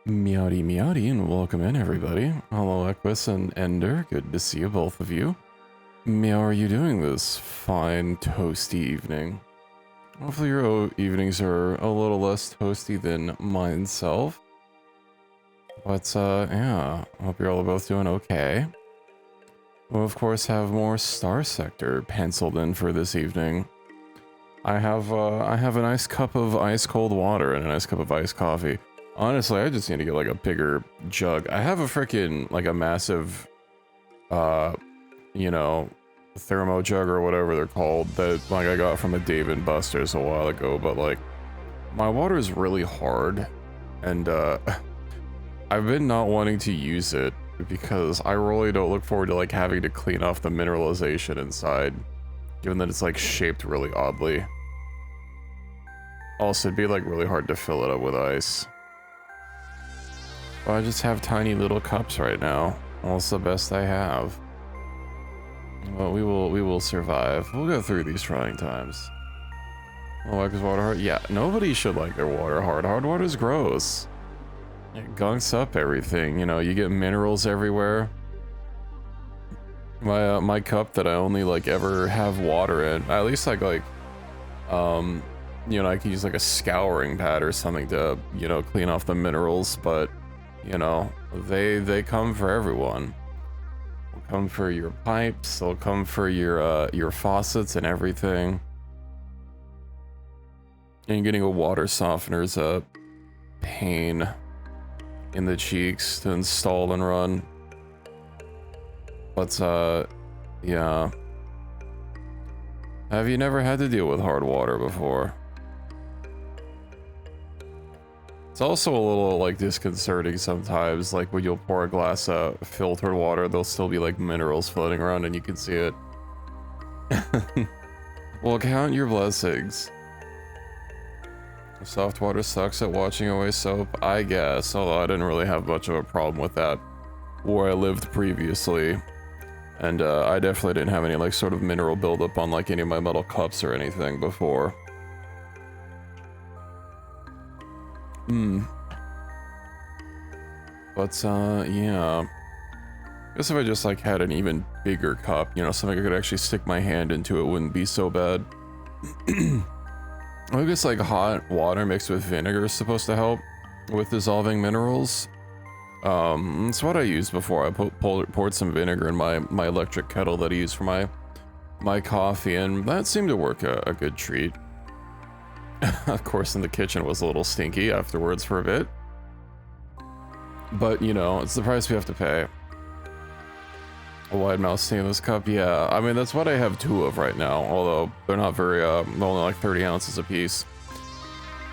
Meowdy meowdy and welcome in everybody. Hello Equus and Ender, good to see you both of you. How are you doing this fine toasty evening? Hopefully your evenings are a little less toasty than mine self. But yeah, hope you're all both doing okay. We'll of course have more Starsector penciled in for this evening. I have a nice cup of ice cold water and a nice cup of iced coffee. Honestly, I just need to get like a bigger jug. I have a freaking like a massive, you know, thermo jug or whatever they're called that like I got from a Dave and Buster's a while ago. But like, my water is really hard, and I've been not wanting to use it because I really don't look forward to like having to clean off the mineralization inside, given that it's like shaped really oddly. Also, it'd be like really hard to fill it up with ice. Well, I just have tiny little cups right now. Well, it's the best I have. Well, we will survive. We'll go through these trying times. Oh, like his water hard? Yeah, nobody should like their water hard. Hard water's gross. It gunks up everything, you know, you get minerals everywhere. My cup that I only like ever have water in, at least like you know, I can use like a scouring pad or something to, you know, clean off the minerals, but you know, they come for everyone. They'll come for your pipes, they'll come for your faucets and everything. And getting a water softener is a pain in the cheeks to install and run. But yeah. Have you never had to deal with hard water before? It's also a little like disconcerting sometimes, like when you'll pour a glass of filtered water, there'll still be like minerals floating around and you can see it. Well, count your blessings. Soft water sucks at washing away soap, I guess, although I didn't really have much of a problem with that where I lived previously. And I definitely didn't have any like sort of mineral buildup on like any of my metal cups or anything before. But yeah, I guess if I just like had an even bigger cup, you know, something I could actually stick my hand into, it wouldn't be so bad. I guess like hot water mixed with vinegar is supposed to help with dissolving minerals. It's what I used before. I poured some vinegar in my electric kettle that I use for my coffee, and that seemed to work a good treat. Of course, in the kitchen was a little stinky afterwards for a bit. But, you know, it's the price we have to pay. A wide mouth stainless cup, yeah. I mean, that's what I have two of right now, although they're not very, they're only like 30 ounces a piece.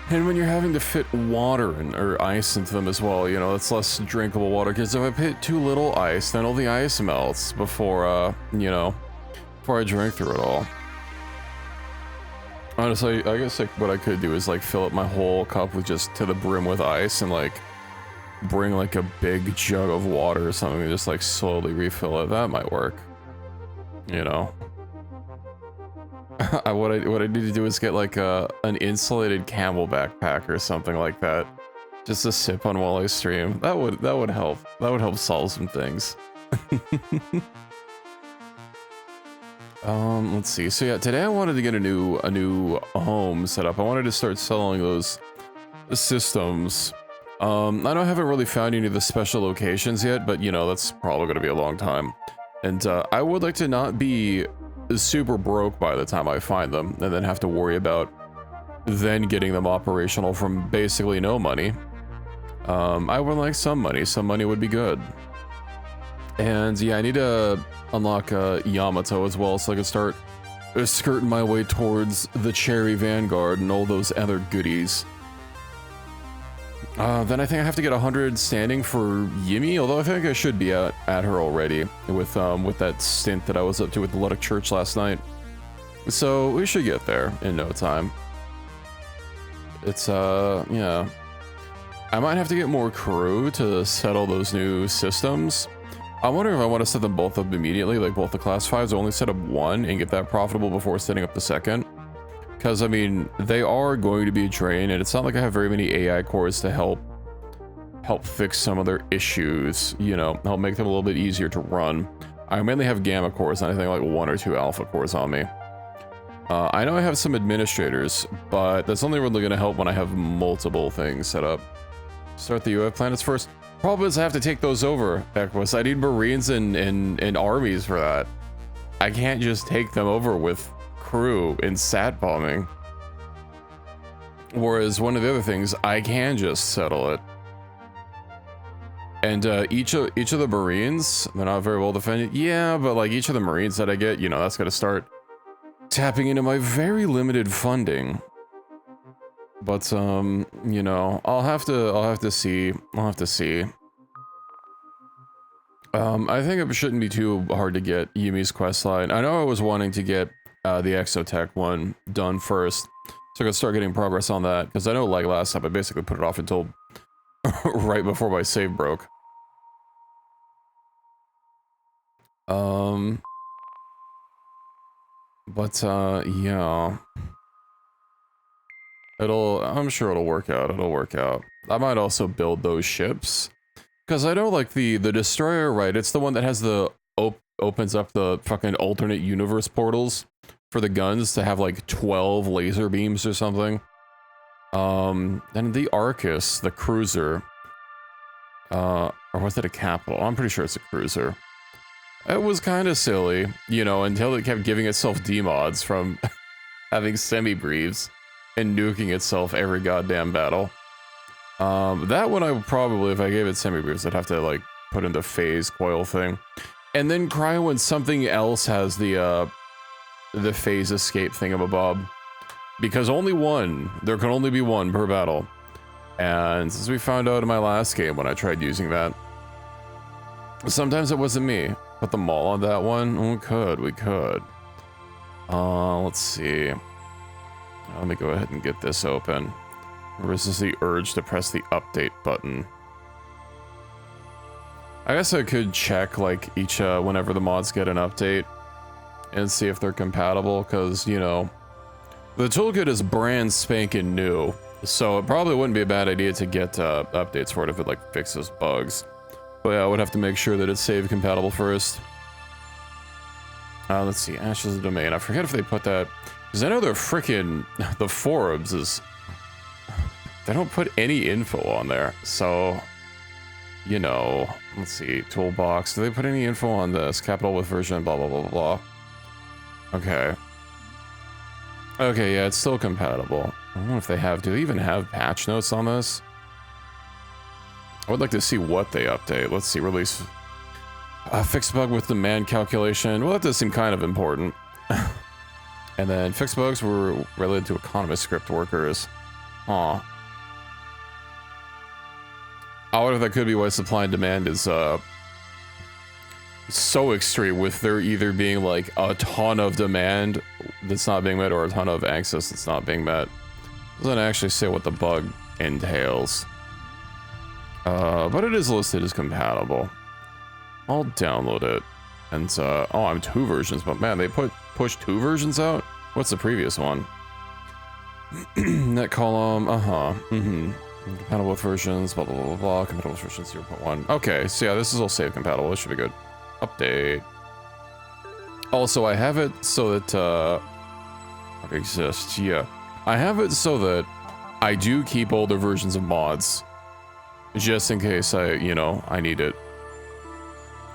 And when you're having to fit water or ice into them as well, you know, it's less drinkable water, because if I put too little ice, then all the ice melts before, you know, before I drink through it all. Honestly, I guess like what I could do is like fill up my whole cup with just to the brim with ice and like bring like a big jug of water or something and just like slowly refill it. That might work, you know. What I need to do is get like an insulated camel backpack or something like that, just to sip on while I stream. That would help. That would help solve some things. Let's see. So yeah, today I wanted to get a new home set up. I wanted to start selling those systems. I haven't really found any of the special locations yet, but you know, that's probably going to be a long time. And I would like to not be super broke by the time I find them and then have to worry about then getting them operational from basically no money. I would like some money would be good. And yeah, I need to unlock Yamato as well so I can start skirting my way towards the Cherry Vanguard and all those other goodies. Then I think I have to get 100 standing for Yimi, although I think I should be at her already with that stint that I was up to with the Luddic Church last night. So we should get there in no time. It's yeah. I might have to get more crew to settle those new systems. I wonder if I want to set them both up immediately, like both the class 5s, or only set up one and get that profitable before setting up the second. Because, I mean, they are going to be a drain, and it's not like I have very many AI cores to help help fix some of their issues, you know, help make them a little bit easier to run. I mainly have gamma cores, and I think like 1 or 2 alpha cores on me. I know I have some administrators, but that's only really going to help when I have multiple things set up. Start the UF planets first. Problem is I have to take those over, Equus. I need Marines and armies for that. I can't just take them over with crew in sat bombing. Whereas one of the other things, I can just settle it. And each of the Marines, they're not very well defended. Yeah, but like each of the Marines that I get, you know, that's gonna start tapping into my very limited funding. But you know, I'll have to see. I think it shouldn't be too hard to get Yumi's questline. I know I was wanting to get the Exotech one done first, so I could start getting progress on that, because I know like last time I basically put it off until right before my save broke. Yeah. I'm sure it'll work out, I might also build those ships. Because I know, like, the destroyer, right, it's the one that has the, opens up the fucking alternate universe portals for the guns to have, like, 12 laser beams or something. And the Arcus, the cruiser, or was it a capital? I'm pretty sure it's a cruiser. It was kind of silly, you know, until it kept giving itself demods from having semi-breves and nuking itself every goddamn battle. That one I would probably, if I gave it semi-breves, I'd have to, like, put in the phase coil thing. And then cry when something else has the phase escape thingamabob. Because there can only be one per battle. And as we found out in my last game when I tried using that, sometimes it wasn't me. Put the mall on that one? We could. Let's see. Let me go ahead and get this open. Resist the urge to press the update button. I guess I could check, like, each, whenever the mods get an update and see if they're compatible, because, you know, the toolkit is brand spanking new, so it probably wouldn't be a bad idea to get, updates for it if it, like, fixes bugs. But yeah, I would have to make sure that it's save compatible first. Let's see, Ashes of Domain. I forget if they put that, because I know they're freaking, the Forbes is, they don't put any info on there, so, you know, let's see, toolbox, do they put any info on this? Capital with version, blah, blah, blah, blah, blah. Okay. Okay, yeah, it's still compatible. I don't know if they have, do they even have patch notes on this? I would like to see what they update. Let's see, release. Fix bug with demand calculation. Well, that does seem kind of important. And then fix bugs were related to economist script workers. Aw. I wonder if that could be why supply and demand is, so extreme, with there either being, like, a ton of demand that's not being met or a ton of access that's not being met. Doesn't actually say what the bug entails. But it is listed as compatible. I'll download it. And, oh, I'm 2 versions, but man, they pushed 2 versions out? What's the previous one? Net column, compatible with versions, blah, blah, blah, blah, compatible with versions 0.1. Okay, so yeah, this is all save compatible, this should be good. Update. Also, I have it so that, exists, yeah. I have it so that I do keep older versions of mods. Just in case I need it.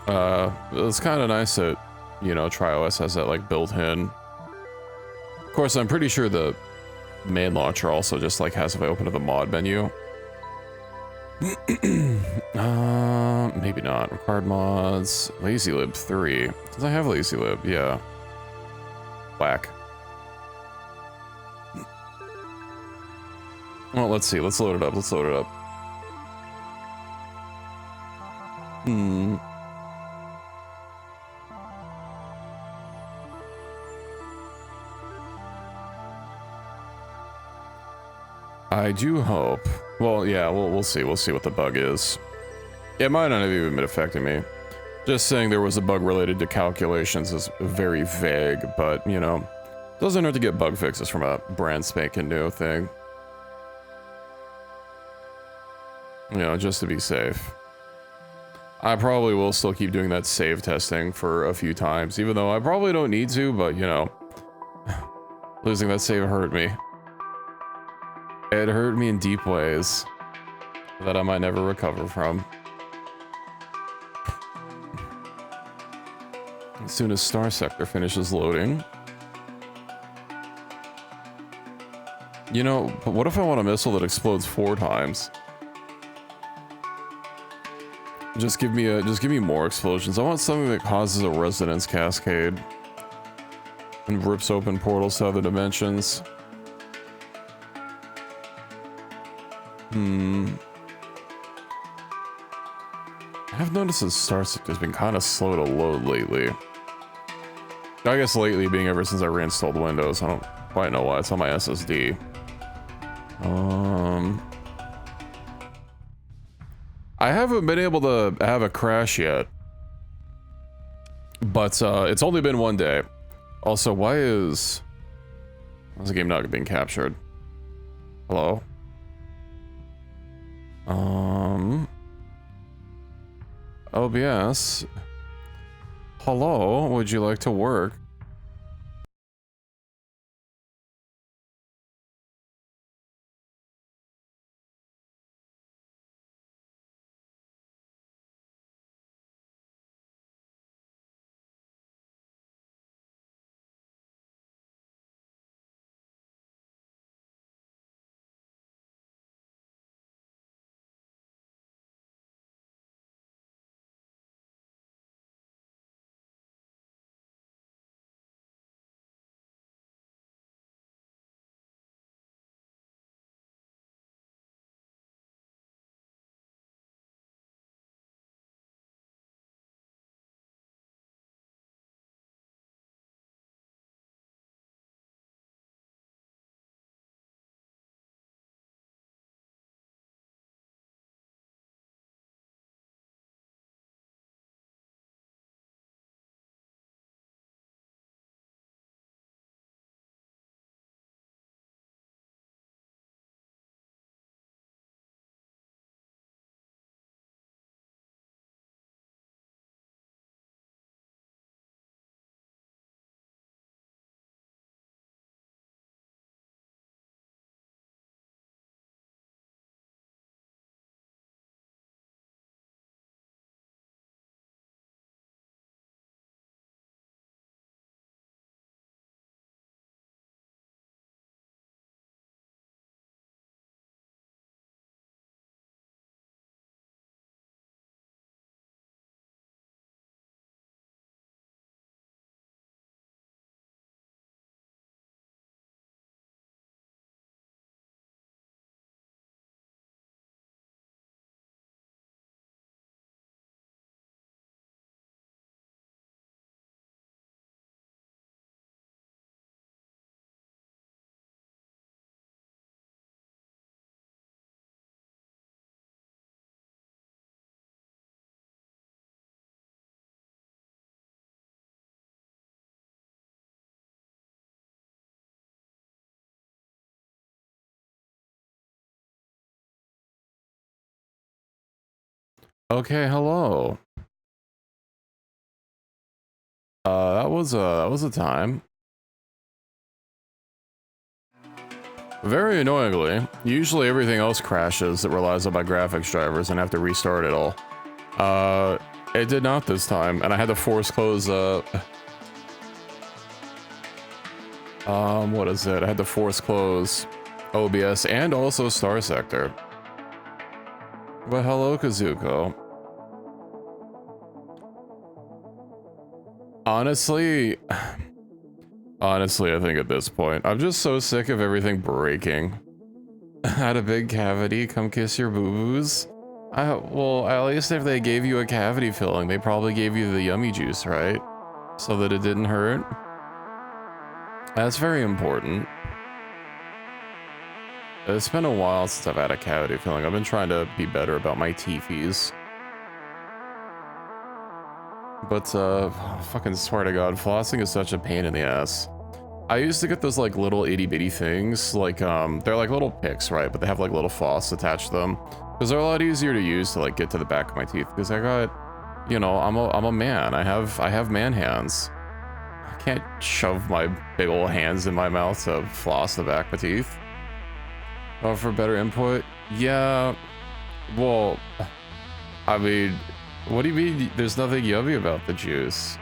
It's kind of nice that, TriOS has that, like, built in. Of course, I'm pretty sure the main launcher also just, like, has if I open up the mod menu. Maybe not. Required mods. LazyLib 3. Does I have LazyLib? Yeah. Whack. Well, let's see. Let's load it up. I do hope. Well, yeah, we'll see. We'll see what the bug is. It might not have even been affecting me. Just saying there was a bug related to calculations is very vague, but, doesn't hurt to get bug fixes from a brand spanking new thing. You know, just to be safe. I probably will still keep doing that save testing for a few times, even though I probably don't need to, but you know, losing that save hurt me. It hurt me in deep ways that I might never recover from. As soon as Starsector finishes loading. You know, but what if I want a missile that explodes 4 times? Just give me more explosions. I want something that causes a resonance cascade and rips open portals to other dimensions. I've noticed that Starsector has been kind of slow to load lately. I guess lately being ever since I reinstalled Windows. I don't quite know why. It's on my SSD. I haven't been able to have a crash yet. But it's only been 1 day. Also, why is the game not being captured? Hello? OBS. Hello, would you like to work? Okay, hello. That was a time. Very annoyingly, usually everything else crashes that relies on my graphics drivers and I have to restart it all. It did not this time, and I had to force close, what is it? I had to force close OBS and also Starsector. But hello, Kazuko. Honestly, I think at this point, I'm just so sick of everything breaking. Had a big cavity, come kiss your boo-boos. Well, at least if they gave you a cavity filling, they probably gave you the yummy juice, right? So that it didn't hurt. That's very important. It's been a while since I've had a cavity filling. I've been trying to be better about my teethies. But, fucking swear to God, flossing is such a pain in the ass. I used to get those, like, little itty-bitty things, like, they're like little picks, right? But they have, like, little floss attached to them. Because they're a lot easier to use to like get to the back of my teeth. Because I got, you know, I'm a man. I have man hands. I can't shove my big old hands in my mouth to floss the back of my teeth. Oh, for better input? Yeah. Well, I mean, what do you mean there's nothing yummy about the juice?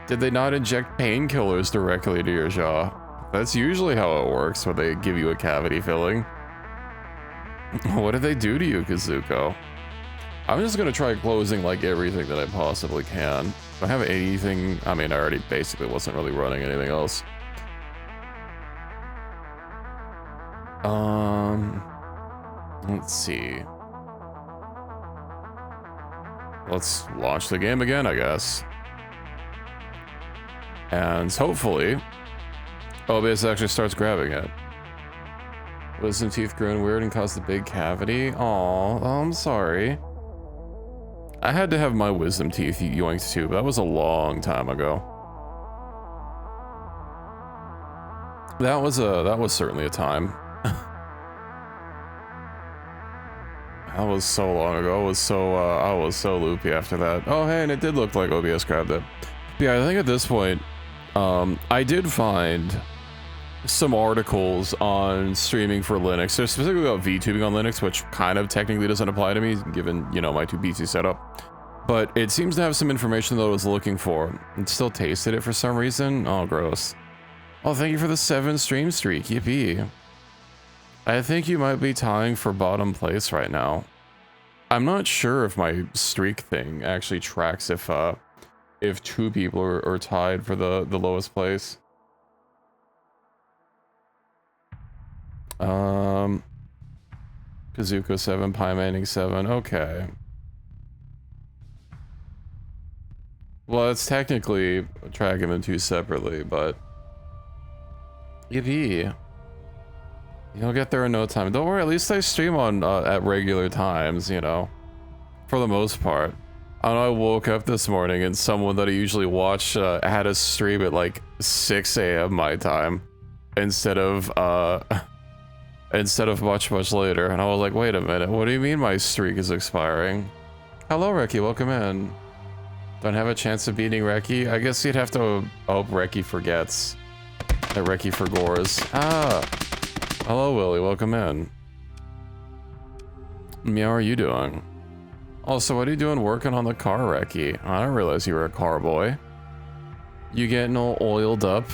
Did they not inject painkillers directly to your jaw? That's usually how it works when they give you a cavity filling. What did they do to you, Kazuko? I'm just gonna try closing like everything that I possibly can. Do I have anything? I mean, I already basically wasn't really running anything else. Let's see. Let's launch the game again, I guess. And hopefully, OBS actually starts grabbing it. Wisdom teeth growing weird and caused a big cavity. Aw, I'm sorry. I had to have my wisdom teeth yoinked too, but that was a long time ago. That was certainly a time. That was so long ago. I was so loopy after that. Oh, hey, and it did look like OBS grabbed it. But yeah, I think at this point, I did find some articles on streaming for Linux. They're specifically about VTubing on Linux, which kind of technically doesn't apply to me, given, you know, my 2BT setup. But it seems to have some information that I was looking for. It still tasted it for some reason. Oh, gross. Oh, thank you for the 7 stream streak. Yippee. I think you might be tying for bottom place right now. I'm not sure if my streak thing actually tracks if 2 people are tied for the lowest place. Kazuko 7, Pie Manning 7. Okay. Well, it's technically tracking them 2 separately, but yippee. You'll get there in no time. Don't worry, at least I stream on at regular times, you know, for the most part. I know I woke up this morning and someone that I usually watch had a stream at like 6 a.m. my time instead of much later, and I was like, wait a minute, what do you mean my streak is expiring? Hello, Reki, welcome in. Don't have a chance of beating Reki? I guess you'd have to hope Reki forgets. That Reki forgores. Ah! Hello, Willie, welcome in. Meow, how are you doing? Also, what are you doing working on the car, Reki? I didn't realize you were a car boy. You getting all oiled up?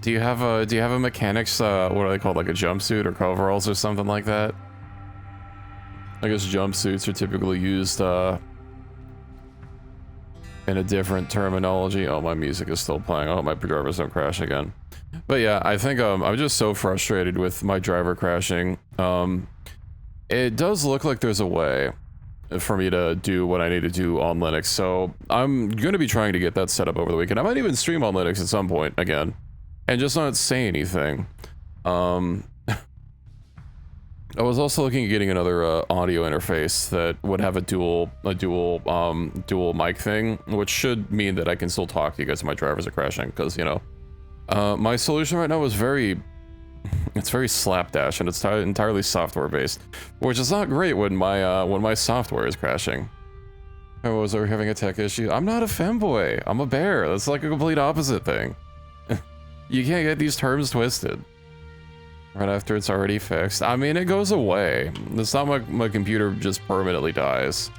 Do you have a mechanic's, what are they called, like a jumpsuit or coveralls or something like that? I guess jumpsuits are typically used, in a different terminology. Oh, my music is still playing. I hope my drivers don't crash again. But yeah, I think, I'm just so frustrated with my driver crashing. It does look like there's a way for me to do what I need to do on Linux, so I'm going to be trying to get that set up over the weekend. I might even stream on Linux at some point again, and just not say anything. I was also looking at getting another audio interface that would have a dual mic thing, which should mean that I can still talk to you guys if my drivers are crashing, because, you know, my solution right now is it's very slapdash, and it's entirely software based, which is not great when my software is crashing. I was having a tech issue. I'm not a femboy. I'm a bear. That's like a complete opposite thing. You can't get these terms twisted. Right after it's already fixed. I mean, it goes away. It's not like my computer just permanently dies.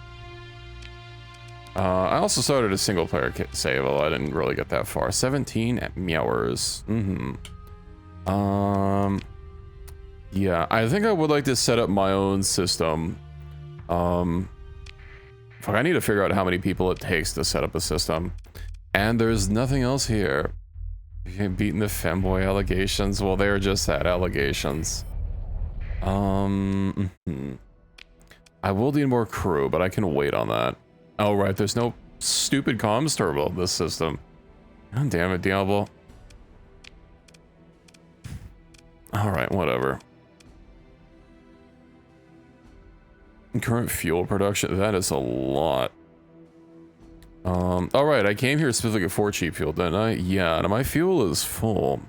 I also started a single player save, although I didn't really get that far. 17 meowers. Yeah, I think I would like to set up my own system. Fuck, I need to figure out how many people it takes to set up a system. And there's nothing else here. Beating the femboy allegations. Well, they're just that, allegations. I will need more crew, but I can wait on that. Oh, right, there's no stupid comms turbo in this system. God damn it, Diablo. Alright, whatever. Current fuel production, that is a lot. Alright, I came here specifically for cheap fuel, didn't I? Yeah, and my fuel is full.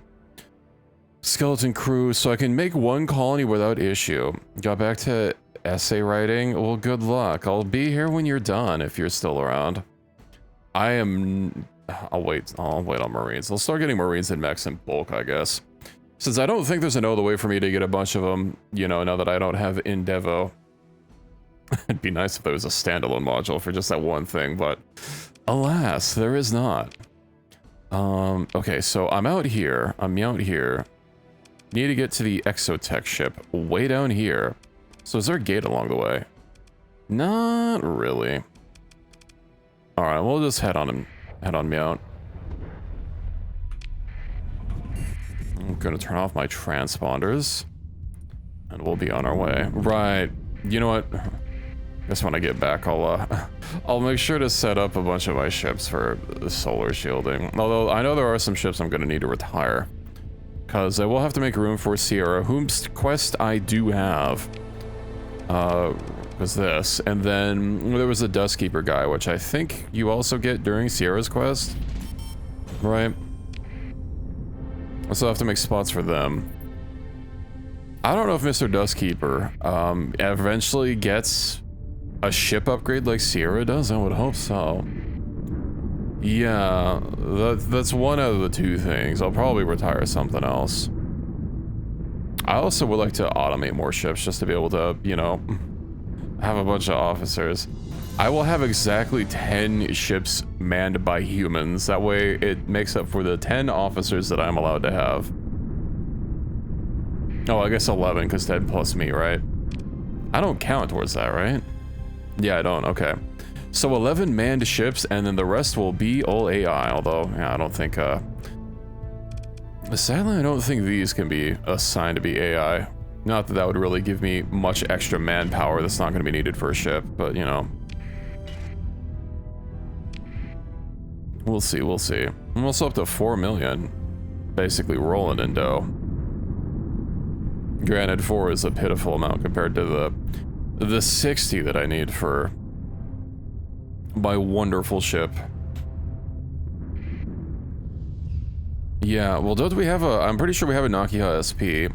Skeleton crew, so I can make one colony without issue. Got back to essay writing. Well, good luck. I'll be here when you're done if you're still around. I'll wait on Marines. I'll start getting Marines and mechs in bulk, I guess. Since I don't think there's another way for me to get a bunch of them, you know, now that I don't have Endevo. It'd be nice if there was a standalone module for just that one thing, but alas, there is not. Okay, so I'm out here. Need to get to the Exotech ship way down here. So is there a gate along the way? Not really. All right, we'll just head on me out. I'm gonna turn off my transponders, and we'll be on our way. Right. You know what? I guess when I get back, I'll make sure to set up a bunch of my ships for the solar shielding. Although I know there are some ships I'm gonna need to retire. Because I will have to make room for Sierra, whose quest I do have. Was this. And then there was a Dustkeeper guy, which I think you also get during Sierra's quest. Right? I still have to make spots for them. I don't know if Mr. Dustkeeper eventually gets a ship upgrade like Sierra does. I would hope so. Yeah, that's one out of the two things. I'll probably retire something else. I also would like to automate more ships just to be able to, you know, have a bunch of officers. I will have exactly 10 ships manned by humans. That way it makes up for the 10 officers that I'm allowed to have. Oh, I guess 11 because 10 plus me, right? I don't count towards that, right? Yeah, I don't. Okay. So 11 manned ships, and then the rest will be all AI, although, yeah, I don't think, sadly, I don't think these can be assigned to be AI. Not that that would really give me much extra manpower that's not going to be needed for a ship, but, you know. We'll see, we'll see. I'm also up to 4 million, basically rolling in dough. Granted, 4 is a pitiful amount compared to the 60 that I need for my wonderful ship. Yeah, well, don't we have I'm pretty sure we have a Nakiha SP,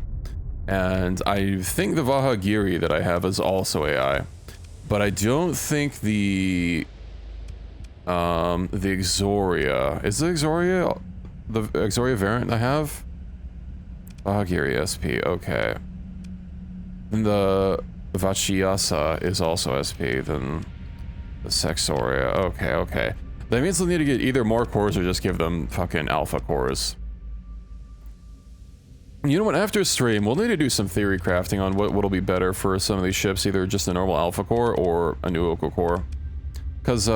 and I think the Vahagiri that I have is also AI, but I don't think the Exoria, is the Exoria variant I have? Vahagiri SP, okay. And the Vachiasa is also SP, then the Sexoria, okay, okay. That means they'll need to get either more cores or just give them fucking alpha cores. You know what, after stream, we'll need to do some theory crafting on what'll be better for some of these ships, either just a normal alpha core or a new Oko core. Because,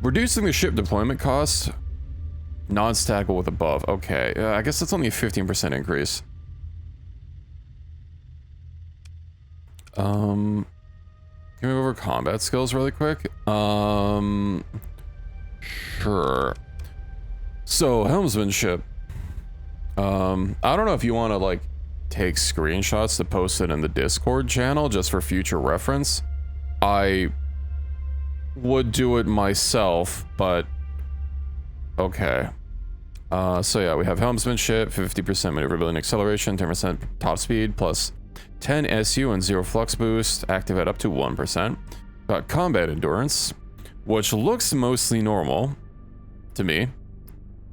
reducing the ship deployment cost, non-stackable with above, okay. I guess that's only a 15% increase. Can we go over combat skills really quick? Sure. So, helmsmanship. I don't know if you want to, like, take screenshots to post it in the Discord channel just for future reference. I would do it myself, but okay. So yeah, we have helmsmanship, 50% maneuverability and acceleration, 10% top speed, plus 10 SU and 0 flux boost, activate up to 1%. Got combat endurance, which looks mostly normal to me.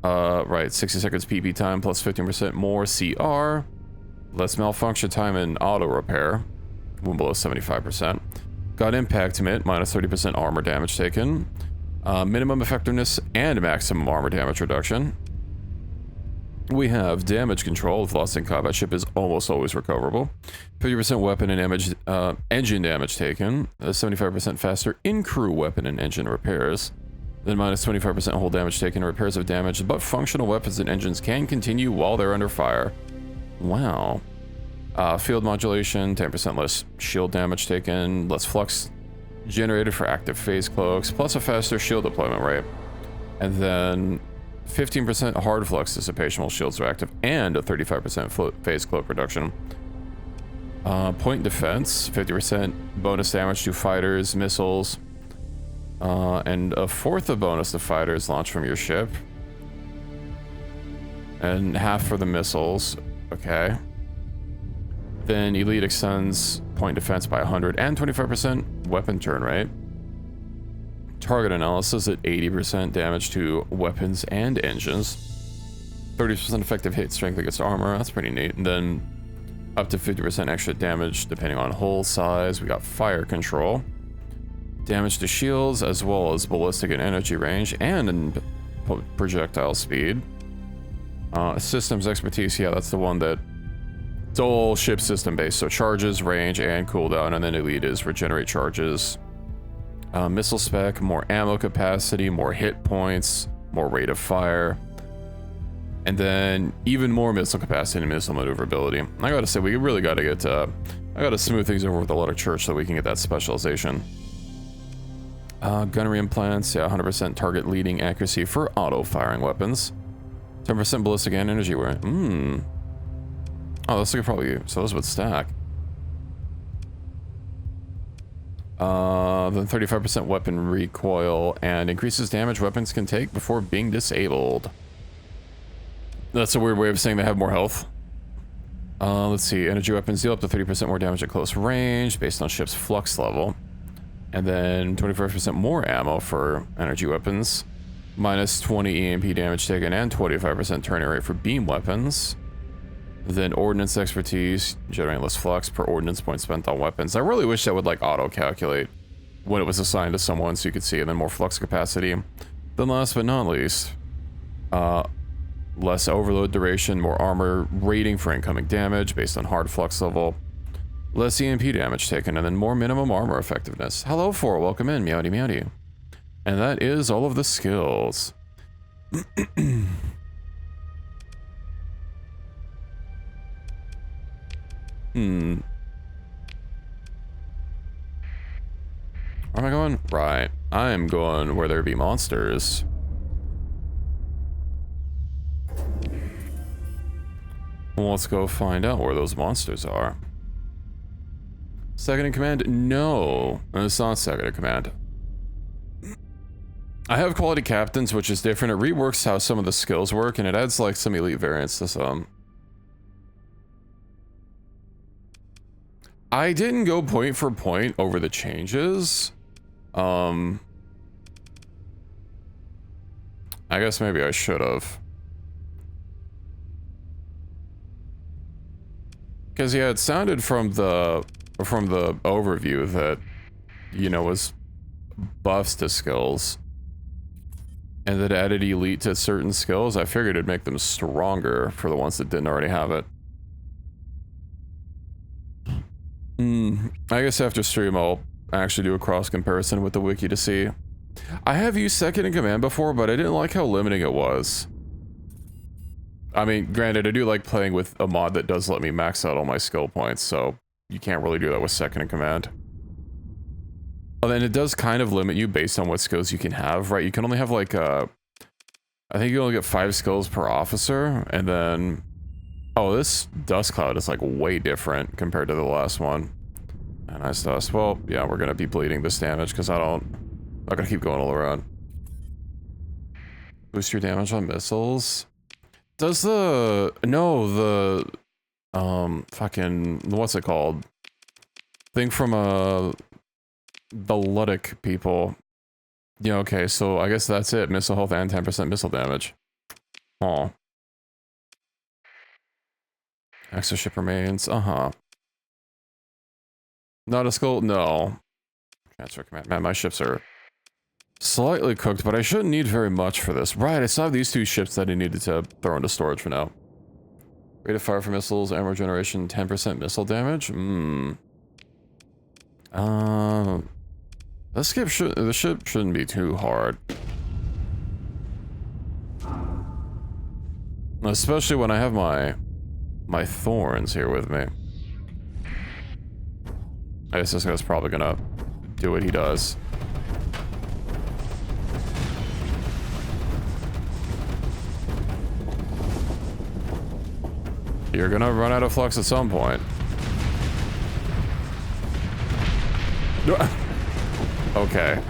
Right, 60 seconds PP time plus 15% more CR, less malfunction time and auto repair, when below 75%. Got impact emit, minus 30% armor damage taken, minimum effectiveness and maximum armor damage reduction. We have damage control with lost in combat ship is almost always recoverable. 50% weapon and engine damage taken. 75% faster in-crew weapon and engine repairs. Then minus 25% hull damage taken. Repairs of damage, but functional weapons and engines can continue while they're under fire. Wow. Field modulation, 10% less shield damage taken. Less flux generated for active phase cloaks, plus a faster shield deployment rate. And then 15% hard flux dissipation while shields are active, and a 35% phase cloak reduction. Point defense, 50% bonus damage to fighters, missiles, and a fourth of bonus to fighters launched from your ship. And half for the missiles. Okay. Then elite extends point defense by 100 and 25% weapon turn rate. Target analysis at 80% damage to weapons and engines. 30% effective hit strength against armor. That's pretty neat. And then up to 50% extra damage depending on hull size. We got fire control. Damage to shields as well as ballistic and energy range and projectile speed. Systems expertise. Yeah, that's the one that it's all ship system based. So charges, range, and cooldown. And then elite is regenerate charges. Missile spec, more ammo capacity, more hit points, more rate of fire. And then even more missile capacity and missile maneuverability. I gotta say, we really gotta get I gotta smooth things over with a lot of church so we can get that specialization. Gunnery implants, yeah, 100% target leading accuracy for auto-firing weapons. 10% ballistic and energy wear. Oh, this could probably, so those would stack. Then 35% weapon recoil and increases damage weapons can take before being disabled. That's a weird way of saying they have more health. Let's see, energy weapons deal up to 30% more damage at close range based on ship's flux level. And then 25% more ammo for energy weapons. Minus 20 EMP damage taken and 25% turning rate for beam weapons. Then ordnance expertise, generating less flux per ordnance point spent on weapons. I really wish that would like auto-calculate when it was assigned to someone so you could see, and then more flux capacity. Then last but not least, less overload duration, more armor rating for incoming damage based on hard flux level. Less EMP damage taken, and then more minimum armor effectiveness. Hello, 4, welcome in, meowdy meowdy. And that is all of the skills. Where am I going? Right. I am going where there be monsters. Well, let's go find out where those monsters are. Second in command? No. It's not second in command. I have quality captains, which is different. It reworks how some of the skills work, and it adds like some elite variants to some. I didn't go point for point over the changes. I guess maybe I should have. Because yeah, it sounded from the overview that, you know, was buffs to skills. And that added elite to certain skills. I figured it'd make them stronger for the ones that didn't already have it. I guess after stream I'll actually do a cross comparison with the wiki to see. I have used second in command before, but I didn't like how limiting it was. I mean, granted, I do like playing with a mod that does let me max out all my skill points, so you can't really do that with second in command. Oh, then it does kind of limit you based on what skills you can have, right? You can only have like I think you only get 5 skills per officer, and then oh, this dust cloud is like way different compared to the last one. And nice dust. Well, yeah, we're gonna be bleeding this damage because I'm not gonna keep going all around. Boost your damage on missiles. Does the fucking what's it called? Thing from the Ludic people. Yeah, okay, so I guess that's it. Missile health and 10% missile damage. Aw. Extra ship remains. Not a skull? No. Transfer command. Man, my ships are slightly cooked, but I shouldn't need very much for this. Right, I still have these 2 ships that I needed to throw into storage for now. Rate of fire for missiles, ammo generation, 10% missile damage? The ship shouldn't be too hard. Especially when I have my thorns here with me. I guess this guy's probably gonna do what he does. You're gonna run out of flux at some point. Okay.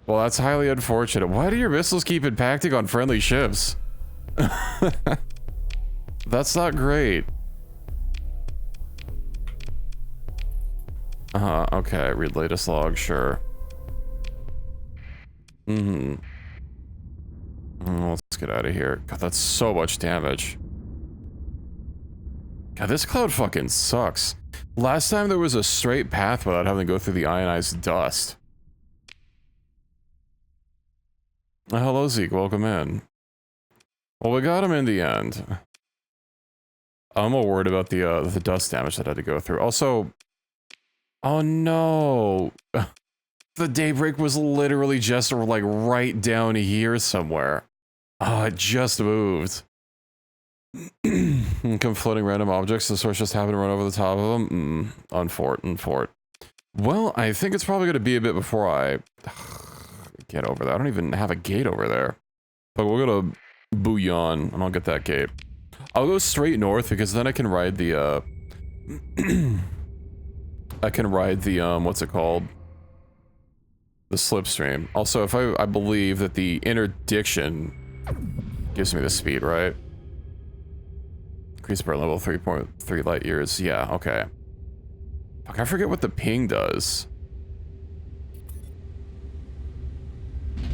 Well, that's highly unfortunate. Why do your missiles keep impacting on friendly ships? That's not great. Okay, read latest log, sure. Let's get out of here. God, that's so much damage. God, this cloud fucking sucks. Last time there was a straight path without having to go through the ionized dust. Hello, Zeke, welcome in. Well, we got him in the end. I'm more worried about the dust damage that I had to go through. Also, oh no! The daybreak was literally just like right down here somewhere. Oh, it just moved. Come floating random objects, the source just happened to run over the top of them. Unfort. Well, I think it's probably going to be a bit before I get over there. I don't even have a gate over there. But we're going to bouillon, and I'll get that gate. I'll go straight north, because then I can ride the, what's it called? The slipstream. Also, if I believe that the interdiction gives me the speed, right? Increase burn level 3.3 light years. Yeah, okay. Fuck, I forget what the ping does.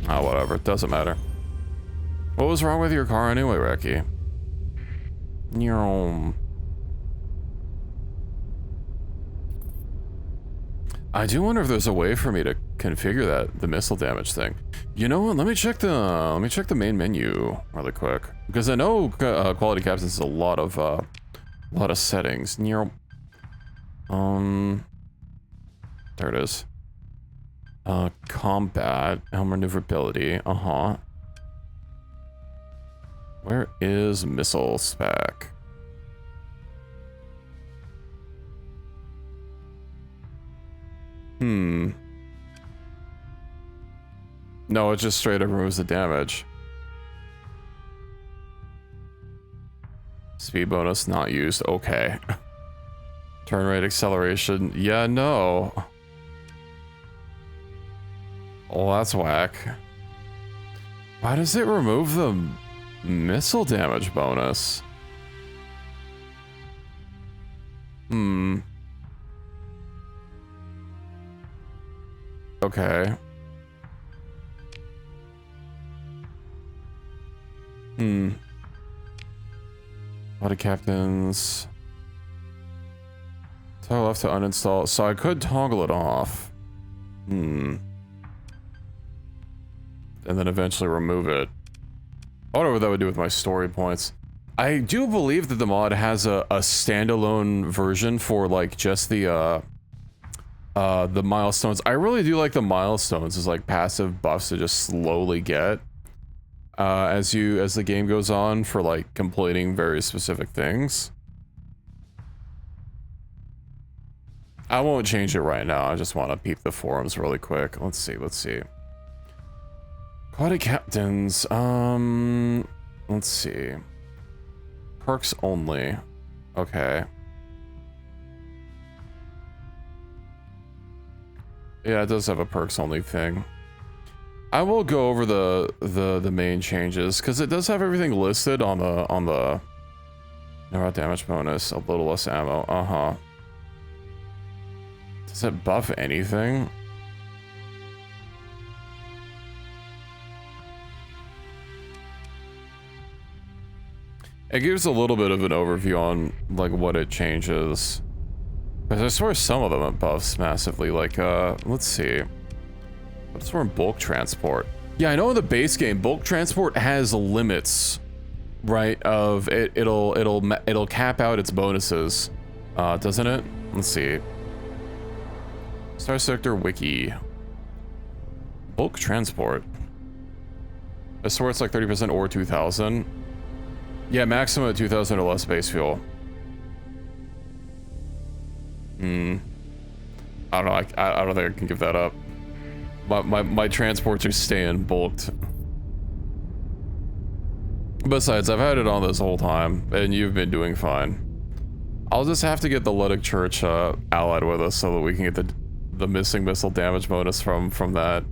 Oh, whatever. It doesn't matter. What was wrong with your car anyway, Reki? I do wonder if there's a way for me to configure the missile damage thing. You know what? Let me check the main menu really quick, because I know quality captains is a lot of settings. There it is. Combat, helm maneuverability. Where is missile spec? No, it just straight up removes the damage. Speed bonus not used. Okay. Turn rate acceleration. Yeah, no. Oh, that's whack. Why does it remove the missile damage bonus? Okay. Body captains. Toggle left to uninstall. So I could toggle it off. And then eventually remove it. I wonder what that would do with my story points. I do believe that the mod has a standalone version for like just the milestones. I really do like the milestones as like passive buffs to just slowly get as the game goes on for like completing very specific things. I won't change it right now. I just want to peep the forums really quick. Let's see. Body captains. Let's see. Perks only. Okay. Yeah, it does have a perks only thing. I will go over the main changes because it does have everything listed on the no damage bonus, a little less ammo. Does it buff anything? It gives a little bit of an overview on like what it changes. Because I swear some of them it buffs massively, like let's see. What's for bulk transport? Yeah, I know in the base game, bulk transport has limits, right? Of it'll cap out its bonuses, doesn't it? Let's see. Starsector wiki. Bulk transport. I swear it's like 30% or 2,000. Yeah, maximum at 2,000 or less base fuel. I don't know. I don't think I can give that up. My transports are staying bulked. Besides, I've had it on this whole time, and you've been doing fine. I'll just have to get the Luddic Church allied with us so that we can get the missing missile damage bonus from that.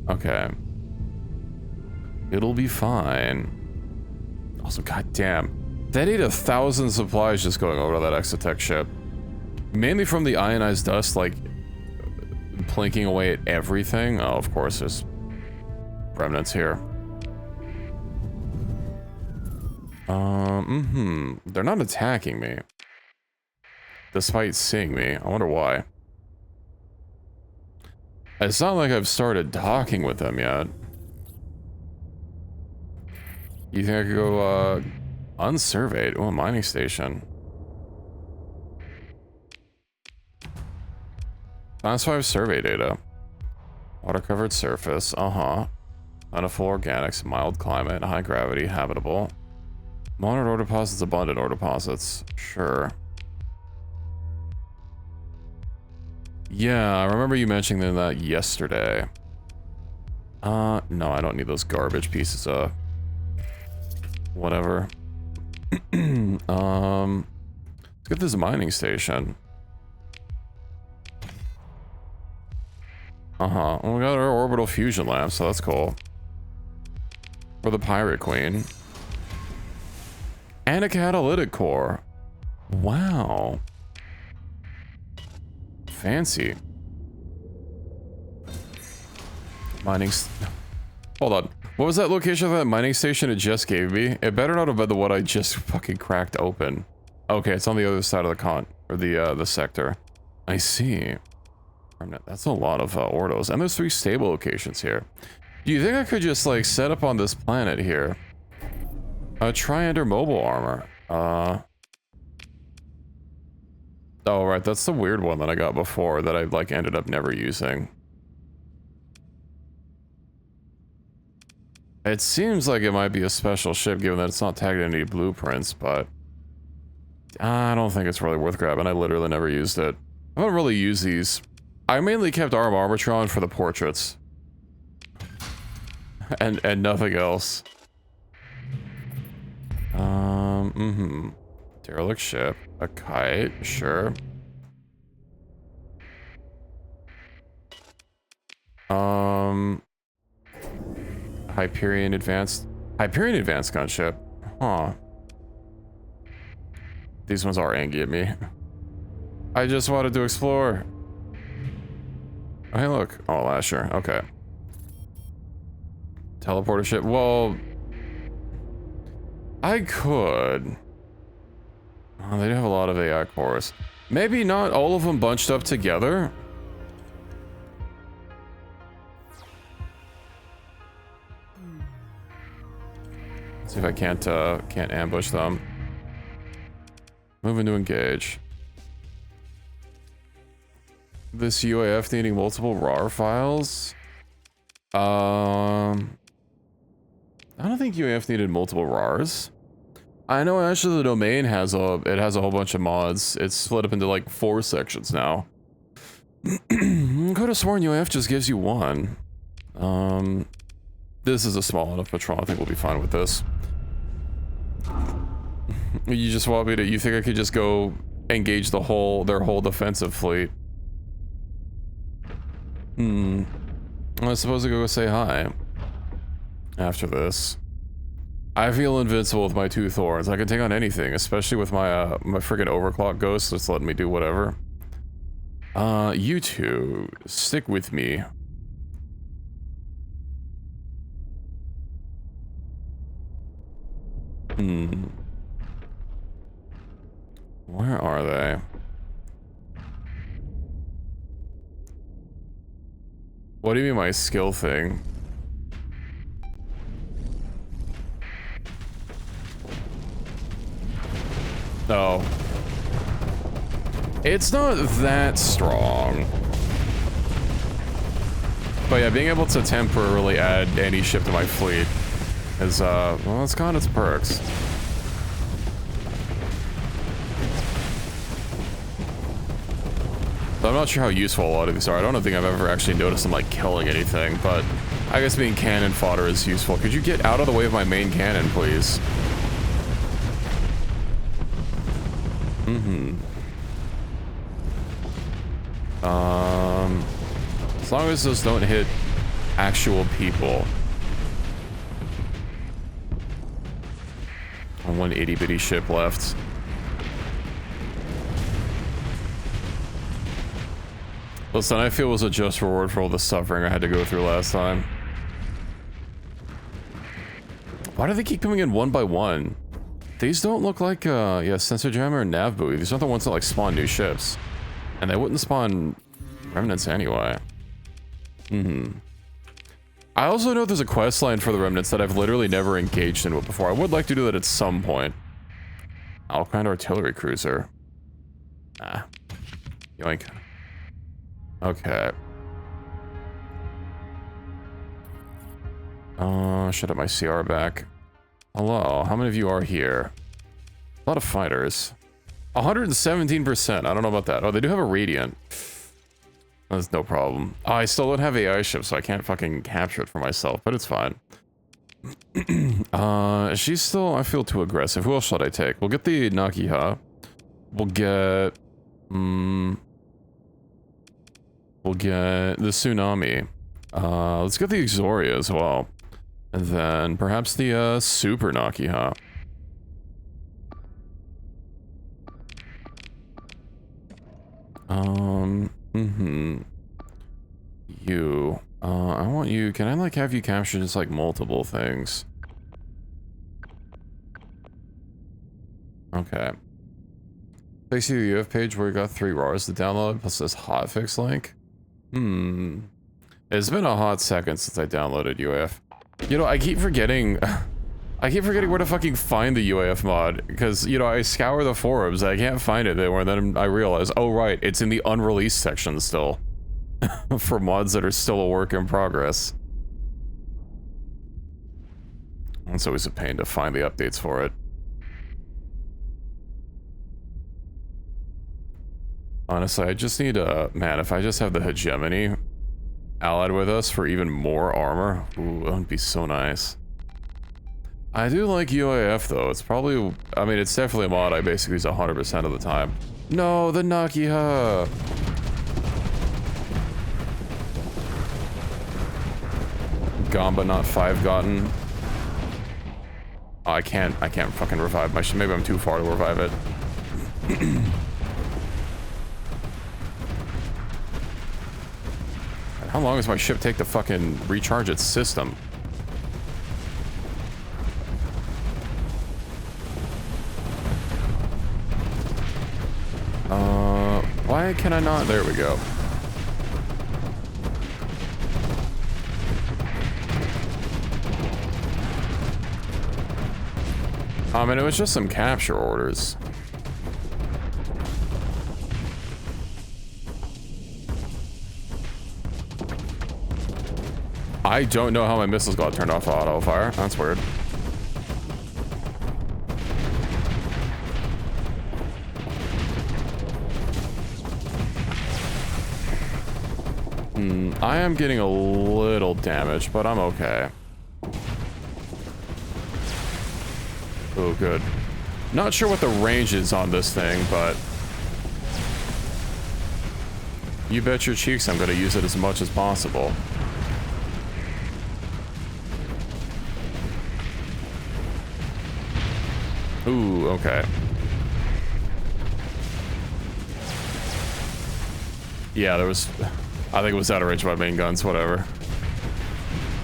Okay. It'll be fine. Also, goddamn, they need 1,000 supplies just going over to that Exotech ship. Mainly from the ionized dust, like, plinking away at everything. Oh, of course, there's remnants here. They're not attacking me. Despite seeing me. I wonder why. It's not like I've started talking with them yet. You think I could go, unsurveyed? Oh, a mining station. -5 survey data. Water-covered surface, plentiful organics, mild climate, high gravity, habitable. Monitored ore deposits, abundant ore deposits. Sure. Yeah, I remember you mentioning that yesterday. No, I don't need those garbage pieces of whatever. Let's get this mining station. Well, we got our orbital fusion lab, so that's cool. For the Pirate Queen. And a catalytic core. Wow. Fancy. Mining. Hold on. What was that location of that mining station it just gave me? It better not have been the one I just fucking cracked open. Okay, it's on the other side of the or the sector. I see. That's a lot of ordos, and there's 3 stable locations here. Do you think I could just like set up on this planet here? Try under mobile armor. Oh right, that's the weird one that I got before that I like ended up never using. It seems like it might be a special ship given that it's not tagged in any blueprints, but I don't think it's really worth grabbing. I literally never used it. I don't really use these. I mainly kept Arm Armatron for the portraits. And nothing else. Derelict ship. A kite, sure. Hyperion advanced gunship. Huh. These ones are angry at me. I just wanted to explore. Oh, hey, look. Oh, Lasher. Okay. Teleporter ship. Well, I could. Oh, they do have a lot of AI cores. Maybe not all of them bunched up together. Let's see if I can't ambush them. Moving to engage. This UAF needing multiple RAR files? I don't think UAF needed multiple RARs. I know actually the domain has a whole bunch of mods. It's split up into like 4 sections now. Could have sworn UAF just gives you 1. This is a small enough patrol. I think we'll be fine with this. You just want me to? You think I could just go engage their whole defensive fleet? I suppose I go say hi. After this, I feel invincible with my 2 thorns. I can take on anything, especially with my my friggin' overclock ghost that's letting me do whatever. You two, stick with me. Where are they? What do you mean my skill thing? No. It's not that strong. But yeah, being able to temporarily add any ship to my fleet is, well, it's got its perks. So I'm not sure how useful a lot of these are. I don't think I've ever actually noticed them, like, killing anything, but I guess being cannon fodder is useful. Could you get out of the way of my main cannon, please? As long as those don't hit actual people. And one itty-bitty ship left. Listen, I feel it was a just reward for all the suffering I had to go through last time. Why do they keep coming in one by one? These don't look like, yeah, sensor jammer and nav buoy. These aren't the ones that, like, spawn new ships. And they wouldn't spawn remnants anyway. I also know there's a quest line for the remnants that I've literally never engaged in with before. I would like to do that at some point. Alpine artillery cruiser. Ah. Yoink. Okay. Should have my CR back. Hello, how many of you are here? A lot of fighters. 117%, I don't know about that. Oh, they do have a Radiant. That's no problem. Oh, I still don't have AI ship, so I can't fucking capture it for myself, but it's fine. She's still, I feel, too aggressive. Who else should I take? We'll get the Nakiha. We'll get... we'll get the Tsunami. Let's get the Exoria as well. And then perhaps the Super Nakiha. You. I want you. Can I, like, have you capture just, like, multiple things? Okay. Basically, the UF page where we got 3 RARs to download, plus this hotfix link. It's been a hot second since I downloaded UAF. You know, I keep forgetting... I keep forgetting where to fucking find the UAF mod, because, you know, I scour the forums, I can't find it there, and then I realize, oh right, it's in the unreleased section still. For mods that are still a work in progress. It's always a pain to find the updates for it. Honestly, I just need a... Man, if I just have the hegemony allied with us for even more armor, ooh, that would be so nice. I do like UAF though, it's probably... I mean, it's definitely a mod I basically use 100% of the time. No, the Nakiha! Gone but not 5 gotten. Oh, I can't fucking revive my ship. Maybe I'm too far to revive it. How long does my ship take to fucking recharge its system? Why can I not? There we go. I mean, it was just some capture orders. I don't know how my missiles got turned off auto fire. That's weird. I am getting a little damage, but I'm okay. Oh, good. Not sure what the range is on this thing, but... You bet your cheeks I'm gonna use it as much as possible. Ooh, okay. Yeah, there was... I think it was out of range of my main guns, whatever.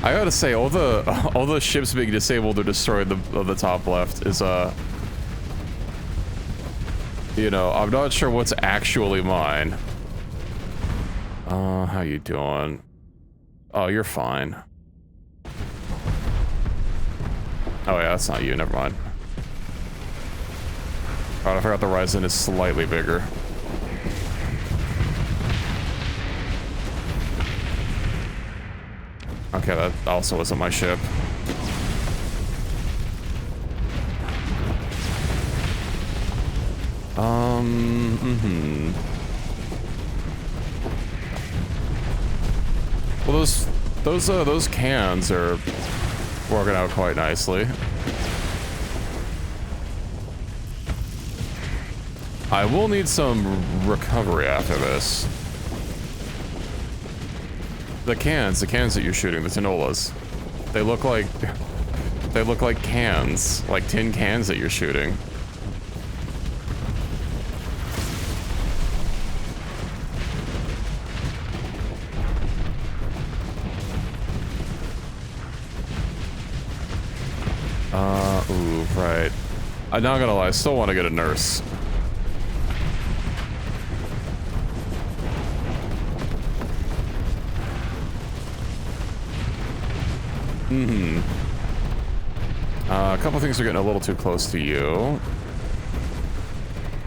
I gotta say, all the ships being disabled or destroyed of the top left is, you know, I'm not sure what's actually mine. How you doing? Oh, you're fine. Oh yeah, that's not you, never mind. Oh, I forgot the Ryzen is slightly bigger. Okay, that also wasn't my ship. Well, those cans are working out quite nicely. I will need some recovery after this. The cans that you're shooting, the Tinolas. They look like cans, like tin cans that you're shooting. Ooh, right. I'm not gonna lie, I still want to get a nurse. A couple things are getting a little too close to you.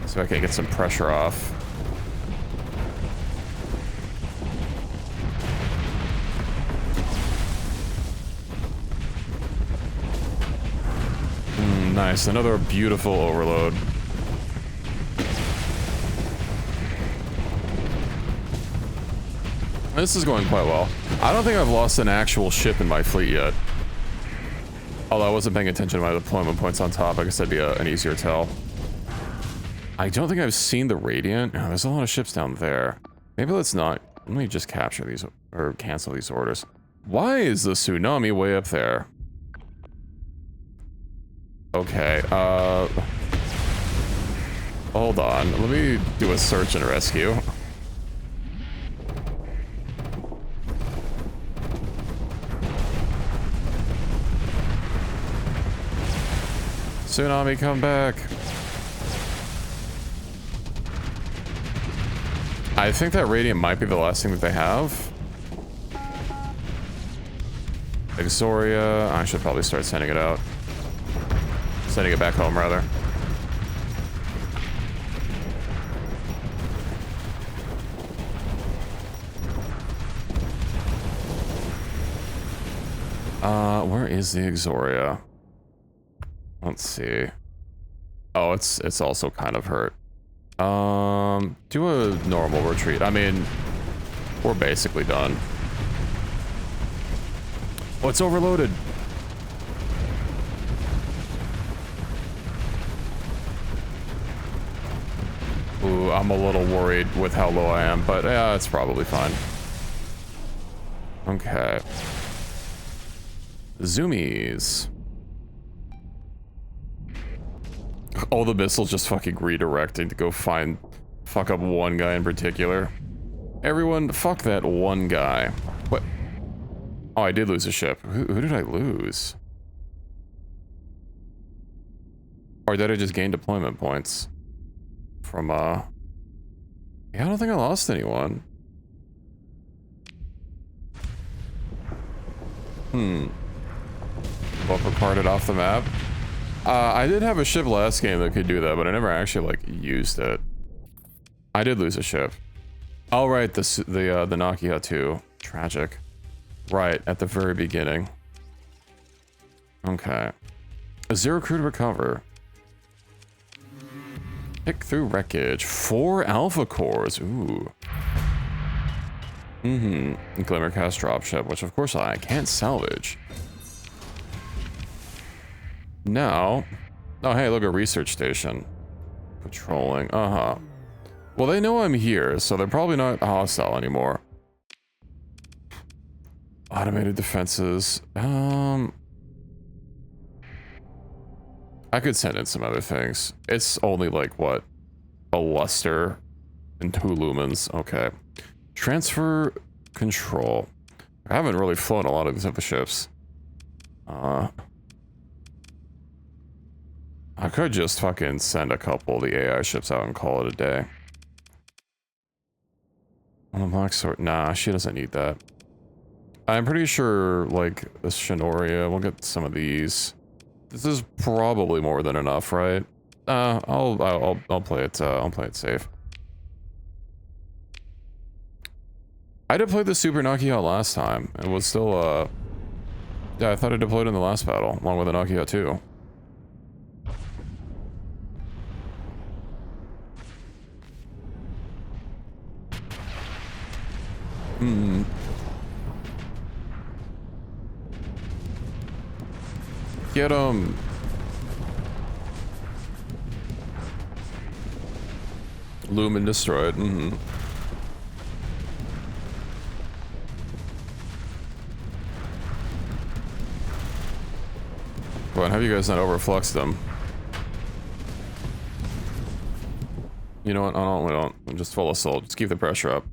So I can get some pressure off. Nice, another beautiful overload. This is going quite well. I don't think I've lost an actual ship in my fleet yet. Although I wasn't paying attention to my deployment points on top, I guess that'd be an easier tell. I don't think I've seen the Radiant. Oh, there's a lot of ships down there. Maybe let's not. Let me just capture these, or cancel these orders. Why is the tsunami way up there? Okay, hold on. Let me do a search and rescue. Tsunami, come back. I think that Radiant might be the last thing that they have. Exoria, I should probably start sending it out. Sending it back home, rather. Where is the Exoria? Let's see. Oh, it's also kind of hurt. Do a normal retreat. I mean, we're basically done. Oh, it's overloaded. Ooh, I'm a little worried with how low I am, but yeah, it's probably fine. Okay. Zoomies. All the missiles just fucking redirecting to go fuck up one guy in particular. Everyone, fuck that one guy. What? Oh, I did lose a ship. Who did I lose? Or did I just gain deployment points? From, yeah, I don't think I lost anyone. Bumper carted off the map. I did have a ship last game that could do that, but I never actually, like, used it. I did lose a ship. Oh, right, the Nakia 2. Tragic. Right, at the very beginning. Okay. A 0 crew to recover. Pick through wreckage. 4 alpha cores. Ooh. Glimmercast dropship, which of course I can't salvage. Now. Oh, hey, look, a research station. Patrolling. Well, they know I'm here, so they're probably not hostile anymore. Automated defenses. I could send in some other things. It's only like, what? A luster and 2 lumens. Okay. Transfer control. I haven't really flown a lot of these other ships. I could just fucking send a couple of the AI ships out and call it a day. On the black sword. Nah, she doesn't need that. I'm pretty sure, like, the Shinoria, we'll get some of these. This is probably more than enough, right? I'll play it safe. I deployed the Super Nakia last time. It was still, yeah, I thought I deployed in the last battle, along with the Nakia 2. Get him! Lumen destroyed. Come on, have you guys not overfluxed them? You know what? Oh, no, we don't. I'm just full assault. Just keep the pressure up.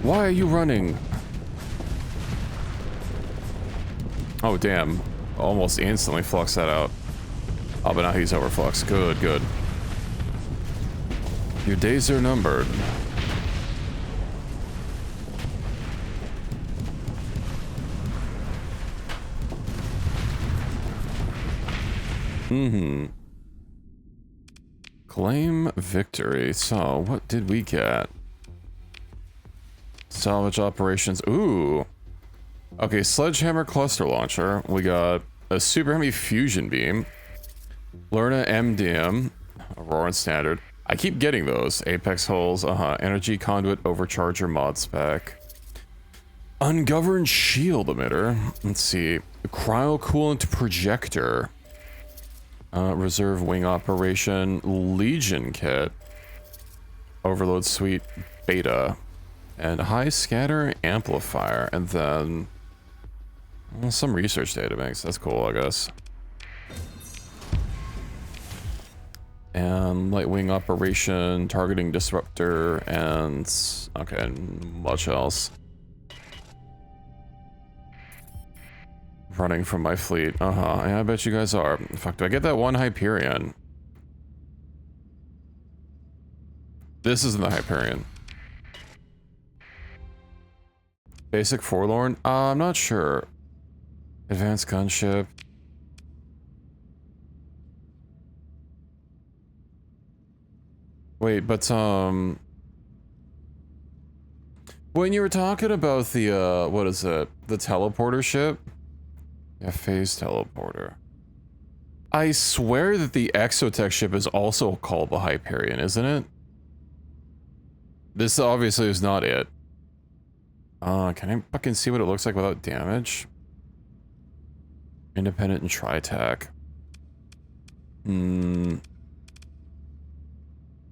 Why are you running? Oh, damn. Almost instantly flux that out. Oh, but now he's overflux. Good, good. Your days are numbered. Claim victory. So, what did we get? Salvage operations. Ooh. Okay, sledgehammer cluster launcher. We got a super heavy fusion beam. Lerna MDM. Aurora standard. I keep getting those. Apex holes. Energy conduit overcharger mod spec. Ungoverned shield emitter. Let's see. Cryocoolant projector. Reserve wing operation. Legion kit. Overload suite beta. And high scatter amplifier. And then... well, some research data banks. That's cool, I guess. And light wing operation, targeting disruptor, and... okay, and much else. Running from my fleet. Yeah, I bet you guys are. Fuck, do I get that one Hyperion? This isn't the Hyperion. Basic Forlorn? I'm not sure. Advanced gunship. Wait, but, when you were talking about the, what is it? The teleporter ship? Yeah, phase teleporter. I swear that the Exotech ship is also called the Hyperion, isn't it? This obviously is not it. Can I fucking see what it looks like without damage? Independent and Tri-Tac. I'm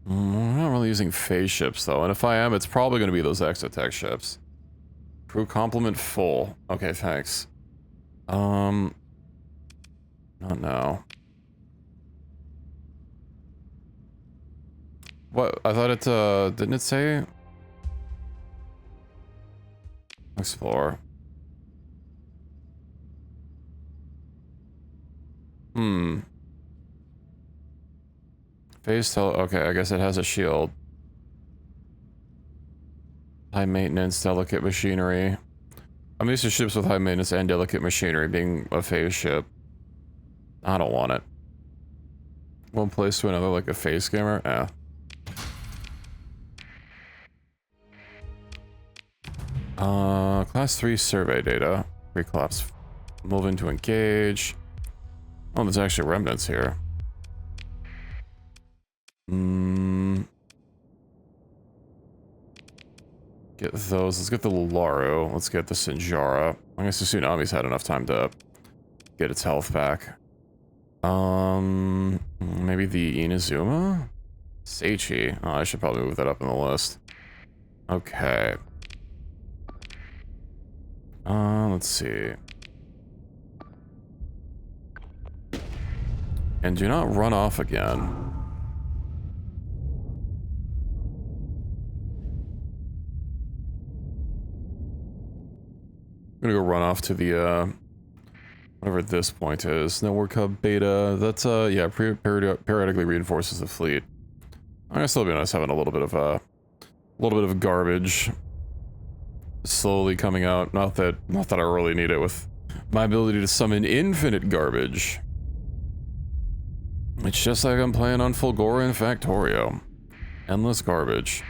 not really using phase ships though, and if I am, it's probably going to be those Exotech ships. Crew complement full. Okay, thanks. Not now. What? I thought it, didn't it say? Explore. Phase okay, I guess it has a shield. High maintenance, delicate machinery. I'm used to ships with high maintenance and delicate machinery being a phase ship. I don't want it. One place to another like a phase scammer? Eh. Class 3 survey data. Recollapse. Move into engage. Oh, there's actually remnants here. Get those. Let's get the Lularu. Let's get the Sinjara. I guess the Tsunami's had enough time to get its health back. Maybe the Inazuma? Seichi. Oh, I should probably move that up in the list. Okay. Let's see. And do not run off again. I'm gonna go run off to the, whatever this point is. Network Hub Beta. That's, yeah, periodically reinforces the fleet. I guess it'll be nice having a little bit of garbage slowly coming out. Not that I really need it with my ability to summon infinite garbage. It's just like I'm playing on Fulgora and Factorio. Endless garbage.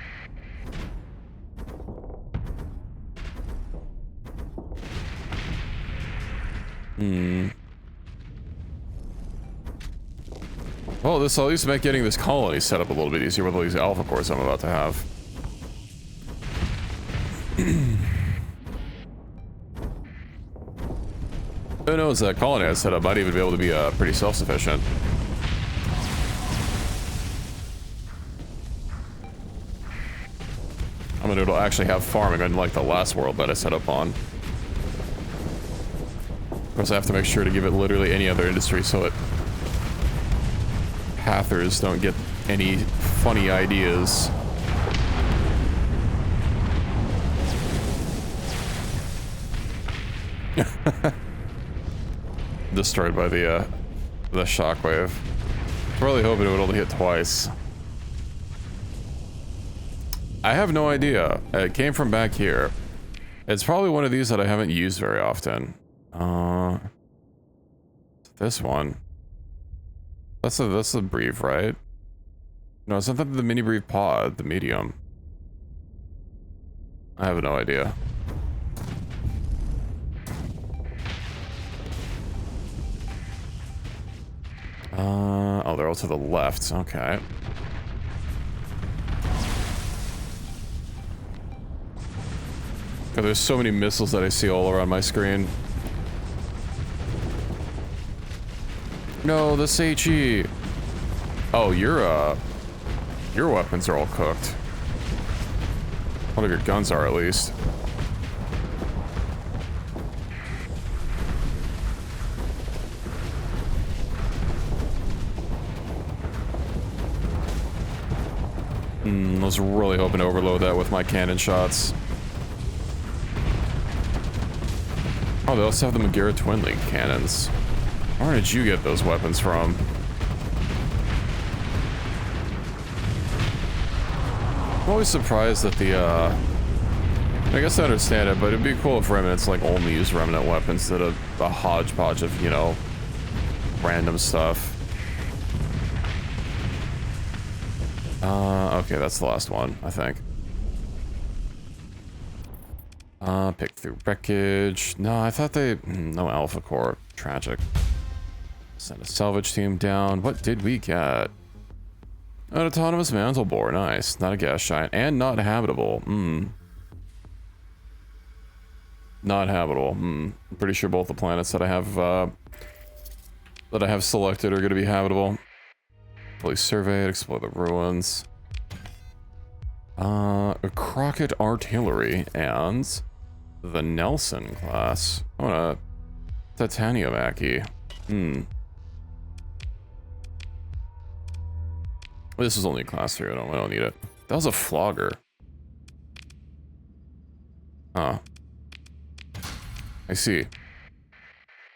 Well, this will at least make getting this colony set up a little bit easier with all these alpha cores I'm about to have. Who knows, that colony I set up might even be able to be pretty self-sufficient. I mean, it'll actually have farming, unlike the last world that I set up on. Of course, I have to make sure to give it literally any other industry so it... Pathers don't get any funny ideas. Destroyed by the shockwave. Really hoping it would only hit twice. I have no idea. It came from back here. It's probably one of these that I haven't used very often. This one. That's the brief, right? No, it's not the mini brief pod, the medium. I have no idea. Oh, they're all to the left. Okay. God, there's so many missiles that I see all around my screen. No, the Seichi. Oh, your weapons are all cooked. One of your guns are, at least. I was really hoping to overload that with my cannon shots. Oh, they also have the Megara Twin Link cannons. Where did you get those weapons from? I'm always surprised that the, I guess I understand it, but it'd be cool if Remnants, like, only use Remnant weapons instead of a hodgepodge of, you know, random stuff. Okay, that's the last one, I think. Pick through wreckage. No, I thought they... No Alpha Core. Tragic. Send a salvage team down. What did we get? An autonomous mantle bore. Nice. Not a gas giant. And not habitable. Not habitable. I'm pretty sure both the planets that I have selected are going to be habitable. Fully surveyed. Explore the ruins. A Crockett Artillery and the Nelson class. I want a Titanium Aki. This is only class 3. I don't need it. That was a flogger. Huh. I see.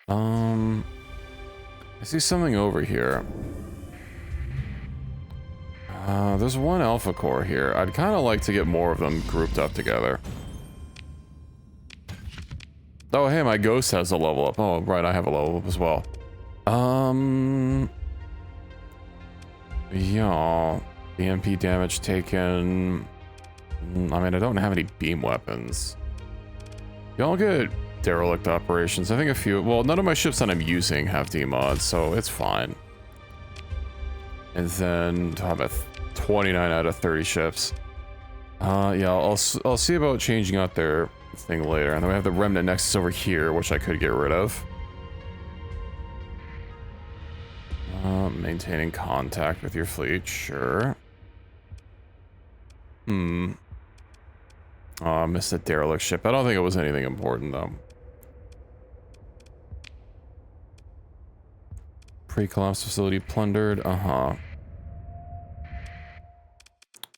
I see something over here. There's one Alpha Core here. I'd kind of like to get more of them grouped up together. Oh, hey, my Ghost has a level up. Oh, right, I have a level up as well. Yeah, EMP damage taken. I mean, I don't have any beam weapons. Y'all get derelict operations. I think a few, well, none of my ships that I'm using have demods, so it's fine. And then I have a 29 out of 30 ships. Yeah, I'll see about changing out their thing later. And then we have the Remnant Nexus over here, which I could get rid of. Maintaining contact with your fleet, sure. Oh, I missed a derelict ship. I don't think it was anything important, though. Pre-collapse facility plundered.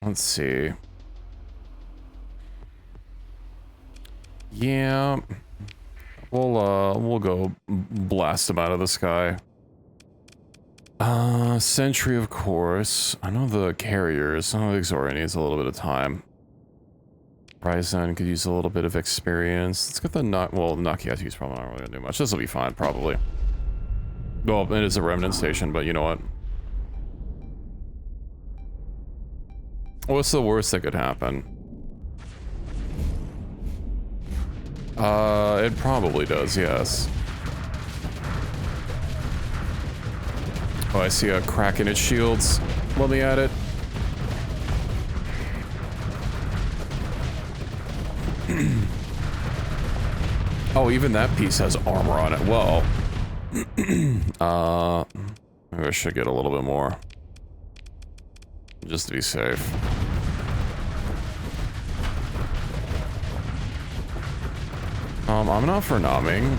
Let's see. Yeah. We'll go blast them out of the sky. Sentry, of course. I know the carriers. I know the Exoria needs a little bit of time. Ryzen could use a little bit of experience. Let's get the Nakiatu's probably not really gonna do much. This will be fine, probably. Well, it is a remnant station, but you know what? What's the worst that could happen? It probably does, yes. Oh, I see a crack in its shields. Let me at it. Oh, even that piece has armor on it. Well, maybe I should get a little bit more. Just to be safe. I'm not for nomming.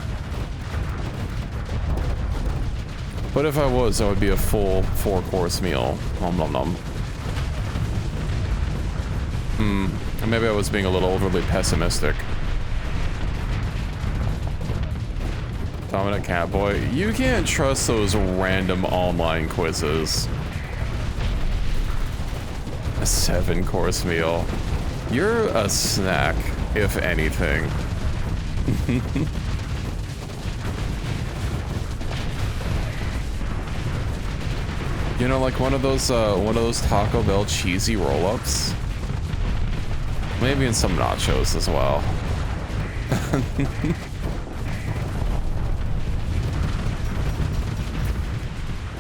But if I was, that would be a full 4-course meal. Nom nom nom. Maybe I was being a little overly pessimistic. Dominant Catboy, you can't trust those random online quizzes. A 7-course meal. You're a snack, if anything. You know, like one of those Taco Bell cheesy roll-ups. Maybe in some nachos as well.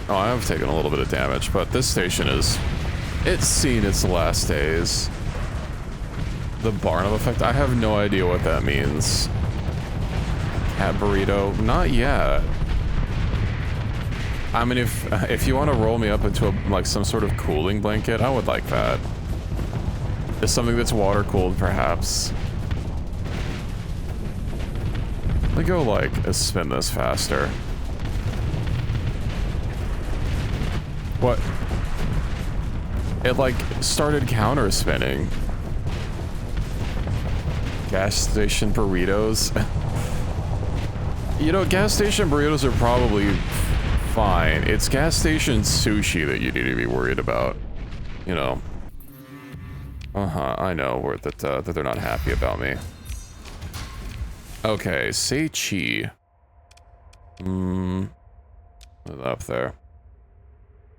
Oh, I have taken a little bit of damage, but this station it's seen its last days. The Barnum effect, I have no idea what that means. Cat burrito, not yet. I mean, if you want to roll me up into like some sort of cooling blanket, I would like that. Just something that's water cooled, perhaps. Let me go like spin this faster. What? It like started counter spinning. Gas station burritos. You know, gas station burritos are probably fine. It's gas station sushi that you need to be worried about. You know. I know that they're not happy about me. Okay, say chi. Up there.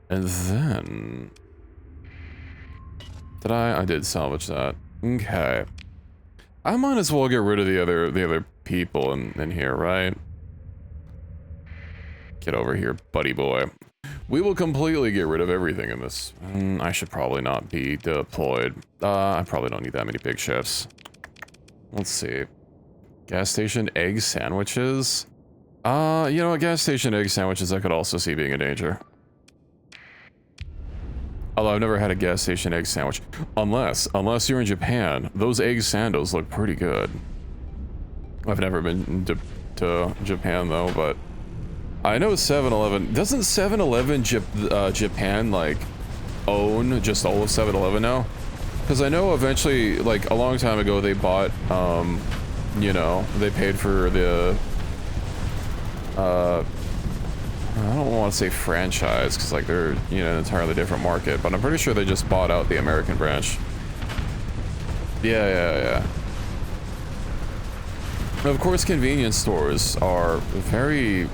And then I did salvage that. Okay. I might as well get rid of the other people in here, right? Get over here, buddy boy. We will completely get rid of everything in this. I should probably not be deployed. I probably don't need that many big ships. Let's see. Gas station egg sandwiches. You know, a gas station egg sandwiches I could also see being a danger. Although I've never had a gas station egg sandwich. Unless you're in Japan, those egg sandos look pretty good. I've never been to Japan though, but I know 7-Eleven. Doesn't 7-Eleven Japan like own just all of 7-Eleven now? Because I know eventually, like a long time ago, they bought, you know, they paid for the, I don't want to say franchise, because like they're, you know, an entirely different market, but I'm pretty sure they just bought out the American branch. Yeah. Of course, convenience stores are very,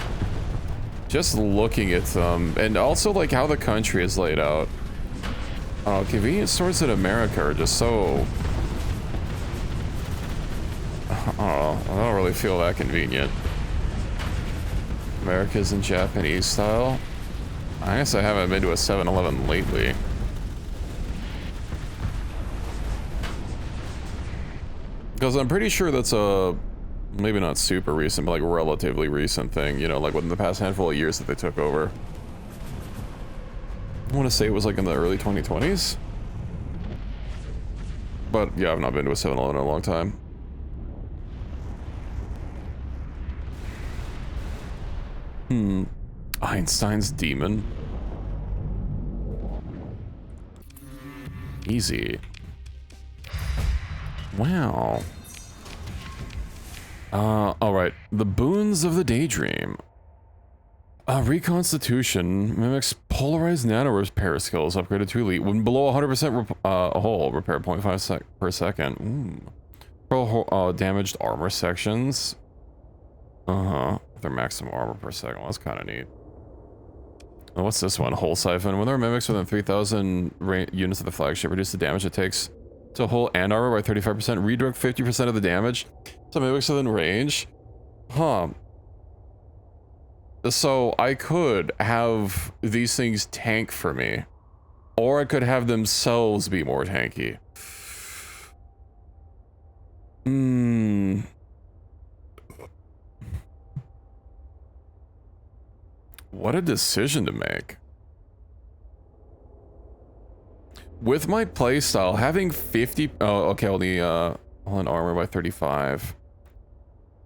just looking at them, and also like how the country is laid out. Convenience stores in America are just so, I don't know, I don't really feel that convenient. America's in Japanese style. I guess I haven't been to a 7-Eleven lately. Because I'm pretty sure that's a, maybe not super recent, but like relatively recent thing, you know, like within the past handful of years that they took over. I want to say it was like in the early 2020s. But yeah, I've not been to a 7-Eleven in a long time. Einstein's demon. Easy. Wow. Alright. The boons of the daydream. Reconstitution mimics polarized nano repair skills upgraded to elite when below 100% hull repair 0.5 per second. Pro damaged armor sections. Their maximum armor per second. Well, that's kind of neat. Oh, what's this one? Hull siphon. When there are mimics within 3,000 units of the flagship, reduce the damage it takes to hull and armor by 35%. Redirect 50% of the damage to mimics within range. So I could have these things tank for me, or I could have themselves be more tanky. What a decision to make. With my playstyle, having 50... Oh, okay, only on armor by 35.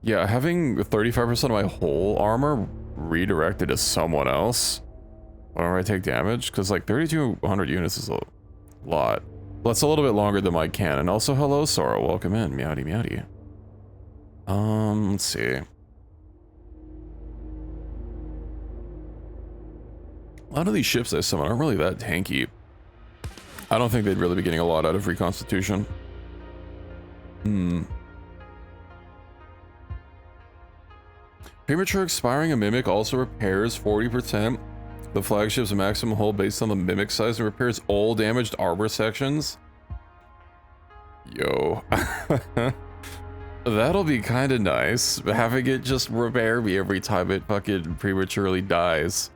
Yeah, having 35% of my whole armor redirected to someone else whenever I take damage, because like 3,200 units is a lot. But it's a little bit longer than my cannon. Also, hello, Sora. Welcome in. Meowdy, meowdy. Let's see. A lot of these ships I summon aren't really that tanky. I don't think they'd really be getting a lot out of Reconstitution. Premature expiring a Mimic also repairs 40% the flagship's maximum hull based on the Mimic size and repairs all damaged armor sections. Yo. That'll be kind of nice, having it just repair me every time it fucking prematurely dies.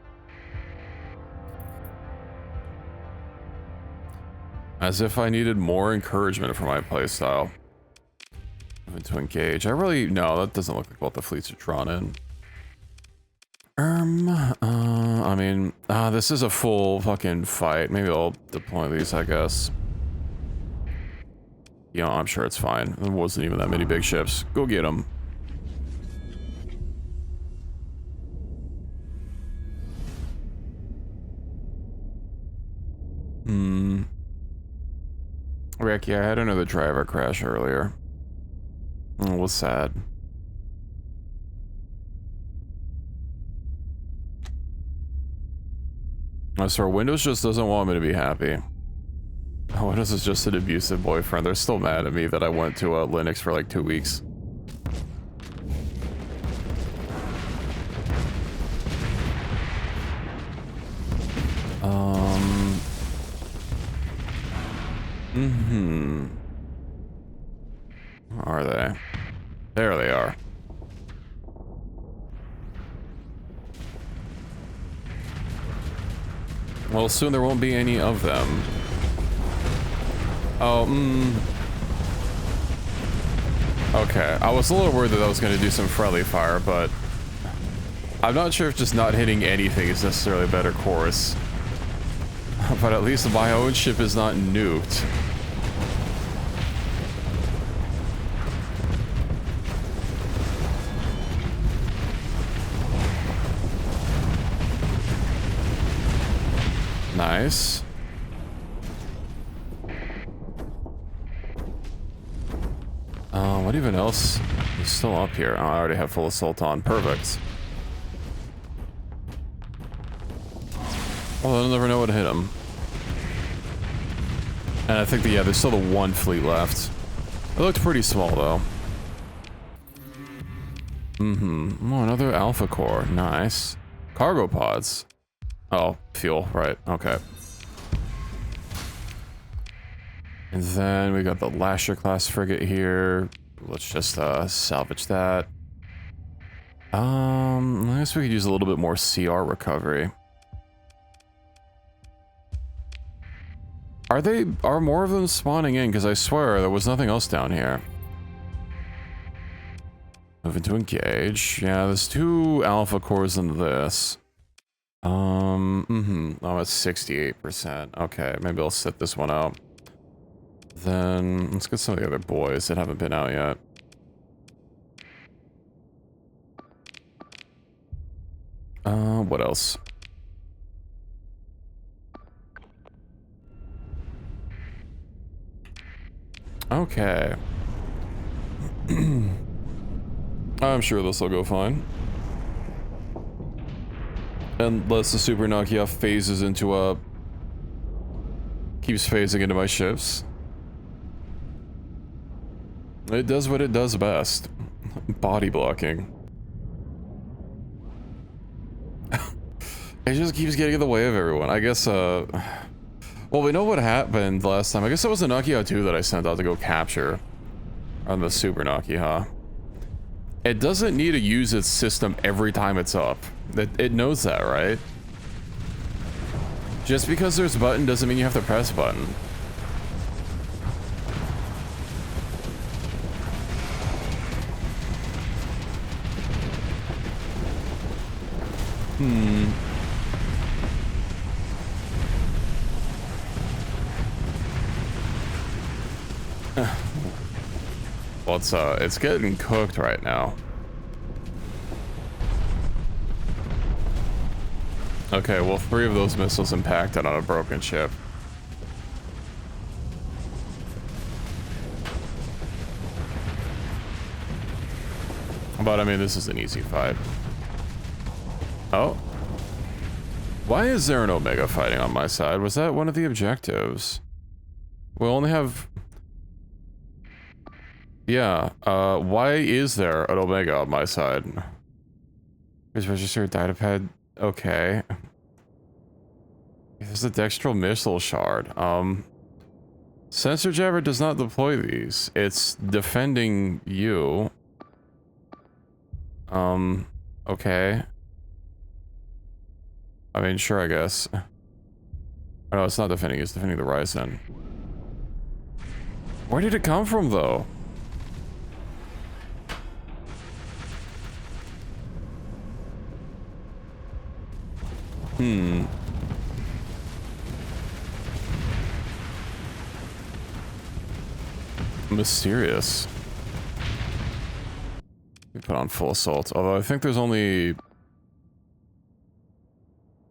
As if I needed more encouragement for my playstyle. To engage. No, that doesn't look like what the fleets are drawn in. I mean, this is a full fucking fight. Maybe I'll deploy these, I guess. You know, I'm sure it's fine. There wasn't even that many big ships. Go get them. Rick, yeah, I had another driver crash earlier. It was sad. I swear, Windows just doesn't want me to be happy. Windows is just an abusive boyfriend. They're still mad at me that I went to Linux for like 2 weeks. Where are they? There they are. Well, soon there won't be any of them. Oh, okay, I was a little worried that I was going to do some friendly fire, but I'm not sure if just not hitting anything is necessarily a better course. But at least my own ship is not nuked. Nice. What even else is still up here? Oh, I already have full assault on. Perfect. Well, I'll never know what to hit him. And I think that, yeah, there's still the one fleet left. It looked pretty small, though. Oh, another Alpha Core. Nice. Cargo pods. Oh, fuel. Right. Okay. And then we got the Lasher class frigate here. Let's just salvage that. I guess we could use a little bit more CR recovery. Are more of them spawning in? Because I swear there was nothing else down here. Moving to engage. Yeah, there's 2 alpha cores in this. Oh, it's 68%. Okay, maybe I'll set this one out. Then let's get some of the other boys that haven't been out yet. What else? Okay. I'm sure this will go fine. Unless the Super Nokia phases into a... keeps phasing into my ships. It does what it does best. Body blocking. It just keeps getting in the way of everyone. I guess, well, we know what happened last time. I guess it was the Nokia 2 that I sent out to go capture on the Super Nokia. It doesn't need to use its system every time it's up. It knows that, right? Just because there's a button doesn't mean you have to press a button. Well, it's getting cooked right now. Okay, well, 3 of those missiles impacted on a broken ship. But, I mean, this is an easy fight. Oh. Why is there an Omega fighting on my side? Was that one of the objectives? We only have... Yeah, why is there an Omega on my side? Is registered datapad... Okay. There's a dextral missile shard. Sensor jabber does not deploy these. It's defending you. Okay. I mean, sure, I guess. Oh, no, it's not defending, it's defending the Ryzen. Where did it come from, though? Mysterious. We put on full assault, although I think there's only...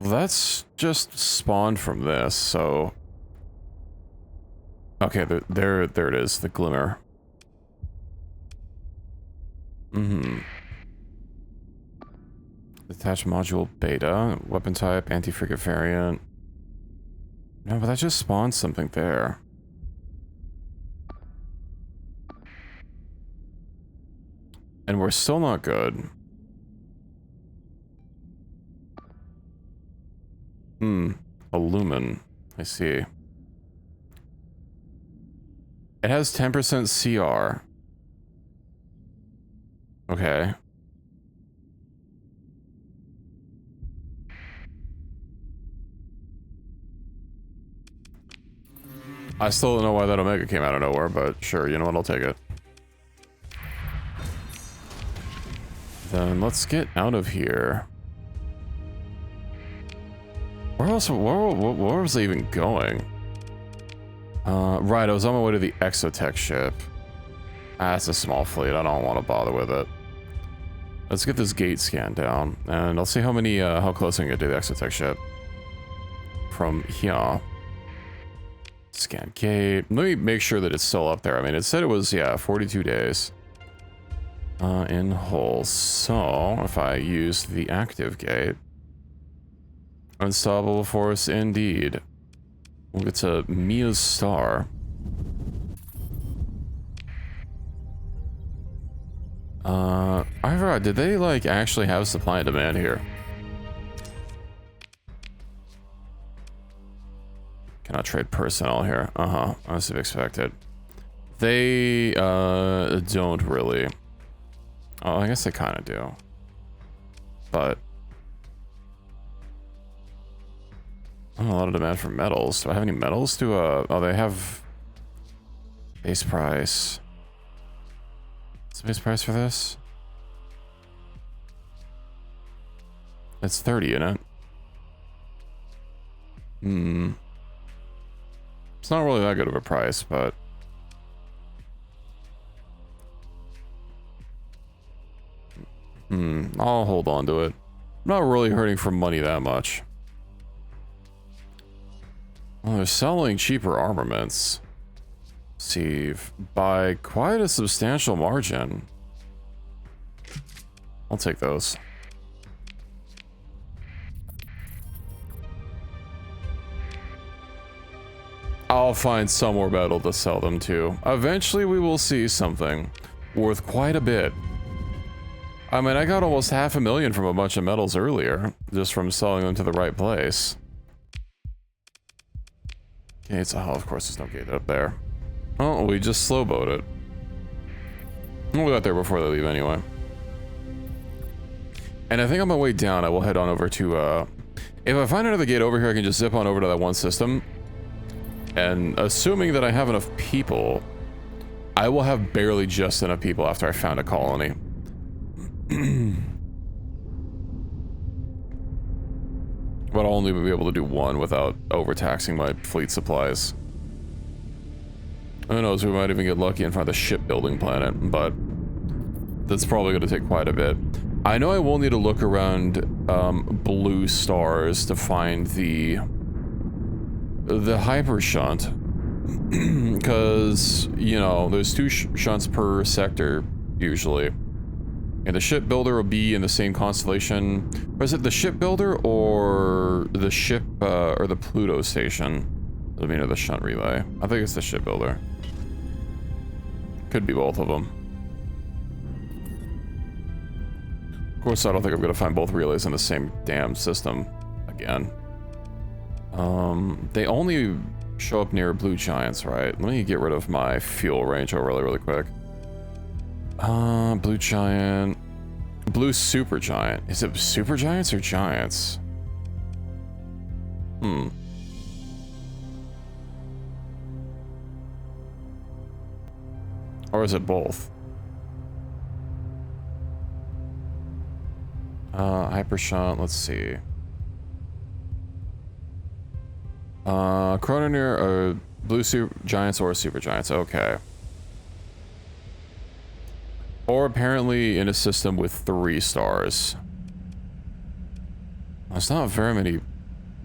That's just spawned from this, so... Okay, there it is, the glimmer. Detached module beta, weapon type, anti-frigate variant. No, but that just spawned something there. And we're still not good. A lumen. I see. It has 10% CR. Okay. I still don't know why that Omega came out of nowhere, but sure, you know what, I'll take it. Then let's get out of here. Where else? Where was I even going? Right, I was on my way to the Exotech ship. Ah, it's a small fleet. I don't want to bother with it. Let's get this gate scan down, and I'll see how many, how close I can get to the Exotech ship. From here. Scan gate. Let me make sure that it's still up there. I mean, it said it was, yeah, 42 days. In hull. So, if I use the active gate. Unstoppable force, indeed. We'll get to Mia's star. I forgot, did they, like, actually have supply and demand here? Cannot trade personnel here. As expected. They, don't really. Oh, I guess they kind of do. But... a lot of demand for metals. Do I have any metals to, oh, they have... base price. What's the base price for this? It's 30, isn't it? It's not really that good of a price, but... I'll hold on to it. I'm not really hurting for money that much. Well, they're selling cheaper armaments. See, by quite a substantial margin. I'll take those. I'll find some more metal to sell them to. Eventually we will see something worth quite a bit. I mean, I got almost $500,000 from a bunch of metals earlier, just from selling them to the right place. Gates, oh, of course there's no gate up there. Oh, we just slow-boat it. We'll get there before they leave anyway. And I think on my way down, I will head on over to, if I find another gate over here, I can just zip on over to that one system. And assuming that I have enough people, I will have barely just enough people after I found a colony. But I'll only be able to do one without overtaxing my fleet supplies. Who knows, we might even get lucky and find a shipbuilding planet, but that's probably going to take quite a bit. I know I will need to look around blue stars to find the hyper shunt, because you know there's two shunts per sector usually, and the shipbuilder will be in the same constellation. Or is it the shipbuilder or the ship or the Pluto station? I mean, the shunt relay. I think it's the shipbuilder. Could be both of them. Of course, I don't think I'm gonna find both relays in the same damn system again. They only show up near blue giants, right? Let me get rid of my fuel range really quick. Blue giant, blue super giant. Is it super giants or giants? Or is it both? Hypershunt, let's see. Chrononeer, blue super giants or super giants, okay. Or apparently in a system with 3 stars. There's not very many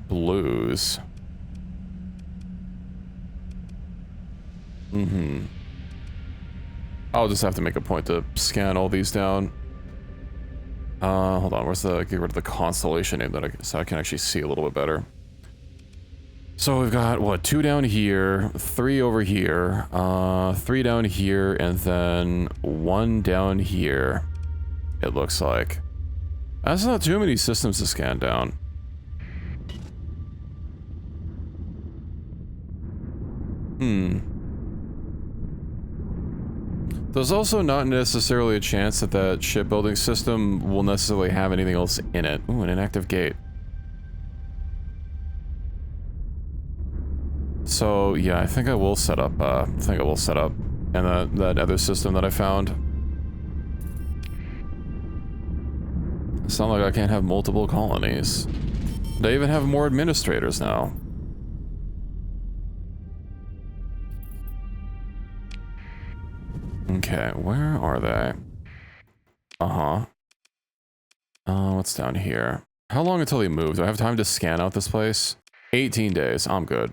blues. I'll just have to make a point to scan all these down. Hold on, where's the, get rid of the constellation name so I can actually see a little bit better. So we've got, what, 2 down here, 3 over here, 3 down here, and then 1 down here, it looks like. That's not too many systems to scan down. There's also not necessarily a chance that that shipbuilding system will necessarily have anything else in it. Ooh, an inactive gate. So yeah, I think I will set up. And that other system that I found. It's not like I can't have multiple colonies. They even have more administrators now. Okay, where are they? What's down here? How long until they move? Do I have time to scan out this place? 18 days. I'm good.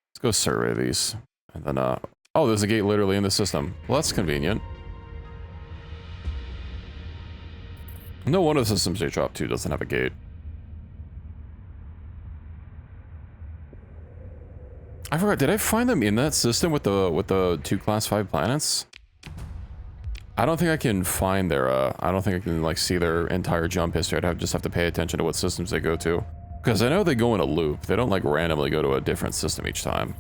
Let's go survey these. And then, oh, there's a gate literally in the system. Well, that's convenient. No one of the systems they dropped to doesn't have a gate. I forgot, did I find them in that system with the 2 class 5 planets? I don't think I can find their, I don't think I can, like, see their entire jump history. I'd just have to pay attention to what systems they go to. Because I know they go in a loop. They don't, like, randomly go to a different system each time.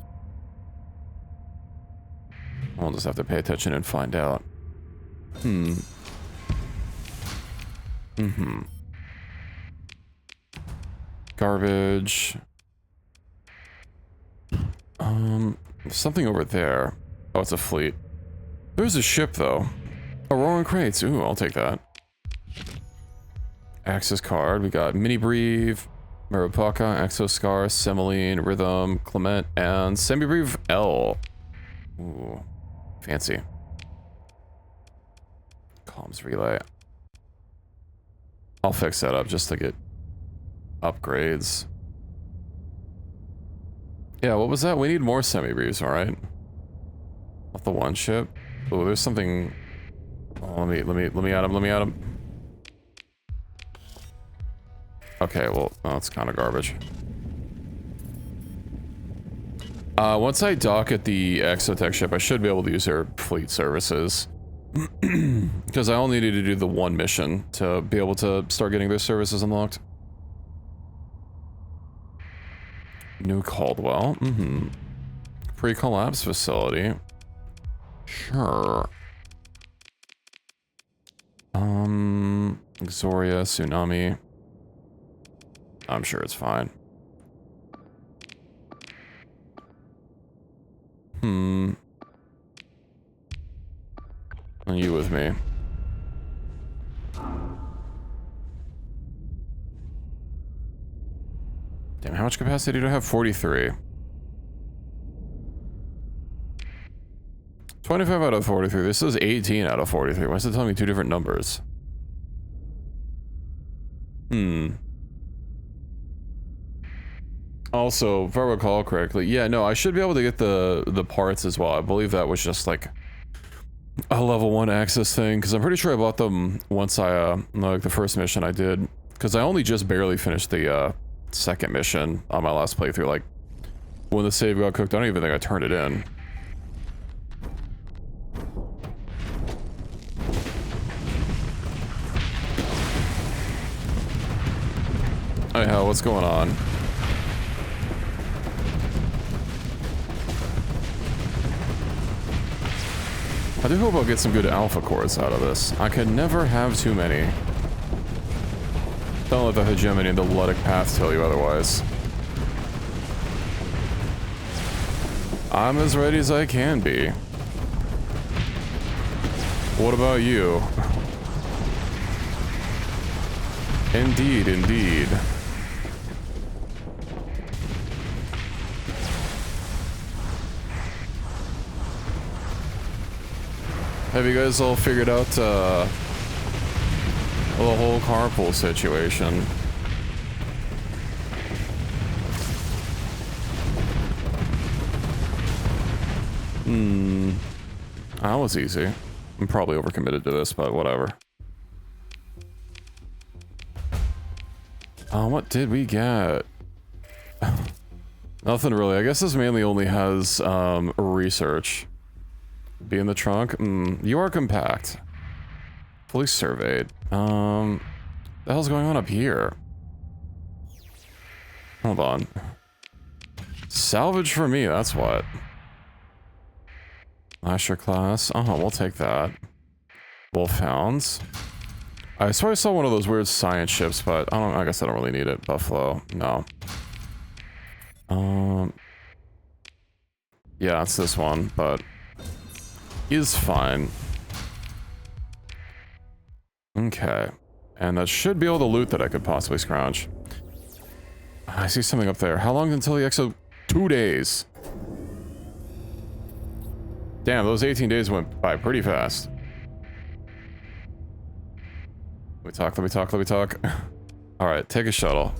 I'll just have to pay attention and find out. Garbage. Something over there. Oh, it's a fleet. There's a ship, though. Auroran crates. Ooh, I'll take that. Access card. We got Mini Breve, Maripaka, Exoscar, Semmeline, Rhythm, Clement, and Semi-Breve L. Ooh, fancy. Comms relay. I'll fix that up just to get upgrades. Yeah, what was that? We need more Semi-Breves, alright? Off the one ship. Oh, there's something. Oh, let me add him. Okay, well, that's kind of garbage. Once I dock at the Exotech ship, I should be able to use their fleet services. Because I only needed to do the 1 mission to be able to start getting their services unlocked. New Caldwell. Pre-collapse facility. Sure. Xoria, Tsunami. I'm sure it's fine. Are you with me? Damn, how much capacity do I have? 43. 25 out of 43. This is 18 out of 43. Why is it telling me 2 different numbers? Also, if I recall correctly, yeah, no, I should be able to get the parts as well. I believe that was just like a level 1 access thing, because I'm pretty sure I bought them once I, like the first mission I did, because I only just barely finished the second mission on my last playthrough. Like, when the save got cooked, I don't even think I turned it in. Hey, hell, what's going on? I do hope I'll get some good alpha cores out of this. I can never have too many. Don't let the hegemony and the Luddic path tell you otherwise. I'm as ready as I can be. What about you? Indeed, indeed. Have you guys all figured out the whole carpool situation? That was easy. I'm probably overcommitted to this, but whatever. What did we get? Nothing really. I guess this mainly only has research. Be in the trunk? You are compact. Fully surveyed. The hell's going on up here? Hold on. Salvage for me, that's what. Lasher class. We'll take that. Wolfhounds. I swear I saw one of those weird science ships, but I guess I don't really need it. Buffalo. No. Yeah, it's this one, but is fine. Okay. And that should be all the loot that I could possibly scrounge. I see something up there. How long until the exo? 2 days. Damn, those 18 days went by pretty fast. Let me talk. Alright, take a shuttle.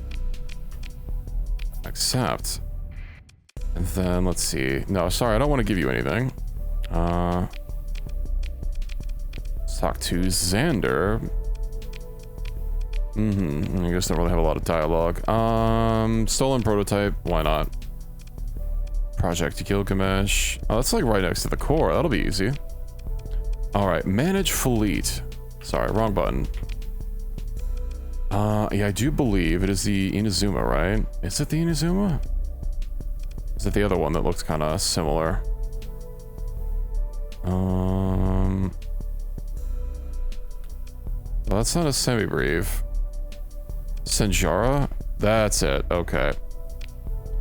Accept. And then, let's see. No, sorry, I don't want to give you anything. Let's talk to Xander. I guess don't really have a lot of dialogue. Stolen prototype, why not? Project Gilgamesh. Oh, that's like right next to the core. That'll be easy. Alright, manage fleet. Sorry, wrong button. Yeah, I do believe it is the Inazuma, right? Is it the Inazuma? Is it the other one that looks kind of similar? Well, that's not a semi-brief. Sanjara? That's it, okay.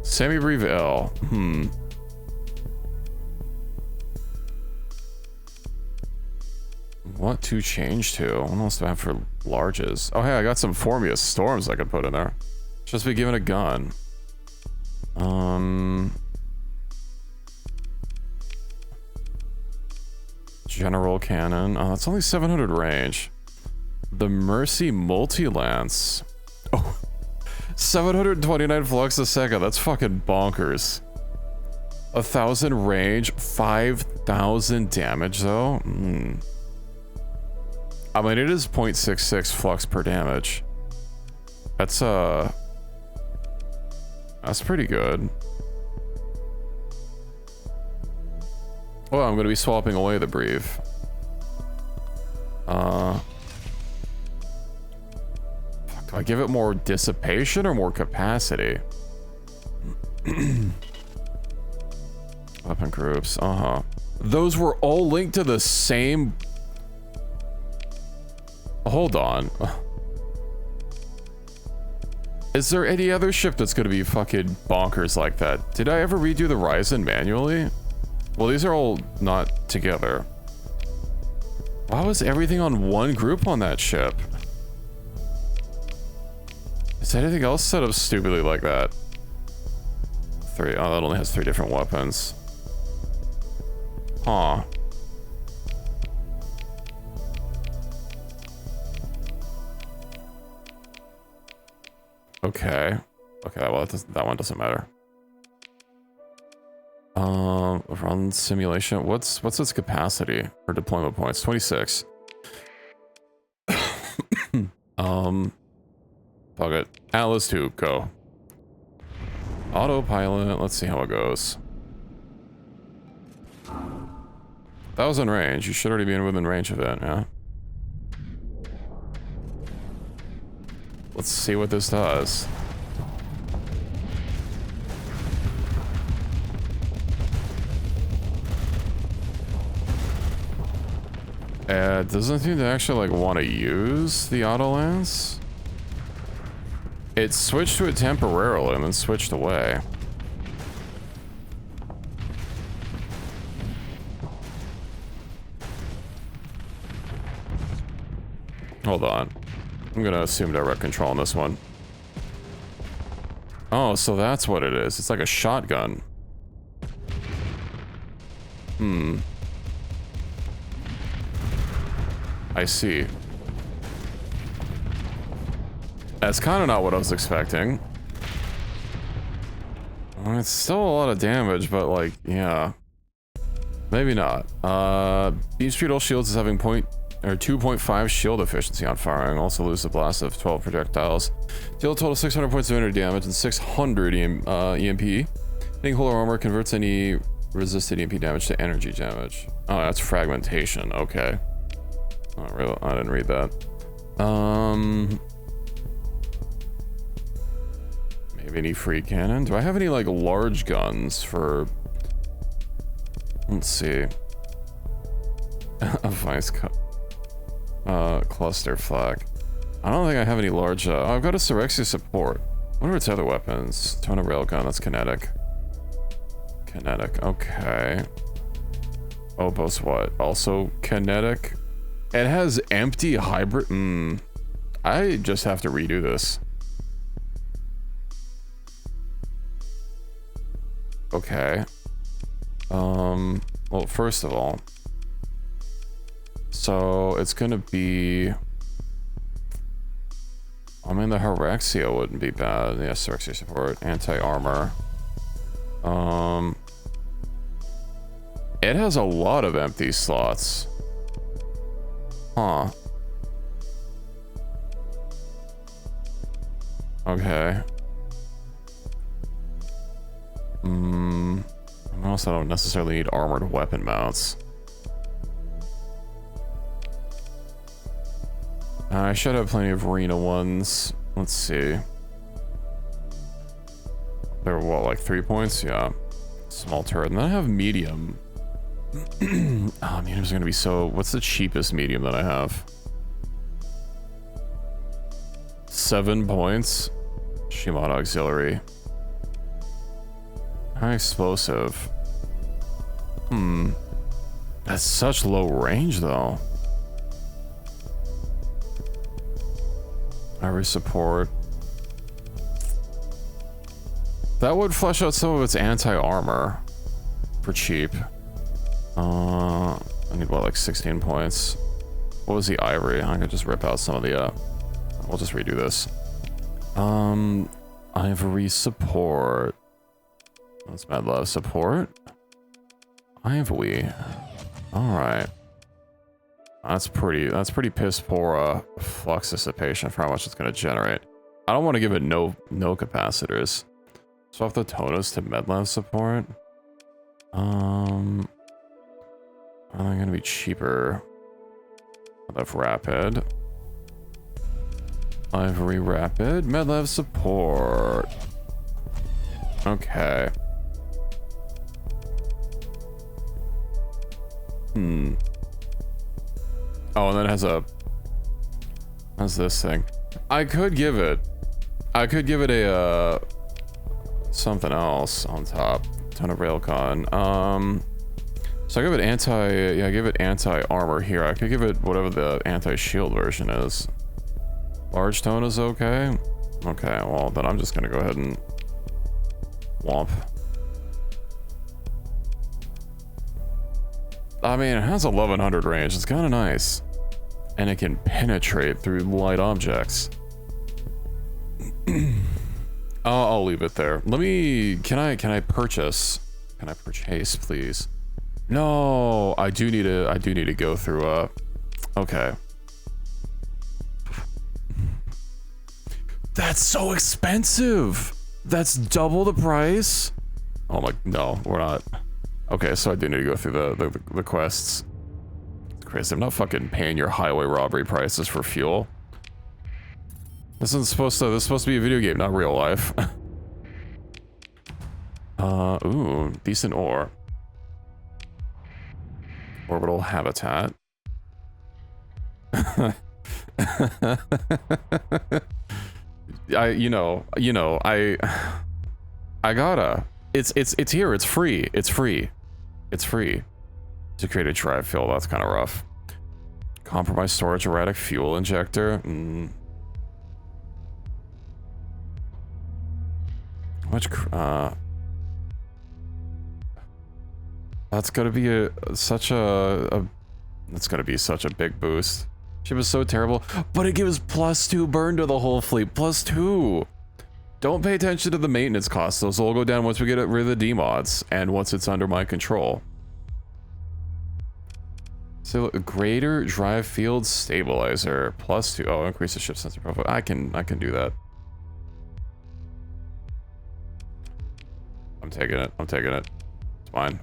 Semi-brief L. What to change to? What else do I have for larges? Oh, hey, I got some Formius Storms I could put in there. Just be given a gun. General Cannon. Oh, that's only 700 range. The Mercy Multi-Lance. Oh, 729 flux a second. That's fucking bonkers. 1,000 range, 5,000 damage though. I mean, it is 0.66 flux per damage. That's pretty good. Well, I'm gonna be swapping away the brief. Fuck, do I give it more dissipation or more capacity? Weapon groups, Those were all linked to the same... Hold on. Is there any other ship that's gonna be fucking bonkers like that? Did I ever redo the Ryzen manually? Well, these are all not together. Why was everything on one group on that ship? Is anything else set up stupidly like that? 3. Oh, that only has 3 different weapons. Huh. Okay. Okay, well, that one doesn't matter. Run simulation. What's its capacity for deployment points? 26. Fuck it. Atlas 2, go. Autopilot, let's see how it goes. That was in range. You should already be within range of it, yeah? Let's see what this does. Doesn't seem to actually, like, want to use the auto lens. It switched to it temporarily and then switched away. Hold on. I'm gonna assume direct control on this one. Oh, so that's what it is. It's like a shotgun. Hmm. I see. That's kind of not what I was expecting. Well, it's still a lot of damage, but like, yeah. Maybe not. Beam speed all shields is having 2.5 shield efficiency on firing. Also lose the blast of 12 projectiles. Deal a total 600 points of energy damage and 600 EMP. Hitting whole armor converts any resisted EMP damage to energy damage. Oh, that's fragmentation. Okay. Not really. I didn't read that. Maybe any free cannon. Do I have any like large guns for? Let's see. A vice cluster flag. I don't think I have any large. I've got a Syrexia support. What are its other weapons? Tone of railgun. That's kinetic. Kinetic. Okay. Obo's what? Also kinetic. It has empty hybrid. I just have to redo this. Okay. Well, first of all, so it's gonna be. I mean, the Hyrexia wouldn't be bad. Yes, Hyrexia support, anti-armor. It has a lot of empty slots. Huh. Okay. I also don't necessarily need armored weapon mounts. I should have plenty of arena ones. Let's see. They're what, like 3 points? Yeah. Small turret. And then I have medium. Oh, medium's gonna be so... What's the cheapest medium that I have? 7 points. Shimano auxiliary. High explosive. That's such low range though. Ivory support. That would flesh out some of its anti-armor for cheap. I need what, like 16 points. What was the ivory? I could just rip out some of the we'll just redo this. Ivory support. That's mad love support. Ivory. Alright. That's pretty piss poor flux dissipation for how much it's gonna generate. I don't want to give it no capacitors. So off the tonus to medlev support. Are they gonna be cheaper? Medlev rapid. Ivory rapid. Medlev support. Okay. Oh, and then it has this thing. I could give it a something else on top. Ton of railgun. So I give it anti-armor here. I could give it whatever the anti-shield version is. Large tone is okay. Okay, well then I'm just gonna go ahead and womp. I mean, it has 1100 range. It's kind of nice. And it can penetrate through light objects. I'll leave it there. Let me, can I purchase? Can I purchase, please? No, I do need to go through, okay. That's so expensive. That's double the price. Oh my, no, we're not. Okay, so I do need to go through the quests. Chris, I'm not fucking paying your highway robbery prices for fuel. This is supposed to be a video game, not real life. Ooh, decent ore. Orbital habitat. I gotta. It's here. It's free. It's free. It's free. To create a drive fill, that's kind of rough. Compromised storage, erratic fuel injector. Much. That's gonna be such a. That's gonna be such a big boost. Ship is so terrible, but it gives +2 burn to the whole fleet. +2. Don't pay attention to the maintenance costs. Those will go down once we get rid of the D-mods and once it's under my control. So greater drive field stabilizer +2. Oh, increase the ship sensor profile. I can do that. I'm taking it. I'm taking it. It's fine.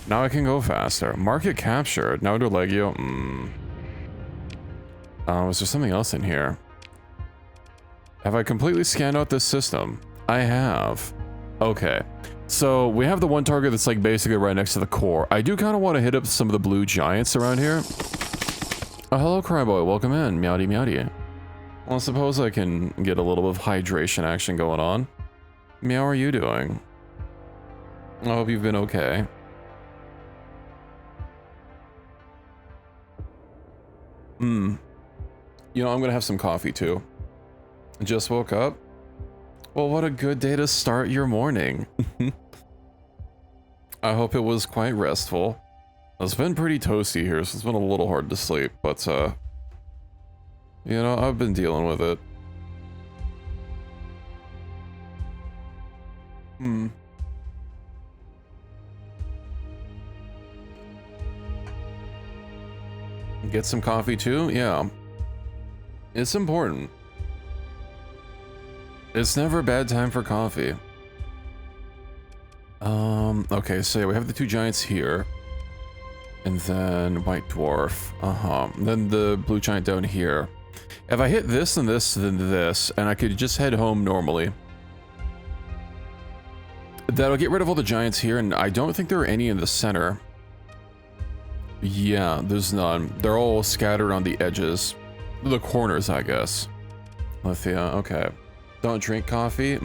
Now I can go faster. Market captured. Now under Legio. Is there something else in here? Have I completely scanned out this system? I have. Okay. So we have the one target that's like basically right next to the core. I do kind of want to hit up some of the blue giants around here. Oh, hello, Cryboy. Welcome in. Meowdy meowdy. Well, I suppose I can get a little bit of hydration action going on. Meow, how are you doing? I hope you've been okay. You know, I'm gonna have some coffee too. Just woke up. Well, what a good day to start your morning. I hope it was quite restful. It's been pretty toasty here, so it's been a little hard to sleep, but you know, I've been dealing with it. Get some coffee too? Yeah. It's important. It's never a bad time for coffee. Okay, so yeah, we have the two giants here. And then white dwarf. Then the blue giant down here. If I hit this and this, then this, and I could just head home normally. That'll get rid of all the giants here, and I don't think there are any in the center. Yeah, there's none. They're all scattered on the edges. The corners, I guess. Lithia, okay. Don't drink coffee?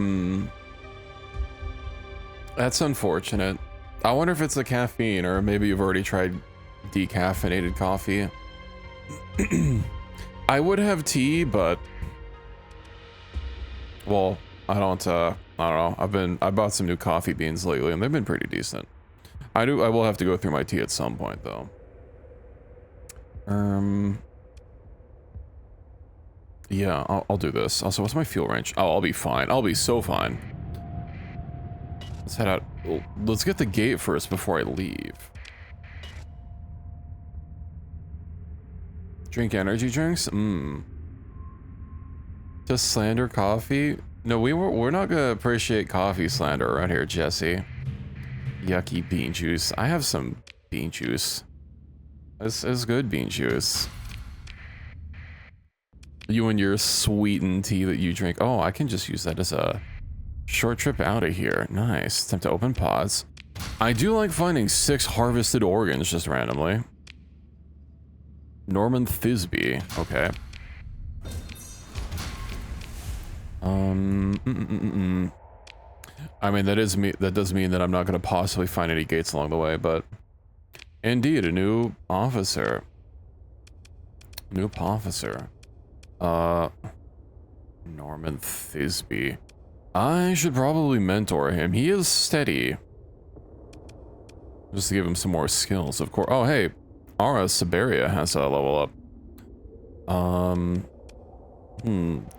That's unfortunate. I wonder if it's the caffeine, or maybe you've already tried decaffeinated coffee. I would have tea, but... Well, I don't know. I bought some new coffee beans lately, and they've been pretty decent. I will have to go through my tea at some point, though. Yeah, I'll do this. Also, what's my fuel range? Oh, I'll be fine. I'll be so fine. Let's head out. Let's get the gate first before I leave. Drink energy drinks? Just slander coffee? No, we're not gonna appreciate coffee slander around here, Jesse. Yucky bean juice. I have some bean juice. It's good bean juice. You and your sweetened tea that you drink. Oh, I can just use that as a short trip out of here. Nice. Time to open pods. I do like finding 6 harvested organs just randomly. Norman Thisbe. Okay. I mean, that does mean that I'm not going to possibly find any gates along the way, but indeed, a new officer. New officer. Norman Thisbe. I should probably mentor him. He is steady. Just to give him some more skills, of course. Oh, hey. Ara Siberia has a level up.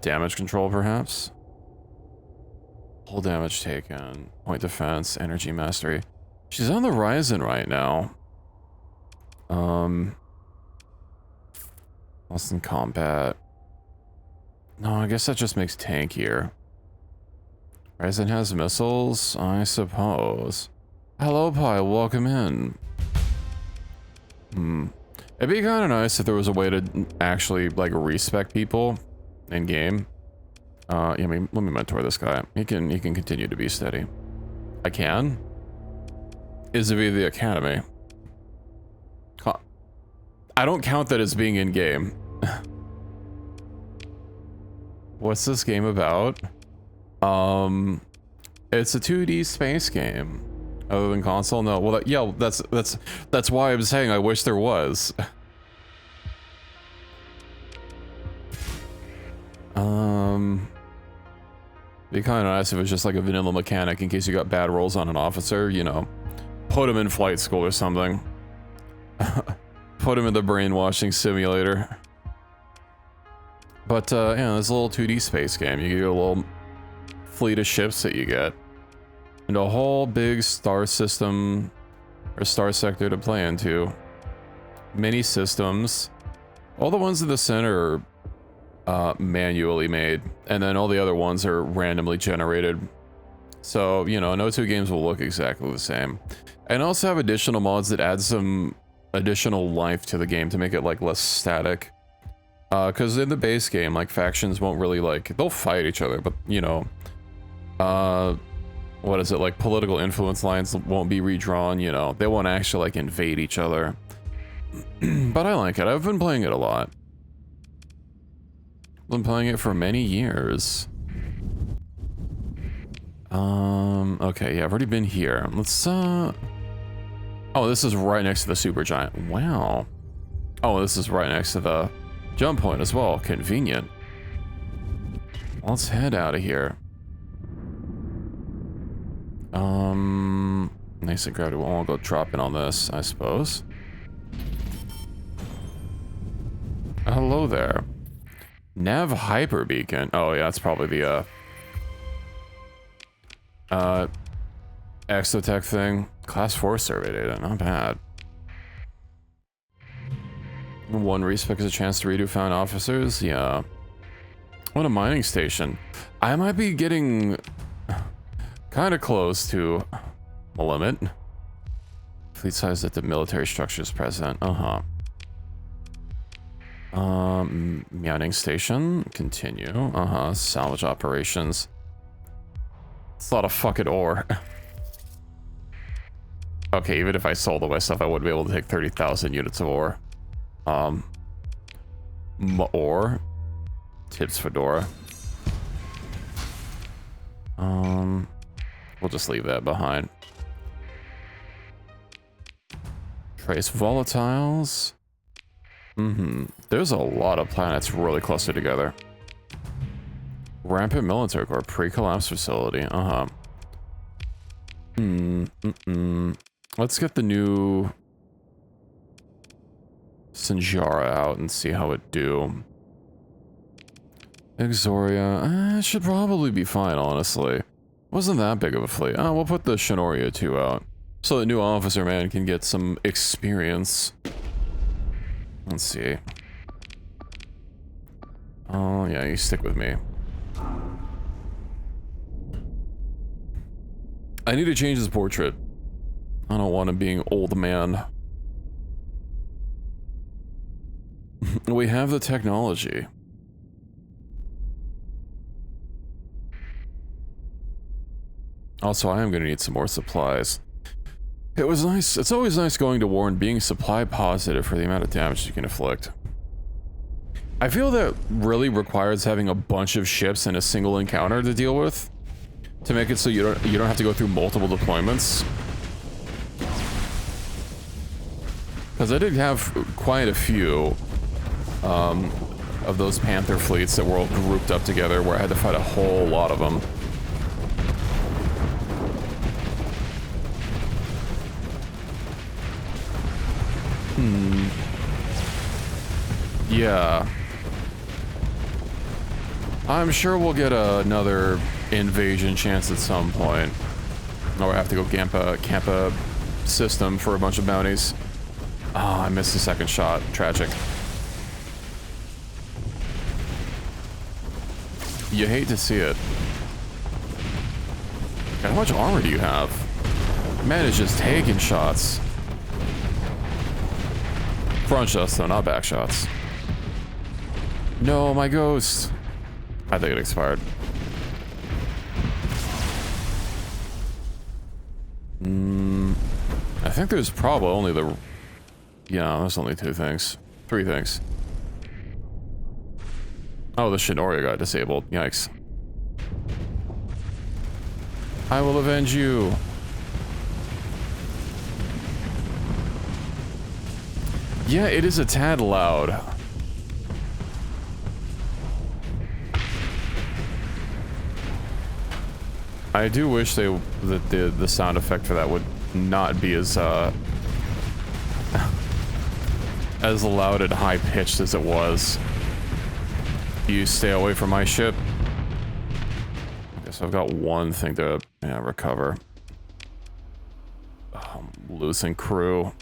Damage control, perhaps? Whole damage taken. Point defense, energy mastery. She's on the Ryzen right now. Lost in combat. No, I guess that just makes tankier. Ryzen has missiles, I suppose. Hello, Pi, welcome in. It'd be kind of nice if there was a way to actually, like, respec people in game. Yeah, let me mentor this guy. He can continue to be steady. I can? Is it via the academy? I don't count that as being in game. What's this game about? It's a 2D space game. Other than console? No. Well, yeah, that's why I'm saying I wish there was. Be kind of nice if it was just like a vanilla mechanic in case you got bad rolls on an officer, you know. Put him in flight school or something. Put him in the brainwashing simulator. But, yeah, this little 2D space game. You get a little fleet of ships that you get. And a whole big star system, or star sector to play into. Many systems. All the ones in the center are manually made. And then all the other ones are randomly generated. So, you know, no two games will look exactly the same. And also have additional mods that add some additional life to the game to make it, like, less static. Because in the base game, like, factions won't really, like, they'll fight each other, but, you know, what is it, like, political influence lines won't be redrawn, you know, they won't actually, like, invade each other. But I like it. I've been playing it a lot. Been playing it for many years. Okay, yeah, I've already been here. Let's, oh, this is right next to the supergiant. Wow. Oh, this is right next to the jump point as well. Convenient. Let's head out of here. Nice and gravity. We'll go drop in on this, I suppose. Hello there. Nav hyper beacon. Oh yeah, that's probably the exotech thing. Class 4 survey data, not bad. One respec is a chance to redo found officers. Yeah. What a mining station. I might be getting kind of close to a limit. Fleet size that the military structure is present. Mining station. Continue. Salvage operations. It's a lot of fucking ore. Okay, even if I sold all my stuff, I wouldn't be able to take 30,000 units of ore. Ore. Tips Fedora. We'll just leave that behind. Trace volatiles. There's a lot of planets really closer together. Rampant military core, pre-collapse facility. Let's get the new Sinjara out and see how it do. Exoria, it should probably be fine, honestly. Wasn't that big of a fleet. We'll put the Shinoria 2 out. So the new officer man can get some experience. Let's see. Oh, yeah, you stick with me. I need to change his portrait. I don't want him being old man. We have the technology. Also, I am going to need some more supplies. It was nice. It's always nice going to war and being supply positive for the amount of damage you can inflict. I feel that really requires having a bunch of ships in a single encounter to deal with, to make it so you don't have to go through multiple deployments. Because I did have quite a few of those Panther fleets that were all grouped up together, where I had to fight a whole lot of them. Yeah. I'm sure we'll get another invasion chance at some point. Or I have to go camp a system for a bunch of bounties. Oh, I missed the second shot. Tragic. You hate to see it. God, how much armor do you have? Man is just taking shots. Front shots though, not back shots. No, my ghost. I think it expired. I think there's probably only the... Yeah, there's only 2 things. 3 things. Oh, the Shinoria got disabled. Yikes. I will avenge you. Yeah, it is a tad loud. I do wish that the sound effect for that would not be as as loud and high pitched as it was. You stay away from my ship. I guess I've got one thing to recover. Losing crew.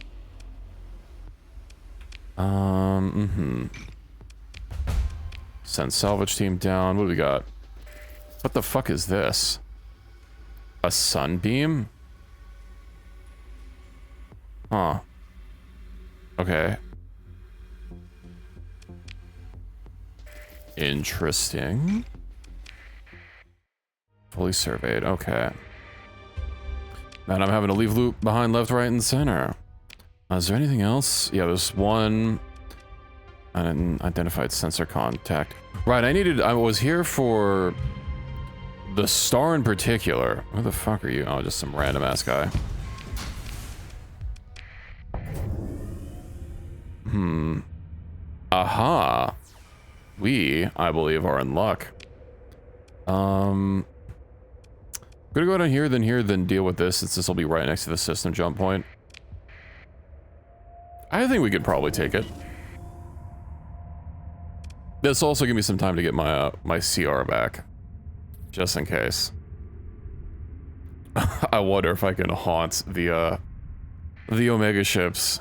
Send salvage team down. What do we got? What the fuck is this? A sunbeam? Huh. Okay. Interesting. Fully surveyed. Okay. Man, I'm having to leave loot behind left, right, and center. Is there anything else? Yeah, there's one unidentified sensor contact. Right, I was here for the star in particular. Who the fuck are you? Oh, just some random ass guy. Aha. We, I believe, are in luck. I'm gonna go down here, then deal with this, since this will be right next to the system jump point. I think we could probably take it. This also give me some time to get my my CR back, just in case. I wonder if I can haunt the Omega ships.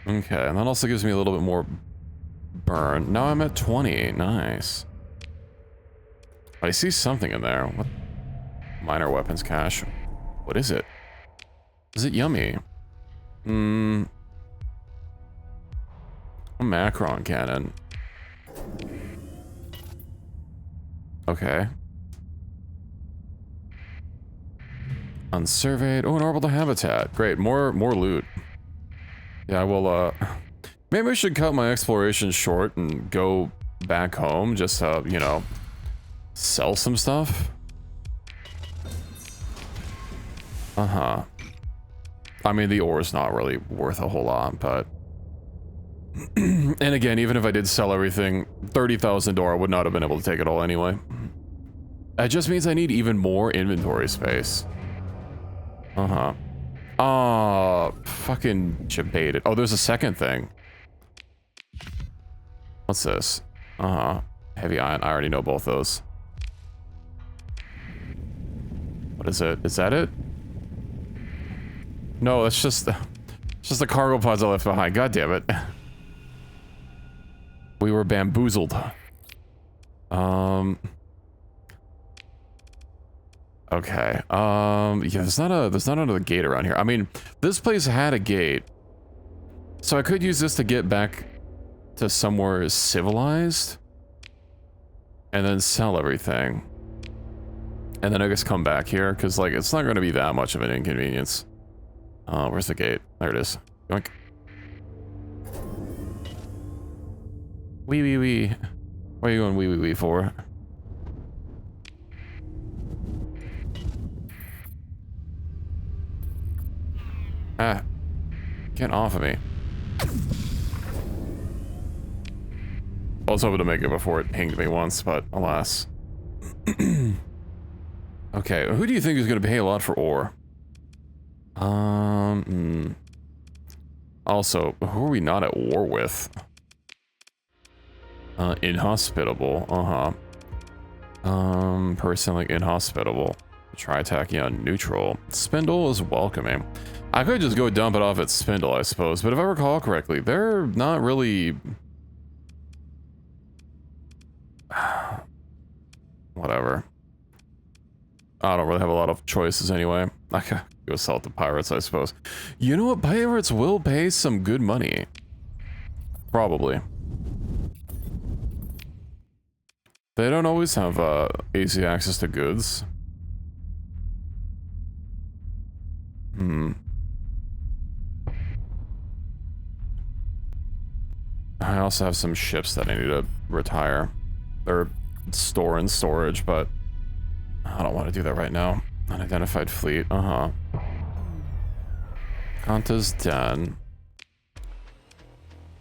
Okay, and that also gives me a little bit more burn. Now I'm at 20. Nice. I see something in there. What? Minor weapons cache. What is it? Is it yummy? A Macron cannon. Okay. Unsurveyed. Oh, an orbital habitat. Great. More loot. Yeah, I will, maybe I should cut my exploration short and go back home just to, you know, sell some stuff. Uh-huh. I mean, the ore is not really worth a whole lot, but... And again, even if I did sell everything, 30,000 ore, I would not have been able to take it all anyway. That just means I need even more inventory space. Uh-huh. Oh, fucking debated. Oh, there's a second thing. What's this? Uh-huh. Heavy ion. I already know both those. What is it? Is that it? No, it's just the cargo pods I left behind. God damn it. We were bamboozled. Okay. Yeah, there's not another gate around here. I mean, this place had a gate. So I could use this to get back to somewhere civilized. And then sell everything. And then I guess come back here, because, like, it's not going to be that much of an inconvenience. Where's the gate? There it is. Yoink. Wee wee wee. What are you going wee wee wee for? Ah. Get off of me. I was hoping to make it before it pinged me once, but alas. Okay, who do you think is going to pay a lot for ore? Also, who are we not at war with? Inhospitable. Personally inhospitable. Try attacking on neutral. Spindle is welcoming. I could just go dump it off at Spindle, I suppose, but if I recall correctly, they're not really... Whatever. I don't really have a lot of choices anyway. I could go sell it to pirates, I suppose. You know what? Pirates will pay some good money. Probably. They don't always have easy access to goods. I also have some ships that I need to retire. They're store in storage, but I don't want to do that right now. Unidentified fleet. Kanta's done.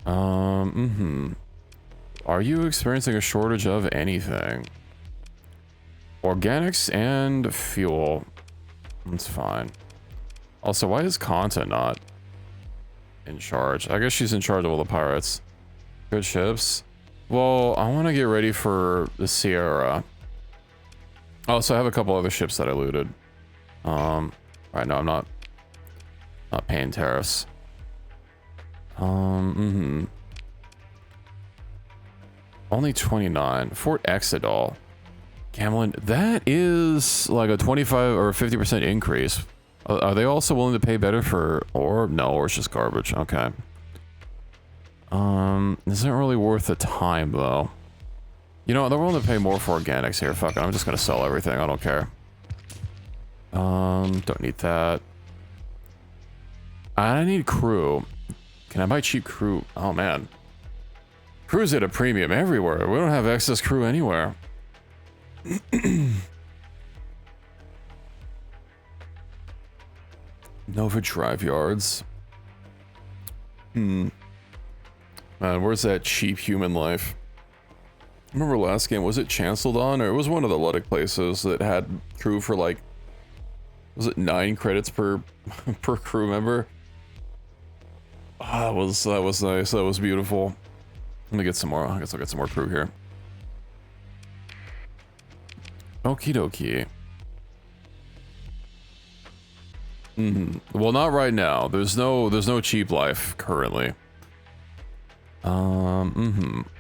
Are you experiencing a shortage of anything? Organics and fuel. That's fine. Also, why is Kanta not in charge? I guess she's in charge of all the pirates. Good ships. Well, I want to get ready for the Sierra. Also, I have a couple other ships that I looted. Right now I'm not paying tariffs. Only 29. Fort Exidal. Gamelin, that is like a 25 or 50% increase. Are they also willing to pay better for ore? No, ore's just garbage. Okay. Isn't really worth the time though. You know, they're willing to pay more for organics here. Fuck it, I'm just gonna sell everything. I don't care. Don't need that. I need crew. Can I buy cheap crew? Oh man. Crew's at a premium everywhere. We don't have excess crew anywhere. Nova Drive Yards. Man, where's that cheap human life? Remember last game, was it Chanceldon? Or it was one of the Luddic places that had crew for like, was it 9 credits per per crew member? Ah, that was nice. That was beautiful. Let me get some more. I guess I'll get some more crew here. Okie dokie. Well, not right now. There's no cheap life currently. All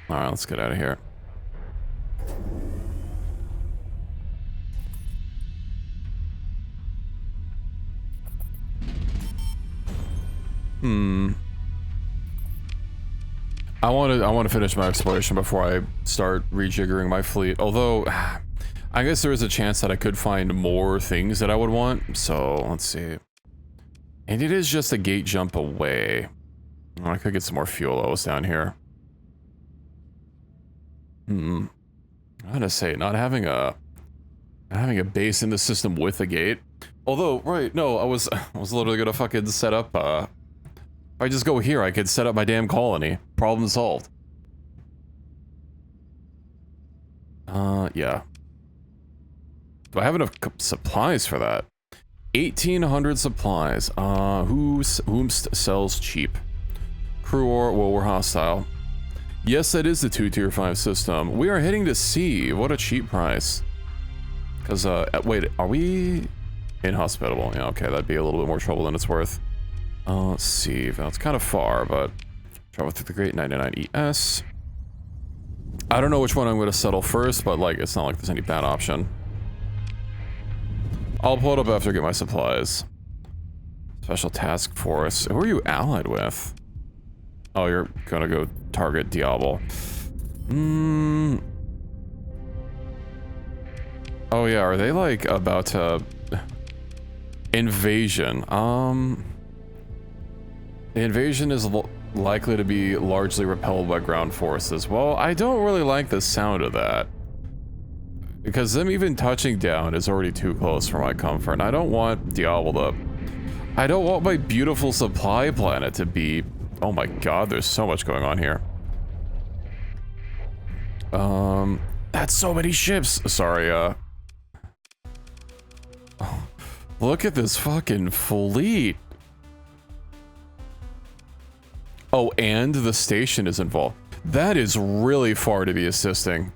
right, let's get out of here. I want to finish my exploration before I start rejiggering my fleet. Although, I guess there is a chance that I could find more things that I would want. So let's see. And it is just a gate jump away. I could get some more fuel O's down here. I gotta say, not having a base in the system with a gate. Although, right, no, I was literally gonna fucking set up. If I just go here, I could set up my damn colony. Problem solved. Yeah. Do I have enough supplies for that? 1,800 supplies. Whomst sells cheap. Crew or, well, we're hostile. Yes, that is the 2 tier 5 system. We are heading to C. What a cheap price. Because, wait, are we inhospitable? Yeah, okay, that'd be a little bit more trouble than it's worth. Let's see. Well, it's kind of far, but travel through the Great 99 ES. I don't know which one I'm going to settle first, but, like, it's not like there's any bad option. I'll pull it up after I get my supplies. Special Task Force. Who are you allied with? Oh, you're gonna go target Diablo. Oh yeah, are they like about to... Invasion. The invasion is likely to be largely repelled by ground forces. Well, I don't really like the sound of that. Because them even touching down is already too close for my comfort. And I don't want Diablo to... I don't want my beautiful supply planet to be... Oh my god, there's so much going on here. That's so many ships. Sorry, oh, look at this fucking fleet. Oh, and the station is involved. That is really far to be assisting.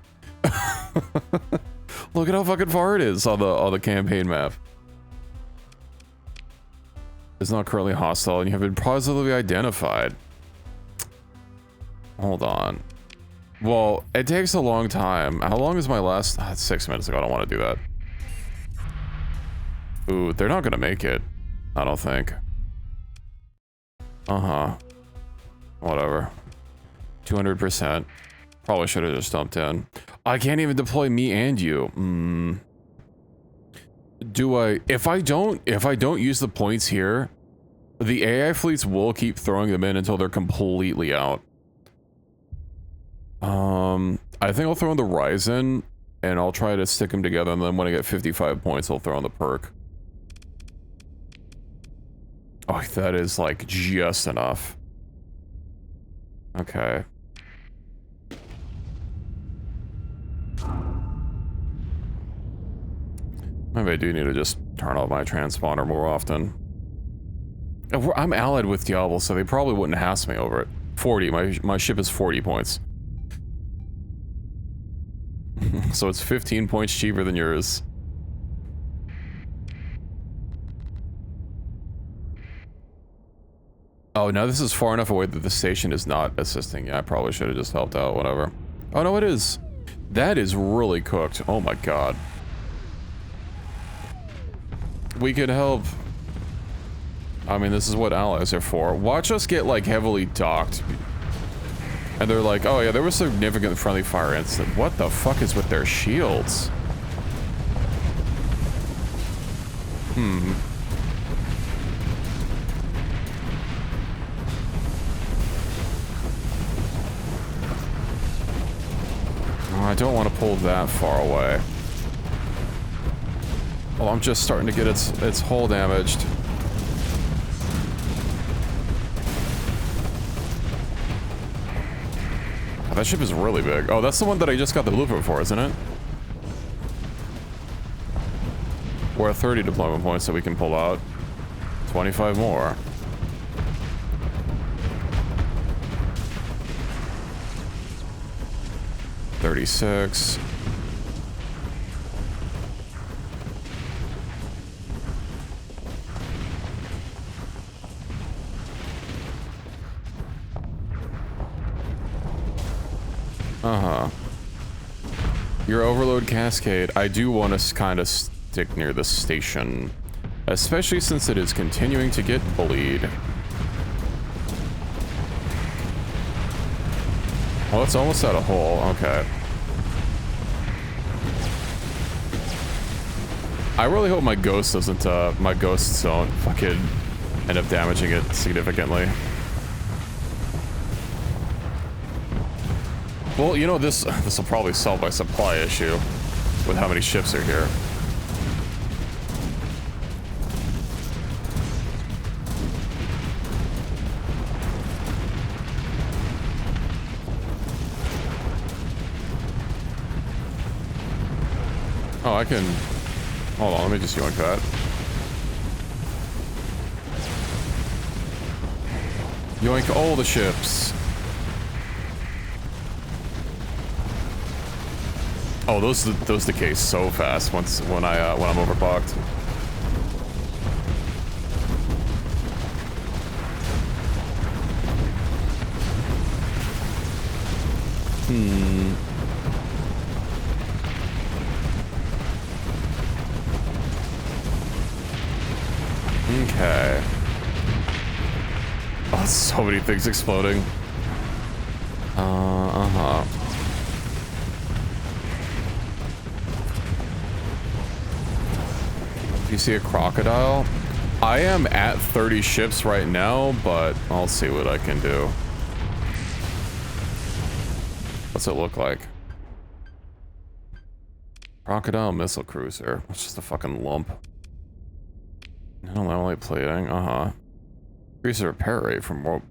Look at how fucking far it is on the campaign map. It's not currently hostile and you have been positively identified. Hold on. Well, it takes a long time. How long is my last... Oh, it's 6 minutes ago. I don't want to do that. Ooh, they're not gonna make it. I don't think. Uh-huh. Whatever. 200%. Probably should have just dumped in. I can't even deploy me and you. Do I... If I don't use the points here, the AI fleets will keep throwing them in until they're completely out. I think I'll throw in the Ryzen, and I'll try to stick them together, and then when I get 55 points, I'll throw in the perk. Oh, that is, like, just enough. Okay. Maybe I do need to just turn off my transponder more often. I'm allied with Diablo, so they probably wouldn't hassle me over it. 40, my ship is 40 points. So it's 15 points cheaper than yours. Oh, now this is far enough away that the station is not assisting. Yeah, I probably should have just helped out, whatever. Oh, no, it is. That is really cooked. Oh my god. We could help. I mean, this is what allies are for. Watch us get, like, heavily docked. And they're like, oh yeah, there was significant friendly fire incident. What the fuck is with their shields? Oh, I don't want to pull that far away. Oh, I'm just starting to get its hull damaged. Oh, that ship is really big. Oh, that's the one that I just got the blueprint for, isn't it? We're at 30 deployment points that we can pull out. 25 more. $36. Your overload cascade. I do want to kind of stick near the station, especially since it is continuing to get bullied. Oh, it's almost out of hull. Okay. I really hope my ghost doesn't, my ghosts don't fucking end up damaging it significantly. Well, you know, this will probably solve my supply issue with how many ships are here. Oh, I can... Hold on, let me just yoink that. Yoink all the ships. Oh, those decay so fast when I'm overclocked. Okay. Oh, so many things exploding. You see a crocodile? I am at 30 ships right now, but I'll see what I can do. What's it look like? Crocodile missile cruiser. It's just a fucking lump. Anomaly plating. Increase the repair rate from more.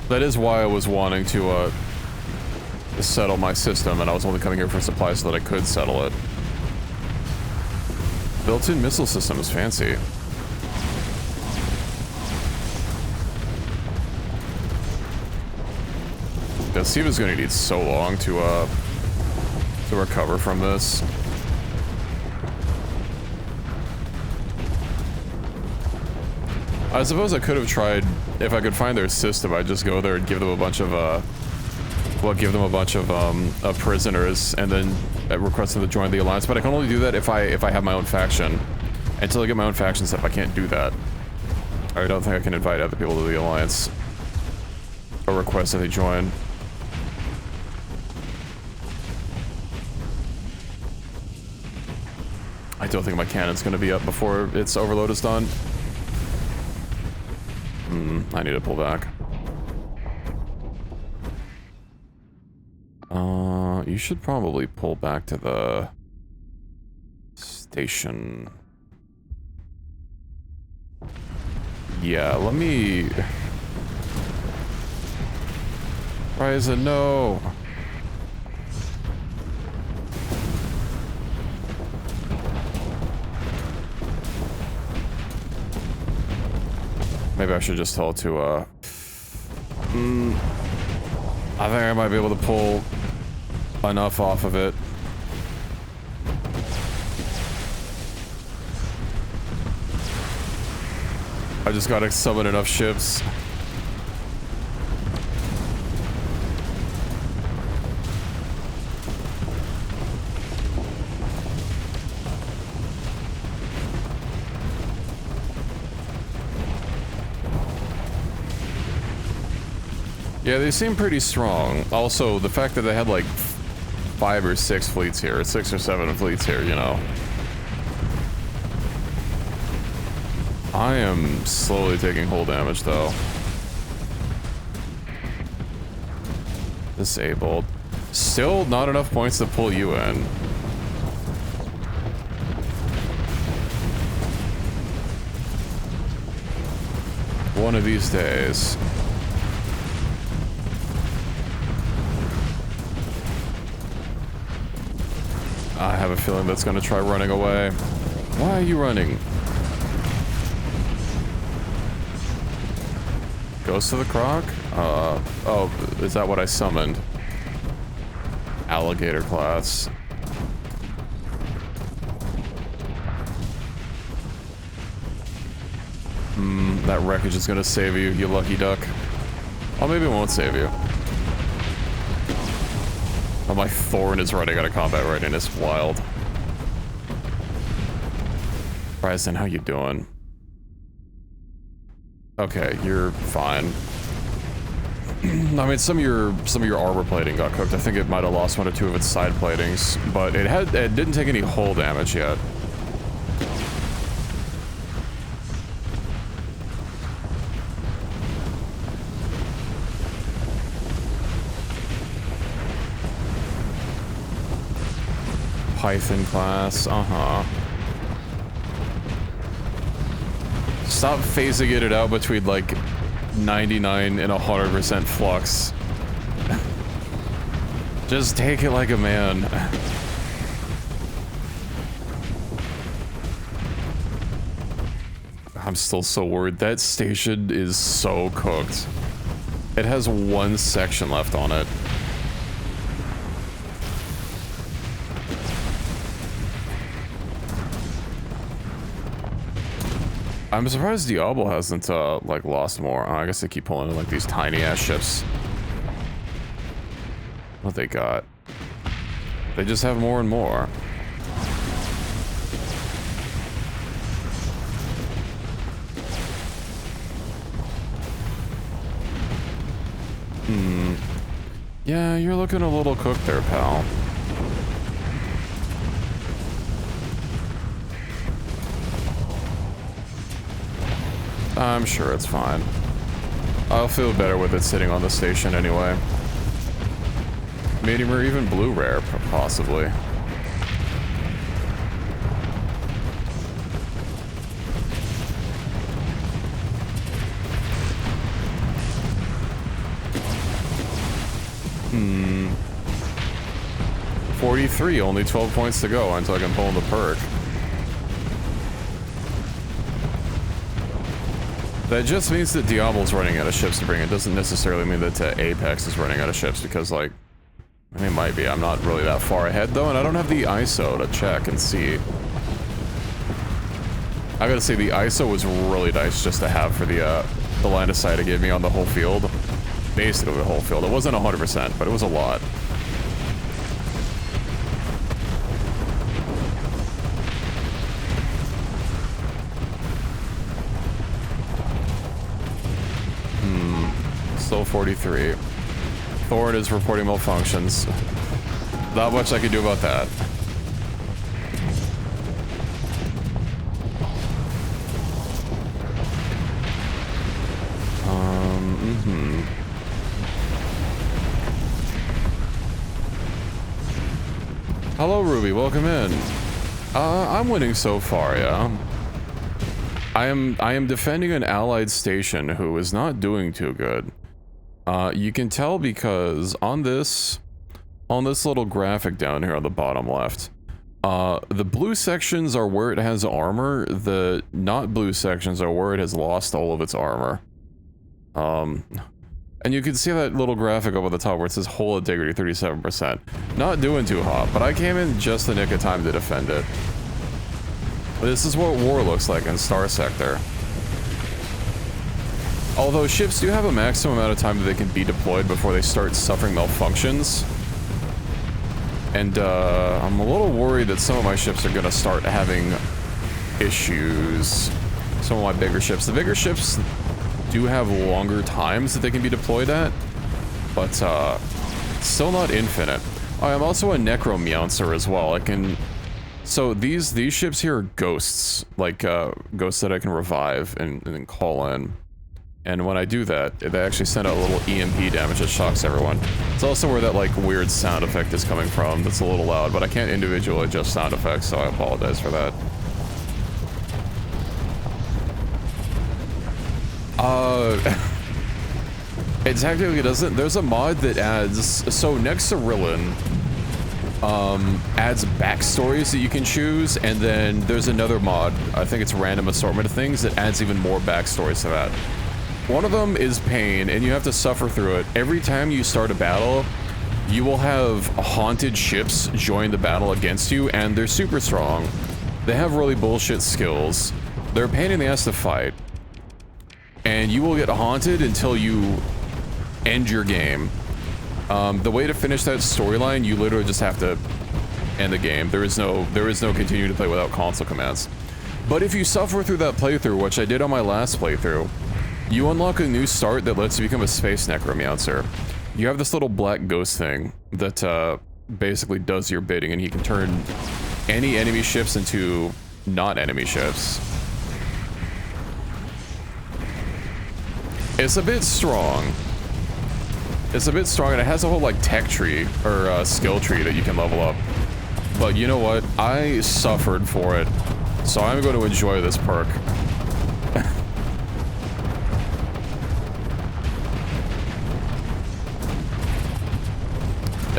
That is why I was wanting to settle my system, and I was only coming here for supplies so that I could settle it. Built-in missile system is fancy. Siva's gonna need so long to recover from this. I suppose I could have tried, if I could find their system, I'd just go there and give them a bunch of, prisoners, and then request them to join the alliance. But I can only do that if I have my own faction. Until I get my own faction set up, I can't do that. I don't think I can invite other people to the alliance. Or request that they join. I don't think my cannon's gonna be up before its overload is done. I need to pull back. You should probably pull back to the station. Yeah, let me... Ryzen, no! Maybe I should just tell it to, I think I might be able to pull enough off of it. I just gotta summon enough ships. Yeah, they seem pretty strong. Also, the fact that they had like 5 or 6 fleets here, 6 or 7 fleets here, you know. I am slowly taking hull damage though. Disabled. Still not enough points to pull you in. One of these days. I have a feeling that's gonna try running away. Why are you running? Goes to the croc? Oh, is that what I summoned? Alligator class. That wreckage is gonna save you, you lucky duck. Oh, maybe it won't save you. Oh, my Thorn is running out of combat rating. It's wild. Bryson, how you doing? Okay, you're fine. I mean, some of your armor plating got cooked. I think it might have lost 1 or 2 of its side platings, but it didn't take any hull damage yet. Python class, Stop phasing it out between like 99 and 100% flux. Just take it like a man. I'm still so worried. That station is so cooked. It has 1 section left on it. I'm surprised Diablo hasn't, like, lost more. I guess they keep pulling in, like, these tiny-ass ships. What they got? They just have more and more. Yeah, you're looking a little cooked there, pal. I'm sure it's fine. I'll feel better with it sitting on the station anyway. Medium or even blue rare, possibly. Hmm. 43, only 12 points to go until I can pull in the perk. That just means that Diablo's running out of ships to bring. It doesn't necessarily mean that Apex is running out of ships, because, like, I mean, it might be. I'm not really that far ahead, though, and I don't have the ISO to check and see. I gotta say, the ISO was really nice just to have for the line of sight it gave me on the whole field. Basically the whole field. It wasn't 100%, but it was a lot. Still 43. Thorn is reporting malfunctions. Not much I can do about that. Hello, Ruby. Welcome in. I'm winning so far, yeah. I am defending an allied station who is not doing too good. You can tell because on this little graphic down here on the bottom left, the blue sections are where it has armor. The not blue sections are where it has lost all of its armor. And you can see that little graphic up at the top where it says hull integrity 37%. Not doing too hot, but I came in just the nick of time to defend it. This is what war looks like in Starsector. Although ships do have a maximum amount of time that they can be deployed before they start suffering malfunctions. And I'm a little worried that some of my ships are gonna start having issues. Some of my bigger ships. The bigger ships do have longer times that they can be deployed at, but still not infinite. I'm also a necromancer as well. I can... So these ships here are ghosts, like ghosts that I can revive and then call in. And when I do that, they actually send out a little EMP damage that shocks everyone. It's also where that like weird sound effect is coming from. That's a little loud, but I can't individually adjust sound effects, so I apologize for that. It technically doesn't. There's a mod that adds, so next to Rillen, adds backstories that you can choose, and then there's another mod, I think it's random assortment of things, that adds even more backstories to that. One of them is pain, and you have to suffer through it. Every time you start a battle, you will have haunted ships join the battle against you, and they're super strong. They have really bullshit skills. They're a pain in the ass to fight. And you will get haunted until you end your game. The way to finish that storyline, you literally just have to end the game. There is no continue to play without console commands. But if you suffer through that playthrough, which I did on my last playthrough, you unlock a new start that lets you become a space necromancer. You have this little black ghost thing that basically does your bidding, and he can turn any enemy ships into not enemy ships. It's a bit strong. It's a bit strong, and it has a whole, like, tech tree, or skill tree that you can level up. But you know what? I suffered for it, so I'm going to enjoy this perk.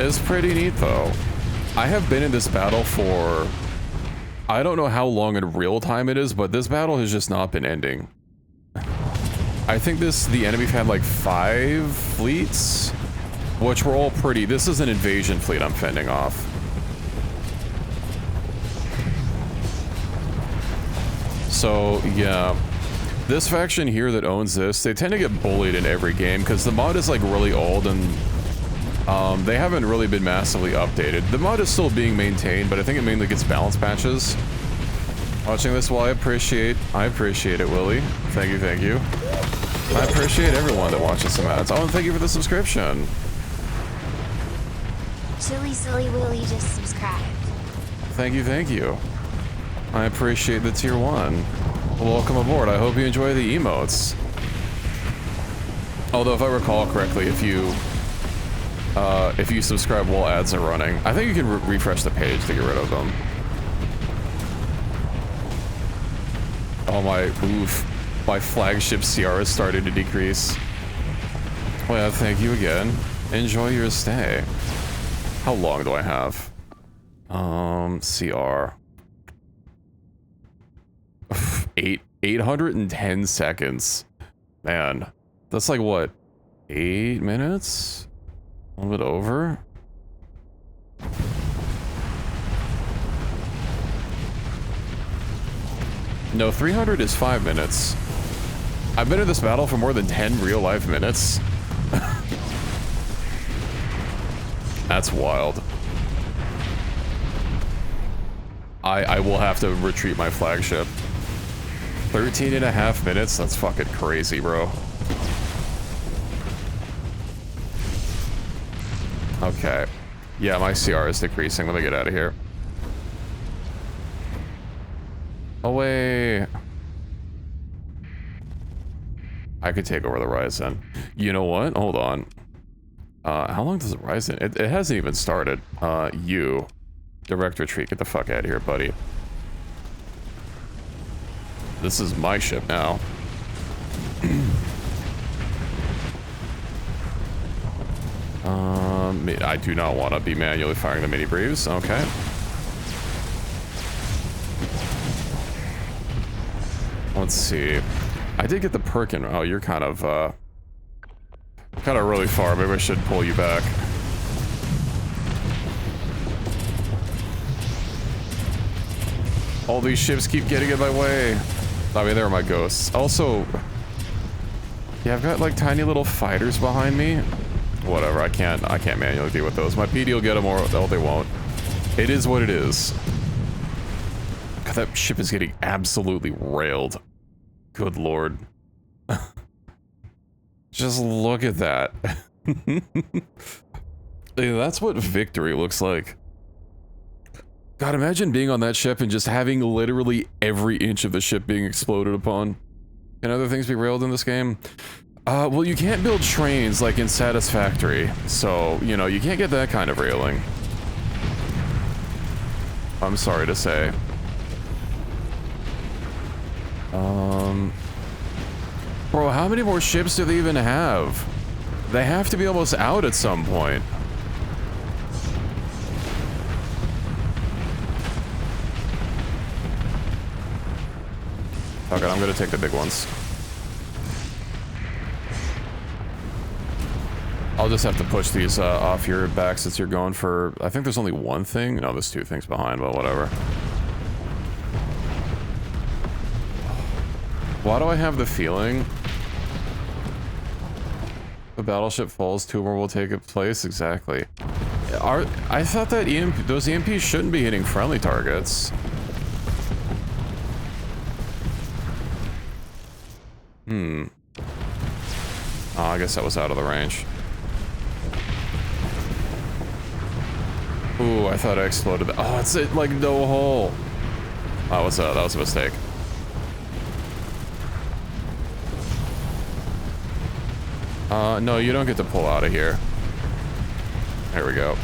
It's pretty neat, though. I have been in this battle for... I don't know how long in real time it is, but this battle has just not been ending. I think the enemy had like 5 fleets, which were all pretty. This is an invasion fleet I'm fending off. So yeah, this faction here that owns this, they tend to get bullied in every game because the mod is like really old, and they haven't really been massively updated. The mod is still being maintained, but I think it mainly gets balance patches. Watching this, well, I appreciate it, Willie. Thank you, thank you. I appreciate everyone that watches some ads. Oh, and thank you for the subscription. Chili Silly Willie just subscribed. Thank you, thank you. I appreciate the tier 1. Welcome aboard. I hope you enjoy the emotes. Although, if I recall correctly, if you subscribe while ads are running, I think you can refresh the page to get rid of them. Oh my, oof. My flagship CR is starting to decrease. Well, thank you again. Enjoy your stay. How long do I have? CR. 810 seconds. Man, that's like what, 8 minutes? A little bit over? No, 300 is 5 minutes. I've been in this battle for more than 10 real-life minutes. That's wild. I will have to retreat my flagship. 13.5 minutes? That's fucking crazy, bro. Okay. Yeah, my CR is decreasing. Let me get out of here. Away. I could take over the Ryzen. You know what? Hold on. How long does the Ryzen? It hasn't even started. You. Direct retreat. Get the fuck out of here, buddy. This is my ship now. I do not want to be manually firing the mini breeze. Okay. Let's see. I did get the perk in. Oh, you're kind of really far. Maybe I should pull you back. All these ships keep getting in my way. I mean, they're my ghosts. Also, yeah, I've got like tiny little fighters behind me. Whatever, I can't manually deal with those. My PD will get them, or oh, they won't. It is what it is. God, that ship is getting absolutely railed. Good lord. Just look at that. That's what victory looks like. God, imagine being on that ship and just having literally every inch of the ship being exploded upon. Can other things be railed in this game? Well, you can't build trains like in Satisfactory, so, you know, you can't get that kind of railing. I'm sorry to say. Bro, how many more ships do they even have? They have to be almost out at some point. Okay, I'm gonna take the big ones. I'll just have to push these off your back since you're going for... I think there's only one thing. No, there's 2 things behind, but whatever. Why do I have the feeling the battleship falls, tuber will take its place? Exactly. I thought that those EMPs shouldn't be hitting friendly targets. Oh, I guess that was out of the range. Ooh, I thought I exploded that. Oh, it's like no hole. Oh, that was a mistake. No, you don't get to pull out of here. There we go.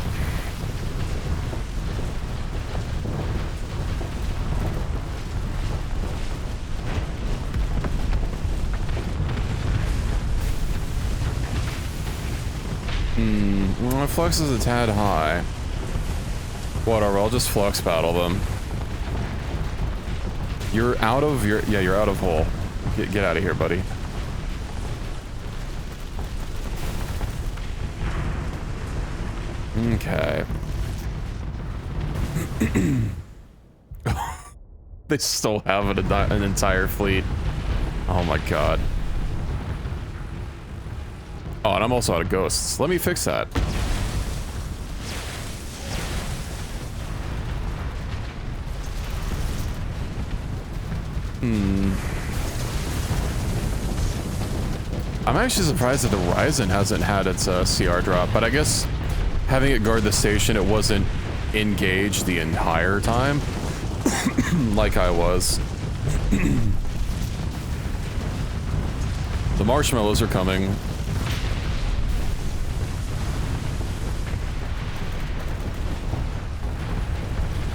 Well, my flux is a tad high. Whatever, I'll just flux battle them. You're out of your... Yeah, you're out of hole. Get out of here, buddy. Okay. They still have an entire fleet. Oh my god. Oh, and I'm also out of ghosts. Let me fix that. I'm actually surprised that the Ryzen hasn't had its CR drop, but I guess having it guard the station, it wasn't engaged the entire time, like I was. The marshmallows are coming.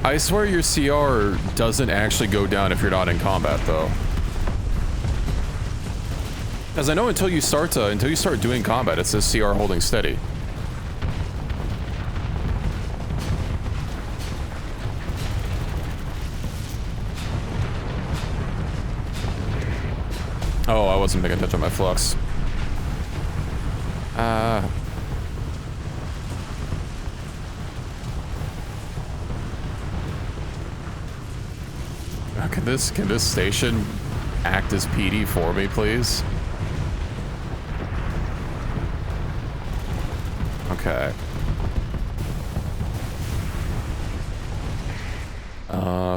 I swear your CR doesn't actually go down if you're not in combat, though. As I know, until you start doing combat, it says CR holding steady. Oh, I wasn't paying attention to my flux. Can this station act as PD for me, please? Okay.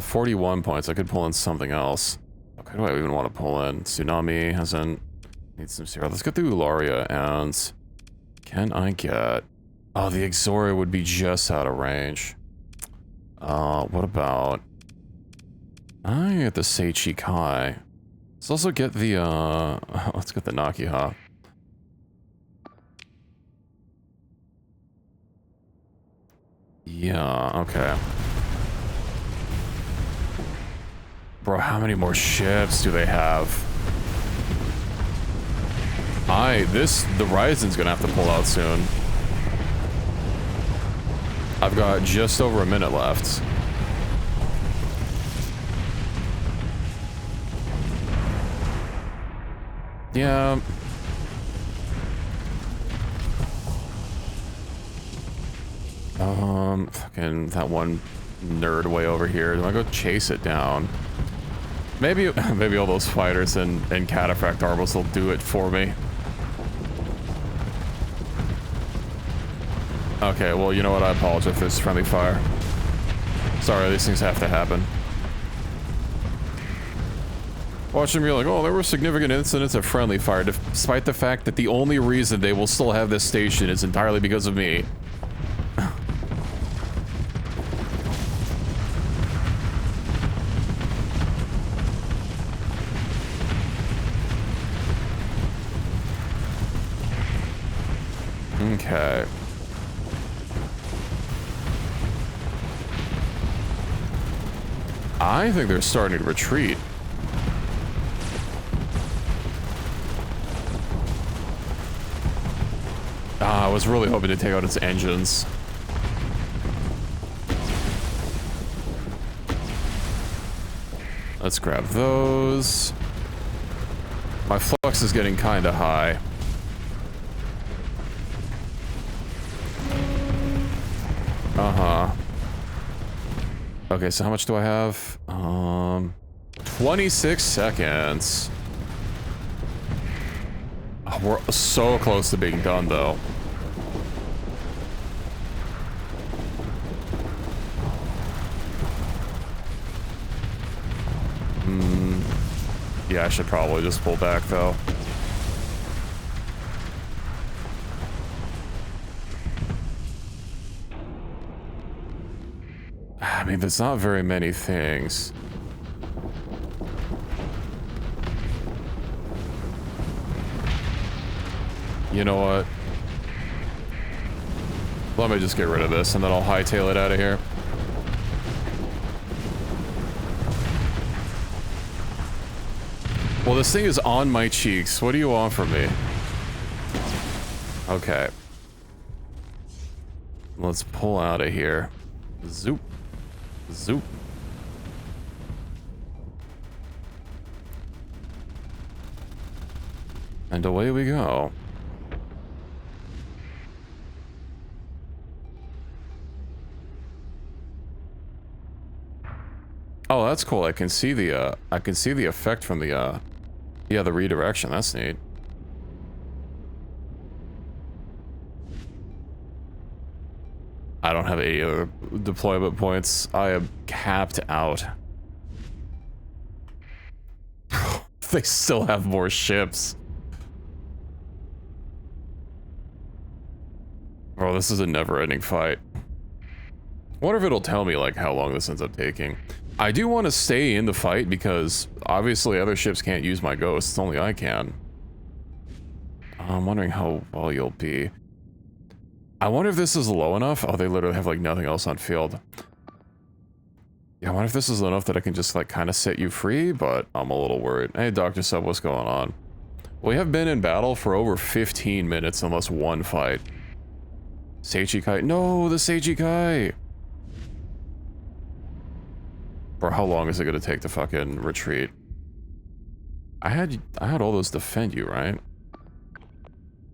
41 points. I could pull in something else. Okay, do I even want to pull in? Tsunami hasn't... Needs some zero. Let's go through Ularia and... Can I get... Oh, the Exoria would be just out of range. What about... I get the Seichi Kai. Let's also get the, let's get the Nakiha. Yeah, okay. Bro, how many more ships do they have? The Ryzen's gonna have to pull out soon. I've got just over a minute left. Yeah. Fucking that one nerd way over here. Do I go chase it down? Maybe all those fighters and Cataphract Arbos will do it for me. Okay, well, you know what? I apologize if there's friendly fire. Sorry, these things have to happen. Watching me like, oh, there were significant incidents of friendly fire, despite the fact that the only reason they will still have this station is entirely because of me. Okay. I think they're starting to retreat. I was really hoping to take out its engines. Let's grab those. My flux is getting kind of high. Okay, so how much do I have? 26 seconds. Oh, we're so close to being done, though. Yeah, I should probably just pull back, though. I mean, there's not very many things. You know what? Let me just get rid of this, and then I'll hightail it out of here. Well, this thing is on my cheeks. What do you want from me? Okay. Let's pull out of here. Zoop. Zoop. And away we go. Oh, that's cool. I can see the effect from the yeah, the redirection. That's neat. I don't have any other deployment points. I am capped out. They still have more ships. Bro, this is a never-ending fight. I wonder if it'll tell me, like, how long this ends up taking. I do want to stay in the fight because, obviously, other ships can't use my ghosts. Only I can. I'm wondering how well you'll be. I wonder if this is low enough. Oh, they literally have, like, nothing else on field. Yeah, I wonder if this is enough that I can just, like, kind of set you free, but I'm a little worried. Hey, Dr. Sub, what's going on? We have been in battle for over 15 minutes unless one fight. Seichi Kai. No, the Seichi Kai! Or how long is it going to take to fucking retreat? I had all those defend you, right?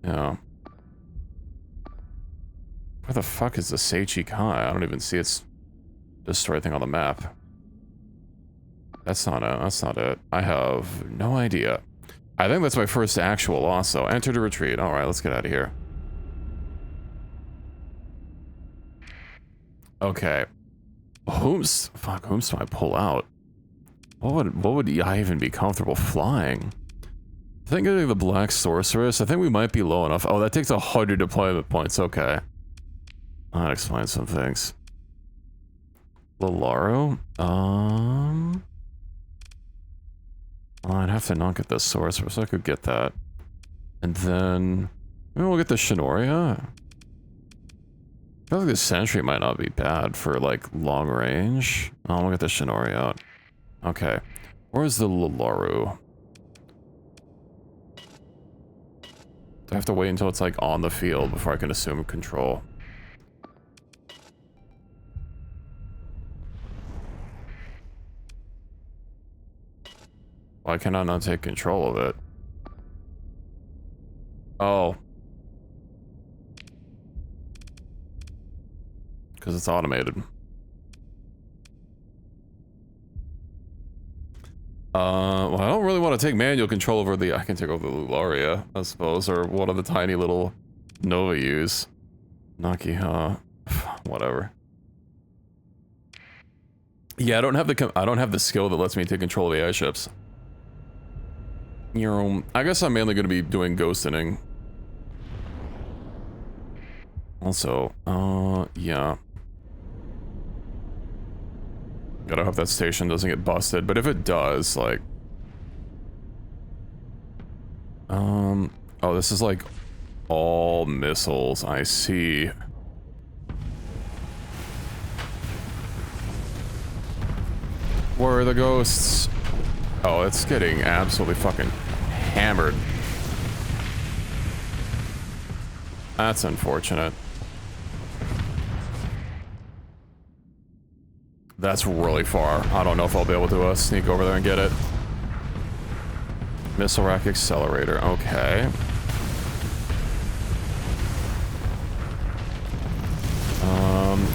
Yeah. Where the fuck is the Seichi Kai? I don't even see its destroy thing on the map. That's not it. That's not it. I have no idea. I think that's my first actual loss, though. Enter to retreat. All right, let's get out of here. Okay. Whom's do I pull out? What would I even be comfortable flying? I think getting the Black Sorceress. I think we might be low enough. Oh, that takes 100 deployment points. Okay. That explains some things. Lilaro? I'd have to not get the Sorceress, so I could get that. And then... maybe we'll get the Shinoria. I feel like the Sentry might not be bad for, like, long range. Oh, we'll get the Shinoria out. Okay. Where's the Lilaro? Do I have to wait until it's, like, on the field before I can assume control? Why can I not take control of it? Oh. Because it's automated. Well, I don't really want to take manual control over the... I can take over the Lullaria, I suppose, or one of the tiny little Nova U's. Naki, whatever. Yeah, I don't have the skill that lets me take control of the airships. I guess I'm mainly going to be doing ghosting. Also, yeah. Gotta hope that station doesn't get busted, but if it does, like... oh, this is like all missiles, I see. Where are the ghosts? Oh, it's getting absolutely fucking hammered. That's unfortunate. That's really far. I don't know if I'll be able to sneak over there and get it. Missile rack accelerator. Okay.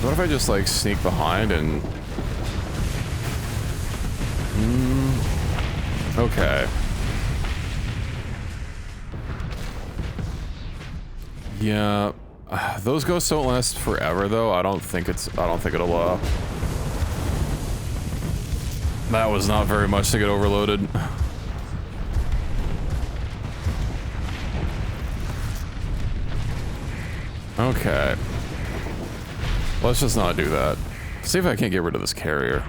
What if I just like sneak behind and... okay. Yeah. Those ghosts don't last forever though. I don't think it'll that was not very much to get overloaded. Okay. Let's just not do that. See if I can't get rid of this carrier.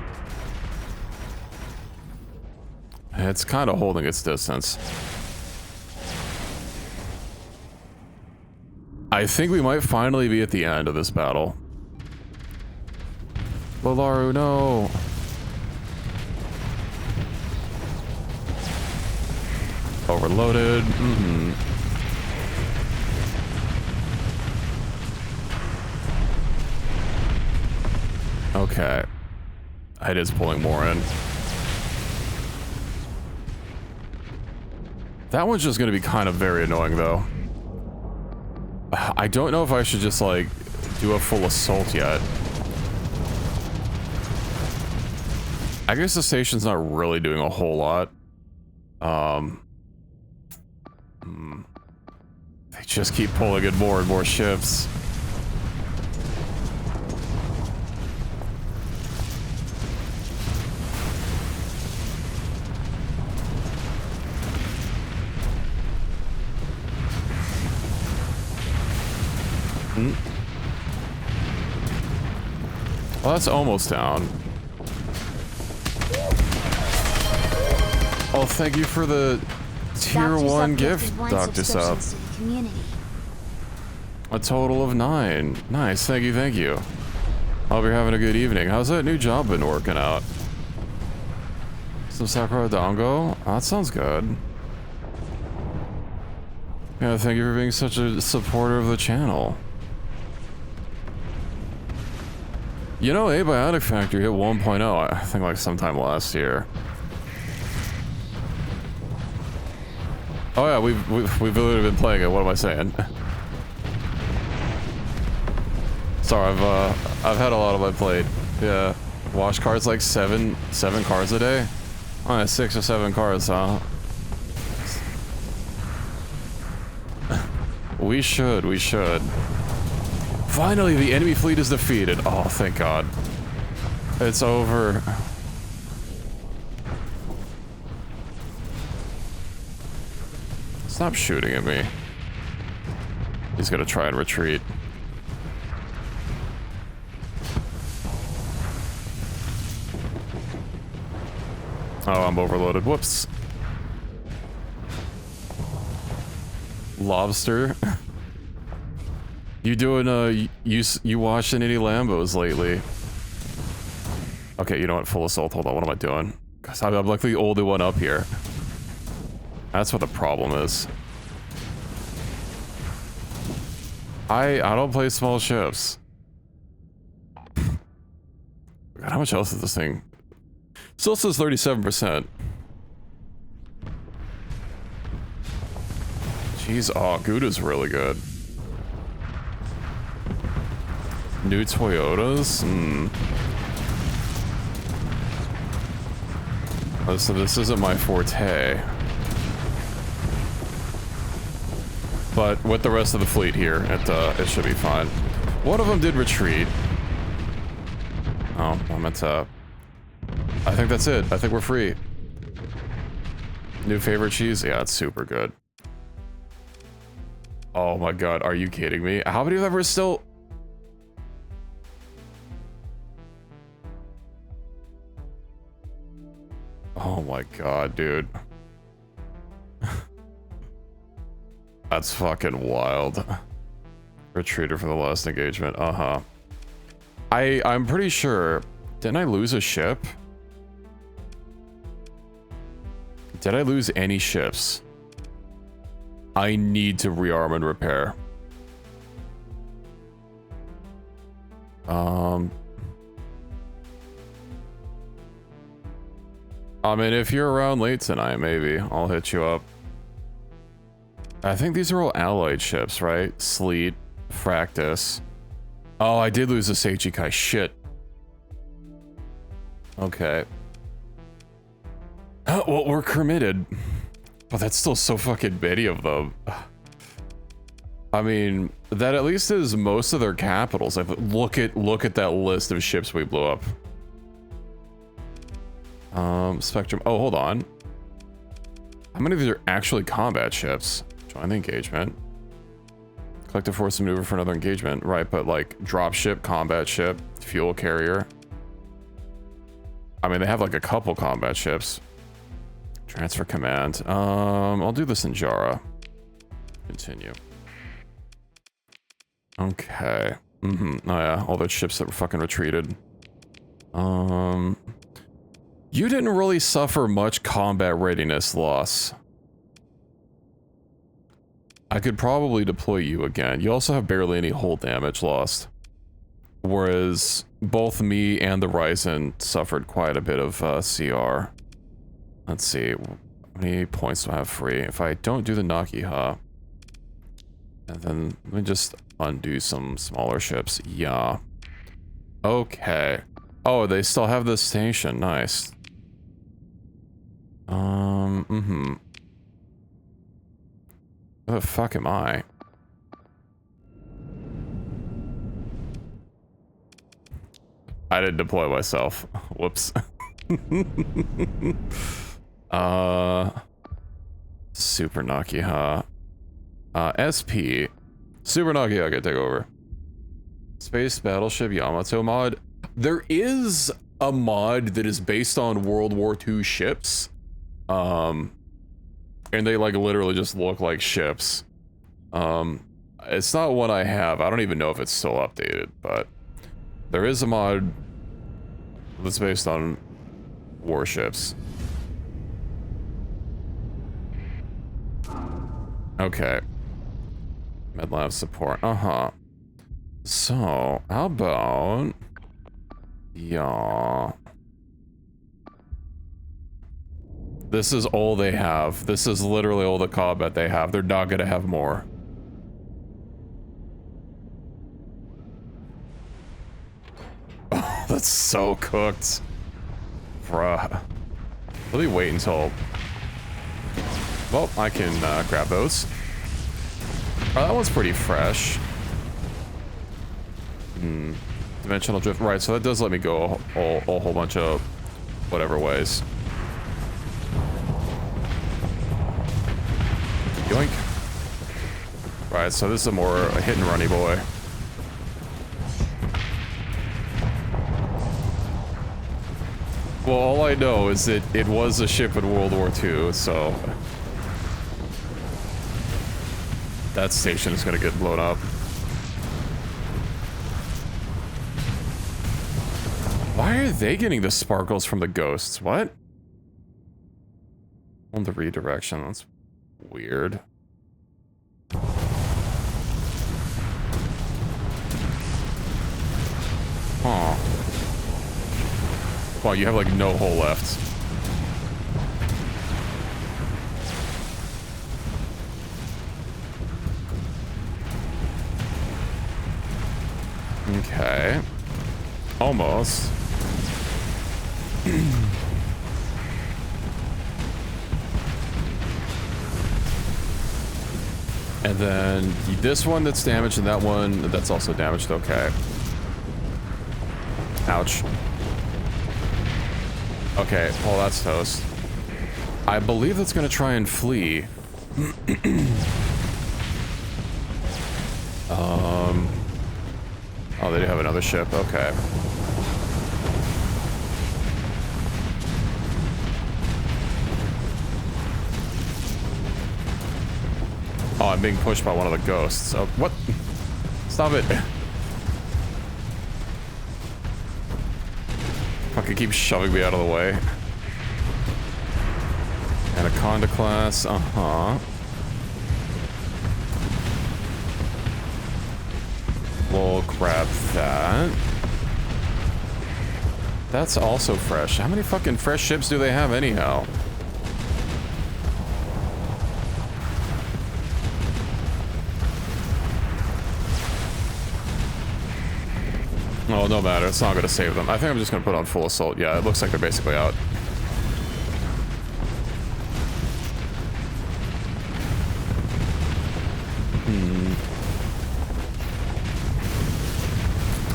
It's kind of holding its distance. I think we might finally be at the end of this battle. Lilaro, no! Overloaded. Okay. It is pulling more in. That one's just gonna be kind of very annoying though. I don't know if I should just like do a full assault yet. I guess the station's not really doing a whole lot. They just keep pulling in more and more ships. Well, that's almost down. Oh, thank you for the tier 1 gift, Dr. Sub. A total of 9. Nice, thank you, thank you. Hope you're having a good evening. How's that new job been working out? Some Sakura Dango? Oh, that sounds good. Yeah, thank you for being such a supporter of the channel. You know, Abiotic Factory hit 1.0, I think like sometime last year. Oh yeah, we've literally been playing it. What am I saying? Sorry, I've had a lot of my plate. Yeah, wash cards like seven cards a day. Oh, yeah, 6 or 7 cards, huh? We should. Finally, the enemy fleet is defeated. Oh, thank God. It's over. Stop shooting at me. He's gonna try and retreat. Oh, I'm overloaded. Whoops. Lobster. You doing, you watching any Lambos lately? Okay, you know what? Full assault. Hold on, what am I doing? Because I'm like the only one up here. That's what the problem is. I don't play small ships. God, how much else is this thing? Still says 37%. Jeez, oh, Gouda's really good. New Toyotas? Oh, so this isn't my forte. But with the rest of the fleet here, it should be fine. One of them did retreat. Oh, I meant to... I think that's it. I think we're free. New favorite cheese? Yeah, it's super good. Oh my God, are you kidding me? How many of them are still... Oh my God, dude. That's fucking wild. Retreated from the last engagement. Uh-huh. I'm pretty sure... Didn't I lose a ship? Did I lose any ships? I need to rearm and repair. I mean, if you're around late tonight, maybe I'll hit you up. I think these are all allied ships, right? Sleet, Fractus. Oh, I did lose a Seichikai. Shit. Okay. Oh, well, we're committed. But that's still so fucking many of them. I mean, that at least is most of their capitals. Look at that list of ships we blew up. Spectrum. Oh, hold on. How many of these are actually combat ships? Join the engagement. Collective force maneuver for another engagement. Right, but like drop ship, combat ship, fuel carrier. I mean, they have like a couple combat ships. Transfer command. I'll do this in Jara. Continue. Okay. Oh yeah, all those ships that were fucking retreated. You didn't really suffer much combat readiness loss. I could probably deploy you again. You also have barely any hull damage lost. Whereas both me and the Ryzen suffered quite a bit of CR. Let's see. How many points do I have free? If I don't do the Nakiha. And then let me just undo some smaller ships. Yeah. Okay. Oh, they still have this station. Nice. Where the fuck am I? I didn't deploy myself. Whoops. Super Nakiha. SP. Super Nakiha can take over. Space Battleship Yamato mod. There is a mod that is based on World War II ships. And they like literally just look like ships. It's not one I have. I don't even know if it's still updated, but there is a mod that's based on warships. Okay. Medlab support. Uh-huh. So, how about... Yeah. This is all they have. This is literally all the combat they have. They're not gonna have more. Oh, that's so cooked. Bruh. Let me wait until... Well, I can grab those. Oh, that one's pretty fresh. Dimensional drift. Right, so that does let me go a whole bunch of whatever ways. Yoink. Right, so this is a more hit and runny boy. Well, all I know is that it was a ship in World War II, so... That station is gonna get blown up. Why are they getting the sparkles from the ghosts? What? On the redirection, that's weird. Huh. Wow, you have like no hole left. Okay. Almost. And then this one that's damaged and that one that's also damaged. Okay. Ouch. Okay, well that's toast. I believe that's gonna try and flee. Oh, they do have another ship. Okay. Oh, I'm being pushed by one of the ghosts. Oh, what? Stop it. Fucking keep shoving me out of the way. Anaconda class. Uh-huh. We'll grab that. That's also fresh. How many fucking fresh ships do they have anyhow? Oh, no matter. It's not going to save them. I think I'm just going to put on full assault. Yeah, it looks like they're basically out.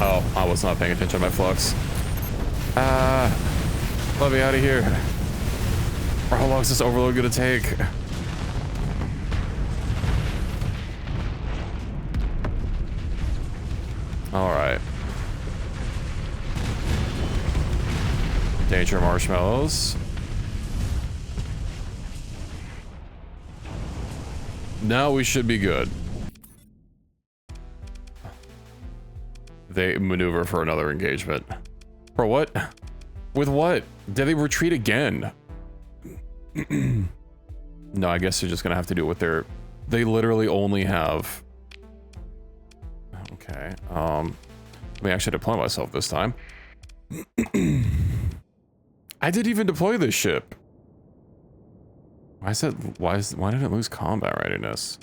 Oh, I was not paying attention to my flux. Let me out of here. How long is this overload going to take? Alright. Danger marshmallows. Now we should be good. They maneuver for another engagement. For what? With what? Did they retreat again? No, I guess they're just gonna have to do it with their... They literally only have... Okay, let me actually deploy myself this time. I didn't even deploy this ship. Why is that? Why did it lose combat readiness?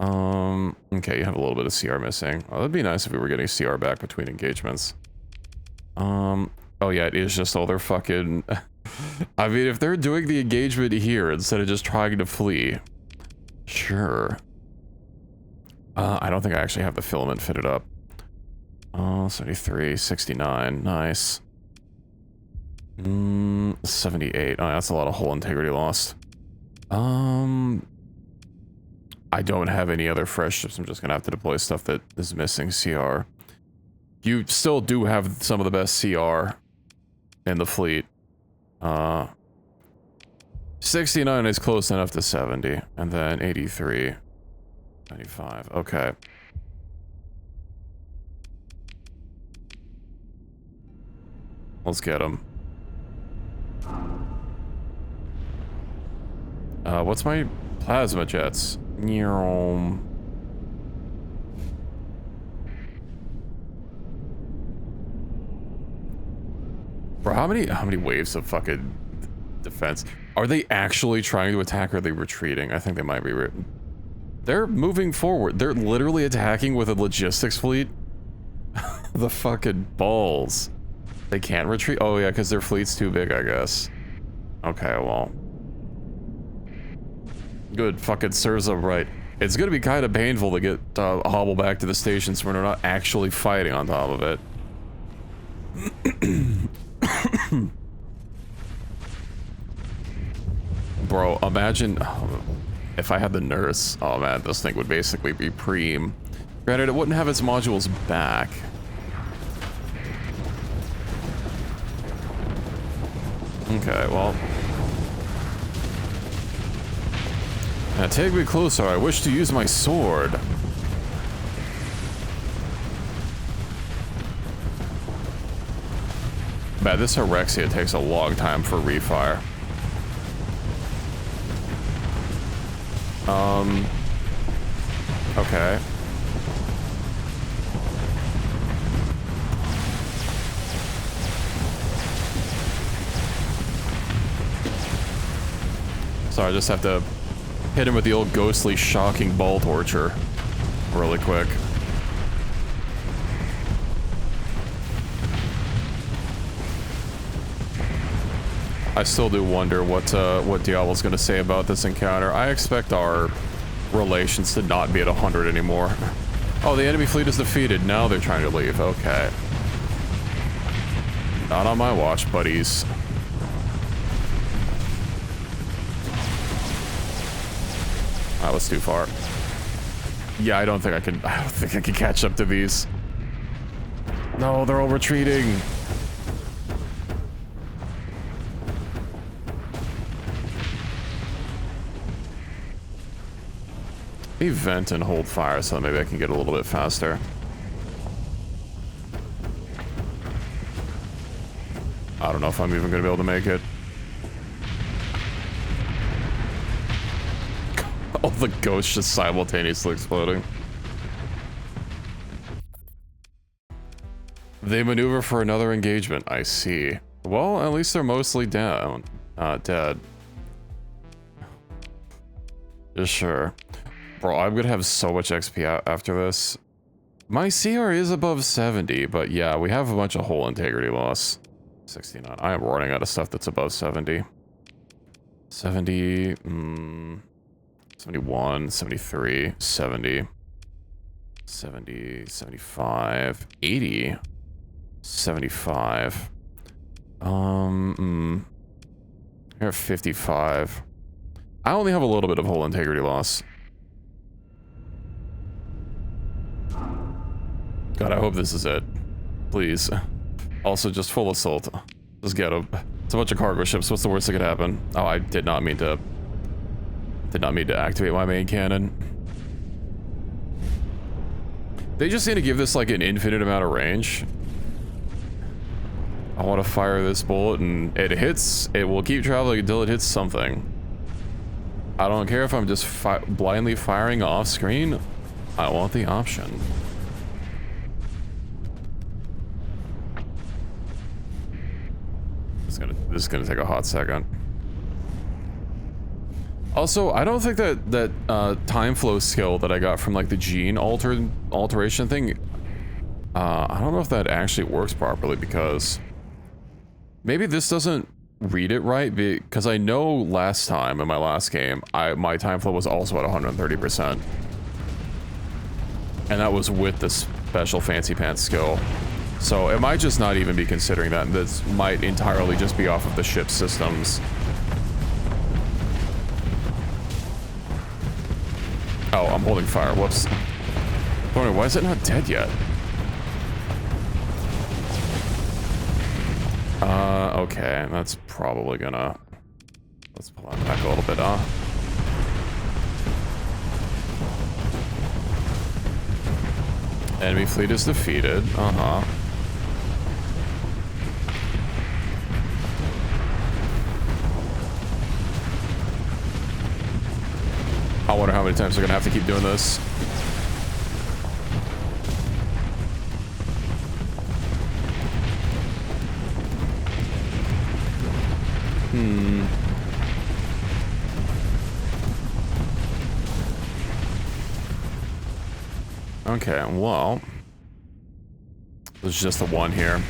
Okay, you have a little bit of CR missing. Oh, that'd be nice if we were getting CR back between engagements. Oh yeah, it is just all their fucking... I mean, if they're doing the engagement here instead of just trying to flee. Sure. I don't think I actually have the filament fitted up. 73, 69, nice. 78, oh, that's a lot of hull integrity lost. I don't have any other fresh ships. I'm just gonna have to deploy stuff that is missing CR. You still do have some of the best CR in the fleet. 69 is close enough to 70, and then 83, 95. Okay. Let's get them. What's my plasma jets? Bro, how many waves of fucking defense? Are they actually trying to attack or are they retreating? I think they might be they're moving forward. They're literally attacking with a logistics fleet. The fucking balls. They can't retreat? Oh yeah, because their fleet's too big, I guess. Okay, well. Good, fucking serves them right. It's gonna be kind of painful to get hobble back to the stations when they're not actually fighting on top of it. Bro, imagine if I had the nurse. Oh man, this thing would basically be preem. Granted, it wouldn't have its modules back. Okay, well. Now take me closer, I wish to use my sword. Man, this Herexia takes a long time for refire. Okay. So I just have to hit him with the old ghostly shocking ball torture really quick. I still do wonder what Diablo's gonna say about this encounter. I expect our relations to not be at 100 anymore. Oh, the enemy fleet is defeated. Now they're trying to leave. Okay. Not on my watch, buddies. That was too far. Yeah, I don't think I can catch up to these. No, they're all retreating. Vent and hold fire so maybe I can get a little bit faster. I don't know if I'm even gonna be able to make it. All the ghosts just simultaneously exploding. They maneuver for another engagement, I see. Well, at least they're mostly down, not dead. Just sure. Bro, I'm gonna have so much XP after this. My CR is above 70, but yeah, we have a bunch of hull integrity loss. 69. I am running out of stuff that's above 70. 70, 71, 73, 70, 70, 75, 80, 75. Here, 55. I only have a little bit of hull integrity loss. God, I hope this is it. Please. Also, just full assault. Just get them. It's a bunch of cargo ships. What's the worst that could happen? Oh, I did not mean to activate my main cannon. They just need to give this like an infinite amount of range. I want to fire this bullet and it hits. It will keep traveling until it hits something. I don't care if I'm just blindly firing off screen. I want the option. This is gonna take a hot second. Also, I don't think that time flow skill that I got from like the gene alteration thing, I don't know if that actually works properly because maybe this doesn't read it right, because I know last time in my last game, my time flow was also at 130%. And that was with the special fancy pants skill. So it might just not even be considering that. This might entirely just be off of the ship systems. Oh, I'm holding fire. Whoops. Why is it not dead yet? Okay. That's probably gonna... Let's pull that back a little bit, Enemy fleet is defeated. I wonder how many times they're gonna have to keep doing this. Okay, well, there's just the one here.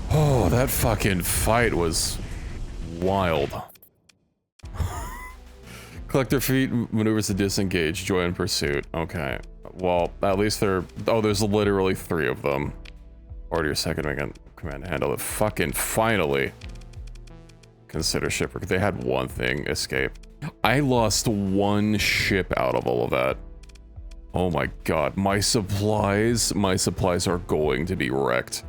Oh, that fucking fight was wild. Collector feat maneuvers to disengage, join pursuit. Okay, well, at least there. Oh, there's literally 3 of them. Order your second command to handle it. Fucking finally. Consider shipwreck. They had one thing escape. I lost 1 ship out of all of that. Oh my god, my supplies are going to be wrecked.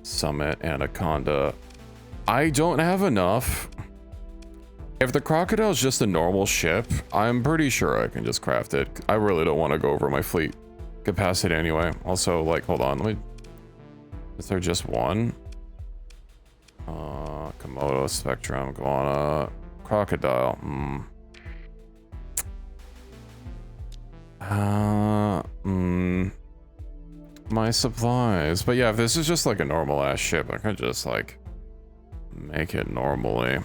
Summit, Anaconda. I don't have enough. If the crocodile's just a normal ship, I'm pretty sure I can just craft it. I really don't want to go over my fleet capacity anyway. Also, like, hold on, let me... Is there just one? Komodo, Spectrum, Iguana, Crocodile. My supplies. But yeah, if this is just like a normal ass ship, I could just like make it normally.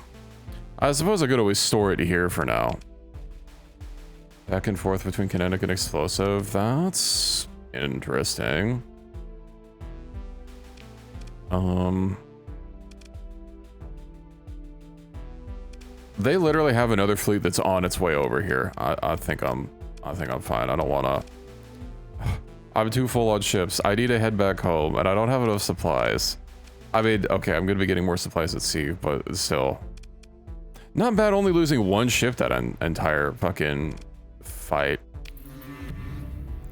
I suppose I could always store it here for now. Back and forth between kinetic and explosive. That's interesting. They literally have another fleet that's on its way over here. I think I'm fine. I don't wanna. I'm too full on ships. I need to head back home, and I don't have enough supplies. I mean, okay, I'm gonna be getting more supplies at sea, but still. Not bad only losing 1 ship that entire fucking fight.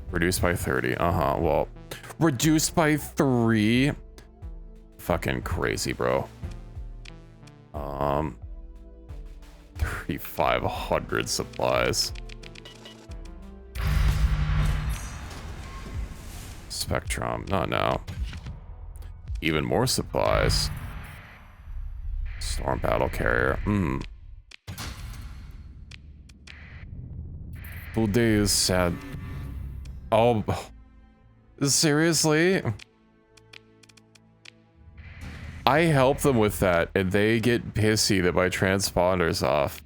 Reduced by 30. Well, reduced by 3? Fucking crazy, bro. 3,500 supplies. Spectrum, not now. Even more supplies. Storm battle carrier. Full day is sad. Oh, seriously? I help them with that, and they get pissy that my transponder's off.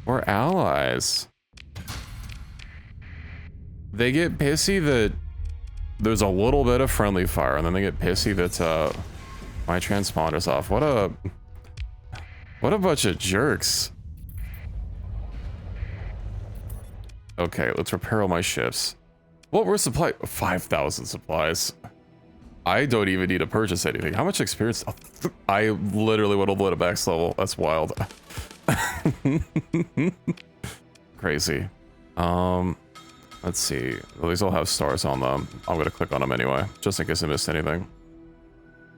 We're allies. They get pissy that there's a little bit of friendly fire, and then they get pissy that my transponder's off. What a bunch of jerks. Okay, let's repair all my ships. Well, we're 5,000 supplies. I don't even need to purchase anything. How much experience? I literally would have lit a max level. That's wild. Crazy. Let's see. Well, these all have stars on them. I'm gonna click on them anyway, just in case I missed anything.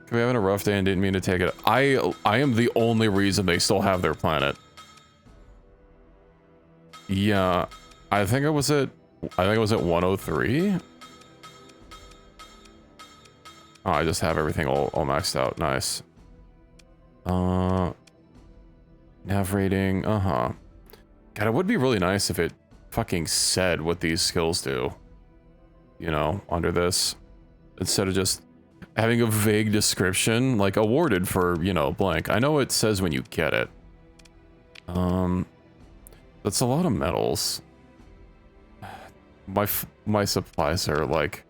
Could be having a rough day and didn't mean to take it. I am the only reason they still have their planet. Yeah, I think it was at 103. Oh, I just have everything all maxed out. Nice. Nav rating. God, it would be really nice if it fucking said what these skills do. You know, under this. Instead of just having a vague description, like awarded for, you know, blank. I know it says when you get it. That's a lot of metals. My supplies are like...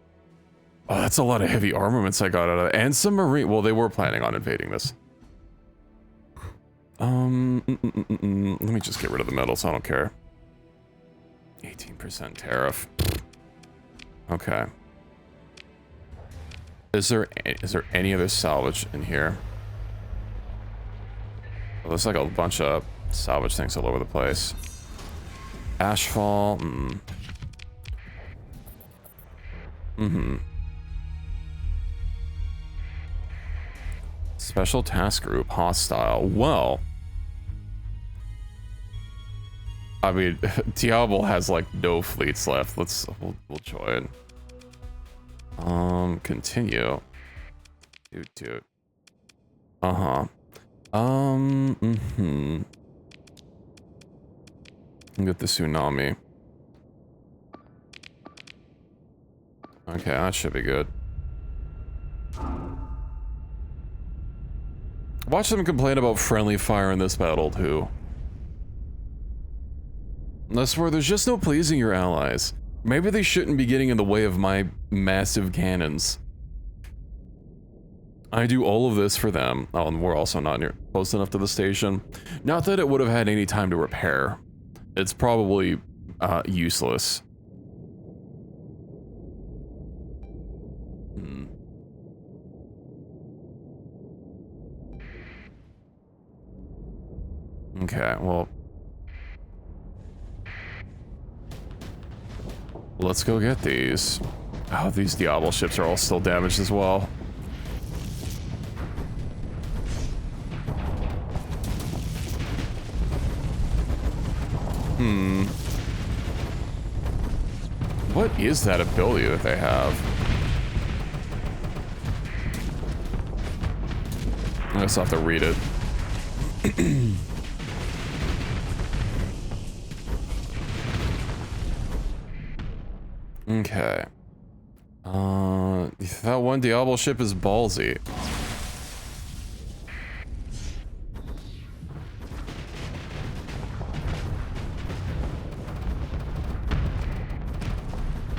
Oh, that's a lot of heavy armaments I got out of it. And some marine... Well, they were planning on invading this. Let me just get rid of the metals. I don't care. 18% tariff. Okay. Is there any other salvage in here? Well, there's like a bunch of salvage things all over the place. Ashfall. Special task group, hostile. Well, I mean, Diablo has like no fleets left. We'll join. Continue. Dude. Get the tsunami. Okay, that should be good. Watch them complain about friendly fire in this battle, too. I swear, there's just no pleasing your allies. Maybe they shouldn't be getting in the way of my massive cannons. I do all of this for them. Oh, and we're also not near close enough to the station. Not that it would have had any time to repair. It's probably useless. Okay, well, let's go get these. Oh, these Diablo ships are all still damaged as well. What is that ability that they have? I just have to read it. Okay. That one Diablo ship is ballsy.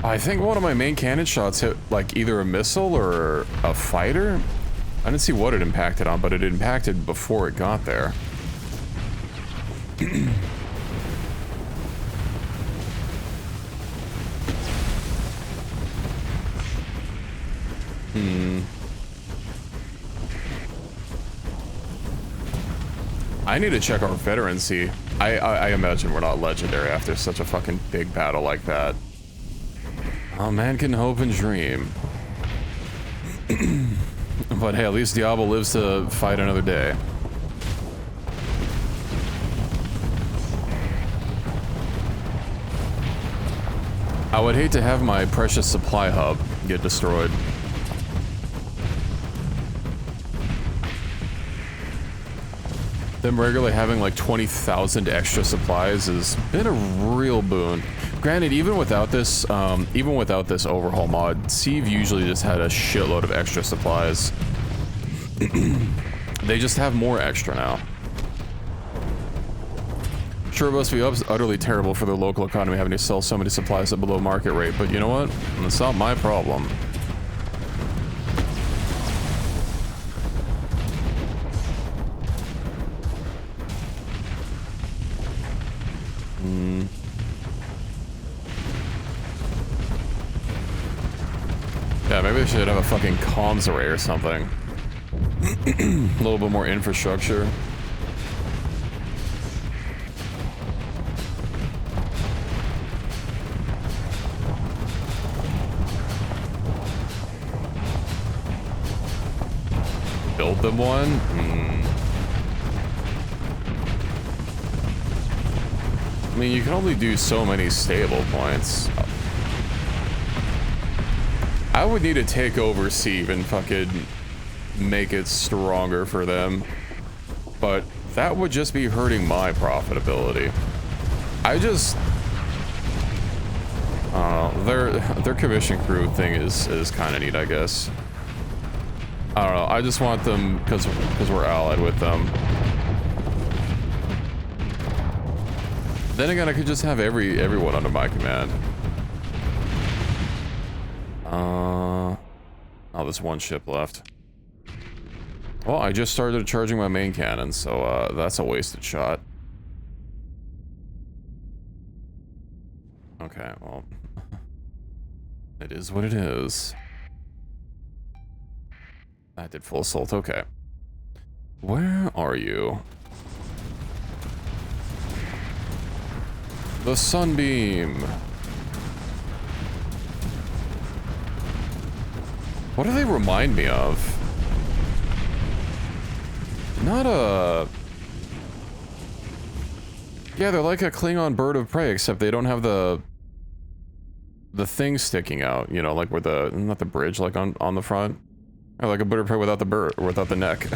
I think one of my main cannon shots hit like either a missile or a fighter. I didn't see what it impacted on, but it impacted before it got there. I need to check our veterancy. I imagine we're not legendary after such a fucking big battle like that. Oh, man can hope and dream. But hey, at least Diablo lives to fight another day. I would hate to have my precious supply hub get destroyed. Them regularly having like 20,000 extra supplies has been a real boon. Granted, even without this overhaul mod, Sieve usually just had a shitload of extra supplies. They just have more extra now. Sure, it must be utterly terrible for the local economy having to sell so many supplies at below market rate, but you know what? It's not my problem. Yeah, maybe they should have a fucking comms array or something. A little bit more infrastructure. Build them one? I mean, you can only do so many stable points. I would need to take over Sieve and fucking make it stronger for them. But that would just be hurting my profitability. I just... their commission crew thing is kind of neat, I guess. I don't know, I just want them because we're allied with them. Then again, I could just have everyone under my command. Oh, there's one ship left. Well, I just started charging my main cannon, so that's a wasted shot. Okay, well, it is what it is. I did full assault, okay. Where are you? The sunbeam. What do they remind me of? Not a... Yeah, they're like a Klingon bird of prey, except they don't have the thing sticking out, you know, like where the... Not the bridge, like on the front. Or like a bird of prey without the bird, without the neck.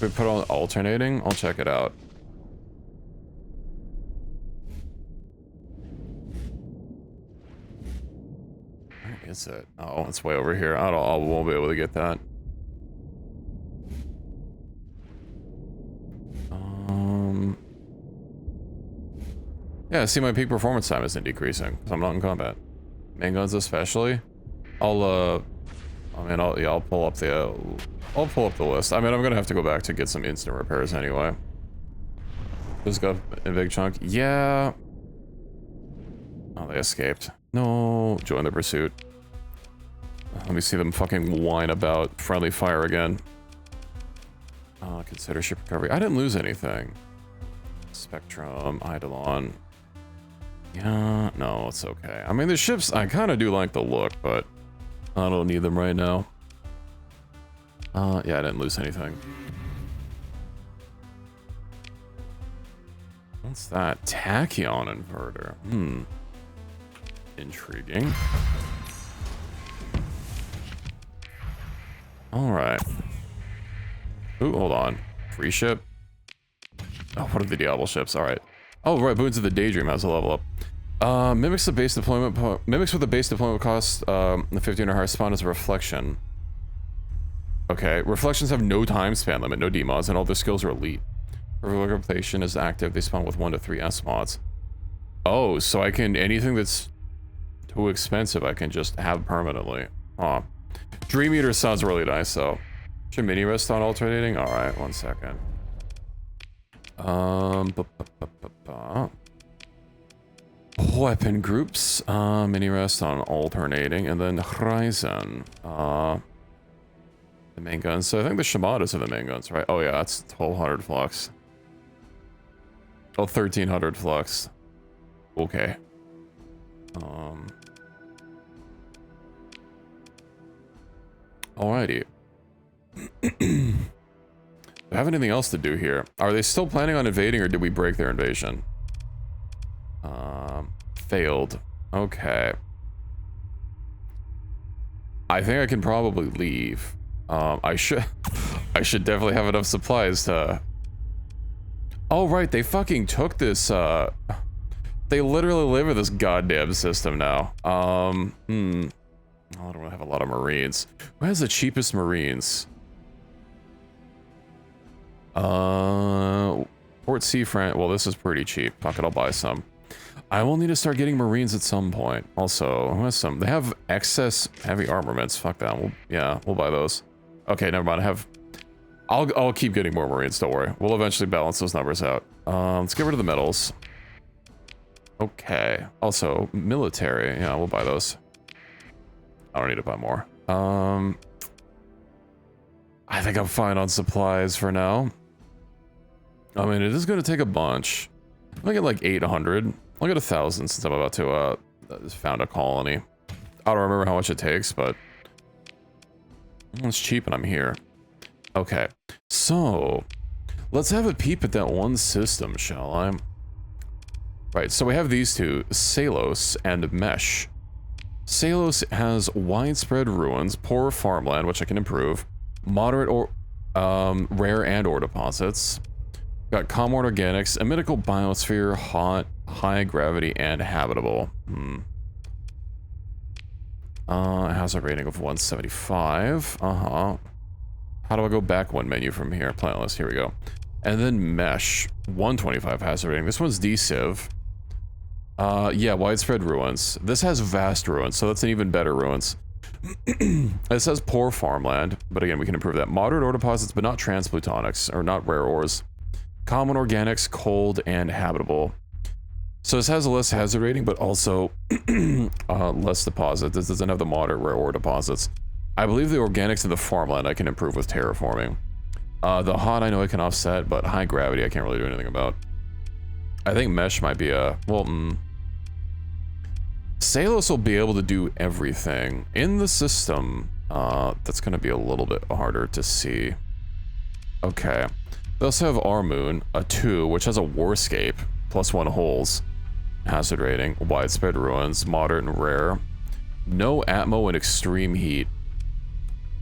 We put on alternating? I'll check it out. Where is it? Oh, it's way over here. I won't be able to get that. Yeah, see, my peak performance time isn't decreasing because I'm not in combat. Main guns especially. I'll pull up the list. I mean, I'm gonna have to go back to get some instant repairs anyway. Just got a big chunk. Yeah. Oh, they escaped. No, join the pursuit. Let me see them fucking whine about friendly fire again. Consider ship recovery. I didn't lose anything. Spectrum, Eidolon. Yeah, no, it's okay. I mean, the ships, I kind of do like the look, but I don't need them right now. Yeah, I didn't lose anything. What's that? Tachyon inverter. Intriguing. Alright. Ooh, hold on. Free ship? Oh, what are the Diablo ships? Alright. Oh, right, Boons of the Daydream has a level up. Mimics with the base deployment cost, the 1500 higher spawn is a reflection. Okay, reflections have no time span limit, no demods, and all their skills are elite. Replication is active, they spawn with 1 to 3 S mods. Oh, so I can, anything that's too expensive, I can just have permanently. Huh. Dream Eater sounds really nice, though. Should mini rest on alternating? Alright, 1 second. Weapon groups, mini rest on alternating, and then Horizon. The main guns. So I think the Shamadas are the main guns, right? Oh yeah, that's 1200 flux. Oh, 1300 flux. Okay. Alrighty. Do I have anything else to do here? Are they still planning on invading, or did we break their invasion? Failed. Okay. I think I can probably leave. I should definitely have enough supplies to... Oh, right, they fucking took this, they literally live in this goddamn system now. I don't really have a lot of Marines. Who has the cheapest Marines? Port Seafront. Well, this is pretty cheap. Fuck it, I'll buy some. I will need to start getting Marines at some point. Also, who has some? They have excess heavy armaments. Fuck that. We'll buy those. Okay, never mind. I'll keep getting more Marines, don't worry. We'll eventually balance those numbers out. Let's get rid of the metals. Okay. Also, military. Yeah, we'll buy those. I don't need to buy more. I think I'm fine on supplies for now. I mean, it is going to take a bunch. I'll get like 800. I'll get 1,000 since I'm about to found a colony. I don't remember how much it takes, but it's cheap and I'm here. Okay, so let's have a peep at that one system, shall I? Right, so we have these two, Salos and Mesh. Salos has widespread ruins, poor farmland, which I can improve, moderate or rare and ore deposits. Got common organics, a mythical biosphere, hot, high gravity, and habitable. It has a rating of 175. How do I go back one menu from here? Plant list, here we go. And then Mesh, 125 hazard rating. This one's D-Civ. Yeah, widespread ruins. This has vast ruins, so that's an even better ruins. It says poor farmland, but again, we can improve that. Moderate ore deposits, but not transplutonics, or not rare ores. Common organics, cold, and habitable. So this has a less hazard rating, but also less deposit. This doesn't have the moderate rare ore deposits. I believe the organics of the farmland I can improve with terraforming. The hot I know I can offset, but high gravity I can't really do anything about. I think Mesh might be a... well, Salos will be able to do everything in the system. That's going to be a little bit harder to see. Okay. They also have our moon, a 2, which has a warscape, +1 holes, hazard rating, widespread ruins, moderate and rare, no atmo and extreme heat.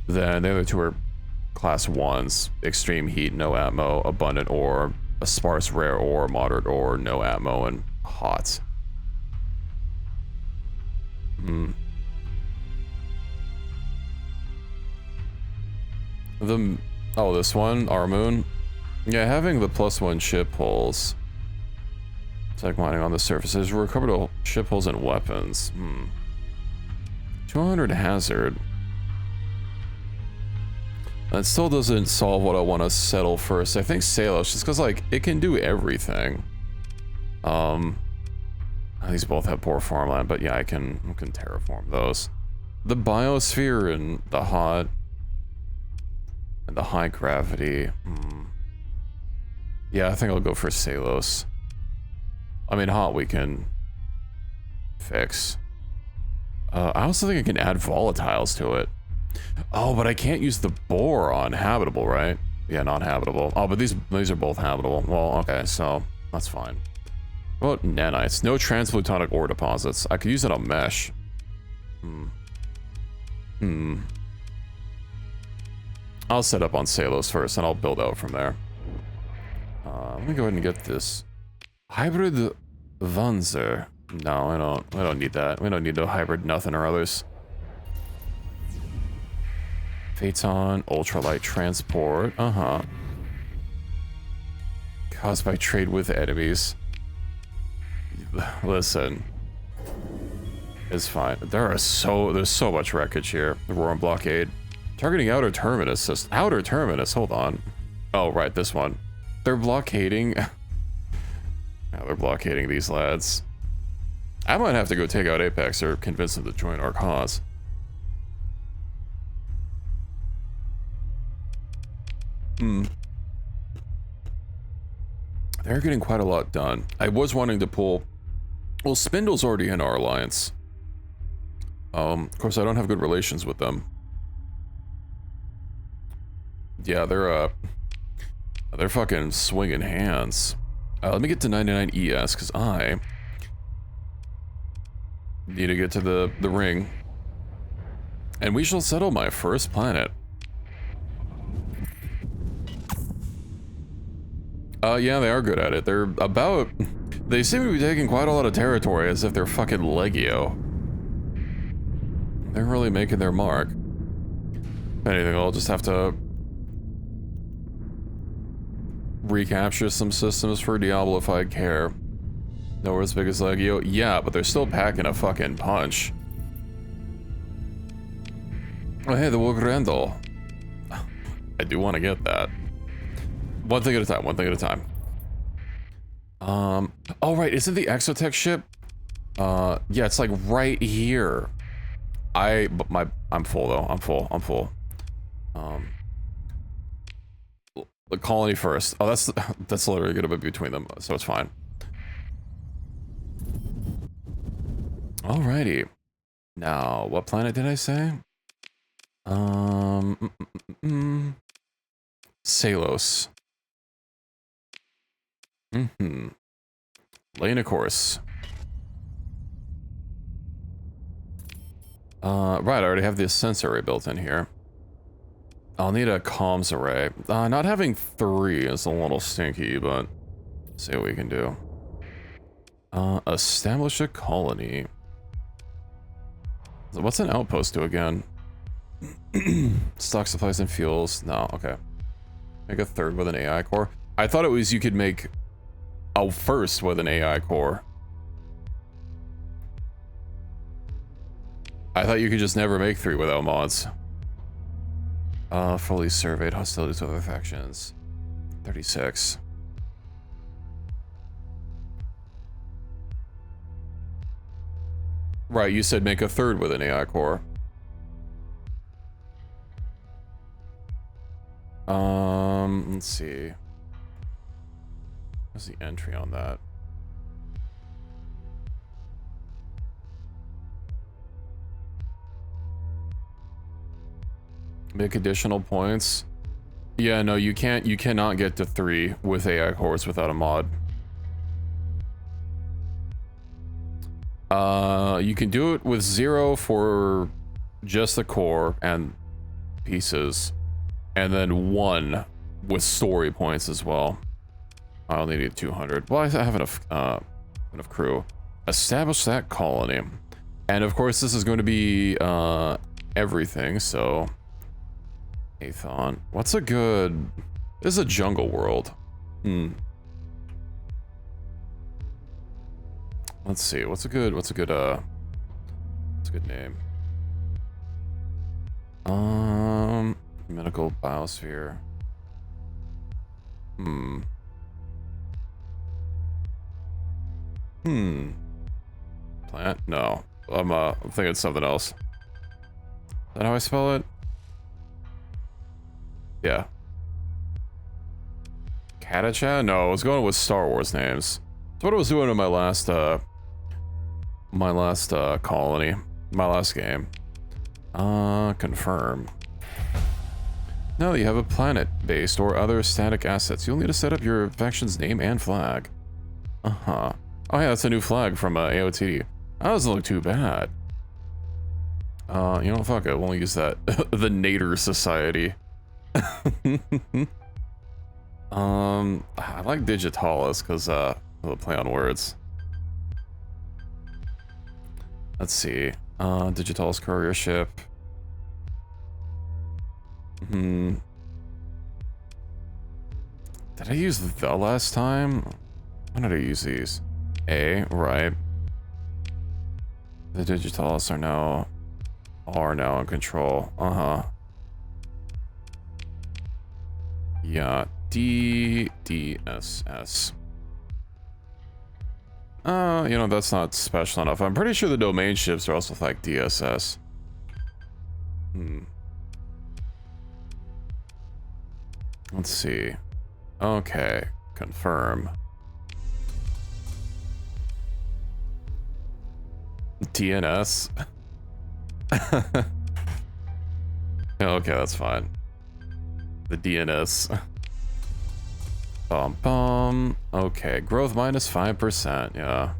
Then the other two are class 1s, extreme heat, no atmo, abundant ore, a sparse rare ore, moderate ore, no atmo, and hot. Oh, this one, our moon. Yeah, having the +1 ship holes It's like mining on the surfaces. Recoverable ship hulls and weapons. 200 hazard. That still doesn't solve what I want to settle first. I think Salos, just because, like, it can do everything. These both have poor farmland, but yeah, I can terraform those. The biosphere and the hot and the high gravity. Yeah, I think I'll go for Salos. I mean, hot we can fix. I also think I can add volatiles to it. Oh, but I can't use the bore on habitable, right? Yeah, not habitable. Oh, but these are both habitable. Well, okay, so that's fine. What about nanites? No transplutonic ore deposits. I could use it on mesh. I'll set up on Salos first, and I'll build out from there. Let me go ahead and get this hybrid Vanzer. No, I don't need that. We don't need no hybrid nothing or others. Phaeton, ultralight transport. Caused by trade with enemies. Listen, it's fine. There's so much wreckage here. The Roaring Blockade. Targeting outer terminus. Outer terminus, hold on. Oh, right, this one. They're blockading. Yeah, they're blockading these lads. I might have to go take out Apex or convince them to join our cause. They're getting quite a lot done. I was wanting to pull... Well, Spindle's already in our alliance. Of course, I don't have good relations with them. Yeah, they're fucking swinging hands. Let me get to 99 ES, because I need to get to the ring. And we shall settle my first planet. Yeah, they are good at it. They seem to be taking quite a lot of territory as if they're fucking Legio. They're really making their mark. If anything, I'll just have to recapture some systems for Diablo if I care. Nowhere as big as Legio. Yeah, but they're still packing a fucking punch. Oh, hey, the Wogrendel. I do want to get that. One thing at a time, one thing at a time. Oh right, isn't the Exotech ship? Yeah, it's like right here. I'm full though, I'm full. The colony first. Oh, that's literally gonna be between them, so it's fine. Alrighty. Now, what planet did I say? Salos. Lane of course. Right, I already have this sensor array built in here. I'll need a comms array. Not having 3 is a little stinky, but let's see what we can do. Establish a colony. What's an outpost do again? Stock supplies and fuels. No, okay. Make a 3rd with an AI core. I thought it was you could make a 1st with an AI core. I thought you could just never make 3 without mods. Fully surveyed hostilities with other factions. 36. Right, you said make a 3rd with an AI core. Let's see. What's the entry on that? Make additional points. Yeah, no, you cannot get to 3 with AI cores without a mod. You can do it with 0 for just the core and pieces, and then 1 with story points as well. I only need 200. Well, I have enough crew. Establish that colony, and of course this is going to be everything. So, Athon. What's a good? This is a jungle world. Let's see. What's a good name? Medical biosphere. Plant? No. I'm thinking something else. Is that how I spell it? Yeah. Catachan? No, I was going with Star Wars names. That's what I was doing in my last colony. My last game. Confirm. Now that you have a planet-based or other static assets, you'll need to set up your faction's name and flag. Uh-huh. Oh yeah, that's a new flag from AOT. That doesn't look too bad. You know, fuck it, we'll use that. The Nader Society. I like Digitalis, because, of the play on words. Let's see. Digitalis courier ship. Did I use the last time? When did I use these? A, right. The Digitalis are now in control. Uh-huh. Yeah, DSS. You know, that's not special enough. I'm pretty sure the domain ships are also like DSS. Let's see. Okay, confirm. TNS? Okay, that's fine. The DNS. Okay, growth minus 5%. Yeah.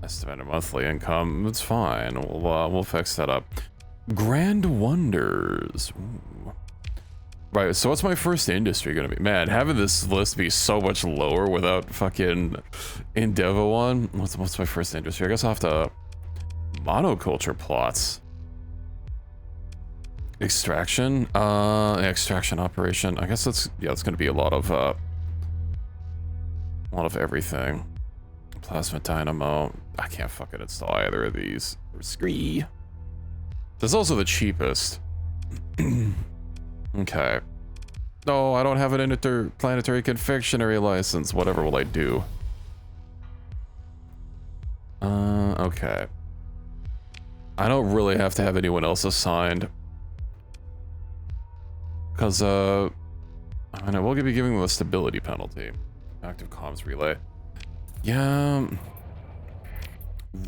Estimated monthly income. It's fine. We'll fix that up. Grand Wonders. Ooh. Right. So what's my first industry gonna be? Man, having this list be so much lower without fucking Endeavor one. What's my first industry? I guess I'll have to monoculture plots. Extraction, extraction operation. I guess that's, yeah, it's gonna be a lot of everything. Plasma dynamo. I can't fucking install either of these. Scree. This is also the cheapest. Okay. No, I don't have an interplanetary confectionery license. Whatever will I do? Okay. I don't really have to have anyone else assigned. Because, I mean, I will be giving them a stability penalty. Active comms relay. Yeah.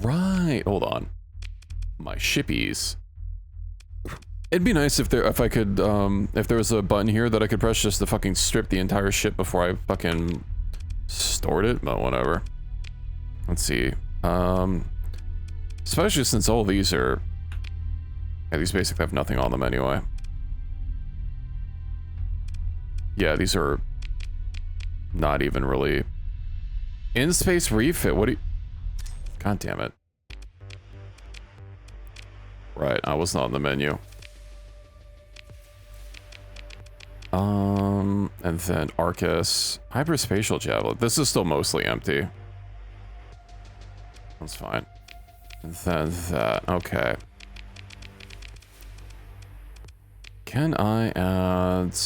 Right. Hold on. My shippies. It'd be nice if there was a button here that I could press just to fucking strip the entire ship before I fucking stored it, but whatever. Let's see. Especially since all these are, yeah, these basically have nothing on them anyway. Yeah, these are not even really in-space refit. What do you, god damn it. Right, I was not in the menu. And then Arcus. Hyperspatial Javelin. This is still mostly empty. That's fine. And then that. Okay. Can I add...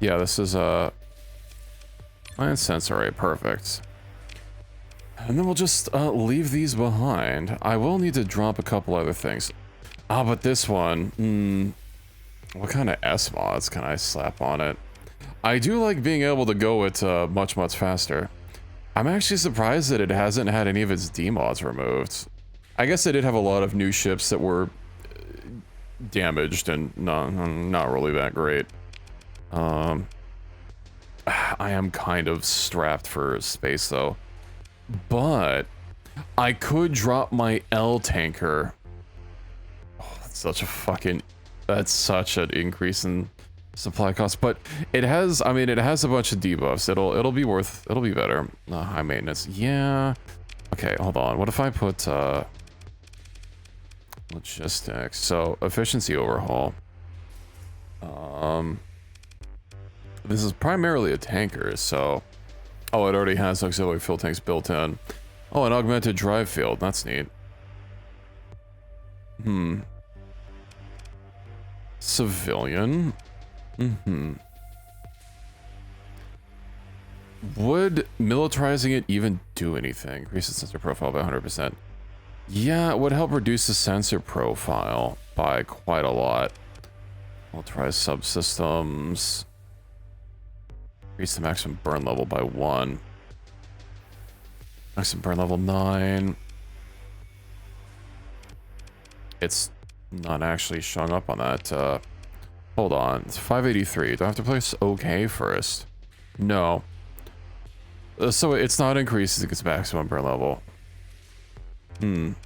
Yeah, this is a... Land sensor array. Perfect. And then we'll just leave these behind. I will need to drop a couple other things. Ah, but this one... what kind of S mods can I slap on it? I do like being able to go it much faster. I'm actually surprised that it hasn't had any of its D mods removed. I guess they did have a lot of new ships that were damaged and not really that great. I am kind of strapped for space though. But I could drop my L tanker. Oh, that's such a fucking... That's such an increase in supply cost, but it has, I mean, it has a bunch of debuffs. It'll be better. High maintenance. Yeah. Okay, hold on. What if I put logistics? So efficiency overhaul. This is primarily a tanker, so Oh, it already has auxiliary fuel tanks built in. Oh, an augmented drive field. That's neat. Civilian. Would militarizing it even do anything? Increase the sensor profile by 100%. Yeah, it would help reduce the sensor profile by quite a lot. Militarize subsystems. Increase the maximum burn level by 1. Maximum burn level 9. It's not actually showing up on that. Hold on. It's 583. Do I have to place OK first? No. So it's not increased as its maximum burn level. I mean,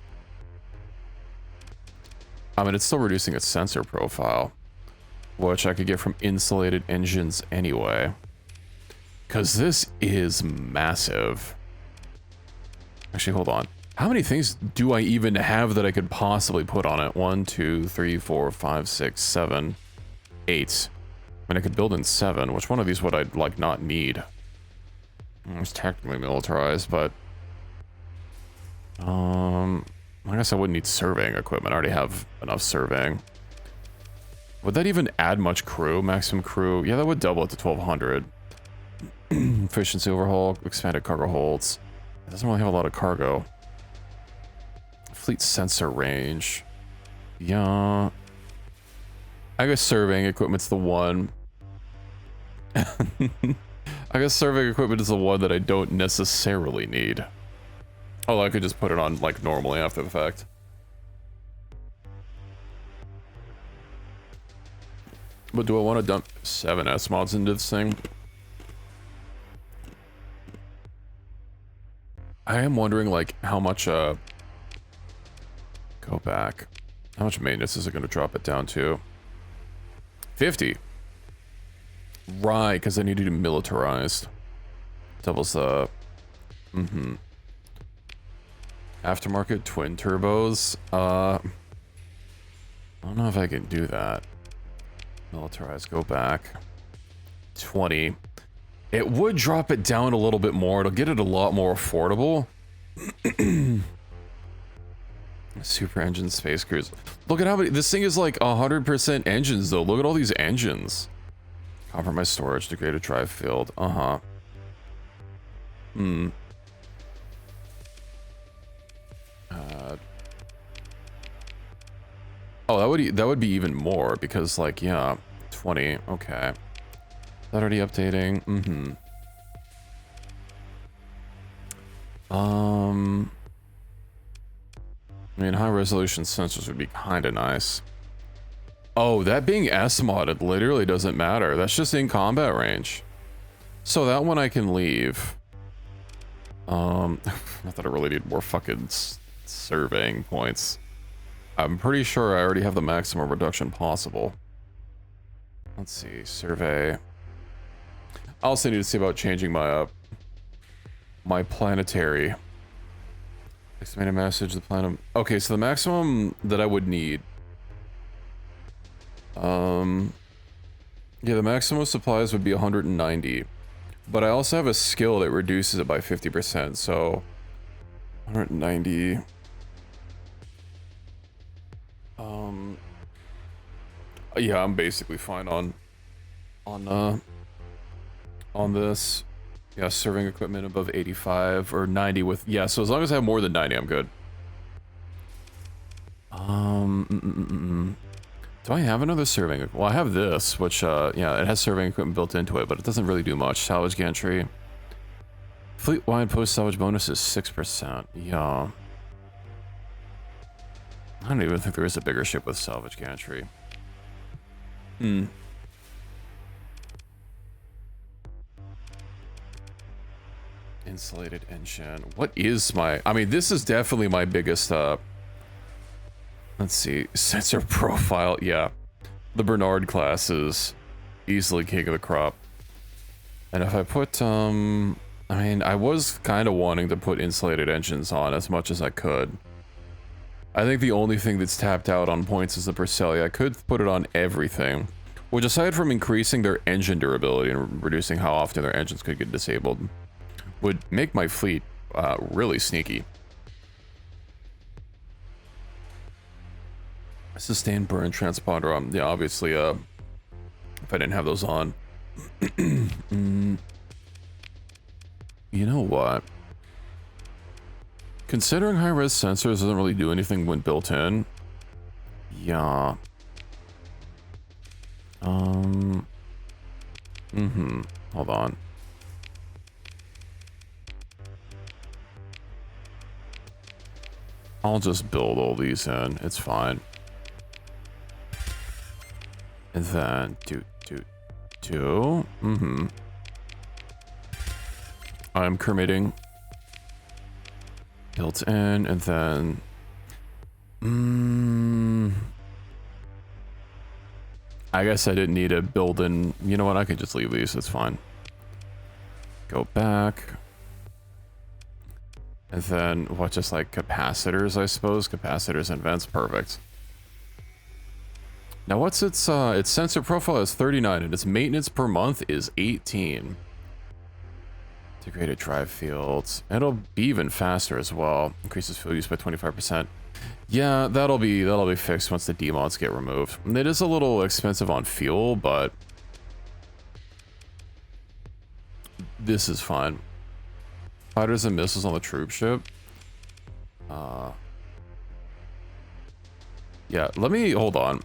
it's still reducing its sensor profile, which I could get from insulated engines anyway. Because this is massive. Actually, hold on. How many things do I even have that I could possibly put on it? 1, 2, 3, 4, 5, 6, 7, 8. I mean, I could build in 7. Which one of these would I, like, not need? It's technically militarized, but... I guess I wouldn't need surveying equipment. I already have enough surveying. Would that even add much crew? Maximum crew? Yeah, that would double it to 1,200. Efficiency overhaul, expanded cargo holds. It doesn't really have a lot of cargo. Fleet sensor range. Yeah. I guess surveying equipment's the one. I guess surveying equipment is the one that I don't necessarily need. Although I could just put it on, like, normally after the fact. But do I want to dump 7 S mods into this thing? I am wondering, like, how much, go back. How much maintenance is it going to drop it down to? 50. Right, because I need to do militarized. Doubles the... Aftermarket twin turbos. I don't know if I can do that. Militarize, go back. 20. It would drop it down a little bit more. It'll get it a lot more affordable. Super engine space cruise. Look at how many... This thing is like 100% engines, though. Look at all these engines. Compromise storage, degraded drive field. Oh, that would be even more because, like, yeah, 20. Okay. Is that already updating? I mean, high resolution sensors would be kind of nice. Oh, that being S-modded literally doesn't matter. That's just in combat range. So that one I can leave. Not that I really need more fucking surveying points. I'm pretty sure I already have the maximum reduction possible. Let's see, survey. I also need to see about changing my my planetary. Estimated message, the planet. Okay, so the maximum that I would need. Yeah, the maximum supplies would be 190. But I also have a skill that reduces it by 50%, so 190. Yeah, I'm basically fine on this. Yeah, serving equipment above 85 or 90 with, yeah, so as long as I have more than 90, I'm good. Do I have another serving? Well, I have this, which, yeah, it has serving equipment built into it, but it doesn't really do much. Salvage gantry. Fleet-wide post-salvage bonus is 6%. Yeah. I don't even think there is a bigger ship with salvage gantry. Insulated engine. What is my... I mean, this is definitely my biggest, let's see. Sensor profile. Yeah. The Bernard class is easily king of the crop. And if I put, I mean, I was kind of wanting to put insulated engines on as much as I could. I think the only thing that's tapped out on points is the Perselia. I could put it on everything. Which, aside from increasing their engine durability and reducing how often their engines could get disabled, would make my fleet really sneaky. Sustained burn transponder. Yeah, obviously, if I didn't have those on. You know what? Considering high-res sensors doesn't really do anything when built in. Yeah. Hold on. I'll just build all these in. It's fine. And then two. I'm committing. Built in, and then I guess I didn't need to build in. You know what? I could just leave these. It's fine. Go back. And then what? Just like capacitors, I suppose. Capacitors and vents. Perfect. Now, what's its sensor profile is 39, and its maintenance per month is 18. Integrated drive fields. It'll be even faster as well. Increases fuel use by 25%. Yeah, that'll be fixed once the demods get removed. It is a little expensive on fuel, but this is fine. Fighters and missiles on the troop ship. Yeah, let me hold on.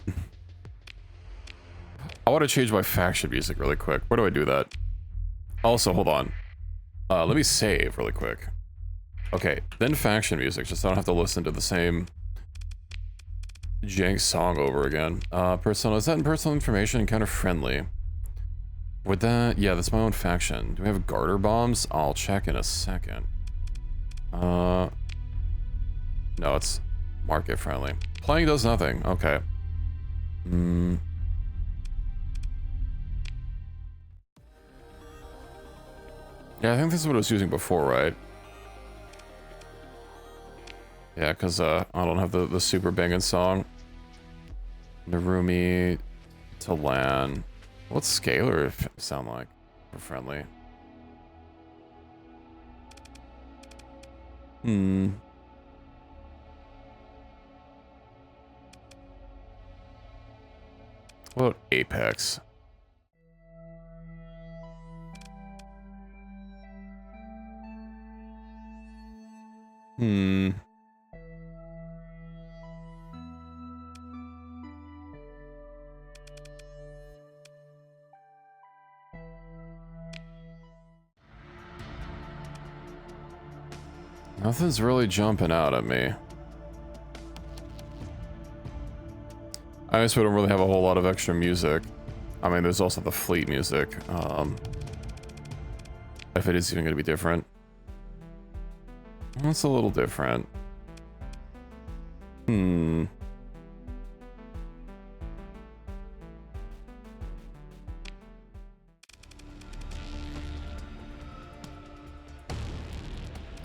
I want to change my faction music really quick. Where do I do that? Also, hold on. Let me save really quick. Okay, then faction music, just so I don't have to listen to the same jank song over again. Personal, is that in personal information? Kind of friendly. Would that, yeah, that's my own faction. Do we have garter bombs? I'll check in a second. No, it's market friendly. Playing does nothing, okay. Yeah, I think this is what I was using before, right? Yeah, because I don't have the super banging song. Narumi to LAN. What's scalar sound like for friendly? What about Apex? Nothing's really jumping out at me. I guess we don't really have a whole lot of extra music. I mean, there's also the fleet music. If it is even going to be different. It's a little different.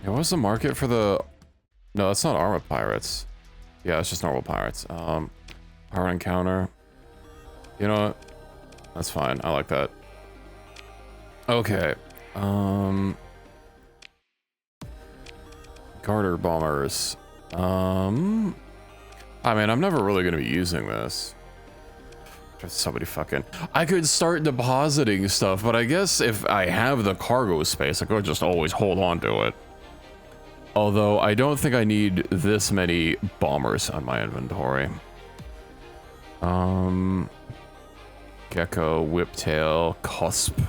Yeah, what's the market for the... No, that's not armored pirates. Yeah, it's just normal pirates. Power encounter. You know what? That's fine. I like that. Okay. Garter bombers. I mean, I'm never really going to be using this. Somebody fucking... I could start depositing stuff, but I guess if I have the cargo space, I could just always hold on to it. Although, I don't think I need this many bombers on my inventory. Gecko, Whiptail, Cusp.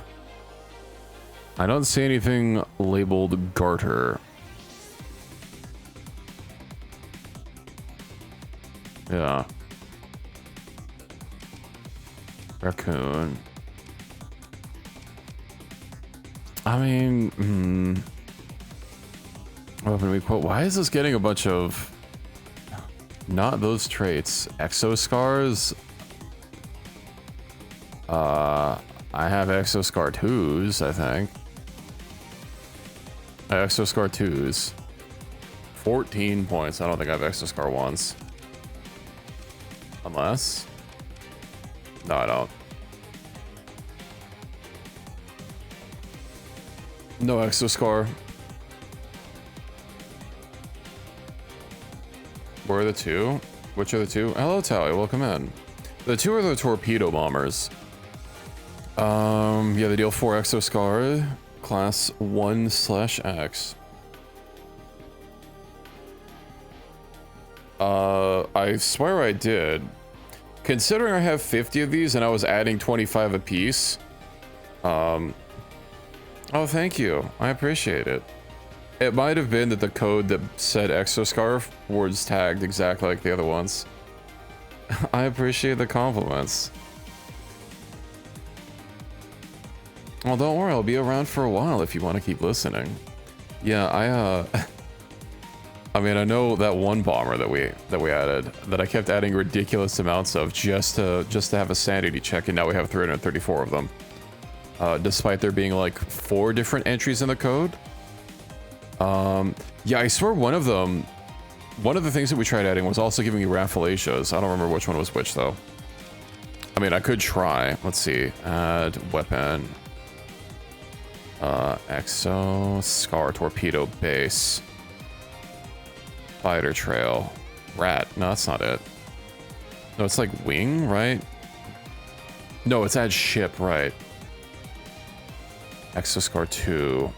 I don't see anything labeled Garter. Yeah. Raccoon. I mean, open we quote. Why is this getting a bunch of not those traits? Exoscars. I have Exoscar 2s, I think. Exoscar 2s. 14 points. I don't think I have Exoscar 1s. Unless... No, I don't. No exoscar. Where are the two? Which are the two? Hello, Tally. Welcome in. The two are the torpedo bombers. Yeah, they deal 4 exoscar, class 1/X. I swear I did. Considering I have 50 of these and I was adding 25 apiece. Oh, thank you. I appreciate it. It might have been that the code that said exoscarf was tagged exactly like the other ones. I appreciate the compliments. Well, don't worry, I'll be around for a while if you want to keep listening. Yeah, I mean, I know that one bomber that we added that I kept adding ridiculous amounts of just to have a sanity check, and now we have 334 of them. Despite there being like 4 different entries in the code. Yeah, I swear one of the things that we tried adding was also giving you raffalatios. I don't remember which one was which though. I mean, I could try. Let's see. Add weapon. Exo Scar Torpedo Base. Fighter Trail. Rat. No, that's not it. No, it's like wing, right? No, it's add ship, right. Exoscar 2.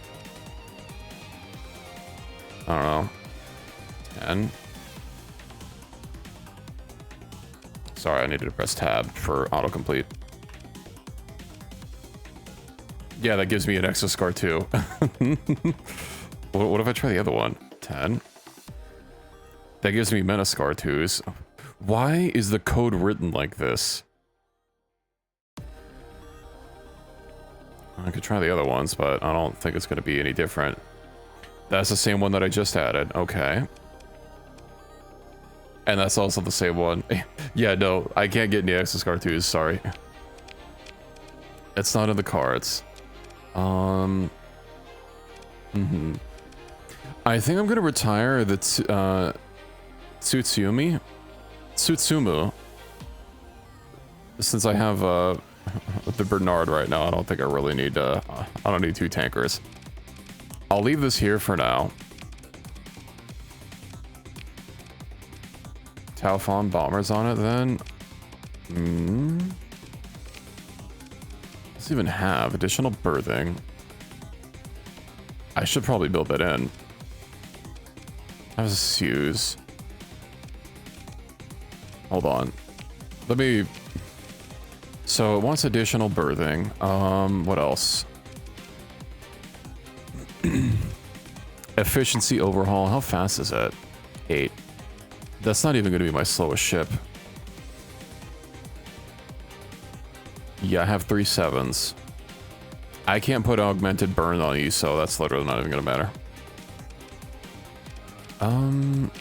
I don't know. 10. Sorry, I needed to press tab for autocomplete. Yeah, that gives me an Exoscar 2. What if I try the other one? 10. That gives me Metascar 2s. Why is the code written like this? I could try the other ones, but I don't think it's going to be any different. That's the same one that I just added. Okay. And that's also the same one. Yeah, no, I can't get any Exoscar 2s, sorry. It's not in the cards. I think I'm going to retire the Tsutsumi? Tsutsumu. Since I have the Bernard right now, I don't think I really need I don't need 2 tankers. I'll leave this here for now. Taofan bombers on it then. Does it even have additional berthing? I should probably build that in. How's this use? Hold on. Let me... So it wants additional berthing. What else? Efficiency overhaul. How fast is it? 8. That's not even going to be my slowest ship. Yeah, I have 3 7s. I can't put augmented burn on you, so that's literally not even going to matter.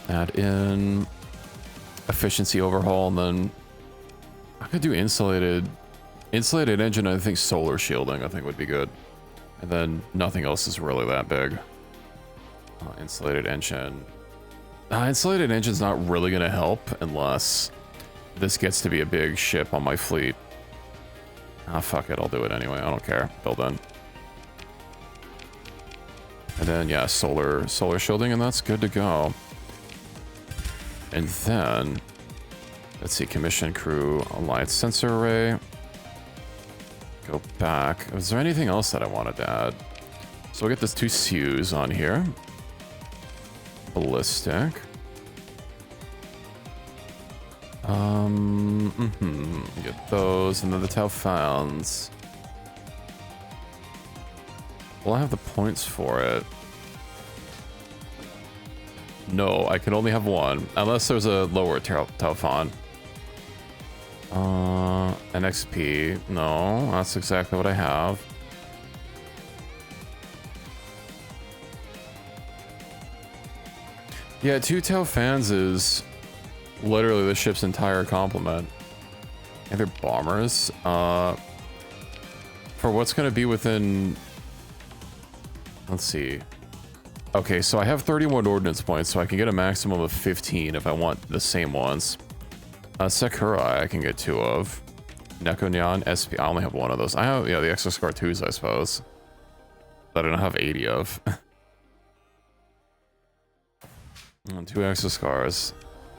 Add in efficiency overhaul, and then I could do insulated engine. I think solar shielding I think would be good, and then nothing else is really that big. Insulated engine. Insulated engine's not really gonna help unless this gets to be a big ship on my fleet. Fuck it, I'll do it anyway. I don't care. Build in. And then yeah, solar shielding, and that's good to go. And then let's see, commission crew, light sensor array. Go back. Was there anything else that I wanted to add? So we'll get this 2 Sioux on here. Ballistic. Get those, and then the Taofans. Will I have the points for it? No, I can only have 1, unless there's a lower Taofan. An XP. No, that's exactly what I have. Yeah, 2 Taofans is literally the ship's entire complement. And they're bombers. For what's going to be within... Let's see. Okay, so I have 31 ordnance points, so I can get a maximum of 15 if I want the same ones. Sakurai I can get 2 of. Nekonyan, SP, I only have 1 of those. I have, yeah, the Exoscar 2s, I suppose. that I don't have 80 of. 2 extra scars.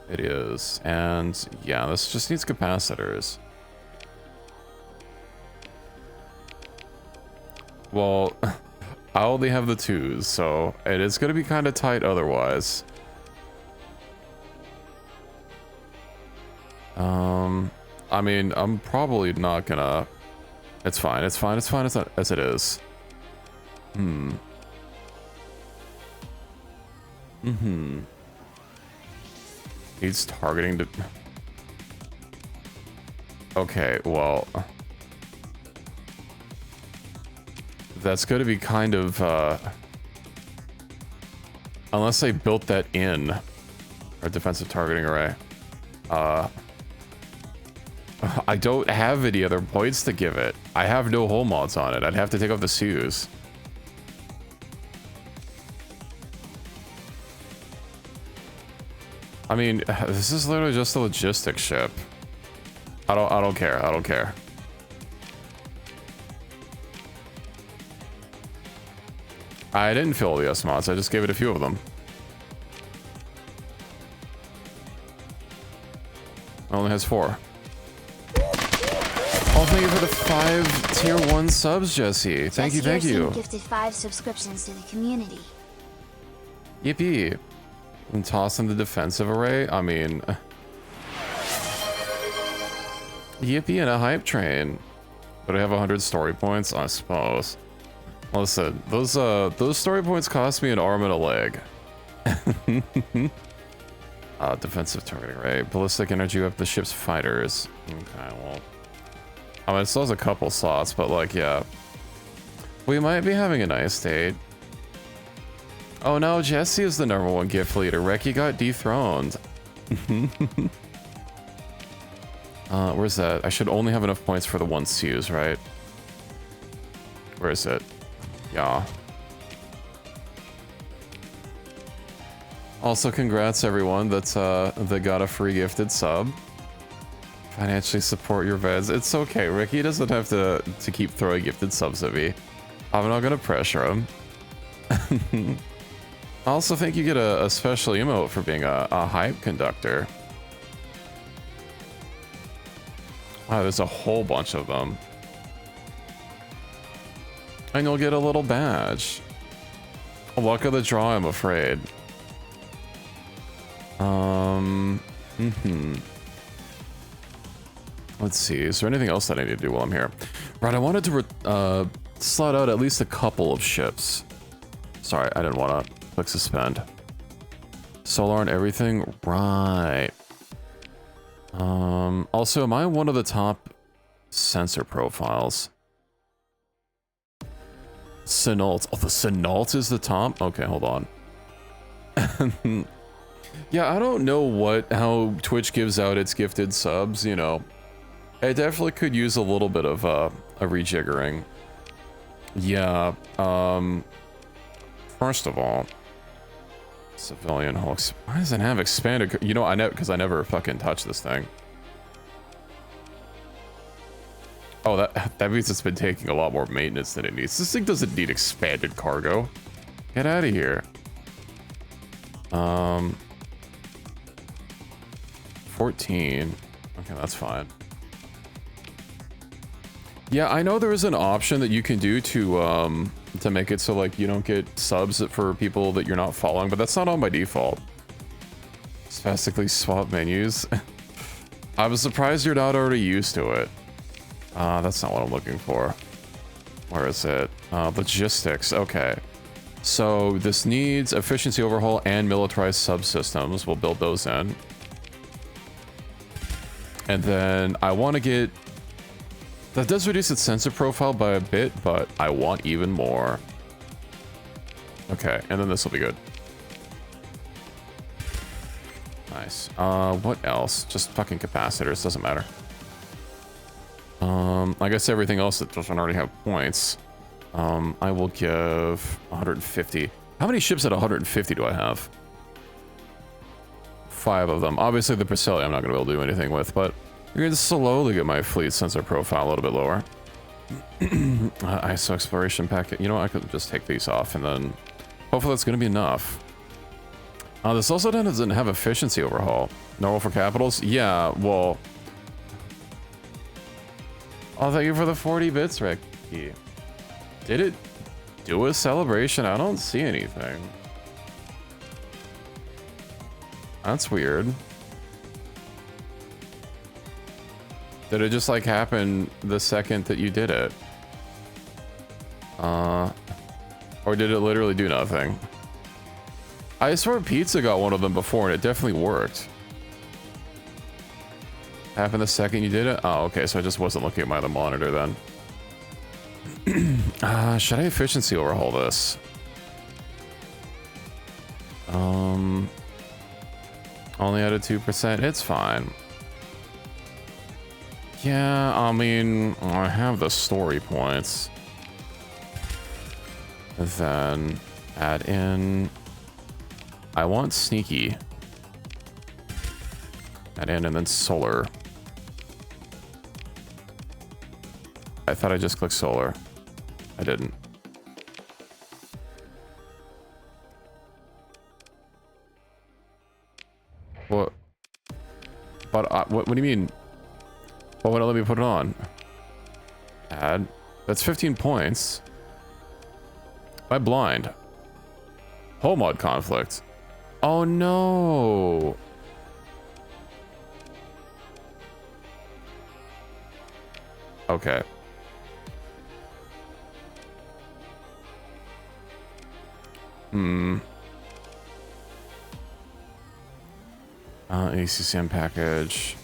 It is. And yeah, this just needs capacitors. Well, I only have the 2s, so it is going to be kind of tight otherwise. I mean, I'm probably not gonna... It's fine, it's fine, it's fine as it is. He's targeting to... Okay, well... That's gonna be kind of, unless they built that in our defensive targeting array. I don't have any other points to give it. I have no hull mods on it. I'd have to take off the SUs. I mean, this is literally just a logistics ship. I don't care. I don't care. I didn't fill all the S mods. I just gave it a few of them. It only has 4. Oh, thank you for the 5 tier 1 subs, Jesse. Thank you, thank you. Gifted 5 subscriptions to the community. Yippee. And toss in the defensive array? I mean... Yippee and a hype train. But I have 100 story points? I suppose. Listen, those story points cost me an arm and a leg. Defensive targeting array. Ballistic energy up the ship's fighters. Okay, well... I mean, it still has a couple slots, but like, yeah. We might be having a nice date. Oh no, Jesse is the #1 gift leader. Reki got dethroned. Where's that? I should only have enough points for the 1 SUs, right? Where is it? Yeah. Also, congrats everyone that got a free gifted sub. Financially support your vets. It's okay. Ricky doesn't have to keep throwing gifted subs at me. I'm not gonna pressure him. I also think you get a special emote for being a hype conductor. Wow, there's a whole bunch of them. And you'll get a little badge. Luck of the draw, I'm afraid. Let's see, is there anything else that I need to do while I'm here? Right, I wanted to slot out at least a couple of ships. Sorry, I didn't want to click suspend. Solar and everything, right. Also, am I one of the top sensor profiles? Sinault. Oh, the Sinault is the top? Okay, hold on. Yeah, I don't know how Twitch gives out its gifted subs, you know. I definitely could use a little bit of a rejiggering. Yeah, first of all, civilian hooks. Why doesn't it have expanded? You know, because I never fucking touched this thing. Oh, that means it's been taking a lot more maintenance than it needs. This thing doesn't need expanded cargo. Get out of here. 14. Okay, that's fine. Yeah, I know there is an option that you can do to make it so like you don't get subs for people that you're not following, but that's not on by default. Spastically swap menus. I was surprised you're not already used to it. That's not what I'm looking for. Where is it? Logistics. Okay. So this needs efficiency overhaul and militarized subsystems. We'll build those in. And then I want to get... That does reduce its sensor profile by a bit, but I want even more. Okay, and then this will be good. Nice. What else? Just fucking capacitors, doesn't matter. I guess everything else that doesn't already have points. I will give 150. How many ships at 150 do I have? 5 of them. Obviously the Priscilla I'm not going to be able to do anything with, but you're going to slowly get my fleet sensor profile a little bit lower. ISO exploration packet. You know what? I could just take these off and then hopefully that's going to be enough. This also doesn't have efficiency overhaul. Normal for capitals? Yeah, well... Oh, thank you for the 40 bits, Ricky. Did it do a celebration? I don't see anything. That's weird. Did it just like happen the second that you did it? Or did it literally do nothing? I swear Pizza got one of them before and it definitely worked. Happened the second you did it? Oh, okay, so I just wasn't looking at my other monitor then. Should I efficiency overhaul this? Only added 2%, it's fine. Yeah, I mean, I have the story points. Then add in... I want sneaky. Add in and then solar. I thought I just clicked solar. I didn't. What? But what do you mean? Well, why don't let me put it on? Add. That's 15 points. Am I blind? Whole mod conflict. Oh no. Okay. ACCM package.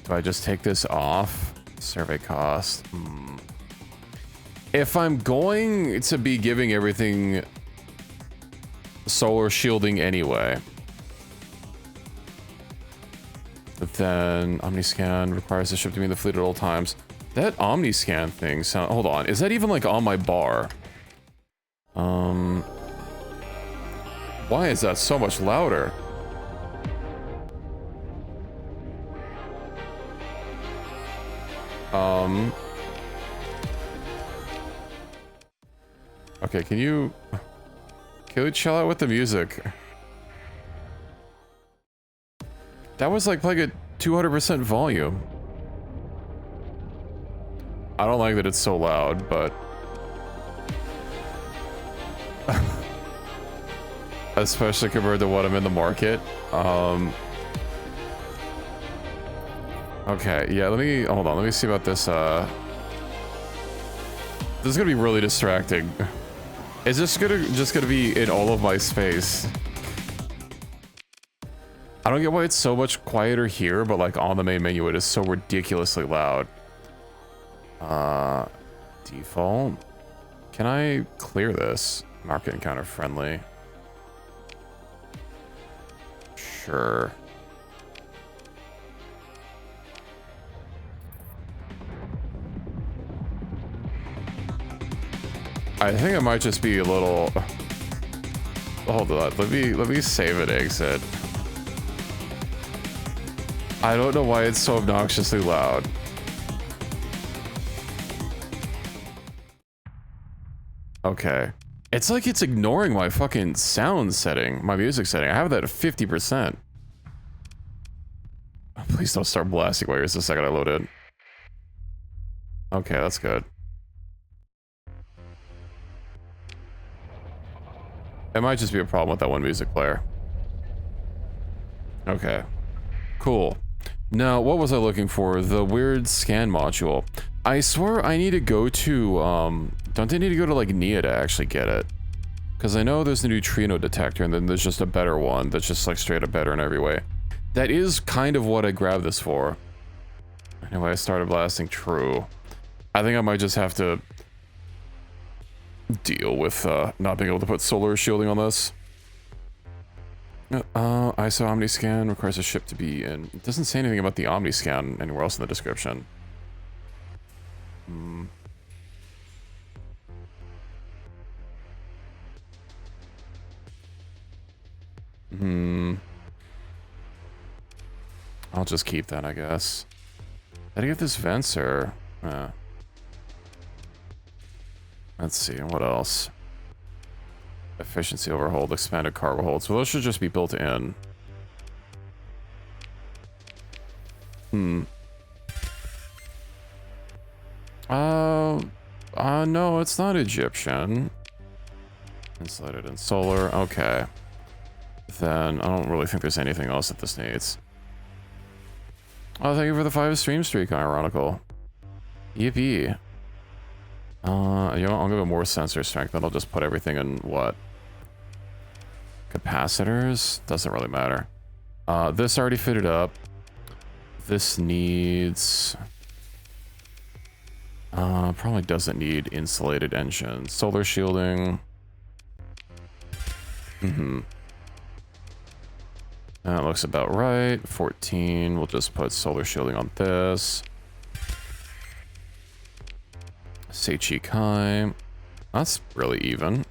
Do I just take this off? Survey cost. If I'm going to be giving everything solar shielding anyway, then Omniscan requires the ship to be in the fleet at all times. That Omniscan thing sound... Hold on. Is that even like on my bar? Why is that so much louder? Okay, can you chill out with the music? That was like playing at 200% volume. I don't like that it's so loud, but... especially compared to what I'm in the market. Okay, yeah, hold on, let me see about this, this is gonna be really distracting. Is this just gonna be in all of my space? I don't get why it's so much quieter here, but like on the main menu it is so ridiculously loud. Default. Can I clear this? Market encounter friendly. Sure. I think it might just be a little... Hold on, let me save and exit. I don't know why it's so obnoxiously loud. Okay. It's like it's ignoring my fucking sound setting, my music setting. I have that at 50%. Please don't start blasting wires the second I load in. Okay, that's good. It might just be a problem with that one music player. Okay. Cool. Now, what was I looking for? The weird scan module. I swear I need to go to, don't I need to go to, like, Nia to actually get it? Because I know there's the neutrino detector, and then there's just a better one that's just, like, straight up better in every way. That is kind of what I grabbed this for. Anyway, I started blasting. True. I think I might just have to deal with, not being able to put solar shielding on this. ISO Omniscan requires a ship to be in. It doesn't say anything about the Omniscan anywhere else in the description. I'll just keep that, I guess. Did I get this vents or... Let's see, what else? Efficiency overhold, expanded cargo hold. So those should just be built in. No, it's not Egyptian. Insulated and solar, okay. Then I don't really think there's anything else that this needs. Oh, thank you for the 5 stream streak, ironical. Yippee. You know, I'll give it more sensor strength, then I'll just put everything in what? Capacitors? Doesn't really matter. This already fitted up. This needs... probably doesn't need insulated engine. Solar shielding. That looks about right. 14. We'll just put solar shielding on this. Seichi Kai. That's really even.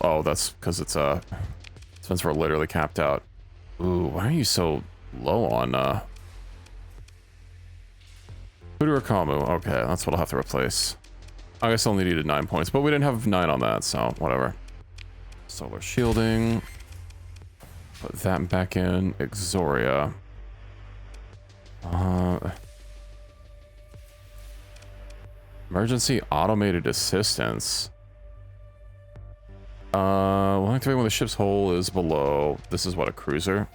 Oh, that's because it's since we're literally capped out. Ooh, why are you so low on Futurakamu? Okay, that's what I'll have to replace. I guess I only needed 9 points, but we didn't have 9 on that, so whatever. Solar shielding. Put that back in. Exoria. Emergency automated assistance. We'll activate when the ship's hull is below. This is what, a cruiser?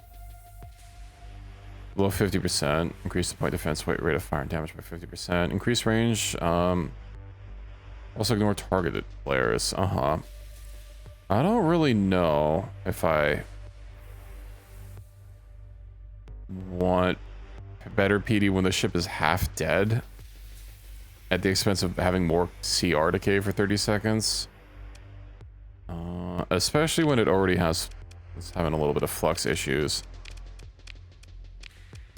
Below 50%. Increase the point defense weight rate of fire and damage by 50%. Increase range. Also ignore targeted players. I don't really know if I want better PD when the ship is half dead at the expense of having more CR decay for 30 seconds. Especially when it already has... It's having a little bit of flux issues.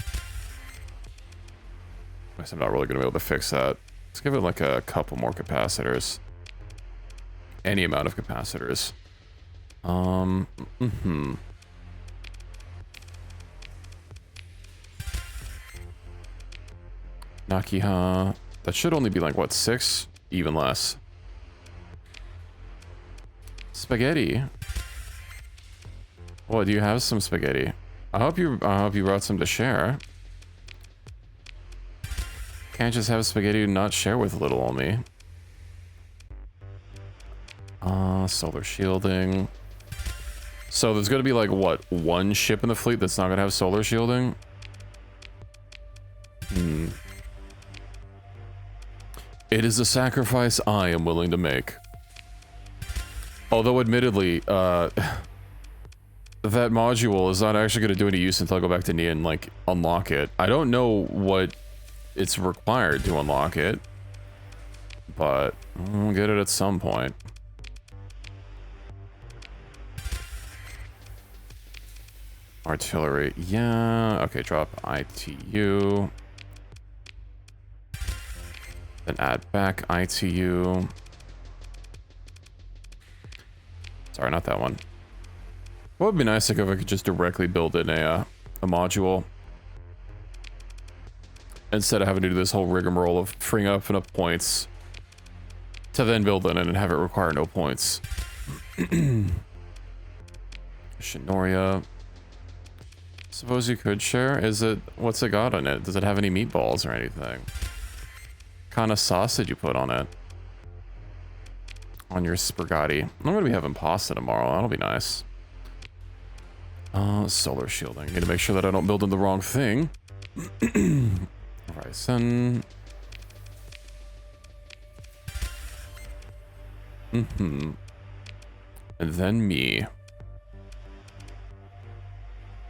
I guess I'm not really going to be able to fix that. Let's give it like a couple more capacitors. Any amount of capacitors. Nakiha. That should only be like, what, 6? Even less. Spaghetti. What, do you have some spaghetti? I hope you brought some to share. Can't just have spaghetti and not share with little old me. Solar shielding. So there's gonna be like, what, 1 ship in the fleet that's not gonna have solar shielding? It is a sacrifice I am willing to make. Although admittedly, that module is not actually going to do any use until I go back to Nia and like unlock it. I don't know what it's required to unlock it, but we'll get it at some point. Artillery, yeah. Okay, drop ITU. Then add back ITU. Sorry, not that one. What would be nice if I could just directly build in a module instead of having to do this whole rigmarole of freeing up enough points to then build in it and have it require no points. Shinoria. Suppose you could share? Is it... What's it got on it? Does it have any meatballs or anything? What kind of sauce did you put on it? On your spaghetti. I'm gonna be having pasta tomorrow. That'll be nice. Solar shielding. Need to make sure that I don't build in the wrong thing. Ryzen. And then me.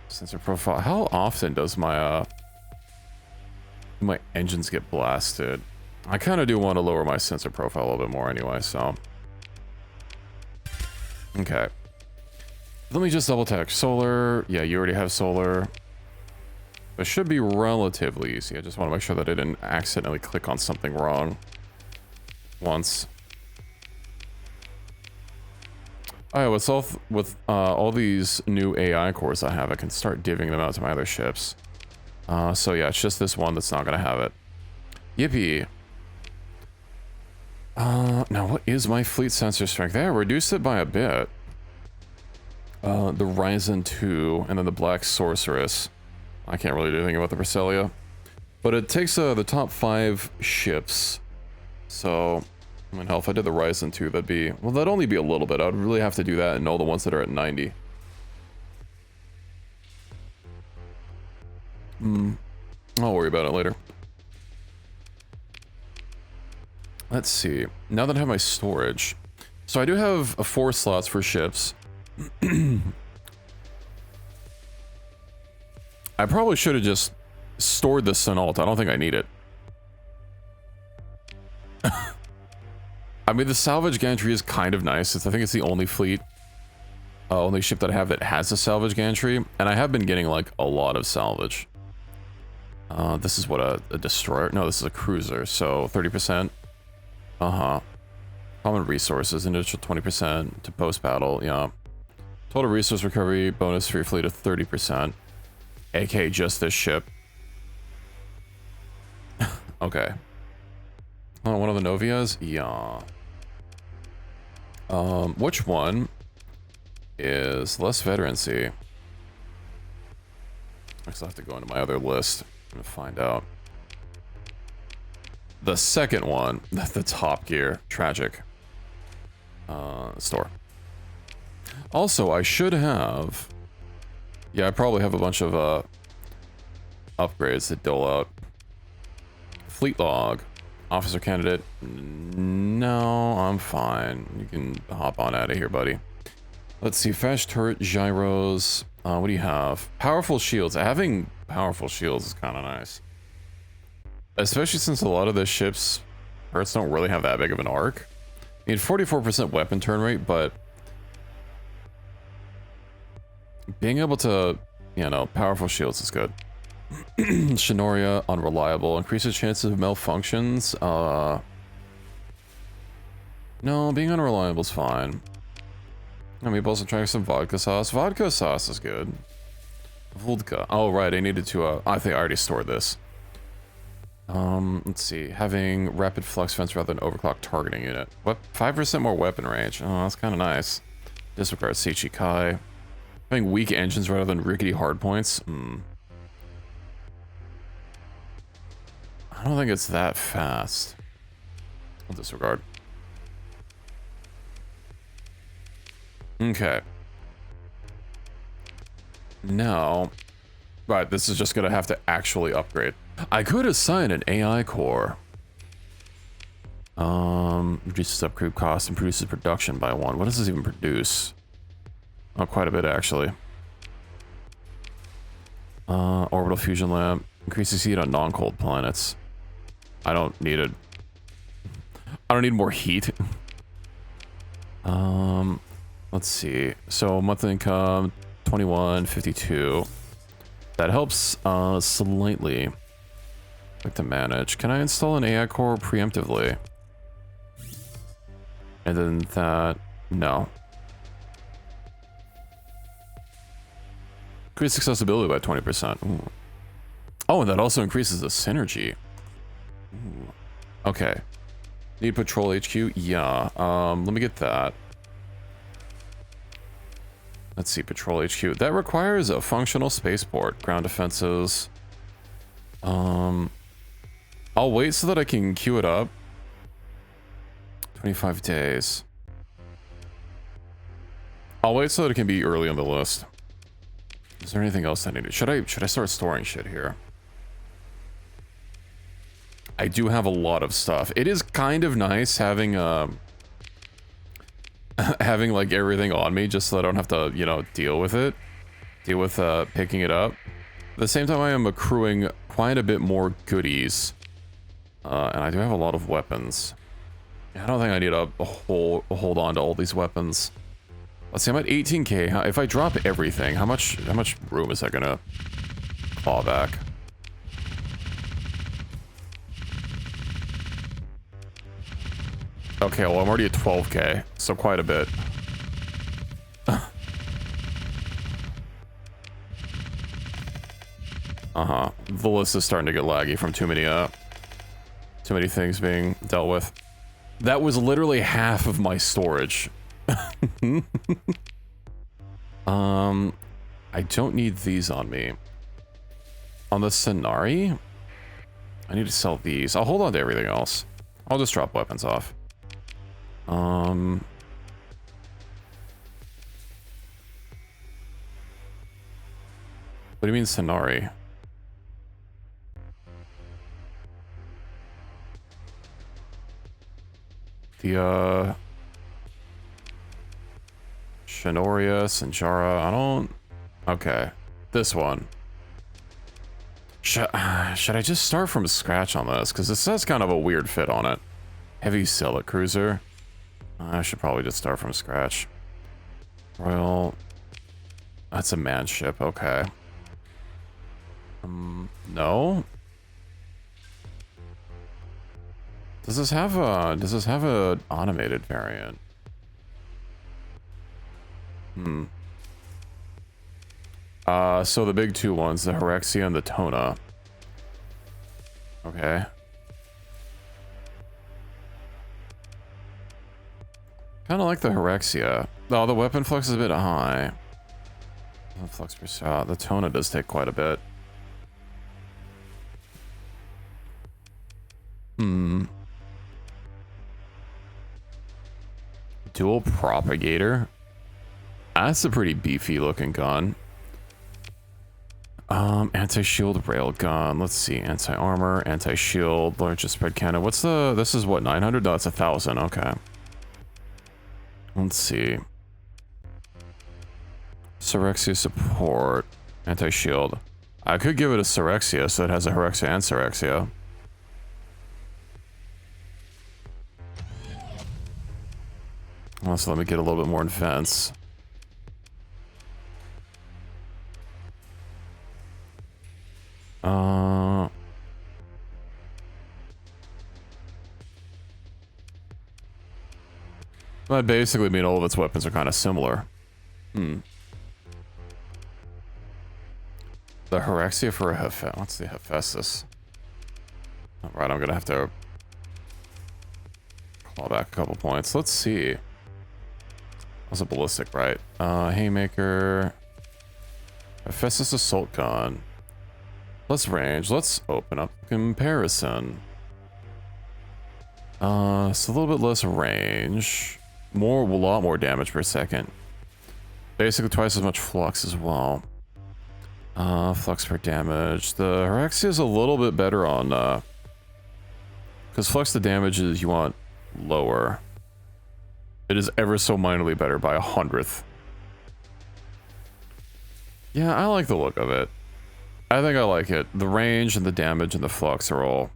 Sensor profile. How often does my engines get blasted? I kind of do want to lower my sensor profile a little bit more anyway, so. Okay. Let me just double check. Solar. Yeah, you already have solar. It should be relatively easy. I just want to make sure that I didn't accidentally click on something wrong once. Oh, yeah, with all these new AI cores I have, I can start divvying them out to my other ships. So yeah, it's just this one that's not gonna have it. Yippee. Now what is my fleet sensor strength? They reduced it by a bit. The Ryzen 2, and then the Black Sorceress. I can't really do anything about the Brisselia. But it takes the top 5 ships. So, I mean, hell, if I did the Ryzen 2, that'd be... Well, that'd only be a little bit. I would really have to do that and all the ones that are at 90. I'll worry about it later. Let's see. Now that I have my storage... So I do have 4 slots for ships. I probably should have just stored the Sunalt. I don't think I need it. I mean, the salvage gantry is kind of nice. I think it's the only fleet, only ship that I have that has a salvage gantry. And I have been getting, like, a lot of salvage. This is what, a destroyer? No, this is a cruiser, so 30%. Uh-huh. Common resources, an additional 20% to post-battle, yeah. Total resource recovery bonus for your fleet of 30%. AK just this ship. Okay. Oh, one of the Novias? Yeah. Which one is less veterancy? I guess I'll have to go into my other list and find out. The second one, the Top Gear, tragic. Store. Also, I should have... Yeah, I probably have a bunch of, upgrades that dole out. Fleet log. Officer candidate. No, I'm fine. You can hop on out of here, buddy. Let's see. Fast turret, gyros. What do you have? Powerful shields. Having powerful shields is kind of nice. Especially since a lot of the ships' turrets don't really have that big of an arc. I mean, 44% weapon turn rate, but... being able to, you know, powerful shields is good. Shinoria, unreliable. Increases chances of malfunctions. No, being unreliable is fine. I mean, also trying some vodka sauce. Vodka sauce is good. Vodka. Oh, right, I needed to, I think I already stored this. Let's see. Having rapid flux fence rather than overclock targeting unit. What? 5% more weapon range. Oh, that's kind of nice. Disregard Seichi Kai. Having weak engines rather than rickety hardpoints. I don't think it's that fast. I'll disregard. Okay. Now, right, this is just gonna have to actually upgrade. I could assign an AI core. Reduces upgrade cost and produces production by 1. What does this even produce? Oh, quite a bit actually. Orbital fusion lamp increases heat on non-cold planets. I don't need it. I don't need more heat. Let's see. So monthly income 2152. That helps slightly. Like to manage. Can I install an AI core preemptively? And then that, no. Increase accessibility by 20%. Ooh. Oh, and that also increases the synergy. Ooh. Okay. Need patrol HQ? Yeah. Let me get that. Let's see, patrol HQ. That requires a functional spaceport. Ground defenses. I'll wait so that I can queue it up. 25 days. I'll wait so that it can be early on the list. Is there anything else I need? Should I start storing shit here? I do have a lot of stuff. It is kind of nice having having like everything on me just so I don't have to, you know, deal with it. Deal with picking it up. At the same time, I am accruing quite a bit more goodies. And I do have a lot of weapons. I don't think I need to hold on to all these weapons. Let's see, I'm at 18k. If I drop everything, how much room is that gonna claw back? Okay, well, I'm already at 12k, so quite a bit. Uh-huh. The list is starting to get laggy from too many things being dealt with. That was literally half of my storage. I don't need these on me. On the Sonari, I need to sell these. I'll hold on to everything else. I'll just drop weapons off. What do you mean Sonari? The, Shinoria, Sanjara, I don't... Okay. This one. Should I just start from scratch on this? Because this has kind of a weird fit on it. Heavy Select Cruiser. I should probably just start from scratch. Royal... That's a man ship, okay. No? Does this have a automated variant? So the big two ones, the Horexia and the Tona. Okay. Kind of like the Horexia. Oh, the weapon flux is a bit high. The flux per shot. The Tona does take quite a bit. Dual Propagator. That's a pretty beefy looking gun. Anti-shield railgun. Let's see. Anti-armor, anti-shield, largest spread cannon. What's the... This is what, 900? No, it's 1,000. Okay. Let's see. Sorexia support. Anti-shield. I could give it a Sorexia so it has a Horexia and Sorexia. Also, let me get a little bit more defense. That basically mean all of its weapons are kind of similar. The Horexia for a Hephaestus. What's the Hephaestus? Alright, I'm gonna have to claw back a couple points. Let's see. That's a ballistic, right? Haymaker. Hephaestus assault gun. Let's range. Let's open up comparison. It's a little bit less range. A lot more damage per second. Basically twice as much flux as well. Flux per damage. The Horexia is a little bit better on, because flux to damage is you want lower. It is ever so minorly better by 100th. Yeah, I like the look of it. I think I like it. The range and the damage and the flux are all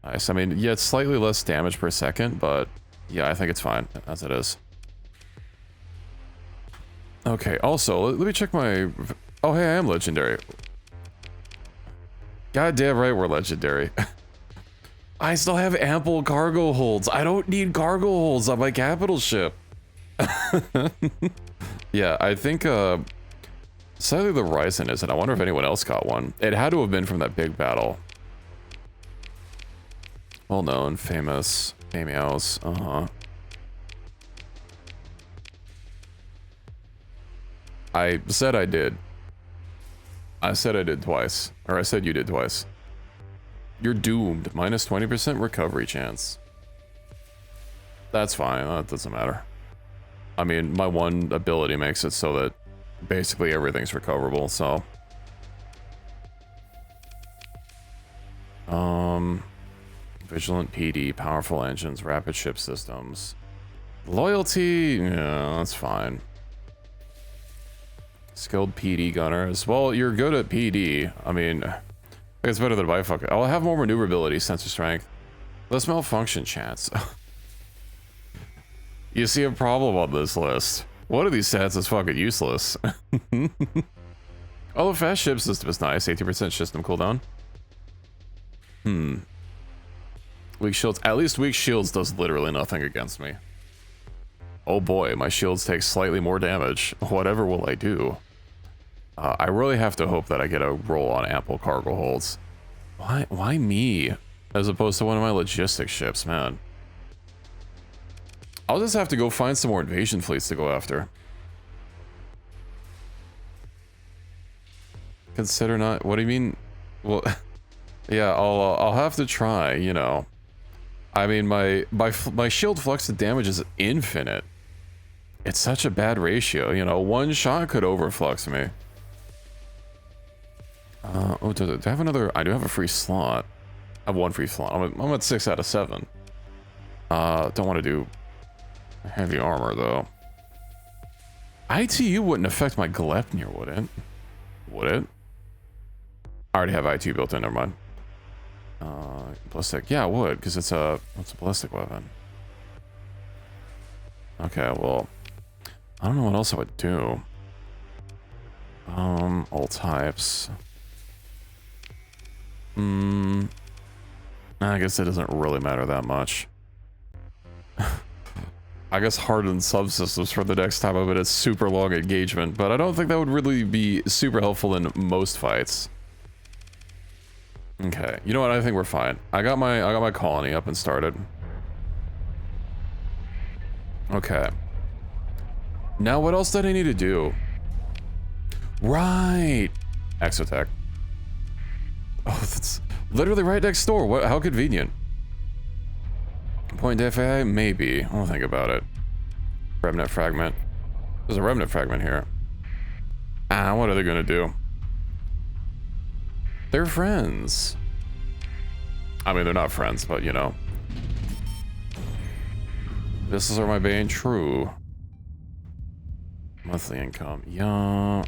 nice. I mean, yeah, it's slightly less damage per second, but yeah, I think it's fine as it is. Okay, also, let me check my... Oh, hey, I am legendary. Goddamn right we're legendary. I still have ample cargo holds. I don't need cargo holds on my capital ship. Yeah, I think, sadly the Ryzen isn't. I wonder if anyone else got one. It had to have been from that big battle. Well known, famous, meows, I said I did. I said I did twice. Or I said you did twice. You're doomed. Minus 20% recovery chance. That's fine. That doesn't matter. I mean, my one ability makes it so that basically everything's recoverable, so... Vigilant PD, powerful engines, rapid ship systems. Loyalty, yeah, that's fine. Skilled PD gunners. Well, you're good at PD. I mean, I think it's better than bifuck. I'll have more maneuverability, sensor strength. Less malfunction chance. You see a problem on this list. One of these stats is fucking useless. Oh, the fast ship system is nice. 80% system cooldown. Weak shields. At least weak shields does literally nothing against me. Oh boy, my shields take slightly more damage. Whatever will I do? I really have to hope that I get a roll on ample cargo holds. Why me? As opposed to one of my logistics ships, man. I'll just have to go find some more invasion fleets to go after. Consider not, what do you mean? Well, yeah, I'll have to try, you know. I mean, my shield flux to damage is infinite. It's such a bad ratio, you know. One shot could overflux me. Oh, do I have another? I do have a free slot. I have one free slot. I'm at 6 out of 7. Don't want to do heavy armor though. ITU wouldn't affect my Glepnir, would it? Would it? I already have ITU built in. Never mind. Ballistic. Yeah, it would, because it's a ballistic weapon. Okay, well, I don't know what else I would do. All types. I guess it doesn't really matter that much. I guess hardened subsystems for the next time of it is super long engagement, but I don't think that would really be super helpful in most fights. Okay, you know what? I think we're fine. I got my colony up and started. Okay. Now what else did I need to do? Right. Exotech. Oh, that's literally right next door. What? How convenient. Point FAI? Maybe. I'll think about it. Remnant fragment. There's a remnant fragment here. Ah, what are they gonna do? They're friends. I mean, they're not friends, but you know. Missiles are my bane. True. Monthly income. Yeah.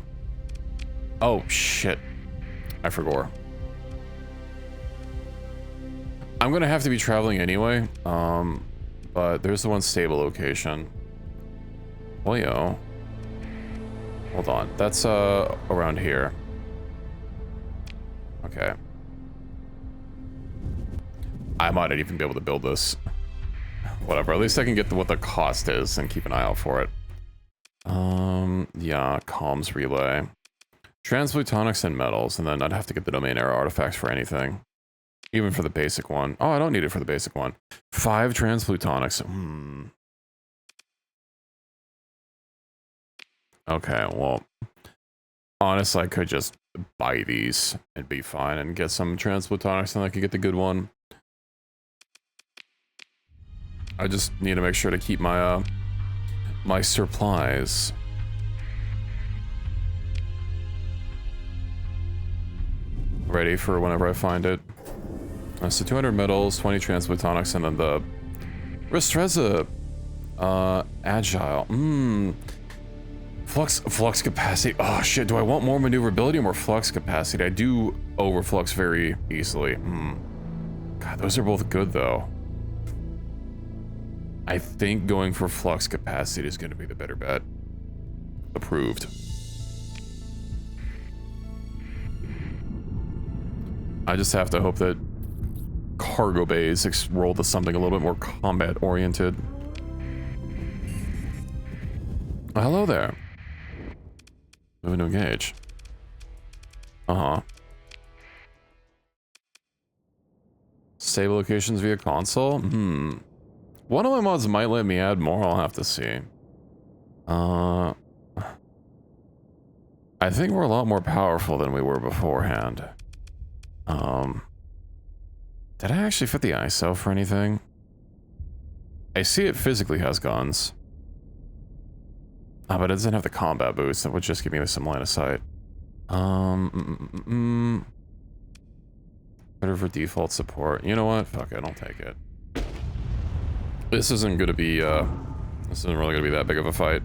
Oh, shit. I forgot. I'm gonna have to be traveling anyway. But there's the one stable location. Well, yo. Hold on. That's, around here. Okay. I might not even be able to build this. Whatever. At least I can get what the cost is and keep an eye out for it. Yeah, comms relay. Transplutonics and metals, and then I'd have to get the domain error artifacts for anything. Even for the basic one. Oh, I don't need it for the basic one. 5 transplutonics. Okay, well, honestly, I could just buy these and be fine and get some transplutonics, and I could get the good one. I just need to make sure to keep my my supplies. Ready for whenever I find it. So 200 metals, 20 transplutonics, and then the Restreza agile. Flux capacity. Oh shit, do I want more maneuverability or more flux capacity? I do overflux very easily. God, those are both good though. I think going for flux capacity is going to be the better bet. Approved. I just have to hope that cargo bays roll to something a little bit more combat oriented. Hello there. Moving to engage. Stable locations via console? One of my mods might let me add more, I'll have to see. I think we're a lot more powerful than we were beforehand. Did I actually fit the ISO for anything? I see it physically has guns. But it doesn't have the combat boost, that would just give me some line of sight. Better for default support. You know what? Fuck it, I'll take it. This isn't gonna be, this isn't really gonna be that big of a fight.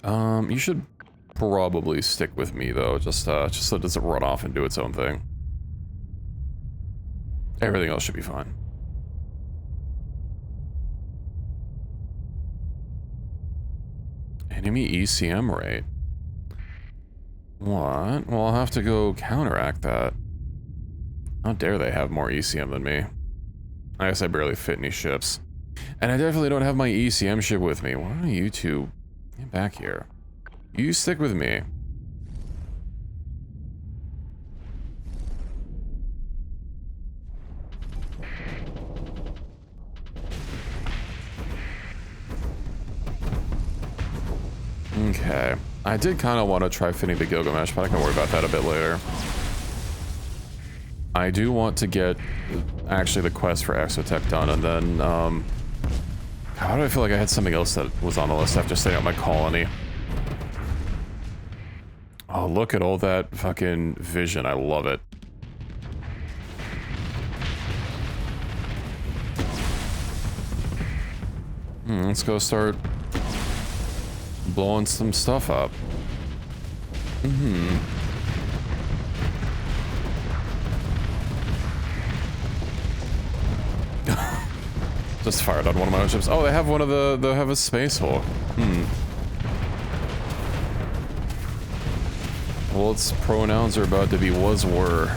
You should probably stick with me though, just so it doesn't run off and do its own thing. Everything else should be fine. Enemy ECM rate. What? Well, I'll have to go counteract that. How dare they have more ECM than me? I guess I barely fit any ships. And I definitely don't have my ECM ship with me. Why don't you two get back here? You stick with me. Okay. I did kind of want to try fitting the Gilgamesh, but I can worry about that a bit later. I do want to get actually the quest for Exotech done, and then, how do I feel like I had something else that was on the list after setting up my colony? Oh, look at all that fucking vision. I love it. Let's go start blowing some stuff up. Just fired on one of my own ships. Oh, they have one of they have a Space Hulk. Well, its pronouns are about to be was, were.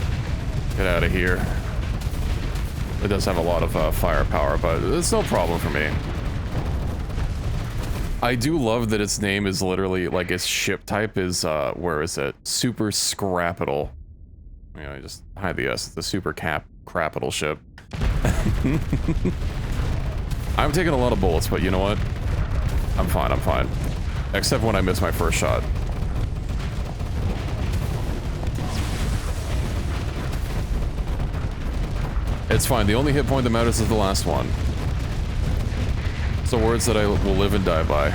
Get out of here. It does have a lot of firepower, but it's no problem for me. I do love that its name is literally, like, its ship type is, where is it? Super Scrapital. You know, just hide the S. It's the Super Crapital ship. I'm taking a lot of bullets, but you know what? I'm fine, I'm fine. Except when I miss my first shot. It's fine. The only hit point that matters is the last one. It's the words that I will live and die by.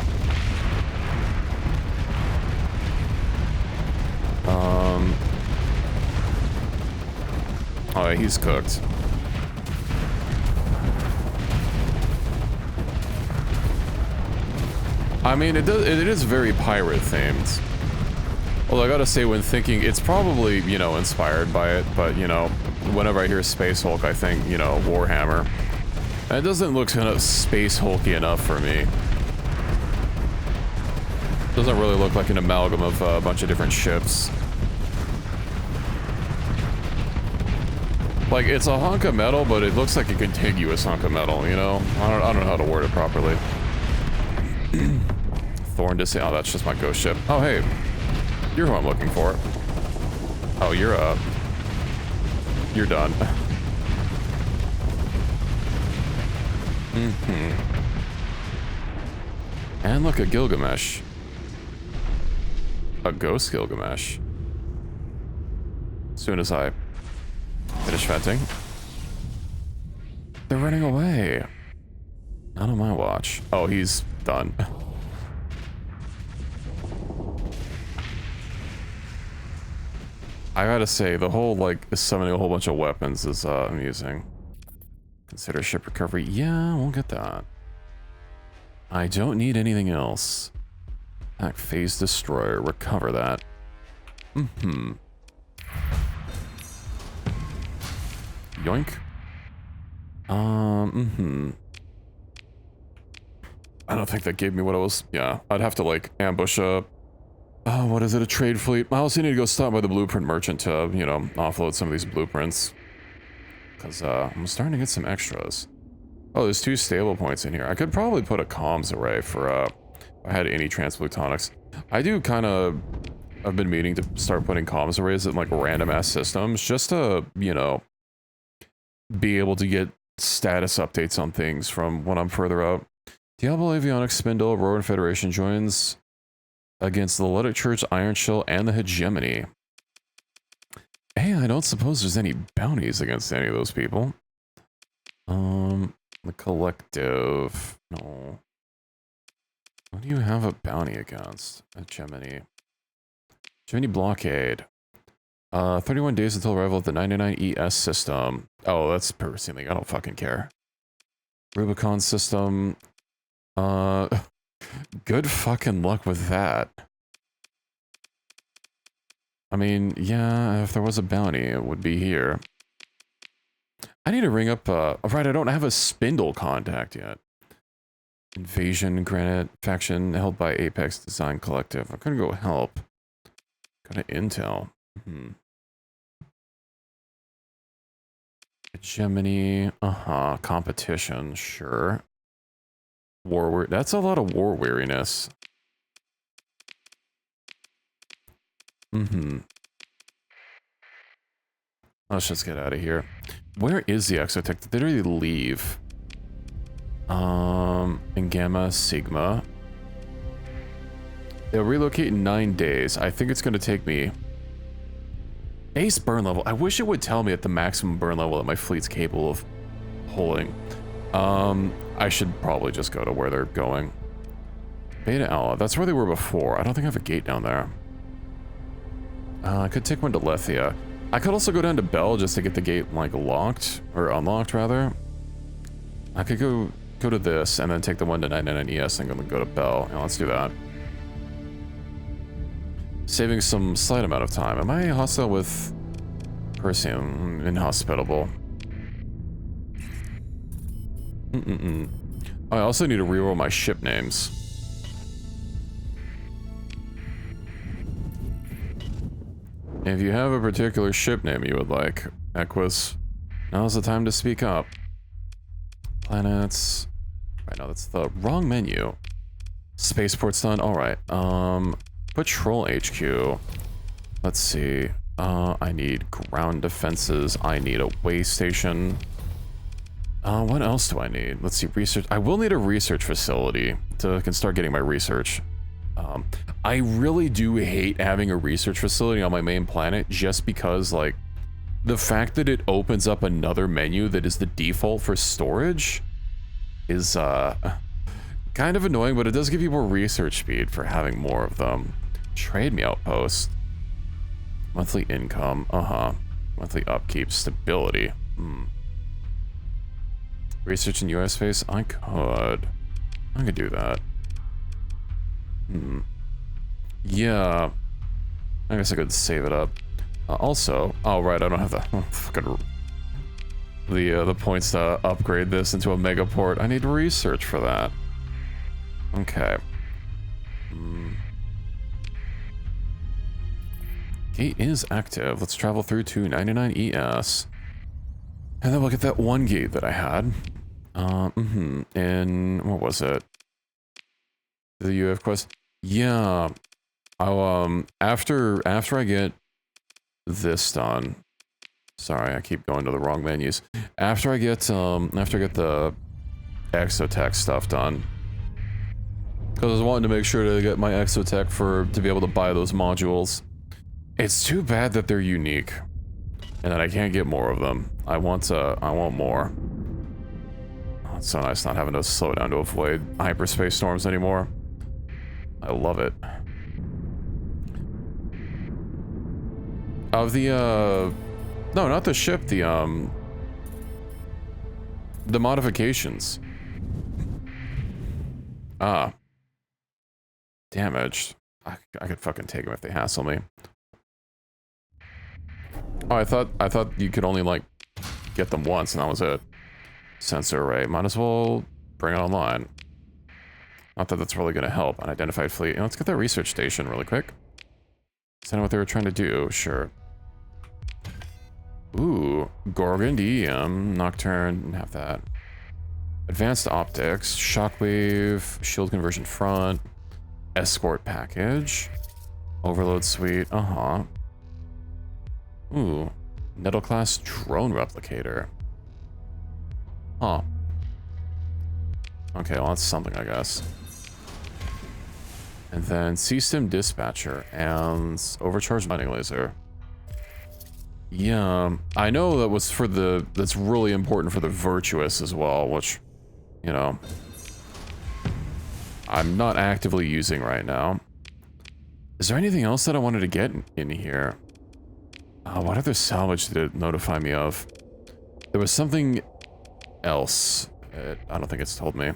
Oh, yeah, he's cooked. I mean, it is very pirate themed. Although I gotta say, when thinking, it's probably, you know, inspired by it, but, you know, whenever I hear Space Hulk, I think, you know, Warhammer. And it doesn't look kind of Space Hulky enough for me. Doesn't really look like an amalgam of a bunch of different ships. Like, it's a hunk of metal, but it looks like a contiguous hunk of metal, you know? I don't know how to word it properly. Thorn to say, oh, that's just my ghost ship. Oh, hey. You're who I'm looking for. Oh, you're up. You're done. And look at Gilgamesh. A ghost Gilgamesh. As soon as I finish venting. They're running away. Not on my watch. Oh, he's done. I gotta say, the whole, like, summoning a whole bunch of weapons is, amusing. Consider ship recovery. Yeah, we'll get that. I don't need anything else. Attack phase destroyer. Recover that. Yoink. I don't think that gave me what I was... Yeah, I'd have to, like, ambush a... Oh, what is it? A trade fleet? I also need to go stop by the blueprint merchant to, you know, offload some of these blueprints. Because, I'm starting to get some extras. Oh, there's 2 stable points in here. I could probably put a comms array for, if I had any transplutonics. I do kind of... I've been meaning to start putting comms arrays in, like, random-ass systems, just to, you know, be able to get status updates on things from when I'm further out. Diablo Avionics Spindle, Roaring Federation joins against the Ludic Church, Iron Shell, and the Hegemony. Hey, I don't suppose there's any bounties against any of those people. The Collective. No. What do you have a bounty against? Hegemony. Hegemony Blockade. 31 days until arrival of the 99 ES system. Oh, that's purpose ceiling. I don't fucking care. Rubicon system. Good fucking luck with that. I mean, yeah, if there was a bounty, it would be here. I need to ring up, right, I don't have a Spindle contact yet. Invasion Granite faction held by Apex Design Collective. I'm gonna go help. Got an intel. Gemini, competition, sure. War, that's a lot of war weariness. Let's just get out of here. Where is the exotech? Did they already leave? In Gamma, Sigma. They'll relocate in 9 days. I think it's going to take me... Base burn level. I wish it would tell me at the maximum burn level that my fleet's capable of holding. I should probably just go to where they're going. Beta Alpha. That's where they were before. I don't think I have a gate down there. I could take one to Lethia. I could also go down to Bell just to get the gate, like, locked. Or unlocked, rather. I could go to this and then take the one to 99 ES and go to Bell. Yeah, let's do that. Saving some slight amount of time. Am I hostile with Perseum? Inhospitable. I also need to reroll my ship names. If you have a particular ship name you would like, Equus, now's the time to speak up. Planets. Right, no, that's the wrong menu. Spaceport's done. Alright. Patrol HQ. Let's see. I need ground defenses. I need a way station. What else do I need? Let's see, research. I will need a research facility to can start getting my research. I really do hate having a research facility on my main planet just because, like, the fact that it opens up another menu that is the default for storage is, kind of annoying, but it does give you more research speed for having more of them. Trade me outpost. Monthly income. Monthly upkeep. Stability. Research in US space? I could do that. Yeah. I guess I could save it up. Also, oh right, I don't have the points to upgrade this into a megaport. I need research for that. Okay. Gate is active. Let's travel through to 99 ES. And then we'll get that one gate that I had. And what was it? The UF quest? Yeah. I'll, after I get this done. Sorry, I keep going to the wrong menus. After I get the exotech stuff done. Because I was wanting to make sure to get my exotech to be able to buy those modules. It's too bad that they're unique. And that I can't get more of them. I want more. Oh, it's so nice not having to slow down to avoid hyperspace storms anymore. I love it. Of the, no, not the ship, the modifications. Damaged. I could fucking take them if they hassle me. Oh, I thought you could only, like, get them once and that was it. Sensor array. Might as well bring it online. Not that that's really gonna help. Unidentified fleet. Let's get that research station really quick. Is that what they were trying to do? Sure. Ooh. Gorgon, DEM, Nocturne, have that. Advanced optics, shockwave, shield conversion front, escort package, overload suite, Ooh, Nettle class drone replicator. Huh. Okay, well that's something, I guess. And then C-Stim dispatcher and overcharged mining laser. Yeah, I know that was for that's really important for the virtuous as well, which, you know, I'm not actively using right now. Is there anything else that I wanted to get in here? What other salvage did it notify me of? There was something else. I don't think it's told me.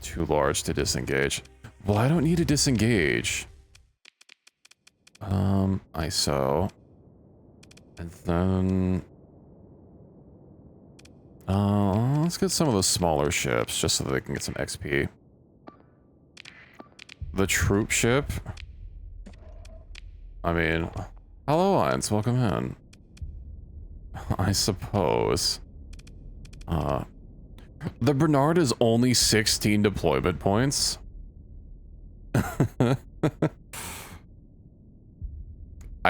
Too large to disengage. Well, I don't need to disengage. ISO. And then... let's get some of those smaller ships, just so that they can get some XP. The troop ship? I mean... Hello, Alliance, welcome in. I suppose. The Bernard is only 16 deployment points?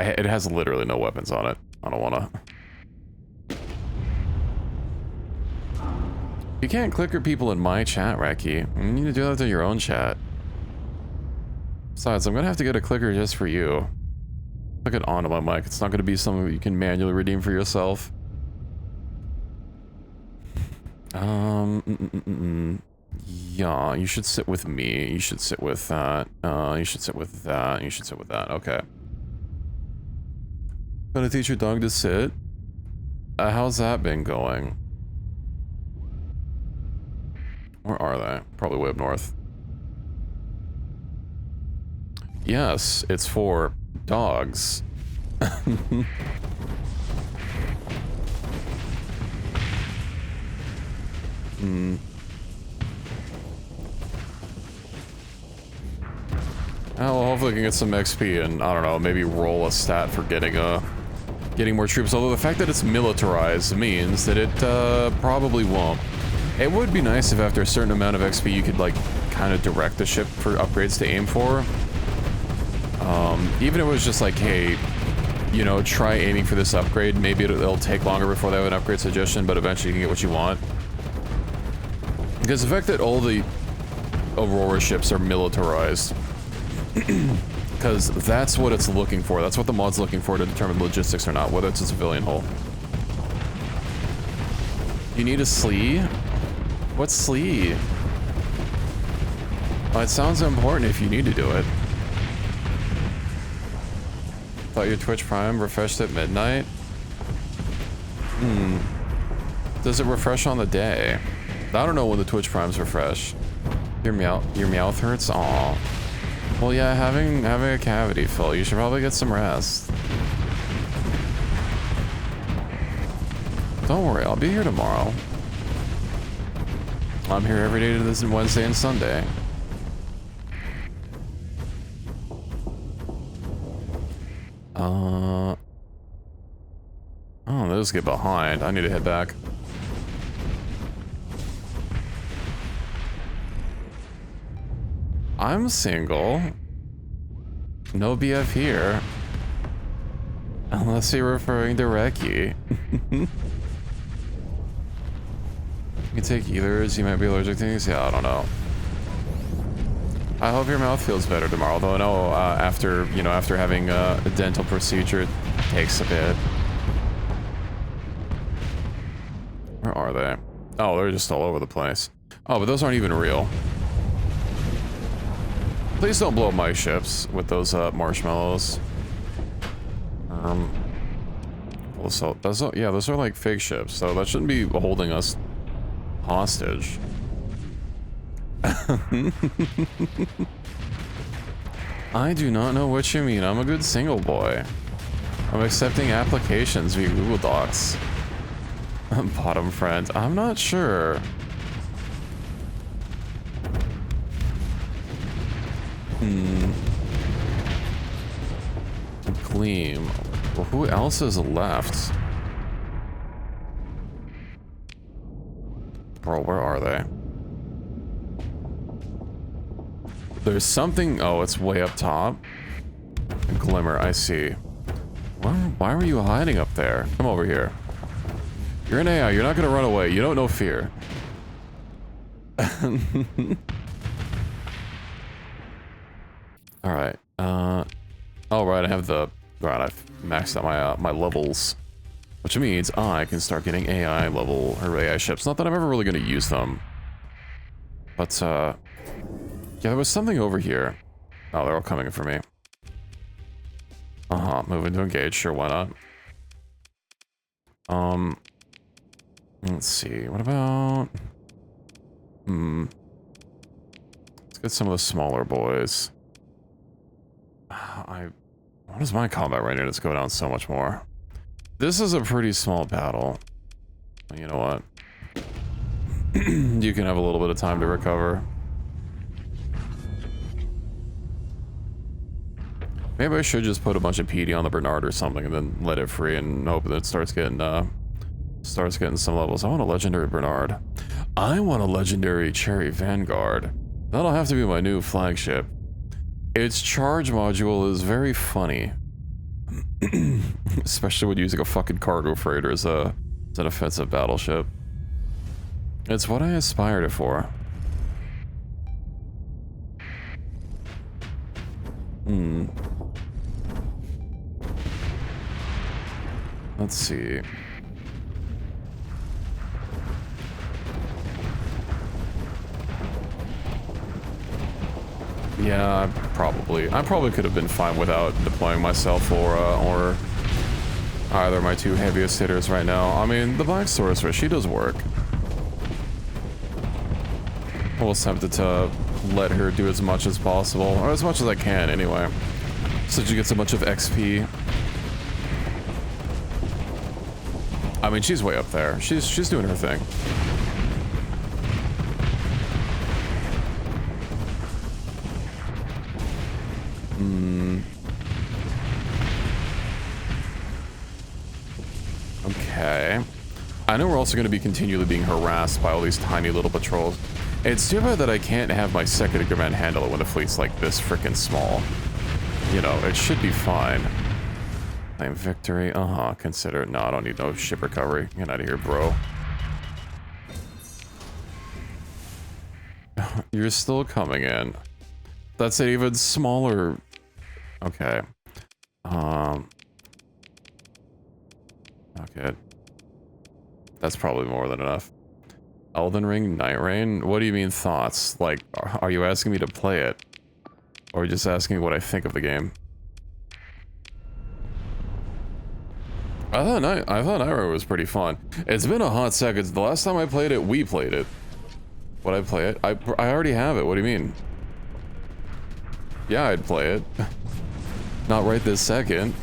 It has literally no weapons on it. I don't wanna. You can't clicker people in my chat, Reki. You need to do that to your own chat. Besides, I'm gonna have to get a clicker just for you. Click it onto my mic. It's not gonna be something that you can manually redeem for yourself. Yeah, you should sit with me. You should sit with that. You should sit with that. You should sit with that. Okay. Gonna teach your dog to sit? How's that been going? Where are they? Probably way up north. Yes, it's for dogs. Well, hopefully I can get some XP and, I don't know, maybe roll a stat for getting more troops. Although the fact that it's militarized means that it probably won't. It would be nice if after a certain amount of XP you could, like, kind of direct the ship for upgrades to aim for. Even if it was just like, hey, you know, try aiming for this upgrade. Maybe it'll take longer before they have an upgrade suggestion, but eventually you can get what you want. Because the fact that all the Aurora ships are militarized, because that's what it's looking for. That's what the mod's looking for to determine logistics or not, whether it's a civilian hull. You need a SLE? What's SLE? Well, it sounds important if you need to do it. Thought your Twitch Prime refreshed at midnight? Does it refresh on the day? I don't know when the Twitch Primes refresh. Your mouth hurts? Aw. Well, yeah, having a cavity, Phil. You should probably get some rest. Don't worry, I'll be here tomorrow. I'm here every day to this Wednesday and Sunday. Oh, those get behind. I need to head back. I'm single. No BF here. Unless you're referring to Reki. You can take either, as you might be allergic to things. Yeah, I don't know. I hope your mouth feels better tomorrow, though I know after having a dental procedure, it takes a bit. Where are they? Oh, they're just all over the place. Oh, but those aren't even real. Please don't blow up my ships with those marshmallows. So those are like fake ships, so that shouldn't be holding us hostage. I do not know what you mean. I'm a good single boy. I'm accepting applications via Google Docs. Bottom friend. I'm not sure. Gleam. Well, who else is left? Bro, where are they? There's something... Oh, it's way up top. A glimmer, I see. Why were you hiding up there? Come over here. You're an AI, you're not gonna run away. You don't know fear. Alright, oh right, I have the... Right, I've maxed out my levels. Which means I can start getting AI level, or AI ships. Not that I'm ever really gonna use them. But, yeah, there was something over here. Oh, they're all coming for me. Moving to engage, sure, why not? Let's see, what about... Let's get some of the smaller boys. What is my combat rating? Let's go down so much more. This is a pretty small battle. You know what? You can have a little bit of time to recover. Maybe I should just put a bunch of PD on the Bernard or something and then let it free and hope that it starts getting some levels. I want a legendary Bernard. I want a legendary Cherry Vanguard. That'll have to be my new flagship. Its charge module is very funny. Especially when using a fucking cargo freighter as an offensive battleship. It's what I aspired it for. Let's see. Yeah, I probably could have been fine without deploying myself or either of my two heaviest hitters right now. I mean, the Black Sorcerer, she does work. I was tempted to let her do as much as possible, or as much as I can anyway, so she gets a bunch of XP. I mean, she's way up there. She's doing her thing. Okay. I know we're also going to be continually being harassed by all these tiny little patrols. It's too bad that I can't have my second in command handle it when the fleet's like this freaking small. You know, it should be fine. Claim victory. Consider it. No, I don't need no ship recovery. Get out of here, bro. You're still coming in. That's an even smaller... Okay. Okay. That's probably more than enough. Elden Ring, Night Rain? What do you mean thoughts? Like, are you asking me to play it? Or just asking what I think of the game? I thought Night Rain was pretty fun. It's been a hot second. The last time I played it, we played it. Would I play it? I already have it. What do you mean? Yeah, I'd play it. Not right this second.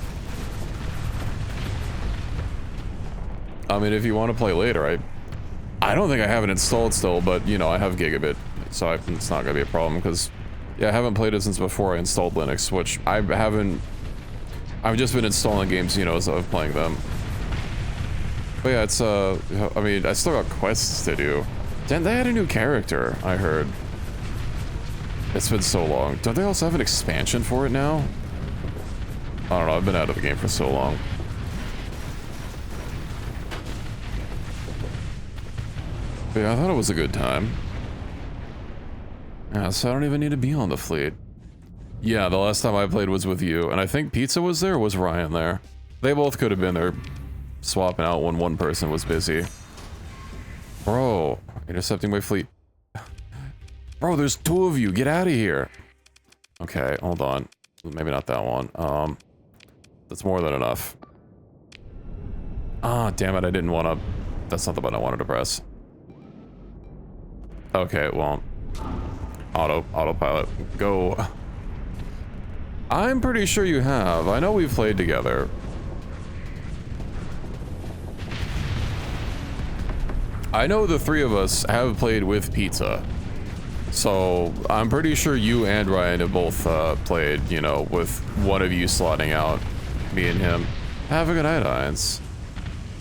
I mean, if you want to play later, I don't think I have it installed still, but, you know, I have Gigabit, so it's not going to be a problem, because, yeah, I haven't played it since before I installed Linux, which I've just been installing games, you know, as I'm playing them. But yeah, it's, I mean, I still got quests to do. Damn, they had a new character, I heard. It's been so long. Don't they also have an expansion for it now? I don't know, I've been out of the game for so long. But yeah, I thought it was a good time. Yeah, so I don't even need to be on the fleet. Yeah, the last time I played was with you, and I think Pizza was there, or was Ryan there? They both could have been there, swapping out when one person was busy. Bro, intercepting my fleet. Bro, there's two of you, get out of here. Okay, hold on. Maybe not that one. That's more than enough. Ah, damn it, I didn't want to... That's not the button I wanted to press. Okay, well... Autopilot. Go. I'm pretty sure you have. I know we've played together. I know the three of us have played with Pizza. So, I'm pretty sure you and Ryan have both played, you know, with one of you slotting out. Me and him. Have a good night, Heinz.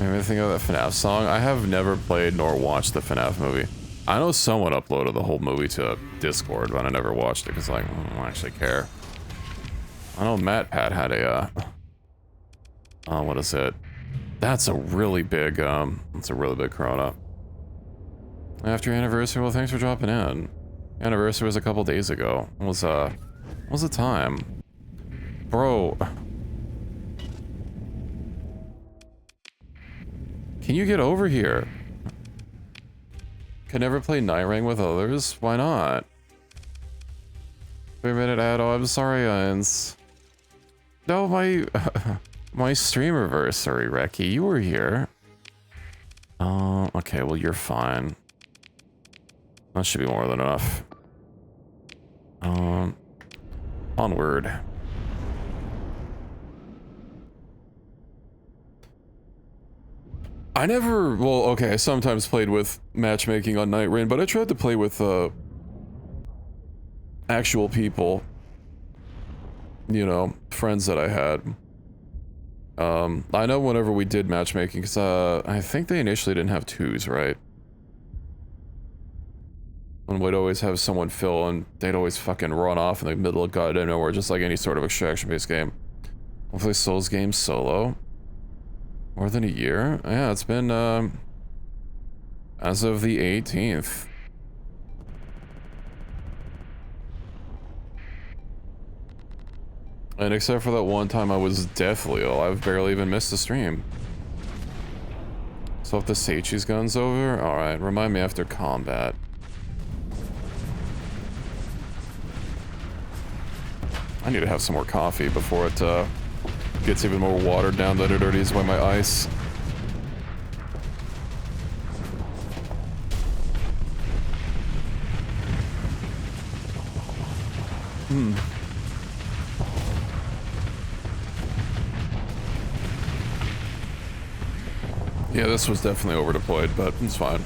Maybe think of that FNAF song? I have never played nor watched the FNAF movie. I know someone uploaded the whole movie to Discord, but I never watched it because like, I don't actually care. I know MatPat had a, what is it? That's a really big Corona. After your anniversary, well, thanks for dropping in. Anniversary was a couple days ago. What was the time? Bro. Can you get over here? Can never play Night Rain with others? Why not? 3-minute ad. Oh, I'm sorry, Ines. No, my streamiversary, Reki. You were here. Okay, well, you're fine. That should be more than enough. Onward. I never, well, okay, I sometimes played with matchmaking on Night Rain, but I tried to play with, actual people. You know, friends that I had. I know whenever we did matchmaking, because, I think they initially didn't have twos, right? And we'd always have someone fill, and they'd always fucking run off in the middle of goddamn nowhere, just like any sort of extraction-based game. Hopefully Souls game solo. More than a year? Yeah, it's been, as of the 18th. And except for that one time I was deathly ill, I've barely even missed a stream. So if the Seichi's gun's over, alright, remind me after combat. I need to have some more coffee before it gets even more watered down than it already is by my ice. Yeah, this was definitely overdeployed, but it's fine.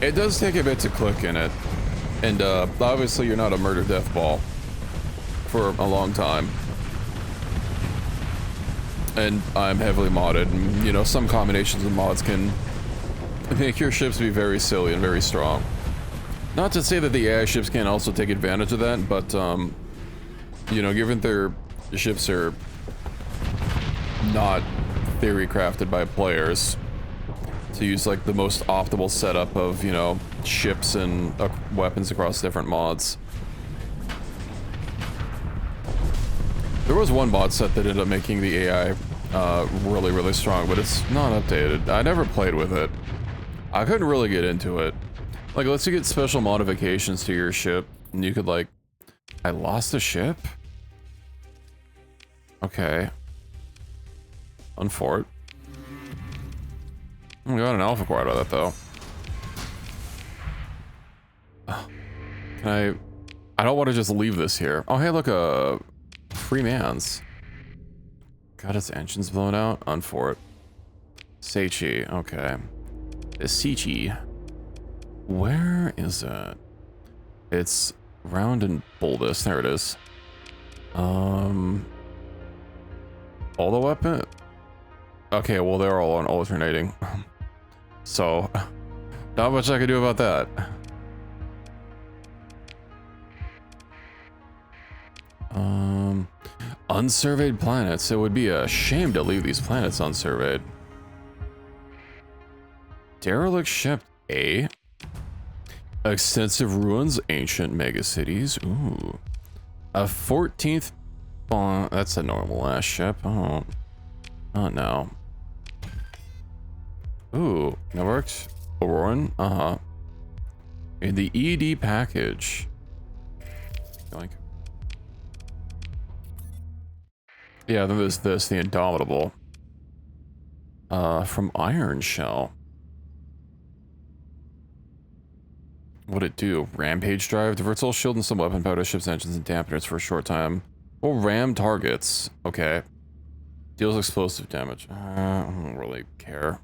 It does take a bit to click in it. And obviously you're not a murder death ball for a long time. And I'm heavily modded, and you know, some combinations of mods can make your ships be very silly and very strong. Not to say that the AI ships can't also take advantage of that, but you know, given their ships are not theory crafted by players to use like the most optimal setup of, you know, ships and weapons across different mods. There was one mod set that ended up making the AI really, really strong, but it's not updated. I never played with it. I couldn't really get into it. Like, let's you get special modifications to your ship, and you could like... I lost a ship? Okay. Unfort. I got an alpha core out of that, though. Can I don't want to just leave this here. Oh, hey, look, free man's. Got its engines blown out? Unfort. Seichi, okay. The Seichi. Where is it? It's round and boldest. There it is. All the weapon? Okay, well, they're all on alternating. So, not much I can do about that. Unsurveyed planets. It would be a shame to leave these planets unsurveyed. Derelict ship A. Extensive ruins, ancient megacities. Ooh. A 14th bond. That's a normal ass ship. Oh. Oh no. Ooh. That works. Auroran. Uh-huh. In the ED package. Like. Yeah, then there's this, the Indomitable. From Iron Shell. What'd it do? Rampage drive? Diverts all shield and some weapon powder, ship's engines and dampeners for a short time. Well, ram targets. Okay. Deals explosive damage. I don't really care.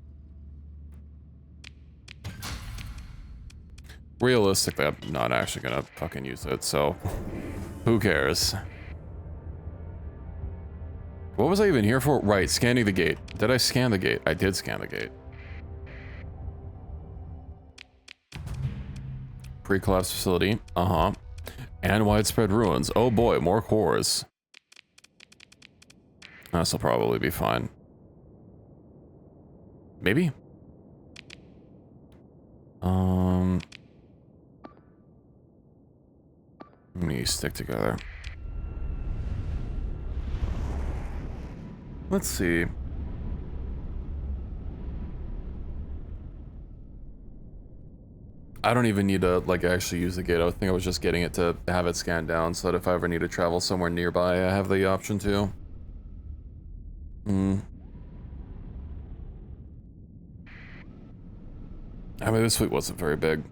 Realistically, I'm not actually gonna fucking use it, so who cares? What was I even here for? Right, scanning the gate. Did I scan the gate? I did scan the gate. Pre-collapse facility. Uh-huh. And widespread ruins. Oh boy, more cores. This'll probably be fine. Maybe? Let me stick together. Let's see. I don't even need to, like, actually use the gate. I think I was just getting it to have it scanned down so that if I ever need to travel somewhere nearby, I have the option to. I mean, this fleet wasn't very big.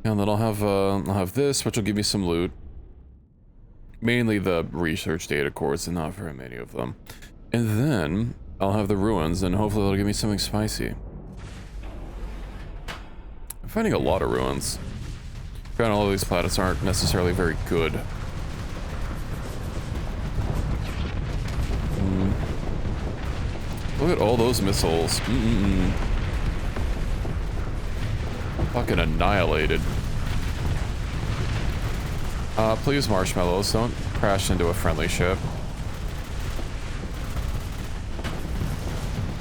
And then I'll have this, which will give me some loot. Mainly the research data cores, and not very many of them. And then I'll have the ruins, and hopefully they'll give me something spicy. I'm finding a lot of ruins. Granted, all of these planets aren't necessarily very good. Look at all those missiles. Fucking annihilated. Please marshmallows, don't Crash into a friendly ship.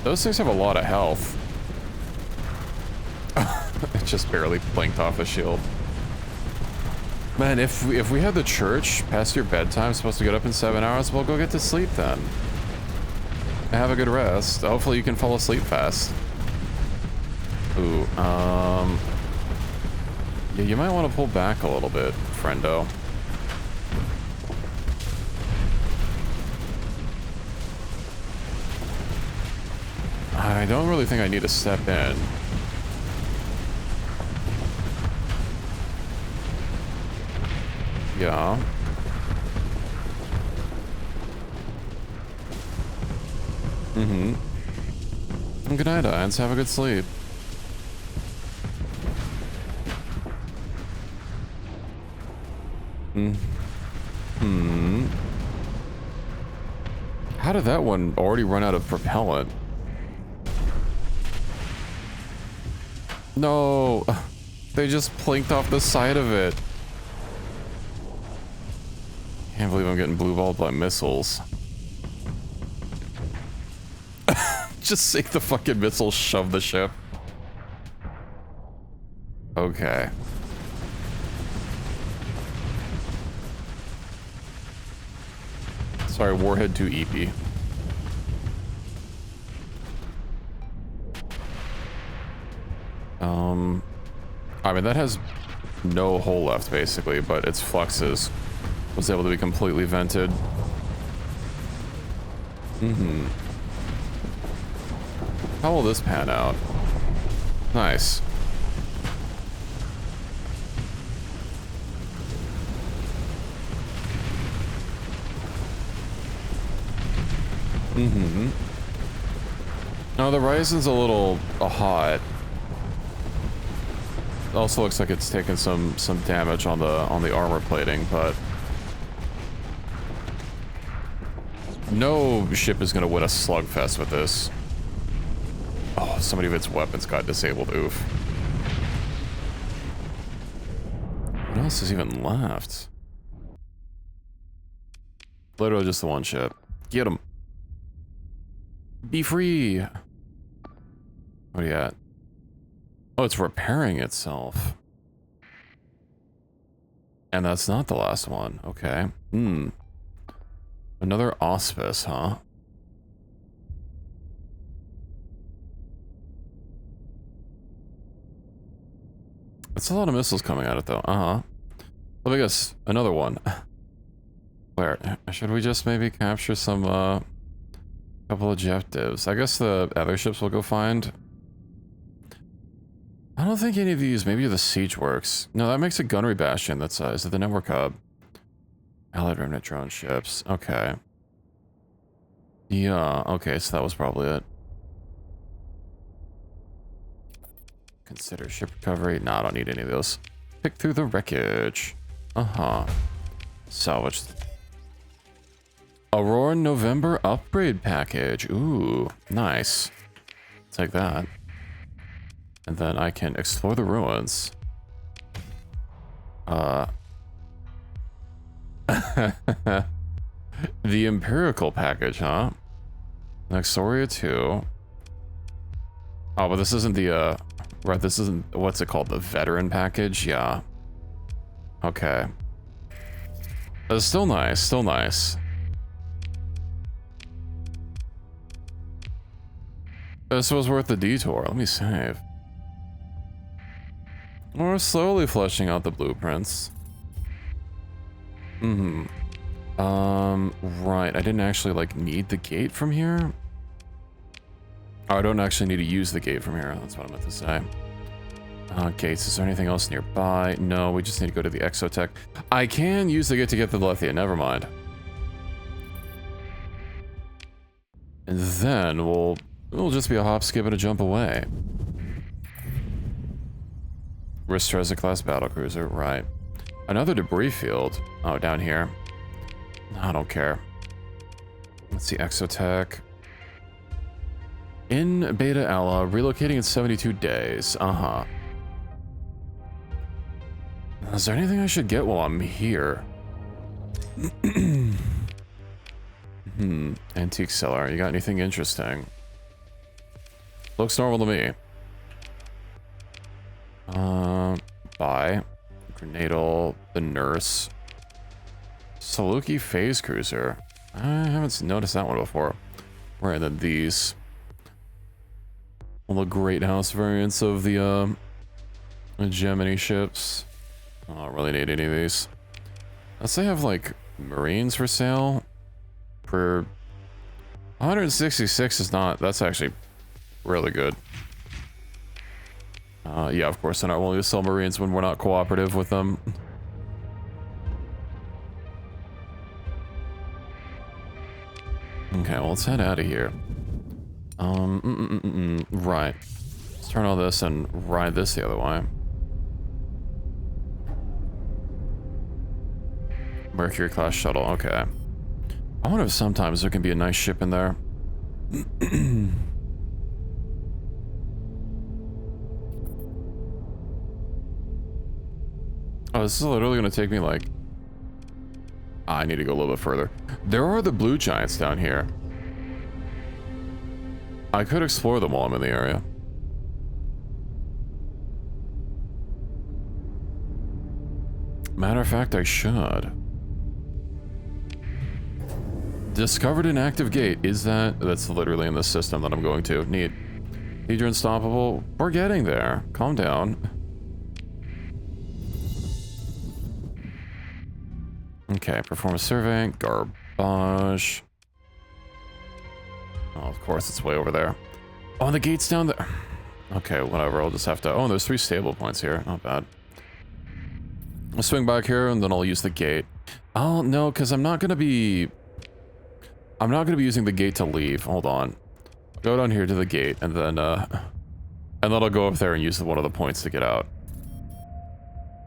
Those things have a lot of health. It just barely blinked off the shield. Man, if we had the church past your bedtime, supposed to get up in 7 hours, well, go get to sleep then. Have a good rest. Hopefully you can fall asleep fast. Ooh, yeah, you might want to pull back a little bit, friendo. I don't really think I need to step in. Yeah. Mm-hmm. Good night, Irons. Have a good sleep. How did that one already run out of propellant? No, they just plinked off the side of it. Can't believe I'm getting blue-balled by missiles. Just see the fucking missiles shove the ship. Okay. Sorry, Warhead 2 EP. I mean, that has no hole left, basically, but its fluxes was able to be completely vented. How will this pan out? Nice. Now the Ryzen's a little hot. Also looks like it's taken some damage on the armor plating, but no ship is gonna win a slugfest with this. Oh, somebody of its weapons got disabled. Oof. What else is even left? Literally just the one ship. Get him. Be free. What are you at? Oh, it's repairing itself. And that's not the last one. Okay. Another auspice, huh? That's a lot of missiles coming at it, though. Let me guess. Another one. Where? Should we just maybe capture some, couple objectives? I guess the other ships will go find. I don't think any of these, maybe the siege works. No, that makes a gunnery bastion. That's, is it the network hub? Allied remnant drone ships. Okay. Yeah, okay, so that was probably it. Consider ship recovery. No, I don't need any of those. Pick through the wreckage. Salvage. Aurora November upgrade package. Ooh, nice. Take that. And then I can explore the ruins. The Empirical package, huh? Nexoria 2. Oh, but this isn't the, right, this isn't, what's it called? The Veteran package? Yeah. Okay. It's still nice, still nice. This was worth the detour. Let me save. We're slowly fleshing out the blueprints. Right. I didn't actually, like, need the gate from here. Oh, I don't actually need to use the gate from here. That's what I meant to say. Gates. Is there anything else nearby? No, we just need to go to the Exotech. I can use the gate to get the Lethia. Never mind. And then we'll just be a hop, skip, and a jump away. Ristreza class battlecruiser, right. Another debris field. Oh, down here. I don't care. Let's see, Exotech. In Beta Ala, relocating in 72 days. Is there anything I should get while I'm here? Antique seller. You got anything interesting? Looks normal to me. Buy. Grenadal. The nurse. Saluki phase cruiser. I haven't noticed that one before. Right, then these. All the great house variants of the Gemini ships. I don't really need any of these. Unless they have like Marines for sale. For 166 is not, that's actually really good. Yeah, of course they're not willing to sell Marines when we're not cooperative with them. Okay, well, let's head out of here. Right. Let's turn all this and ride this the other way. Mercury class shuttle, okay. I wonder if sometimes there can be a nice ship in there. Oh, this is literally gonna take me like... I need to go a little bit further. There are the blue giants down here. I could explore them while I'm in the area. Matter of fact, I should. Discovered an active gate. Is that... That's literally in the system that I'm going to. Neat. Need your unstoppable? We're getting there. Calm down. Okay, perform a survey. Garbage. Oh, of course, it's way over there. Oh, the gate's down there. Okay, whatever. I'll just have to... Oh, there's 3 stable points here. Not bad. I'll swing back here, and then I'll use the gate. Oh, no, because I'm not going to be... I'm not going to be using the gate to leave. Hold on. Go down here to the gate, and then I'll go up there and use one of the points to get out.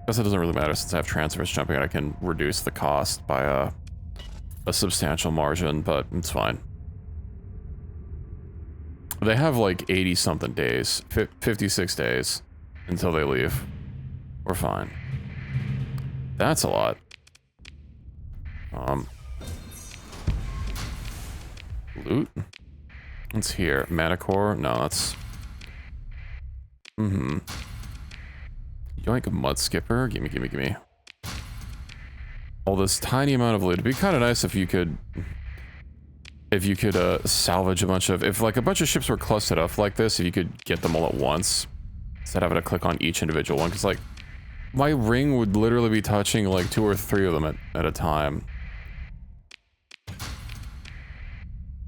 Guess it doesn't really matter since I have transfers jumping and I can reduce the cost by a substantial margin, but it's fine. They have like 80-something days, 56 days until they leave. We're fine. That's a lot. Loot? What's here? Manicore? No, that's... Yoink, mud skipper. Gimme, gimme, gimme. All this tiny amount of loot. It'd be kind of nice if you could... salvage a bunch of... If, like, a bunch of ships were clustered up like this, if you could get them all at once. Instead of having to click on each individual one. Because, like, my ring would literally be touching, like, 2 or 3 of them at a time.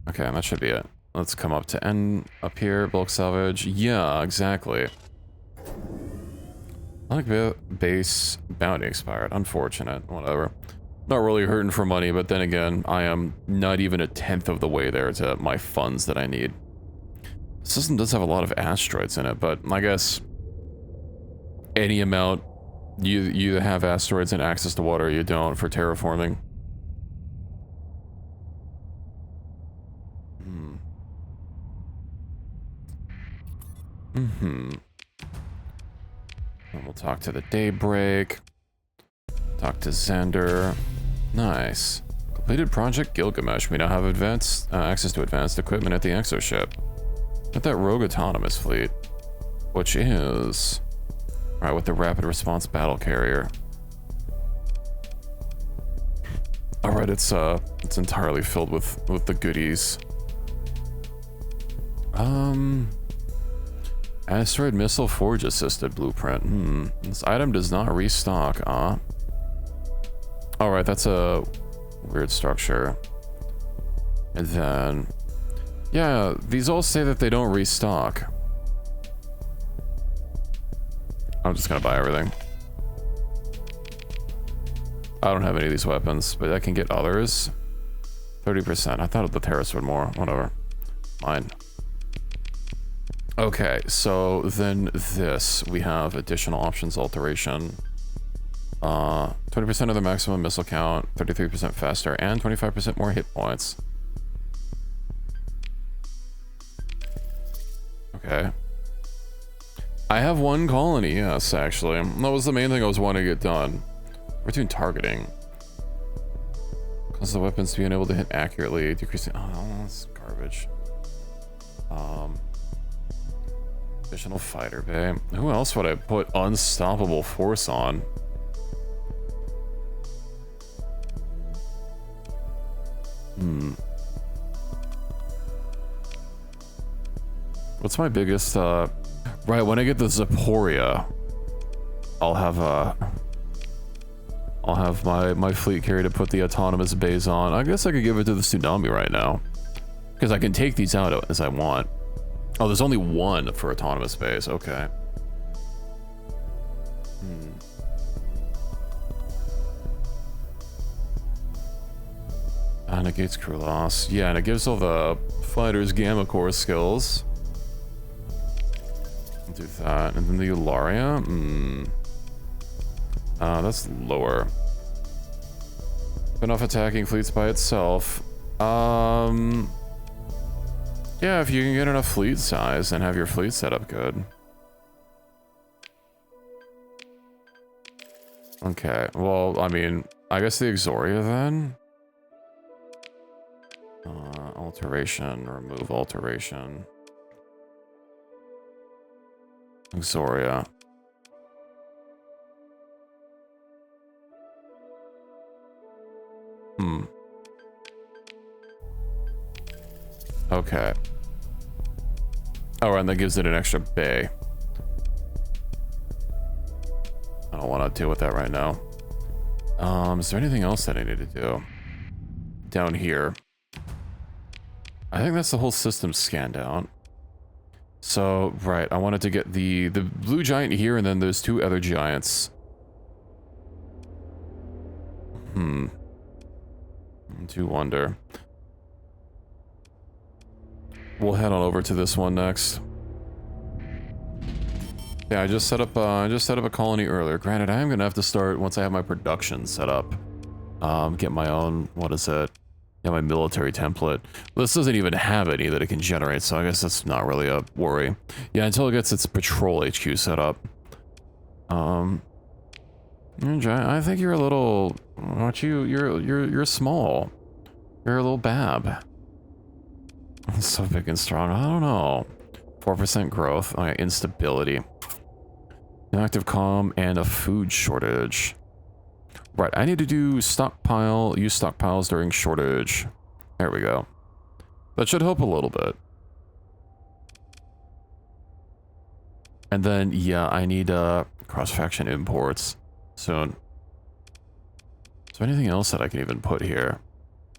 Okay, that should be it. Let's come up to N up here. Bulk salvage. Yeah, exactly. I like base bounty expired. Unfortunate. Whatever. Not really hurting for money, but then again, I am not even a 10th of the way there to my funds that I need. The system does have a lot of asteroids in it, but I guess any amount you either have asteroids and access to water or you don't for terraforming. And we'll talk to the Daybreak. Talk to Xander. Nice. Completed Project Gilgamesh. We now have advanced access to advanced equipment at the exoship. At that rogue autonomous fleet. Which is... Alright, with the rapid response battle carrier. Alright, it's entirely filled with the goodies. Asteroid missile forge assisted blueprint. This item does not restock, Alright, that's a weird structure. And then... Yeah, these all say that they don't restock. I'm just gonna buy everything. I don't have any of these weapons, but I can get others. 30%. I thought the terrorists would more. Whatever. Mine. Okay, so then this. We have additional options alteration. 20% of the maximum missile count, 33% faster, and 25% more hit points. Okay. I have 1 colony, yes, actually. That was the main thing I was wanting to get done. We're doing targeting. As the weapons being able to hit accurately, decreasing. Oh, that's garbage. Additional fighter bay. Who else would I put unstoppable force on? What's my biggest, right, when I get the Zaporia, I'll have my fleet carrier to put the autonomous bays on. I guess I could give it to the Tsunami right now. Because I can take these out as I want. Oh, there's only one for autonomous bays, okay. Negates crew loss. Yeah, and it gives all the fighters Gamma Core skills. I'll do that. And then the Eularia? That's lower. Enough attacking fleets by itself. Yeah, if you can get enough fleet size and have your fleet set up good. Okay, well, I mean, I guess the Exoria then? Alteration, remove alteration. Exoria. Okay. Oh, and that gives it an extra bay. I don't want to deal with that right now. Is there anything else that I need to do? Down here. I think that's the whole system scanned out. So, right, I wanted to get the blue giant here, and then there's two other giants. I do wonder. We'll head on over to this one next. Yeah, I just set up a colony earlier. Granted, I am gonna have to start once I have my production set up. Get my own, what is it? Yeah, my military template. This doesn't even have any that it can generate, so I guess that's not really a worry. Yeah, until it gets its patrol HQ set up. I think you're a little. Aren't you? You're small. You're a little bab. So big and strong. I don't know. 4% growth. Okay, instability. Inactive comm and a food shortage. Right, I need to do stockpile, use stockpiles during shortage. There we go. That should help a little bit. And then, yeah, I need cross-faction imports soon. Is there anything else that I can even put here?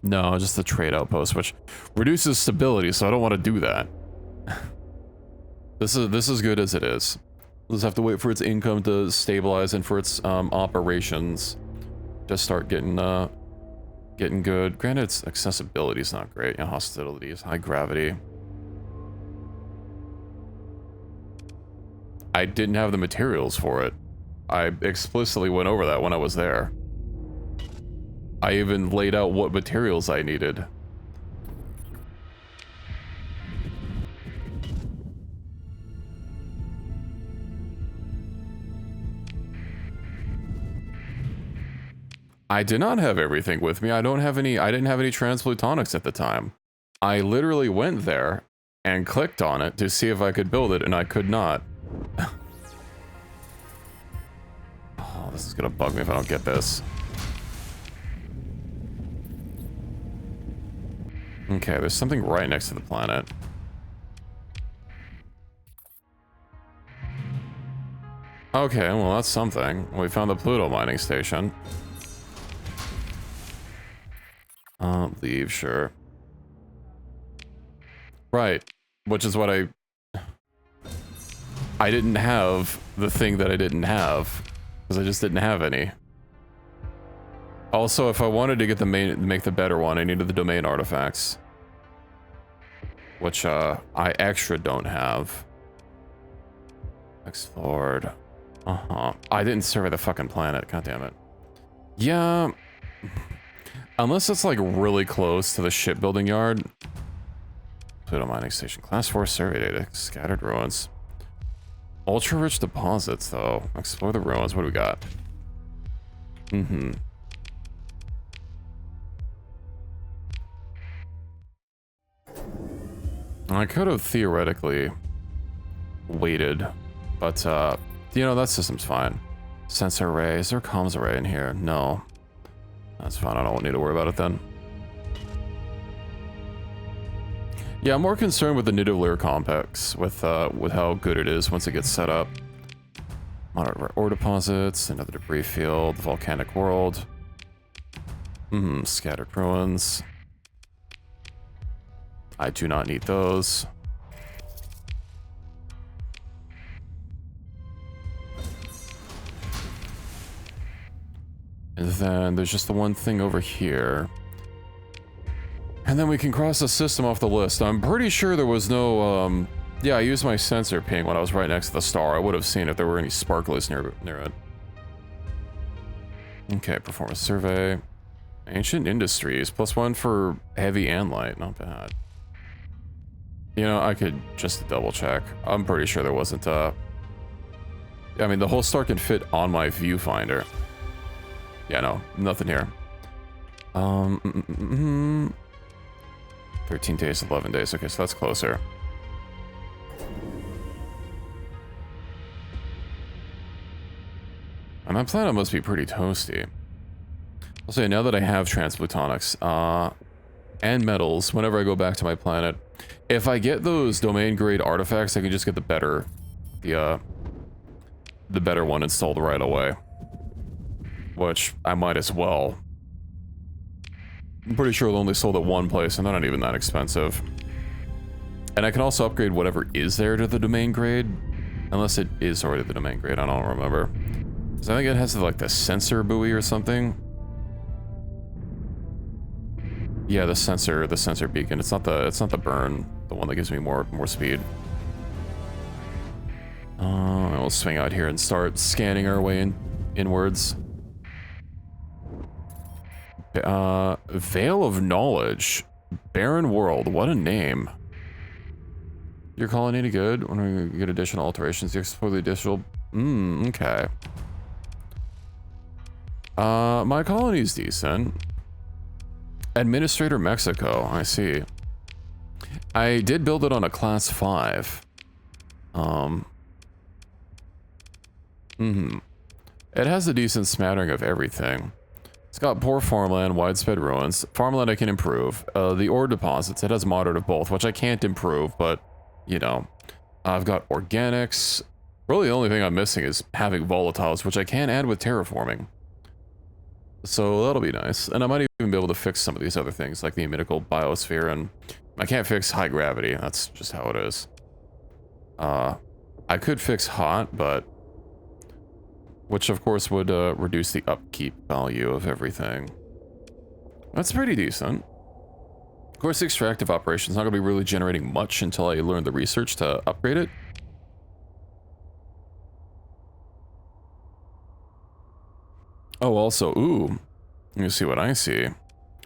No, just the trade outpost, which reduces stability, so I don't want to do that. This is good as it is. We'll just have to wait for its income to stabilize and for its operations just start getting good. Granted, its accessibility is not great. Yeah, hostility is high gravity. I didn't have the materials for it. I explicitly went over that when I was there. I even laid out what materials I needed. I did not have everything with me. I didn't have any transplutonics at the time. I literally went there and clicked on it to see if I could build it, and I could not. Oh, this is gonna bug me if I don't get this. Okay, there's something right next to the planet. Okay, well that's something. We found the Pluto mining station. Leave, sure. Right, which is what I didn't have the thing that I didn't have, because I just didn't have any. Also, if I wanted to get make the better one, I needed the domain artifacts, which I extra don't have. Explored. I didn't survey the fucking planet. God damn it. Yeah. Unless it's like really close to the shipbuilding yard. Pluto mining station. Class 4 survey data. Scattered ruins. Ultra rich deposits though. Explore the ruins. What do we got? I could have theoretically waited, but, you know, that system's fine. Sensor array. Is there a comms array in here? No. That's fine. I don't need to worry about it then. Yeah, I'm more concerned with the native layer complex, with how good it is once it gets set up. Moderate ore deposits, another debris field, volcanic world. Scattered ruins. I do not need those. And then there's just the one thing over here. And then we can cross the system off the list. I'm pretty sure there was no, yeah, I used my sensor ping when I was right next to the star. I would have seen if there were any sparklers near it. Okay, perform a survey. Ancient Industries, +1 for heavy and light, not bad. You know, I could just double check. I'm pretty sure there wasn't, I mean, the whole star can fit on my viewfinder. Yeah, no, nothing here. 13 days, 11 days. Okay, so that's closer. And that planet must be pretty toasty. I'll say, now that I have transplutonics, and metals, whenever I go back to my planet, if I get those domain grade artifacts, I can just get the better one installed right away. Which I might as well. I'm pretty sure they're only sold at one place, and they're not even that expensive. And I can also upgrade whatever is there to the domain grade. Unless it is already the domain grade, I don't remember. Because I think it has like the sensor buoy or something. Yeah, the sensor beacon. It's not the burn, the one that gives me more speed. We'll swing out here and start scanning our way inwards. Veil of Knowledge. Barren World. What a name. Your colony any good? When we get additional alterations, you explore the additional... okay. My colony's decent. Administrator Mexico. I see. I did build it on a class 5. It has a decent smattering of everything. It's got poor farmland, widespread ruins. Farmland I can improve. The ore deposits, it has moderate of both, which I can't improve, but, you know. I've got organics. Really the only thing I'm missing is having volatiles, which I can add with terraforming. So that'll be nice. And I might even be able to fix some of these other things, like the mythical biosphere, and I can't fix high gravity. That's just how it is. I could fix hot, but... which, of course, would reduce the upkeep value of everything. That's pretty decent. Of course, the extractive operation's not going to be really generating much until I learn the research to upgrade it. Oh, also, ooh. You see what I see.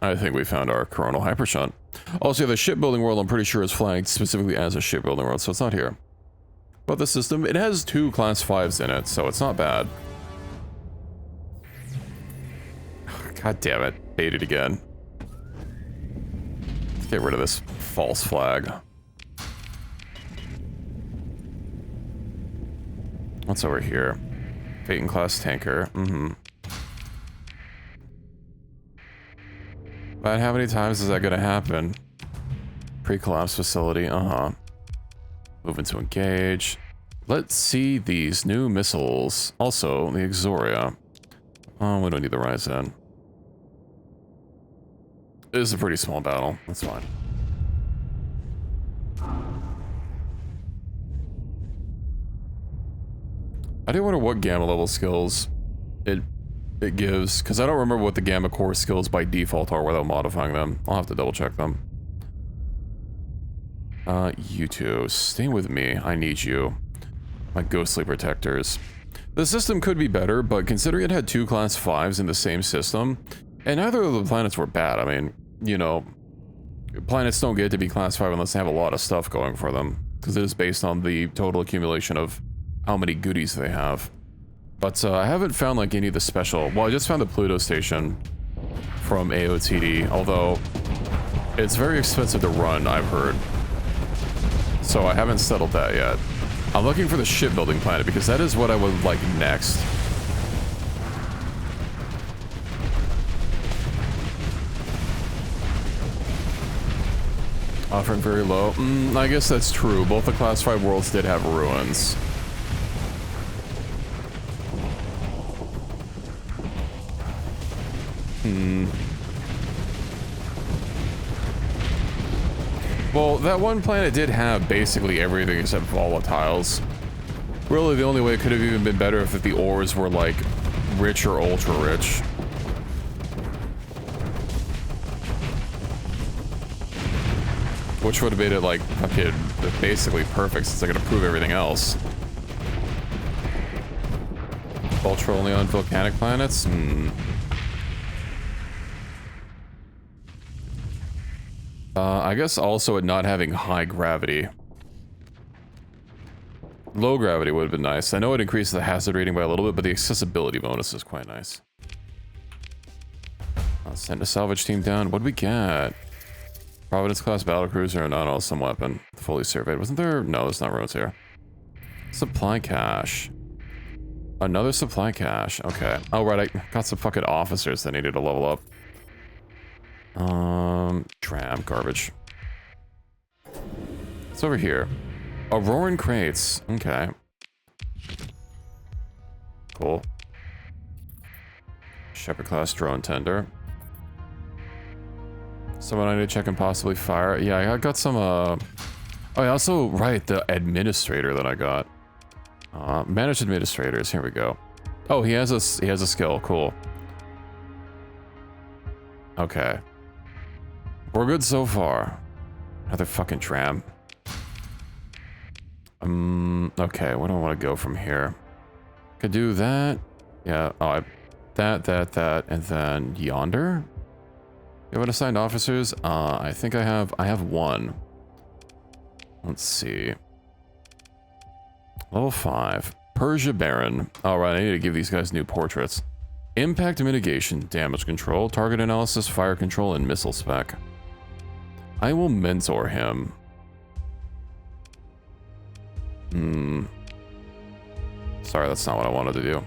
I think we found our coronal hypershunt. Also, the shipbuilding world, I'm pretty sure, is flagged specifically as a shipbuilding world, so it's not here. But the system, it has 2 class 5s in it, so it's not bad. God damn it. Baited again. Let's get rid of this false flag. What's over here? Phaeton class tanker. But how many times is that gonna happen? Pre-collapse facility, Moving to engage. Let's see these new missiles. Also, the Exoria. Oh, we don't need the Ryzen. It is a pretty small battle. That's fine. I do wonder what gamma level skills it gives, because I don't remember what the gamma core skills by default are without modifying them. I'll have to double check them. You two, stay with me. I need you. My ghostly protectors. The system could be better, but considering it had 2 class 5s in the same system, and neither of the planets were bad. I mean, you know, planets don't get to be class 5 unless they have a lot of stuff going for them, because it is based on the total accumulation of how many goodies they have. But I haven't found like any of the special... well, I just found the Pluto station from AOTD, although it's very expensive to run, I've heard. So I haven't settled that yet. I'm looking for the shipbuilding planet because that is what I would like next. Offering very low. I guess that's true. Both the classified worlds did have ruins. Well, that one planet did have basically everything except volatiles. Really, the only way it could have even been better if the ores were, like, rich or ultra-rich. Which would have made it, like, fucking basically perfect since I could approve everything else. Ultra only on volcanic planets? I guess also it not having high gravity. Low gravity would have been nice. I know it increases the hazard rating by a little bit, but the accessibility bonus is quite nice. I'll send a salvage team down. What do we get? Providence class battlecruiser and awesome weapon. Fully surveyed. Wasn't there? No, there's not ruins here. Supply cache. Another supply cache. Okay. Oh, right. I got some fucking officers that needed to level up. Tram garbage. It's over here. Auroran crates. Okay. Cool. Shepherd class drone tender. Someone I need to check and possibly fire. Yeah, I got some, Oh, I also, right, the administrator that I got. Managed administrators, here we go. Oh, he has a skill, cool. Okay. We're good so far. Another fucking tram. Okay, where do I want to go from here? Could do that. Yeah, oh, that, and then yonder? You have unassigned officers? I think I have one. Let's see. Level 5. Persia Baron. Alright, I need to give these guys new portraits. Impact mitigation, damage control, target analysis, fire control, and missile spec. I will mentor him. Sorry, that's not what I wanted to do.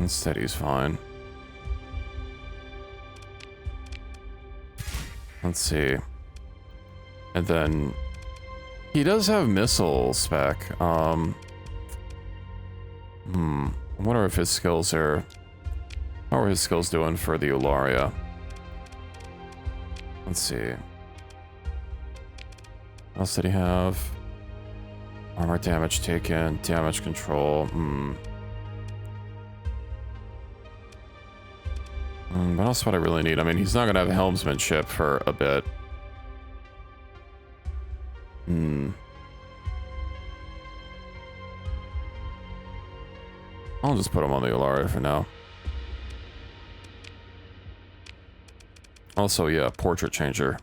Steady's fine. Let's see. And then he does have missile spec. I wonder if his skills are... How are his skills doing for the Eularia? Let's see. What else did he have? Armor damage taken, damage control. What else would I really need? I mean, he's not gonna have helmsmanship for a bit. I'll just put him on the Eularia for now. Also, yeah, portrait changer.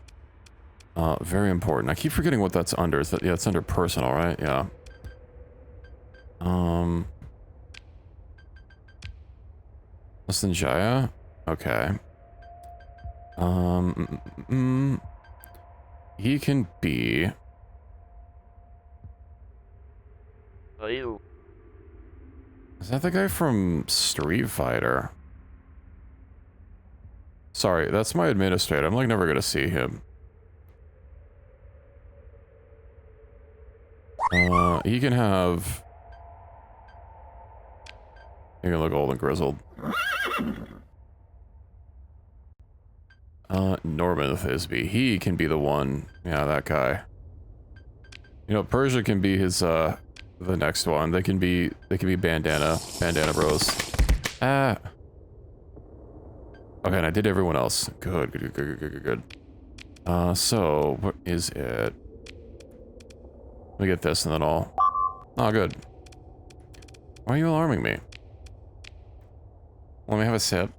Very important. I keep forgetting what that's under. Is that, yeah, it's under personal, right? Yeah. Jaya? Okay. He can be... Is that the guy from Street Fighter? Sorry, that's my administrator. I'm like never gonna see him. He can have... He can look old and grizzled. Norman Thisbe. He can be the one. Yeah, that guy. You know, Persia can be his, the next one. They can be bandana bros. Ah. Okay, and I did everyone else. Good. So, what is it? Let me get this and then I'll... Oh, good. Why are you alarming me? Let me have a sip.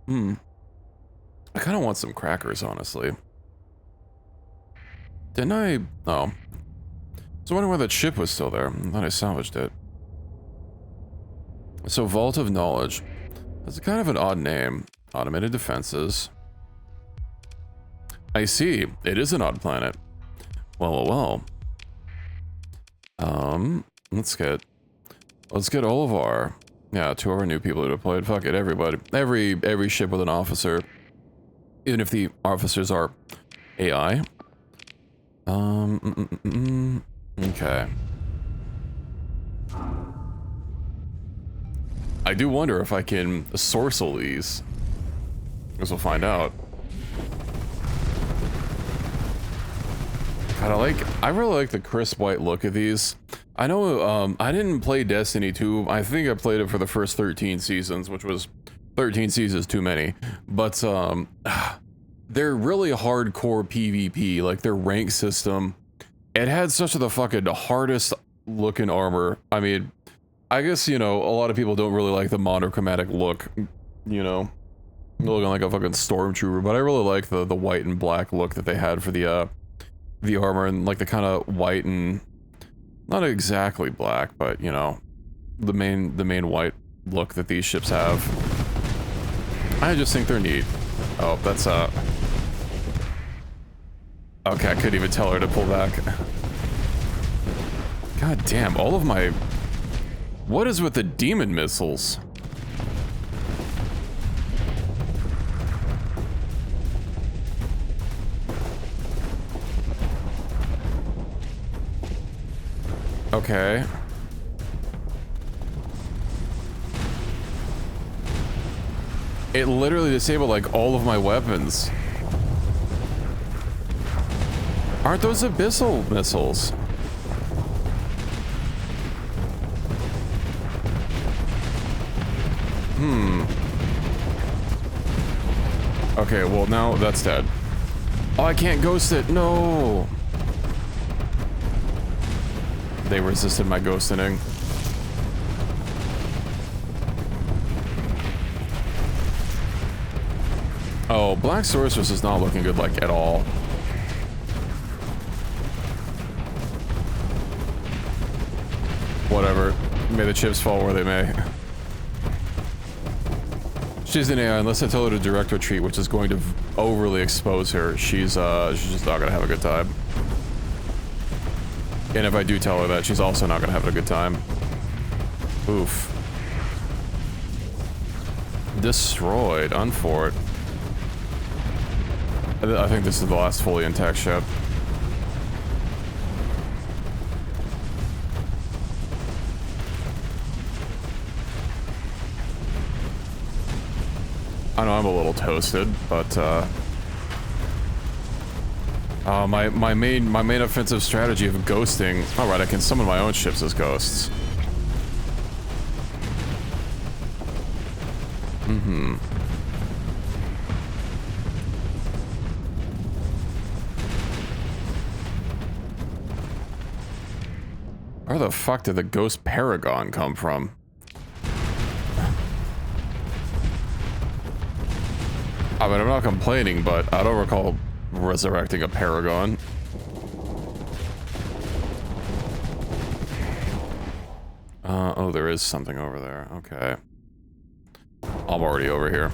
I kind of want some crackers, honestly. Didn't I... Oh. I was wondering why that ship was still there. I thought I salvaged it. So, Vault of Knowledge. That's kind of an odd name. Automated defenses. I see. It is an odd planet. Well. Let's get all of our... Yeah, 2 of our new people who deployed. Fuck it, everybody. Every ship with an officer. Even if the officers are AI. Okay. I do wonder if I can sorcel these. Guess we'll find out. God, I really like the crisp white look of these. I know, I didn't play Destiny 2. I think I played it for the first 13 seasons, which was 13 seasons too many. But, they're really hardcore PvP, like their rank system. It had such the fucking hardest looking armor. I mean, I guess, you know, a lot of people don't really like the monochromatic look, you know, looking like a fucking stormtrooper, but I really like the white and black look that they had for the armor, and like the kind of white and not exactly black, but you know, the main white look that these ships have. I just think they're neat. Oh, that's okay, I couldn't even tell her to pull back. God damn, all of my... What is with the demon missiles? Okay. It literally disabled like all of my weapons. Aren't those abyssal missiles? Okay, well now that's dead. Oh, I can't ghost it. No. They resisted my ghosting. Oh, Black Sorceress is not looking good, like, at all. Whatever. May the chips fall where they may. She's an AI, unless I tell her to direct retreat, which is going to overly expose her. She's just not gonna have a good time. And if I do tell her that, she's also not gonna have a good time. Oof. Destroyed. Unfort. I think this is the last fully intact ship. I know I'm a little toasted, but my main offensive strategy of ghosting. All right, I can summon my own ships as ghosts. Where the fuck did the Ghost Paragon come from? I mean, I'm not complaining, but I don't recall resurrecting a Paragon. Oh, there is something over there. Okay. I'm already over here.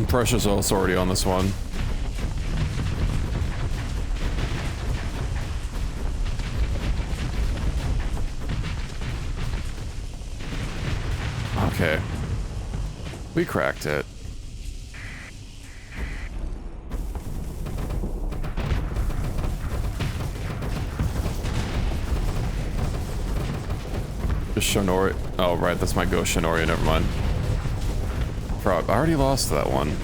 Precious Oath's already on this one. Okay. We cracked it. The Shonori. Oh, right, that's my Ghost Shonori, never mind. Bro, I already lost that one.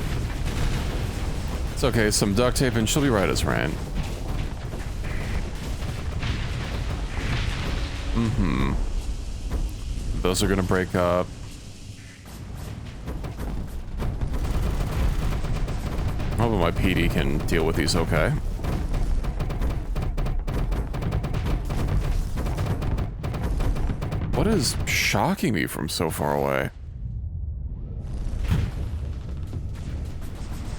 It's okay, some duct tape and she'll be right as rain. Those are gonna break up. I'm hoping my PD can deal with these okay. What is shocking me from so far away?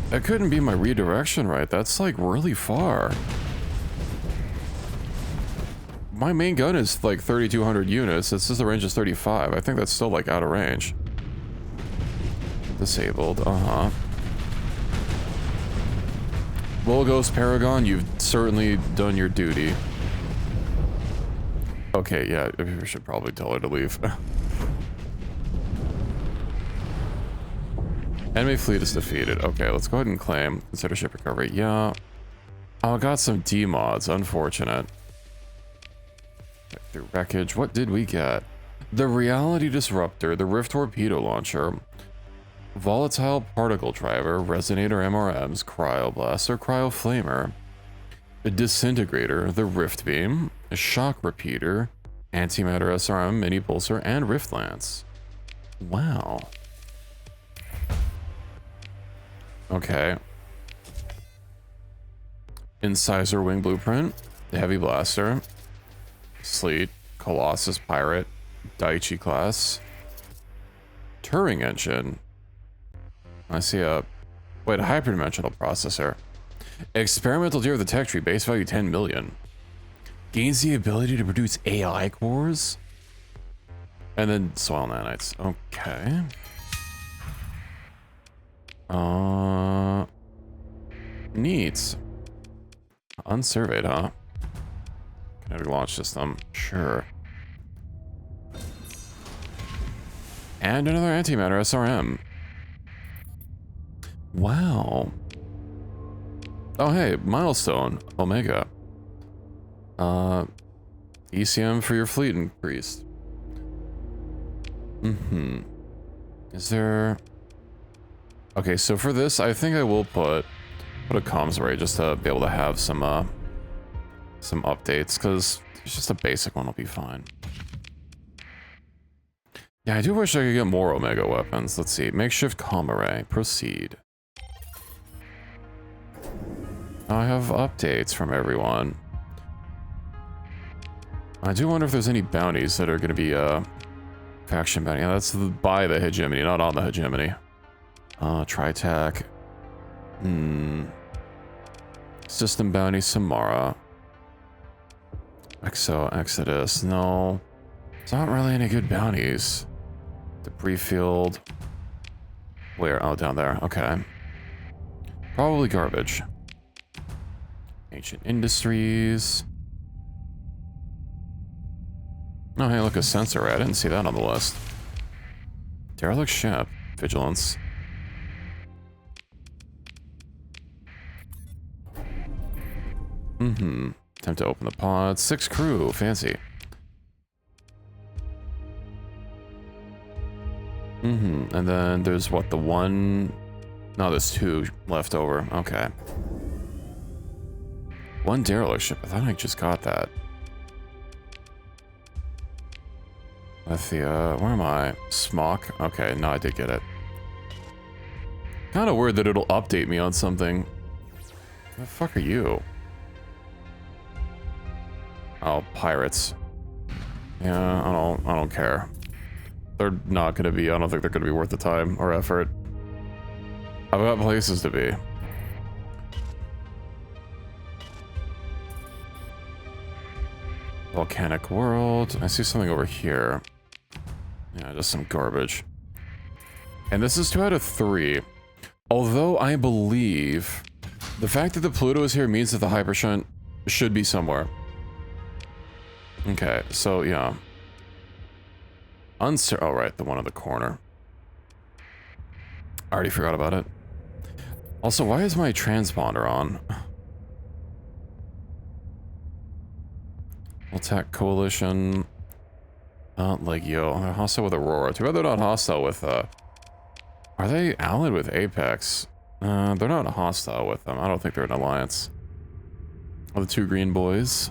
That couldn't be my redirection, right? That's like really far. my main gun is like 3,200 units. It says the range is 35. I think that's still like out of range. Disabled. Volgos Paragon, you've certainly done your duty. Okay, yeah, we should probably tell her to leave. Enemy fleet is defeated. Okay, let's go ahead and claim. Consider ship recovery. Yeah. Oh, I got some D mods. Unfortunate. Through wreckage. What did we get? The Reality Disruptor, the Rift Torpedo Launcher, Volatile Particle Driver, Resonator MRMs, Cryoblaster, Cryoflamer, the Disintegrator, the Rift Beam, a Shock Repeater, Antimatter SRM, Mini Pulsar, and Rift Lance. Wow. Okay. Incisor Wing Blueprint, the Heavy Blaster, Sleet, Colossus Pirate, Daiichi Class, Turing Engine. I see a... Wait, a hyperdimensional processor. Experimental tier of the tech tree, base value 10 million. Gains the ability to produce AI cores? And then soil nanites. Okay. Neat. Unsurveyed, huh? Kinetic launch system. Sure. And another antimatter SRM. Wow. Oh, hey, milestone. Omega. ECM for your fleet increased. Is there... Okay, so for this, I think I will put a comms array just to be able to have some updates, because just a basic one will be fine. Yeah, I do wish I could get more Omega weapons. Let's see. Makeshift comm array. Proceed. I have updates from everyone. I do wonder if there's any bounties that are going to be faction bounty. Yeah, that's by the hegemony, not on the hegemony. Tritac. System bounty, Samara. Exodus. No. It's not really any good bounties. Debris field. Where? Oh, down there. Okay. Probably garbage. Ancient Industries. Oh, hey, look, a sensor. I didn't see that on the list. Derelict ship. Vigilance. Attempt to open the pod. 6 crew. Fancy. And then there's what, the one... No, there's 2 left over. Okay. 1 derelict ship. I thought I just got that. With the, where am I? Smock? Okay, no, I did get it. Kind of weird that it'll update me on something. What the fuck are you? Oh, pirates. Yeah, I don't care. They're not gonna be, I don't think they're gonna be worth the time or effort. I've got places to be. Volcanic World. I see something over here. Yeah, just some garbage. And this is 2 out of 3. Although I believe the fact that the Pluto is here means that the Hypershunt should be somewhere. Okay, so yeah. Oh, right, the one in the corner. I already forgot about it. Also, why is my transponder on? Attack Coalition. Legio. They're hostile with Aurora. Too bad they're not hostile with, Are they allied with Apex? They're not hostile with them. I don't think they're an alliance. Oh, the 2 green boys.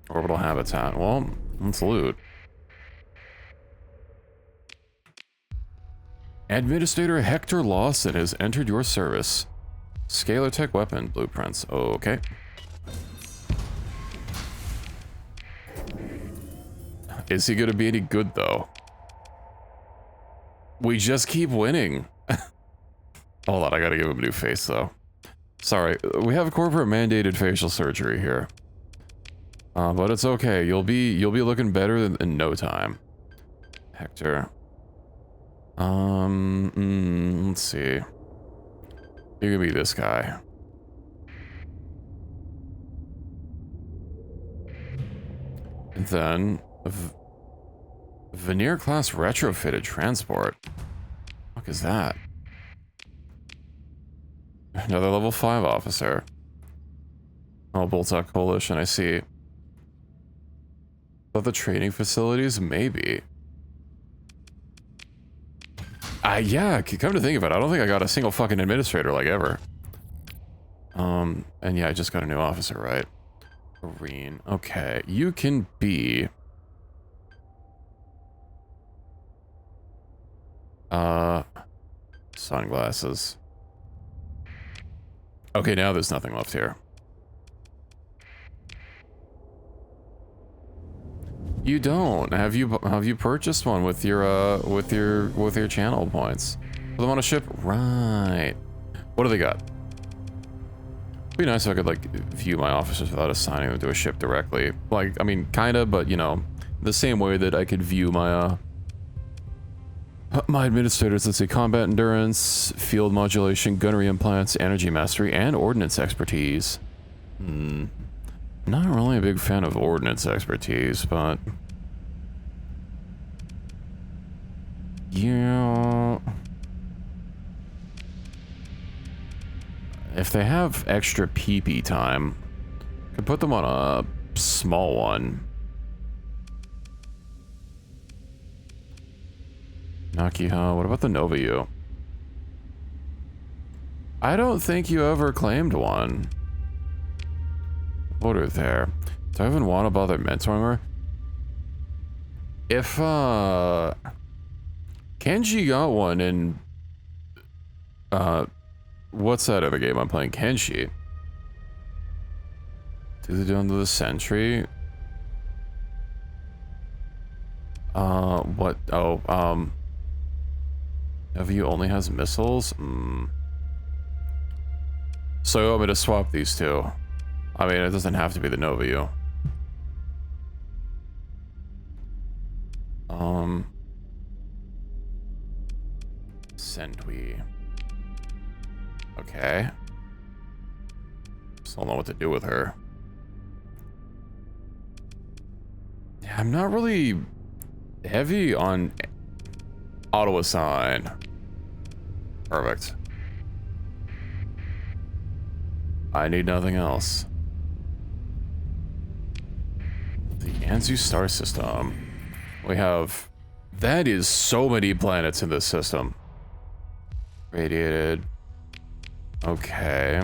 Orbital habitat. Well, let's loot. Administrator Hector Lawson has entered your service. Scalar tech weapon blueprints. Okay. Is he gonna be any good though? We just keep winning. Hold on, I gotta give him a new face though. Sorry, we have corporate mandated facial surgery here. But it's okay. You'll be looking better in no time. Hector. Let's see. You could be this guy. And then veneer class retrofitted transport. What is that? Another level 5 officer. Oh, Boltok Coalition, I see. But the training facilities, maybe. Yeah, come to think of it, I don't think I got a single fucking administrator like ever. And yeah, I just got a new officer, right? Marine. Okay, you can be... Sunglasses. Okay, now there's nothing left here. You don't. Have you purchased one with your channel points? For them on a ship? Right. What do they got? It'd be nice if I could, like, view my officers without assigning them to a ship directly. Like, I mean, kinda, but, you know, the same way that I could view my, my administrators. Let's see, combat endurance, field modulation, gunnery implants, energy mastery, and ordnance expertise. Not really a big fan of ordnance expertise, but... yeah... If they have extra PP time, could put them on a small one. Nakiha, what about the Nova U? I don't think you ever claimed one. What are there? Do I even want to bother mentoring her? If, Kenji got one in, what's that other game I'm playing? Kenshi. Do they do under the Sentry? What? Oh, Nova only has missiles? So you want me to swap these two? I mean, it doesn't have to be the Nova U. Sentry. Okay. Just don't know what to do with her. Yeah, I'm not really heavy on auto assign. Perfect. I need nothing else. The Anzu star system. We have... That is so many planets in this system. Radiated. Okay.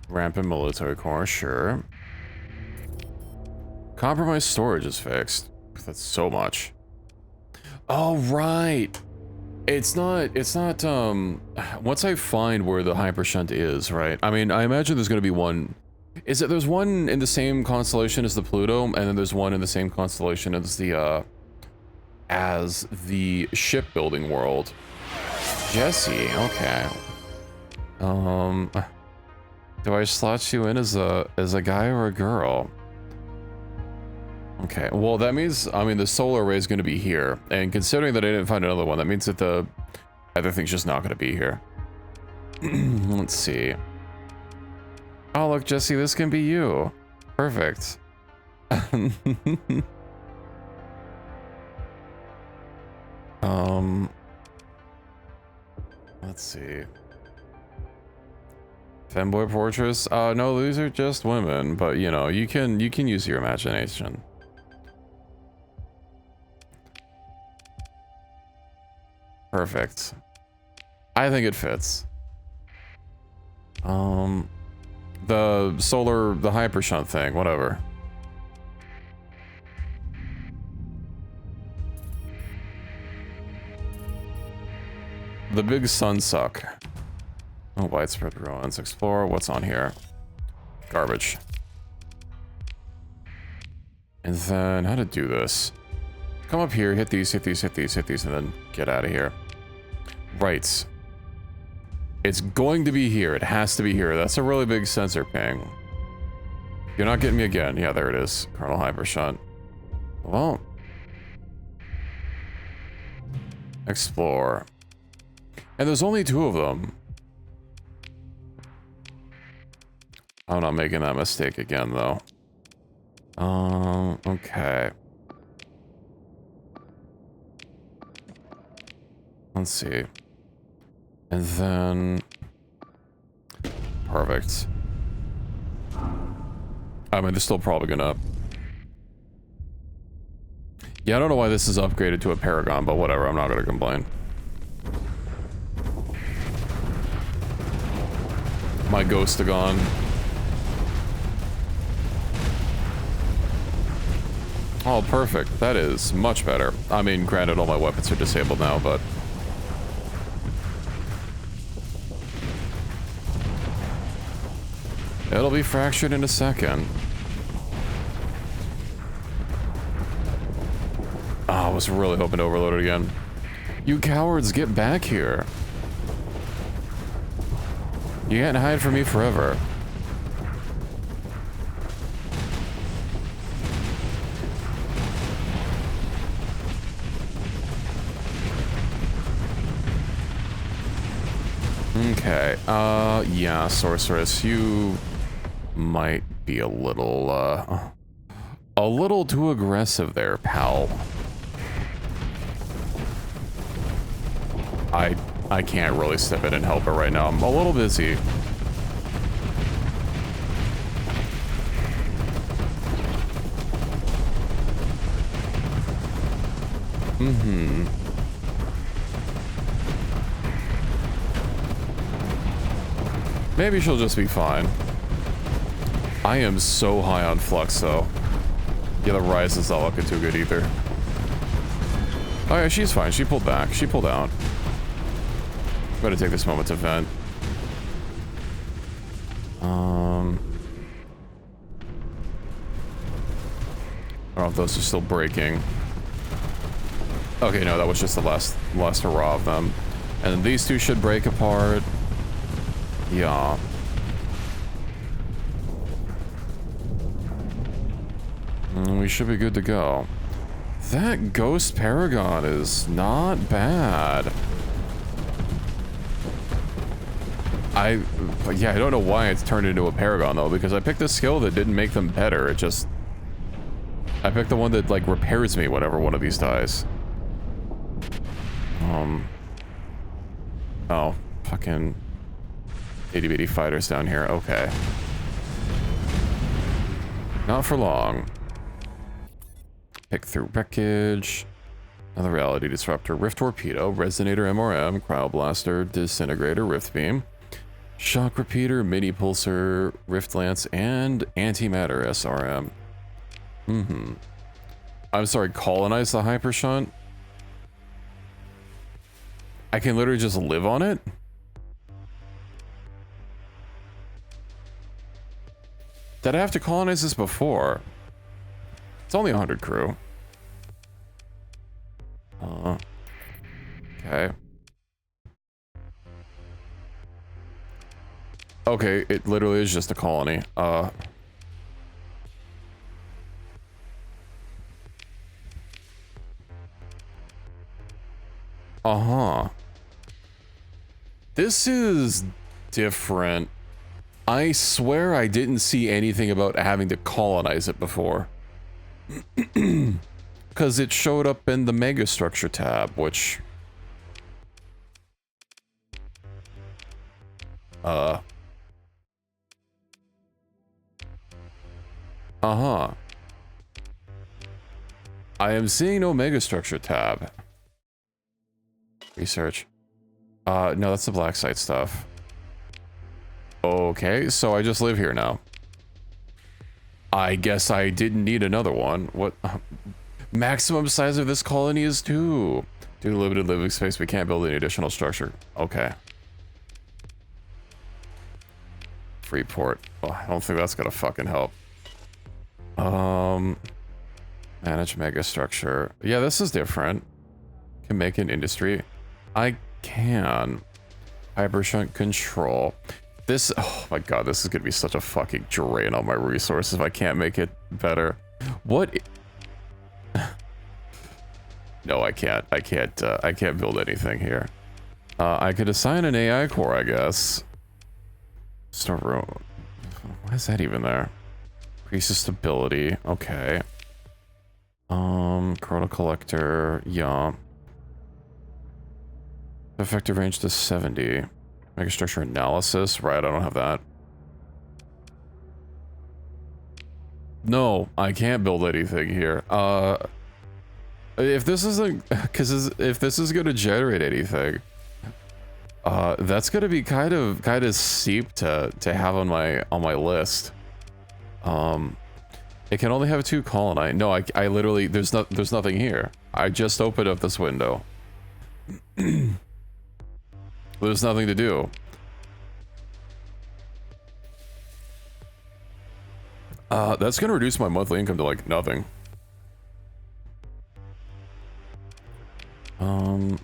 Rampant military core, sure. Compromised storage is fixed. That's so much. Oh, right. It's not, once I find where the hyper shunt is, right? I mean, I imagine there's gonna be one. Is it, there's one in the same constellation as the Pluto, and then there's one in the same constellation as the shipbuilding world. Jesse, okay. Do I slot you in as a guy or a girl? Okay, well that means, I mean, the solar array is going to be here, and considering that I didn't find another one, that means that the other thing's just not going to be here. Let's see. Oh look, Jesse, this can be you. Perfect. Let's see. Femboy portraits? No, these are just women, but you know, you can use your imagination. Perfect. I think it fits. The solar, the hyper shunt thing, whatever. The big sun suck. Oh, widespread ruins. Explore. What's on here? Garbage. And then, how to do this? Come up here, hit these, hit these, hit these, hit these, and then get out of here. Right. It's going to be here. It has to be here. That's a really big sensor ping. You're not getting me again. Yeah, there it is. Colonel Hypershot. Well. Explore. And there's only 2 of them. I'm not making that mistake again, though. Okay. Let's see. And then... Perfect. I mean, they're still probably gonna... Yeah, I don't know why this is upgraded to a Paragon, but whatever, I'm not gonna complain. My Ghostagon. Oh, perfect. That is much better. I mean, granted, all my weapons are disabled now, but... It'll be fractured in a second. Oh, I was really hoping to overload it again. You cowards, get back here. You can't hide from me forever. Okay, yeah, Sorceress, you might be a little too aggressive there, pal. I can't really step in and help her right now. I'm a little busy. Mm-hmm. Maybe she'll just be fine. I am so high on flux, though. Yeah, the rise is not looking too good either. Oh yeah, she's fine. She pulled back. She pulled out. I'm gonna take this moment to vent. I don't know if those are still breaking. Okay, no, that was just the last hurrah of them. And then these 2 should break apart. Yeah. And we should be good to go. That Ghost Paragon is not bad. Yeah, I don't know why it's turned into a Paragon, though, because I picked a skill that didn't make them better. It just... I picked the one that, like, repairs me whenever one of these dies. Oh, fucking... itty-bitty fighters down here. Okay. Not for long. Pick through wreckage. Another reality disruptor. Rift torpedo. Resonator MRM. Cryoblaster. Disintegrator. Rift beam. Shock repeater. Mini pulsar. Rift lance. And antimatter SRM. Mm-hmm. I'm sorry. Colonize the hyper shunt? I can literally just live on it? Did I have to colonize this before? It's only 100 crew. Okay. Okay, it literally is just a colony. Uh-huh. This is different. I swear I didn't see anything about having to colonize it before. Because it showed up in the megastructure tab, which... Uh-huh. I am seeing no megastructure tab. Research. No, that's the black site stuff. Okay, so I just live here now. I guess I didn't need another one. What? Maximum size of this colony is 2. Due to limited living space, we can't build any additional structure. Okay. Freeport. Well, I don't think that's gonna fucking help. Manage megastructure. Yeah, this is different. Can make an industry. I can. Hypershunt control. This, oh my god, this is gonna be such a fucking drain on my resources if I can't make it better. What? No, I can't. I can't build anything here. I could assign an AI core, I guess. Why is that even there? Increases stability. Okay. Corona collector. Yeah. Effective range to 70. Megastructure analysis. Right, I don't have that. No, I can't build anything here. If this isn't, if this is gonna generate anything, that's gonna be kind of steep to have on my list. It can only have 2 colonized. No, I literally there's nothing here. I just opened up this window. There's nothing to do. That's gonna reduce my monthly income to like nothing. I'm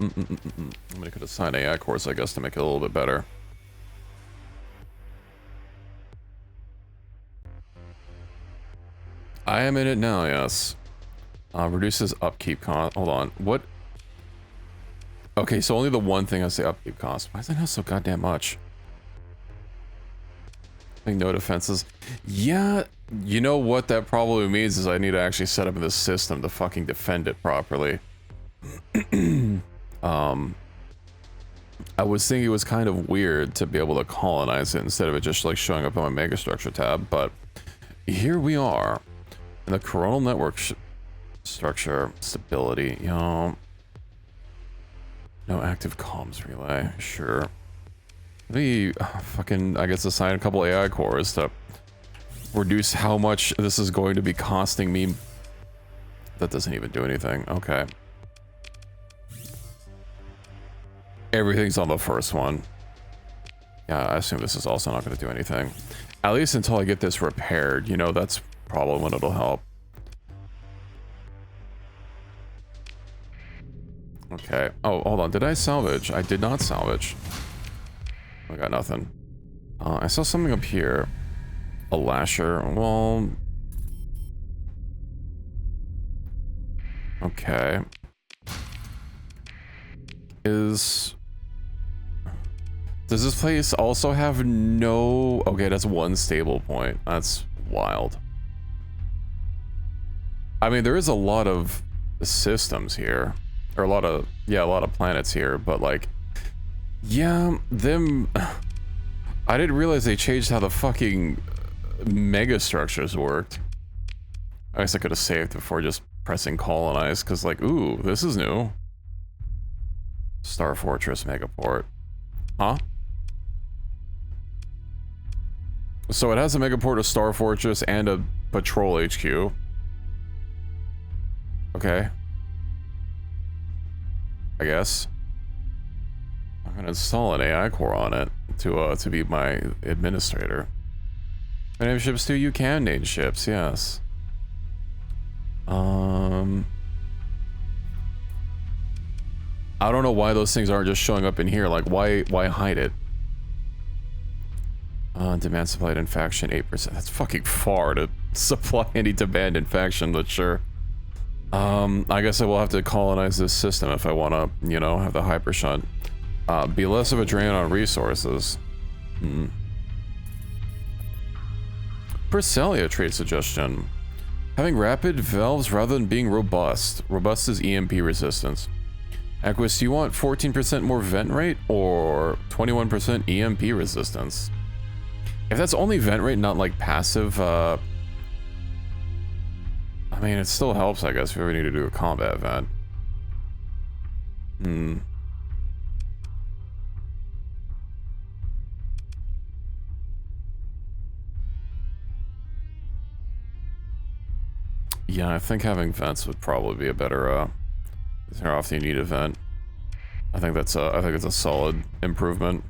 gonna could assign AI course, I guess, to make it a little bit better. I am in it now, yes. Reduces upkeep cost. Hold on, what? Okay, so only the one thing has the upkeep cost. Why is that not so goddamn much? Make no defenses. Yeah, you know what that probably means is I need to actually set up this system to fucking defend it properly. I was thinking it was kind of weird to be able to colonize it instead of it just like showing up on my megastructure tab, but here we are in the coronal network structure stability. You know, no active comms relay. Sure. Maybe fucking, I guess, assign a couple AI cores to reduce how much this is going to be costing me. That doesn't even do anything. Okay. Everything's on the first one. Yeah, I assume this is also not going to do anything. At least until I get this repaired. You know, that's probably when it'll help. Okay. Oh, hold on. Did I salvage? I did not salvage. I got nothing. I saw something up here. A lasher. Well... Okay. Does this place also have no... Okay, that's one stable point. That's wild. I mean, there is a lot of systems here. Or a lot of planets here, but like... Yeah, them... I didn't realize they changed how the fucking megastructures worked. I guess I could have saved before just pressing colonize, because like, ooh, this is new. Star Fortress Megaport. Huh? So it has a megaport, a Star Fortress, and a patrol HQ. Okay. I guess. I'm gonna install an AI core on it to be my administrator. Can I name ships too? You can name ships, yes. I don't know why those things aren't just showing up in here. Like, why hide it? Demand supplied in faction 8%. That's fucking far to supply any demand in faction, but sure. I guess I will have to colonize this system if I want to, you know, have the hypershunt. Be less of a drain on resources. Perselia trade suggestion. Having rapid valves rather than being robust. Robust is EMP resistance. Aquis, do you want 14% more vent rate or 21% EMP resistance? If that's only vent rate, not like passive, I mean, it still helps, I guess, if we ever need to do a combat event. Yeah, I think having vents would probably be a better, how often you need a vent. I think it's a solid improvement.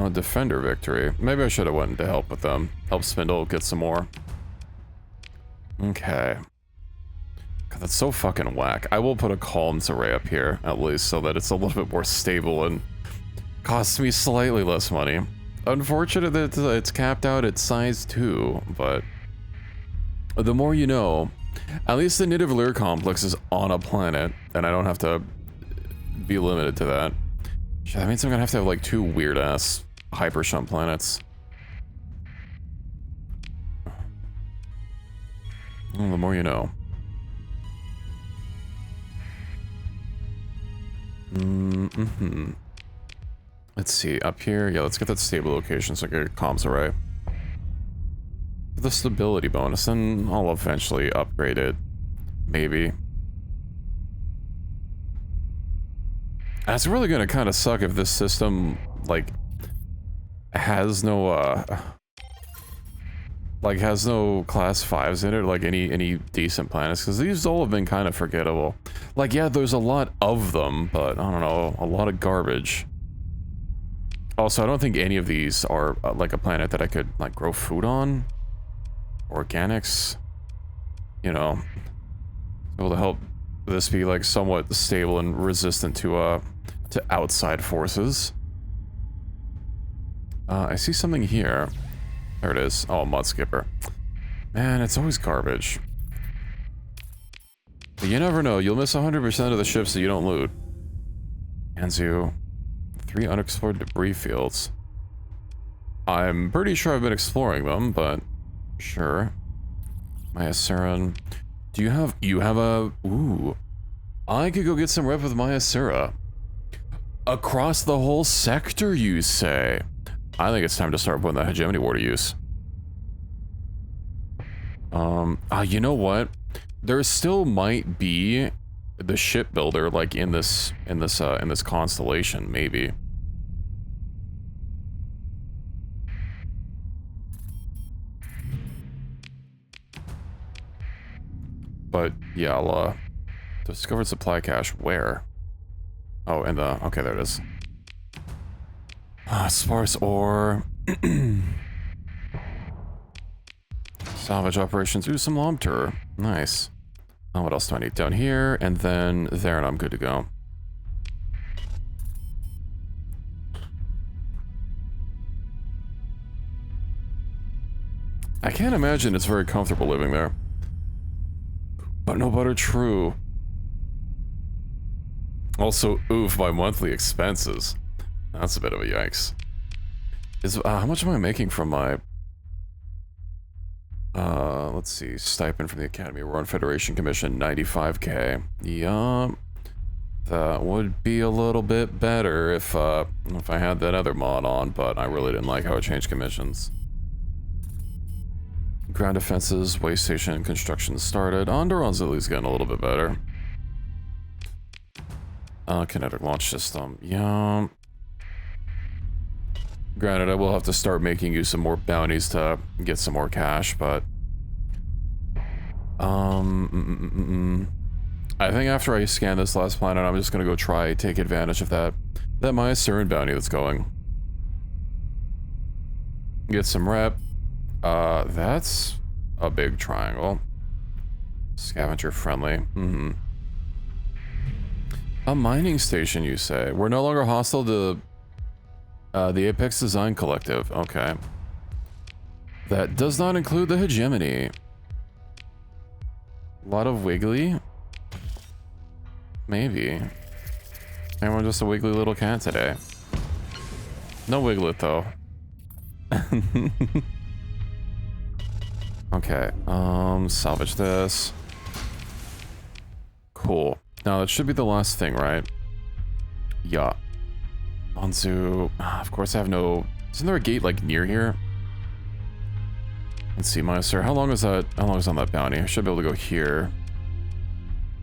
Defender victory. Maybe I should have went to help with them. Help Spindle get some more. Okay. God, that's so fucking whack. I will put a columns array up here, at least, so that it's a little bit more stable and costs me slightly less money. Unfortunate that it's capped out at size 2, but the more you know. At least the Nidavellir complex is on a planet, and I don't have to be limited to that. Shit, that means I'm gonna have to have like 2 weird-ass hyper-shunt planets. Well, the more you know. Let's see, up here, yeah, let's get that stable location so I can get comms array. The stability bonus, and I'll eventually upgrade it. Maybe. That's really gonna kind of suck if this system, like, has no, like, has no class 5s in it, like any decent planets, because these all have been kind of forgettable. Like, yeah, there's a lot of them, but, I don't know, a lot of garbage. Also, I don't think any of these are, like, a planet that I could, like, grow food on. Organics. You know. Able to help this be, like, somewhat stable and resistant to outside forces. I see something here. There it is. Oh, Mud Skipper. Man, it's always garbage. But you never know. You'll miss 100% of the ships that you don't loot. Anzu. 3 unexplored debris fields. I'm pretty sure I've been exploring them, but sure. Maya do you have a... Ooh. I could go get some rep with Maya Sera. Across the whole sector, you say? I think it's time to start putting the hegemony war to use. You know what? There still might be the shipbuilder, like, in this constellation, maybe. But, yeah, I'll, discovered supply cache, where? Oh, in the, okay, there it is. Sparse ore. Salvage operations. Ooh, some Lomter. Nice. Oh, what else do I need? Down here, and then there, and I'm good to go. I can't imagine it's very comfortable living there. But no butter true. Also, oof, my monthly expenses. That's a bit of a yikes. How much am I making from my... let's see, stipend from the Academy War and Federation Commission, 95k. Yup. That would be a little bit better if I had that other mod on, but I really didn't like how it changed commissions. Ground defenses, way station construction started. Onderon's at least getting a little bit better. Kinetic launch system, yeah. Granted, I will have to start making you some more bounties to get some more cash, but... I think after I scan this last planet, I'm just gonna go take advantage of that Maya Seren bounty that's going. Get some rep. That's a big triangle. Scavenger friendly. A mining station, you say? We're no longer hostile to the Apex Design Collective. Okay. That does not include the hegemony. A lot of wiggly? Maybe. Maybe I'm just a wiggly little cat today. No wiglet, though. Okay, salvage this. Cool. Now, that should be the last thing, right? Yeah. Anzu. Of course, I have no... Isn't there a gate, like, near here? Let's see, Meister. How long is that? How long is on that bounty? I should be able to go here.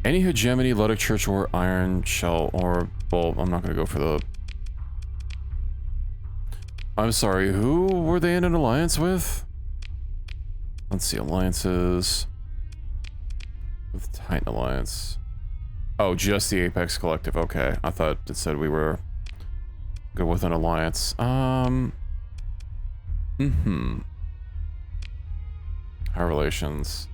Any hegemony, Luddic Church, or Iron Shell, or... Well, I'm not going to go for the... I'm sorry, who were they in an alliance with? Let's see, alliances... With Titan Alliance... Oh, just the Apex Collective, okay. I thought it said we were... Go with an alliance. Our relations.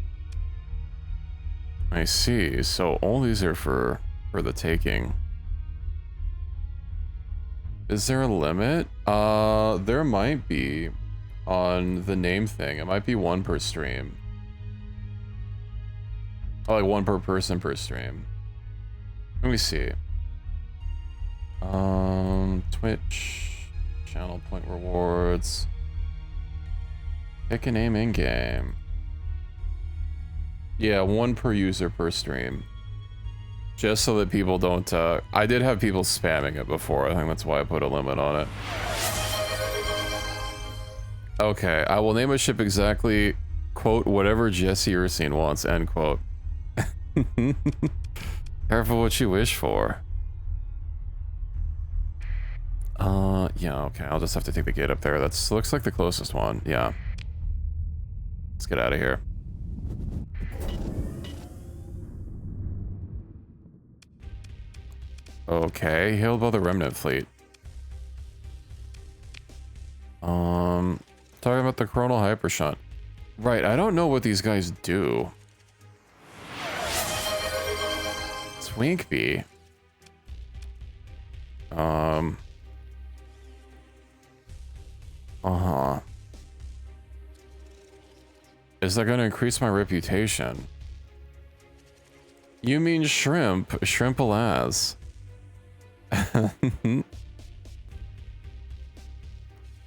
I see. So all these are for the taking. Is there a limit? There might be on the name thing. It might be 1 per stream. Oh, like 1 per person per stream. Let me see. Twitch, channel point rewards. Pick a name in game. Yeah, 1 per user per stream. Just so that people don't, I did have people spamming it before. I think that's why I put a limit on it. Okay, I will name a ship exactly, quote, whatever Jesse Ursine wants, end quote. Careful what you wish for. Yeah, okay, I'll just have to take the gate up there. That's looks like the closest one, yeah. Let's get out of here. Okay, hailed by the remnant fleet. Talking about the coronal hypershunt. Right, I don't know what these guys do. Swinkby. Is that gonna increase my reputation? You mean shrimp? Shrimp-a-las.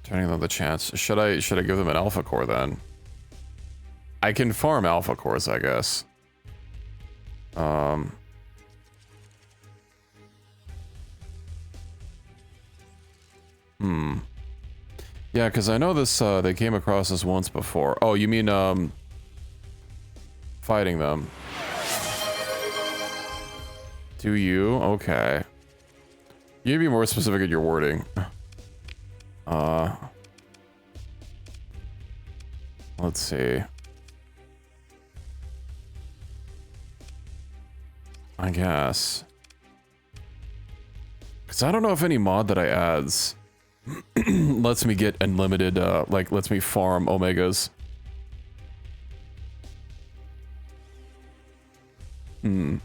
Turning on the chance. Should I give them an alpha core then? I can farm alpha cores, I guess. Yeah, because I know this, they came across this once before. Oh, you mean, fighting them. Do you? Okay. You need to be more specific in your wording. Let's see. I guess. Because I don't know if any mod that I adds lets me get unlimited, like, lets me farm omegas. You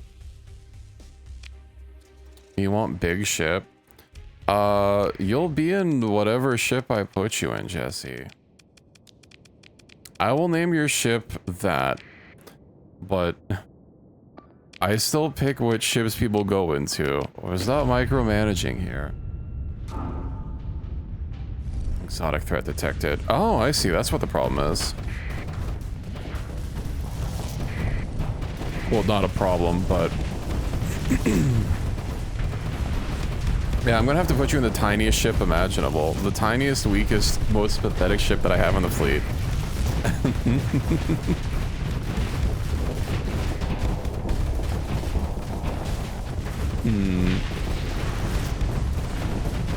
want big ship? You'll be in whatever ship I put you in, Jesse. I will name your ship that, but I still pick which ships people go into. Or is that micromanaging here? Exotic threat detected. Oh, I see. That's what the problem is. Well, not a problem, but... Yeah, I'm gonna have to put you in the tiniest ship imaginable. The tiniest, weakest, most pathetic ship that I have in the fleet.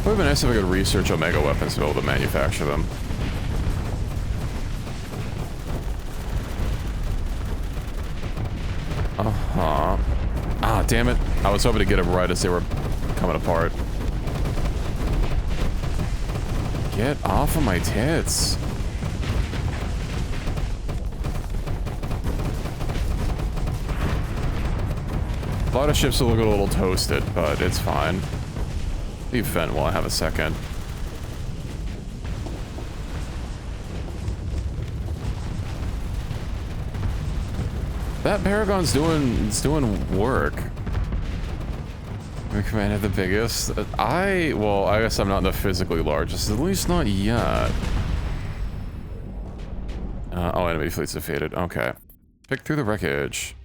It would have been nice if I could research Omega weapons to be able to manufacture them. Ah, damn it. I was hoping to get them right as they were coming apart. Get off of my tits. A lot of ships will look a little toasted, but it's fine. Leave vent while I have a second. That Paragon's doing work. We commanded the biggest. Well, I guess I'm not the physically largest, at least not yet. Oh, enemy fleet's defeated. Okay. Pick through the wreckage.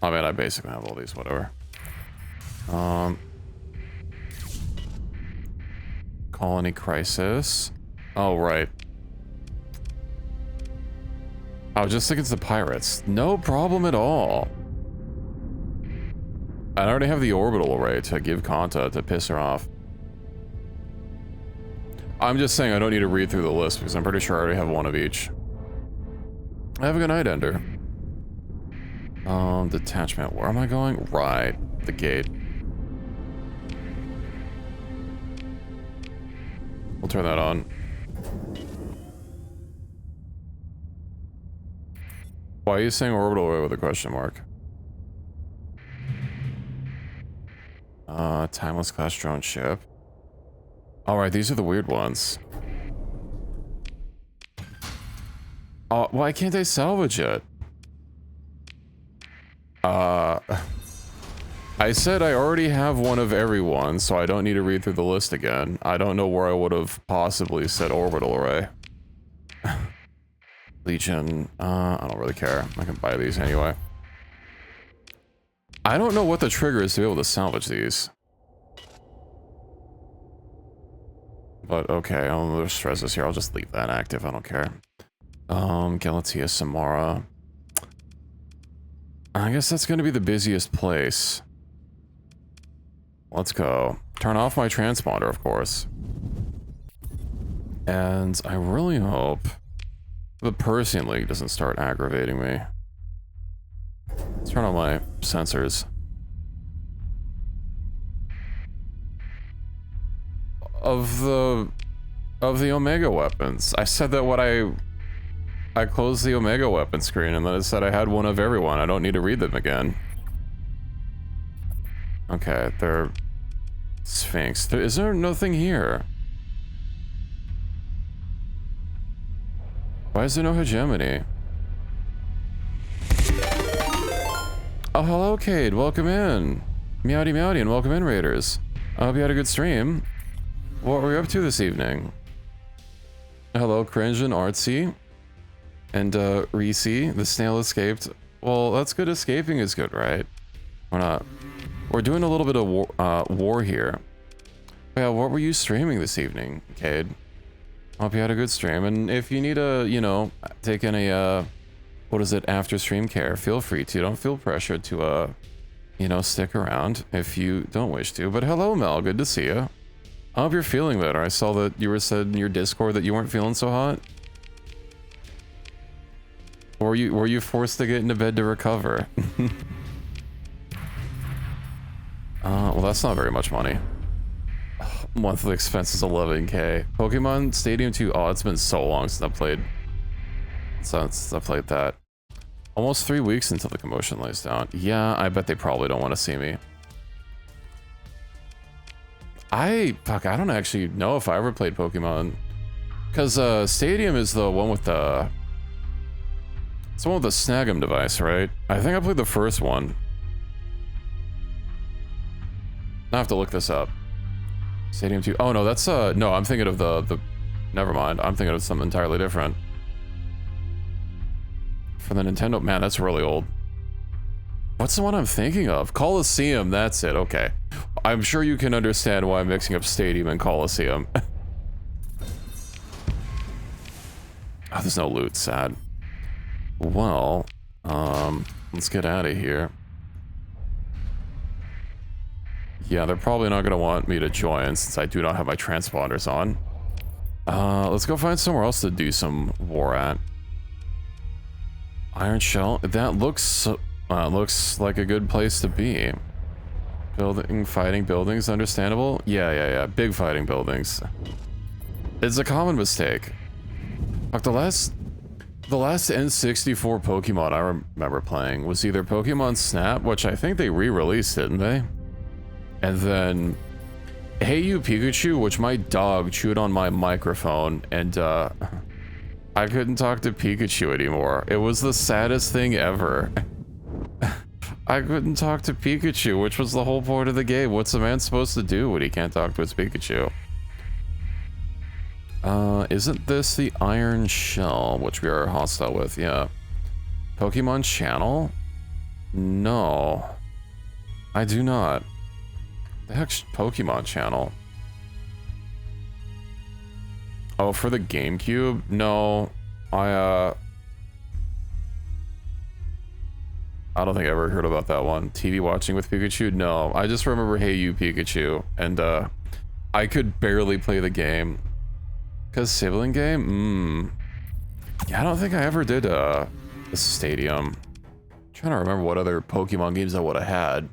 Oh man, I basically have all these, whatever. Colony crisis. Oh, right. I was just thinking it's the pirates. No problem at all. I already have the orbital array to give Kanta to piss her off. I'm just saying I don't need to read through the list because I'm pretty sure I already have one of each. Have a good night, Ender. Detachment. Where am I going? Right. The gate. We'll turn that on. Why are you saying orbital array with a question mark? Timeless class drone ship. Alright, these are the weird ones. Oh, why can't I salvage it? I said I already have one of everyone, so I don't need to read through the list again. I don't know where I would have possibly said orbital array. Legion, I don't really care. I can buy these anyway. I don't know what the trigger is to be able to salvage these. But okay, there's stresses here. I'll just leave that active. I don't care. Galatea Samara. I guess that's going to be the busiest place. Let's go. Turn off my transponder, of course. And I really hope the Persian League doesn't start aggravating me. Let's turn on my sensors. Of the Omega weapons. I said that when I closed the Omega weapon screen, and then it said I had one of everyone. I don't need to read them again. Okay, they're Sphinx. Is there nothing here? Why is there no hegemony? Oh, hello, Cade. Welcome in. Meowdy meowdy, and welcome in, Raiders. I hope you had a good stream. What were we up to this evening? Hello, Cringe and Artsy. And, Reese. The snail escaped. Well, that's good. Escaping is good, right? We're not. We're doing a little bit of war here. Yeah, what were you streaming this evening, Cade? Hope you had a good stream. And if you need a, you know, take any, what is it, after stream care, feel free to. Don't feel pressured to, you know, stick around if you don't wish to. But hello, Mel. Good to see you. I hope you're feeling better. I saw that you were said in your Discord that you weren't feeling so hot. Or were you forced to get into bed to recover? Well, that's not very much money. Monthly expense is 11k. Pokemon Stadium 2. Oh, it's been so long since I played that. Almost 3 weeks until the commotion lays down. Yeah, I bet they probably don't want to see me. I don't actually know if I ever played Pokemon. Because Stadium is the one with the... It's the one with the Snag'em device, right? I think I played the first one. I have to look this up. Stadium 2. Oh, no, that's... No, I'm thinking of the... Never mind. I'm thinking of something entirely different. For the Nintendo... Man, that's really old. What's the one I'm thinking of? Coliseum, that's it. Okay. I'm sure you can understand why I'm mixing up Stadium and Coliseum. Oh, there's no loot. Sad. Well, let's get out of here. Yeah, they're probably not going to want me to join since I do not have my transponders on. Let's go find somewhere else to do some war at. Iron Shell. That looks like a good place to be. Fighting buildings, understandable? Yeah. Big fighting buildings. It's a common mistake. Like the last N64 Pokemon I remember playing was either Pokemon Snap, which I think they re-released, didn't they? And then Hey You Pikachu, which my dog chewed on my microphone, and I couldn't talk to Pikachu anymore. It was the saddest thing ever. I couldn't talk to Pikachu, which was the whole point of the game. What's a man supposed to do when he can't talk to his Pikachu? Isn't this the Iron Shell, which we are hostile with? Yeah. Pokemon Channel? No. I do not. The heck's Pokemon Channel? Oh, for the GameCube? No. I don't think I ever heard about that one. TV watching with Pikachu? No. I just remember Hey You Pikachu, and I could barely play the game. Cause sibling game? Yeah, I don't think I ever did the Stadium. I'm trying to remember what other Pokemon games I would have had.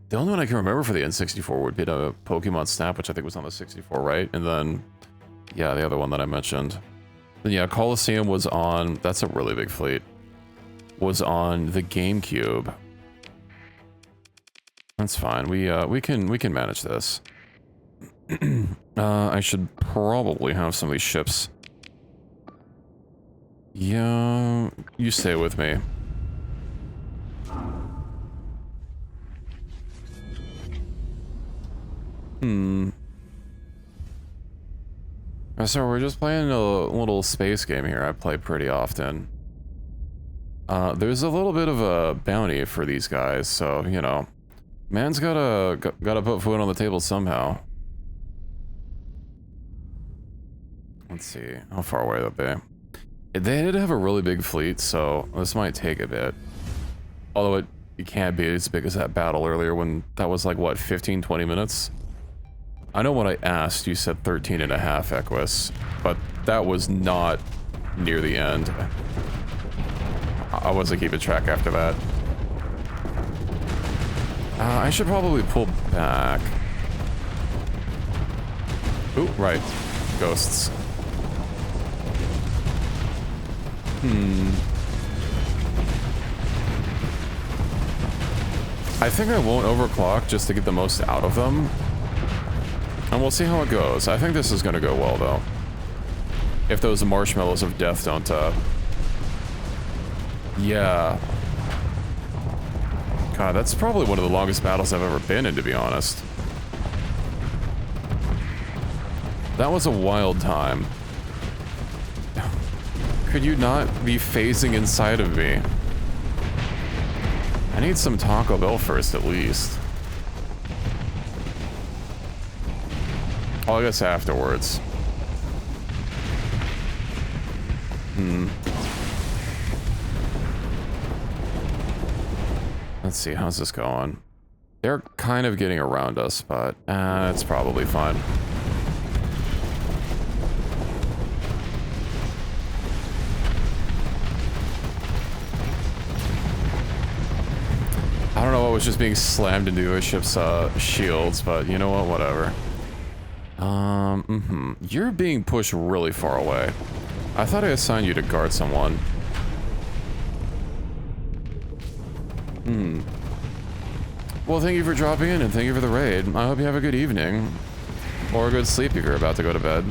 The only one I can remember for the N64 would be the Pokemon Snap, which I think was on the 64, right? And then Yeah, the other one that I mentioned. And yeah, Colosseum was on, that's a really big fleet, was on the GameCube. That's fine. We can manage this. I should probably have some of these ships. Yeah, you stay with me. So we're just playing a little space game here I play pretty often. There's a little bit of a bounty for these guys, so, you know, man's gotta put food on the table somehow. Let's see, how far away they'll be. They did have a really big fleet, so this might take a bit. Although it can't be as big as that battle earlier when that was like, what, 15, 20 minutes? I know when I asked, you said 13 and a half Equus, but that was not near the end. I wasn't keeping track after that. I should probably pull back. Ooh, right. Ghosts. I think I won't overclock just to get the most out of them. And we'll see how it goes. I think this is going to go well, though. If those marshmallows of death don't, Yeah. God, that's probably one of the longest battles I've ever been in, to be honest. That was a wild time. Could you not be phasing inside of me? I need some Taco Bell first, at least. Oh, I guess afterwards. Let's see, how's this going? They're kind of getting around us, but it's probably fine. I don't know what was just being slammed into a ship's shields, but you know what, whatever. You're being pushed really far away. I thought I assigned you to guard someone. Well, thank you for dropping in and thank you for the raid. I hope you have a good evening. Or a good sleep if you're about to go to bed.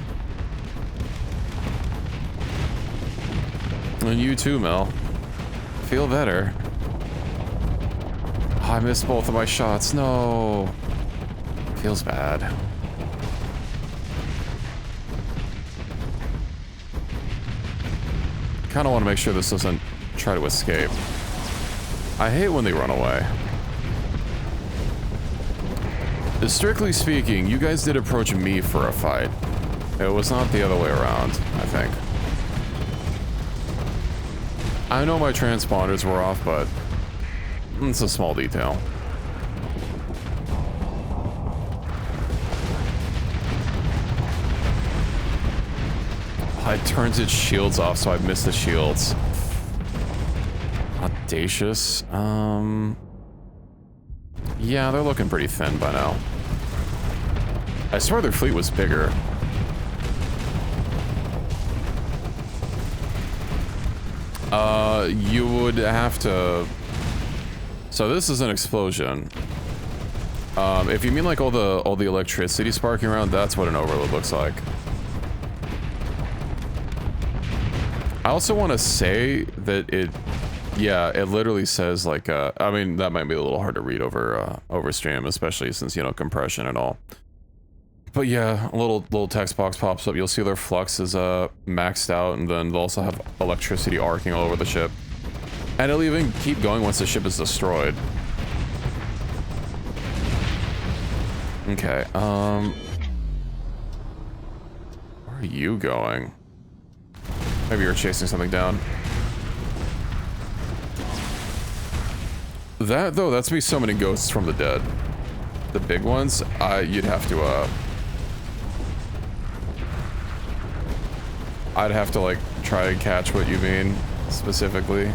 And you too, Mel. Feel better. Oh, I missed both of my shots. No. Feels bad. Kind of want to make sure this doesn't try to escape. I hate when they run away. Strictly speaking, you guys did approach me for a fight. It was not the other way around, I think. I know my transponders were off, but it's a small detail. It turns its shields off, so I missed the shields. Audacious. Yeah, they're looking pretty thin by now. I swear their fleet was bigger. You would have to... So this is an explosion. If you mean like all the electricity sparking around, that's what an overload looks like. I also want to say that it... Yeah, it literally says like, I mean, that might be a little hard to read over stream, especially since, you know, compression and all. But yeah, a little text box pops up. You'll see their flux is maxed out, and then they'll also have electricity arcing all over the ship. And it'll even keep going once the ship is destroyed. Okay, where are you going? Maybe you're chasing something down. That, though, that's me summoning ghosts from the dead. The big ones, you'd have to, I'd have to, like, try and catch what you mean, specifically.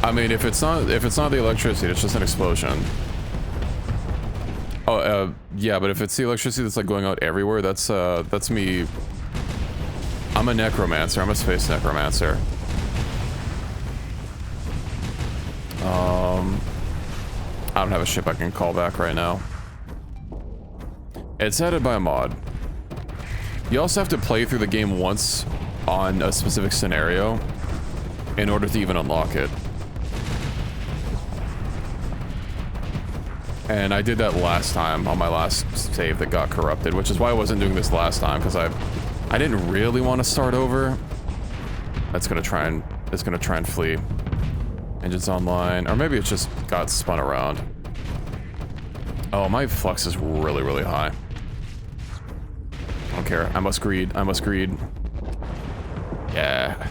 I mean, if it's not the electricity, it's just an explosion. Oh, yeah, but if it's the electricity that's like going out everywhere, that's me. I'm a necromancer. I'm a space necromancer. I don't have a ship I can call back right now. It's added by a mod. You also have to play through the game once on a specific scenario in order to even unlock it. And I did that last time on my last save that got corrupted, which is why I wasn't doing this last time, because I didn't really want to start over. It's gonna try and flee. Engines online, or maybe it just got spun around. Oh, my flux is really, really high. I don't care. I must greed. I must greed. Yeah.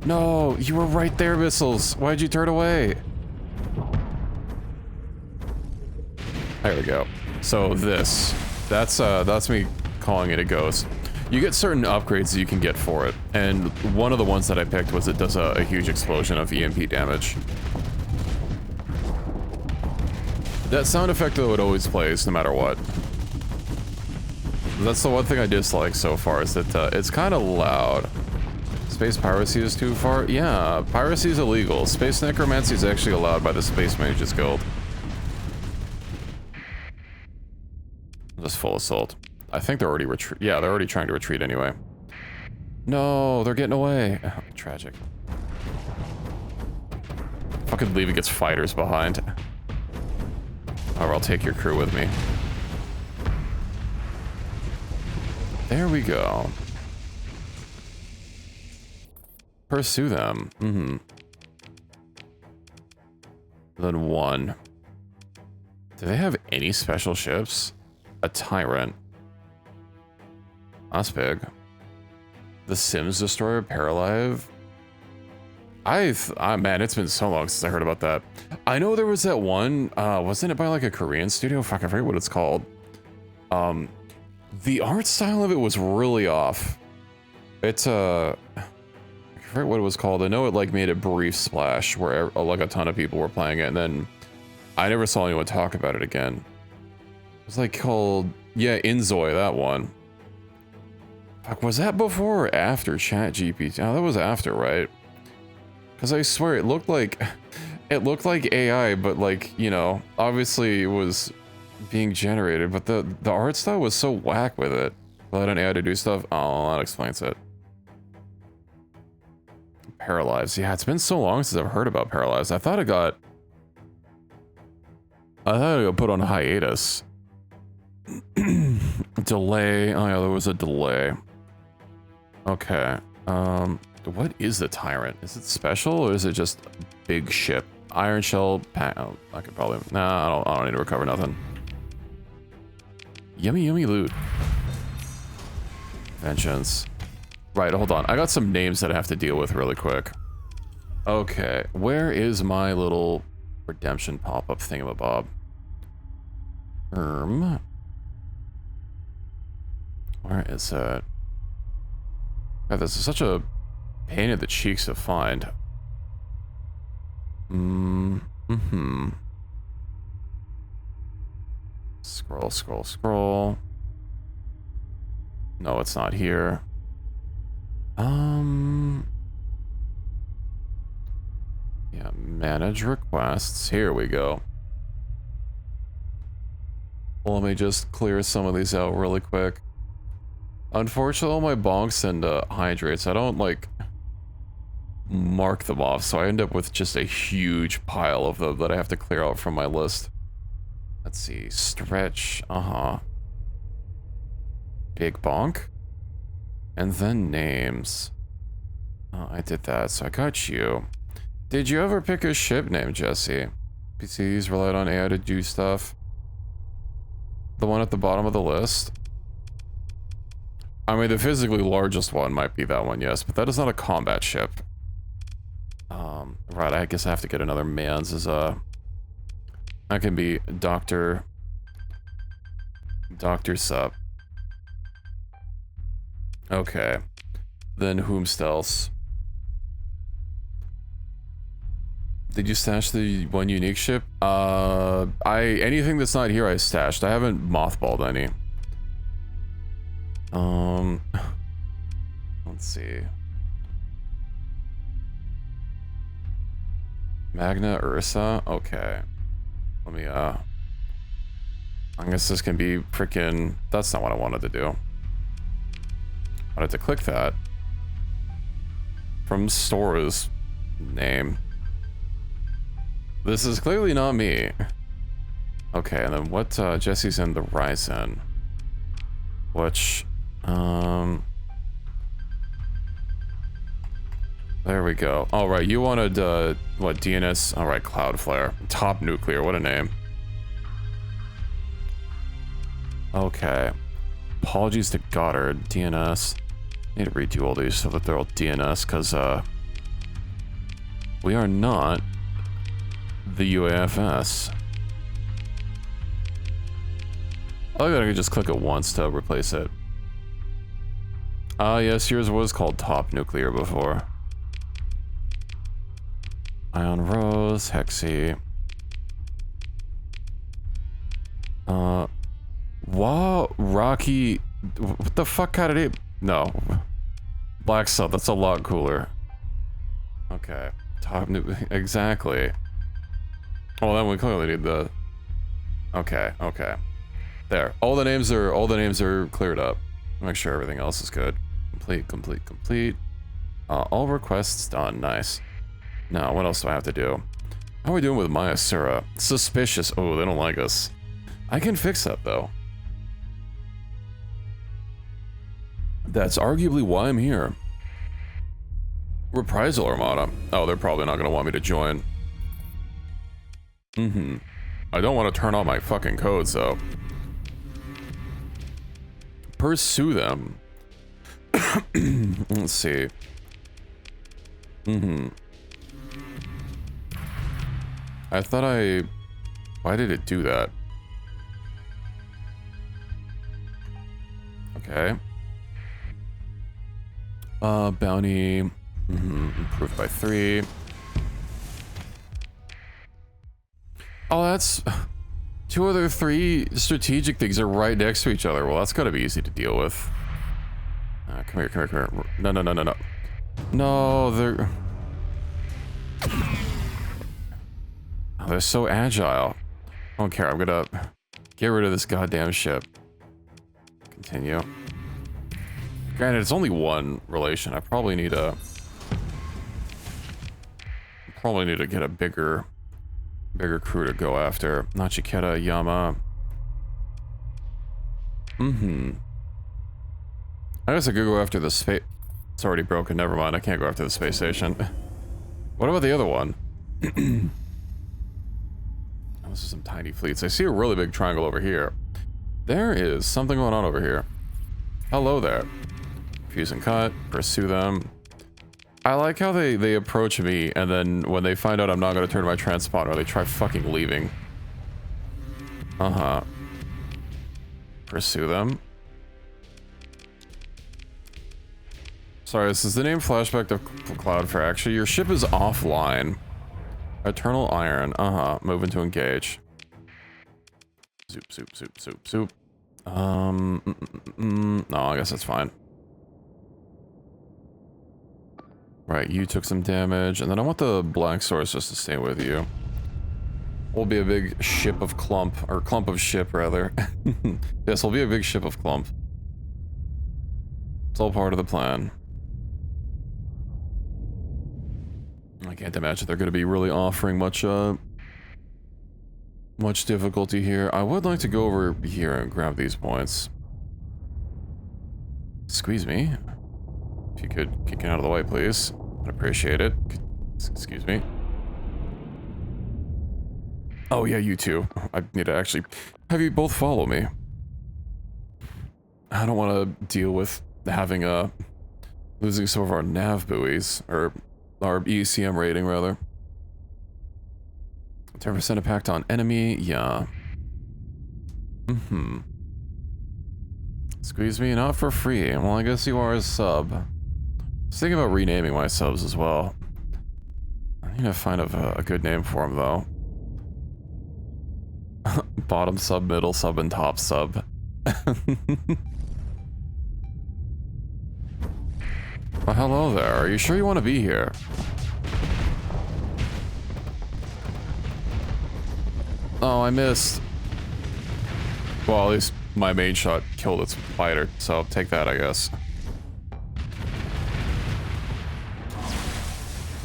No, you were right there, missiles. Why'd you turn away? There we go. So that's me calling it a ghost. You get certain upgrades that you can get for it, and one of the ones that I picked was it does a huge explosion of EMP damage. That sound effect though it always plays no matter what. That's the one thing I dislike so far, is that it's kind of loud. Space piracy is too far? Yeah, piracy is illegal. Space necromancy is actually allowed by the Space Mages Guild. Just full assault. I think they're already yeah, they're already trying to retreat anyway. No, they're getting away. Oh, tragic. Fucking leave it gets fighters behind. Or I'll take your crew with me. There we go. Pursue them. Mm-hmm. Then one. Do they have any special ships? A Tyrant. That's big. The Sims Destroyer, Paralive. Man, it's been so long since I heard about that. I know there was that one, wasn't it by like a Korean studio? Fuck, I forget what it's called. The art style of it was really off. It's, I forget what it was called. I know it like made a brief splash where like a ton of people were playing it, and then I never saw anyone talk about it again. It was like called, yeah, Inzoi, that one. Fuck, was that before or after ChatGPT? Oh, that was after, right? Because I swear it looked like AI, but like, you know, obviously it was being generated, but the art style was so whack with it. Let an AI to do stuff. Oh, that explains it. Paralyzed. Yeah, it's been so long since I've heard about Paralyzed. I thought it got put on hiatus. Delay. Oh yeah, there was a delay. Okay. What is the Tyrant? Is it special or is it just a big ship? Iron Shell. Oh, I could probably. Nah, I don't need to recover nothing. Yummy, yummy loot. Vengeance. Right, hold on. I got some names that I have to deal with really quick. Okay, where is my little redemption pop-up thingamabob? Where is it? God, this is such a pain in the cheeks to find. Scroll, scroll, scroll. No, it's not here. Yeah, manage requests. Here we go. Let me just clear some of these out really quick. Unfortunately, all my bonks and hydrates, I don't like mark them off, so I end up with just a huge pile of them that I have to clear out from my list. Let's see, stretch, big bonk, and then names. Oh, I did that, so I got you. Did you ever pick a ship name, Jesse? PCs relied on AI to do stuff. The one at the bottom of the list. I mean, the physically largest one might be that one, yes, but that is not a combat ship. Right, I guess I have to get another man's as that can be Dr. Sup. Okay. Then whomst else? Did you stash the one unique ship? Anything that's not here I stashed. I haven't mothballed any. Let's see. Magna Ursa? Okay. Let me, I guess this can be freaking... That's not what I wanted to do. I wanted to click that. From store's name. This is clearly not me. Okay, and then what, Jesse's in the Ryzen. Which, there we go. All right, you wanted, what, DNS? All right, Cloudflare. Top Nuclear, what a name. Okay. Apologies to Goddard, DNS. I need to redo all these so that they're all DNS, because, we are not the UAFS. I like that I could just click it once to replace it. Yes, yours was called Top Nuclear before. Ion Rose, Hexy. Wow, Rocky. What the fuck kind of name? No. Black Sub, that's a lot cooler. Okay. Top Nuclear, exactly. Well, then we clearly need the... Okay, okay. There. All the names are cleared up. Make sure everything else is good. Complete, complete, complete. All requests done. Nice. Now, what else do I have to do? How are we doing with Maya Sura? Suspicious. Oh, they don't like us. I can fix that, though. That's arguably why I'm here. Reprisal Armada. Oh, they're probably not going to want me to join. I don't want to turn on my fucking codes, though. Pursue them. Let's see. I thought why did it do that? Okay. Bounty. Improved by 3. Oh, that's... 2 other 3 strategic things are right next to each other. Well, that's gotta be easy to deal with. Come here, come here, come here. No, no, no, no, no. No, they're... Oh, they're so agile. I don't care, I'm gonna get rid of this goddamn ship. Continue. Granted, it's only 1 relation. I probably need to get a bigger crew to go after. Nachiketa, Yama. I guess I could go after the space... It's already broken, never mind. I can't go after the space station. What about the other one? Oh, this is some tiny fleets. I see a really big triangle over here. There is something going on over here. Hello there. Fuse and cut. Pursue them. I like how they approach me, and then when they find out I'm not going to turn my transponder, they try fucking leaving. Pursue them. Sorry, this is the name flashback of Cloudflare. Actually, your ship is offline. Eternal Iron. Moving to engage. Zoop, zoop, zoop, zoop, zoop. No, I guess that's fine. Right, you took some damage, and then I want the Black Source just to stay with you. We'll be a big ship of clump, or clump of ship, rather. Yes, we'll be a big ship of clump. It's all part of the plan. I can't imagine they're going to be really offering much, much difficulty here. I would like to go over here and grab these points. Squeeze me. If you could kick it out of the way, please. I'd appreciate it. Excuse me. Oh yeah, you too. I need to actually have you both follow me. I don't want to deal with having losing some of our nav buoys, or our ECM rating rather. 10% impact on enemy, yeah. Squeeze me, not for free. Well, I guess you are a sub. I was thinking about renaming my subs as well. I'm gonna find a good name for him, though. Bottom sub, middle sub, and top sub. Well, hello there. Are you sure you want to be here? Oh, I missed. Well, at least my main shot killed its fighter, so take that, I guess.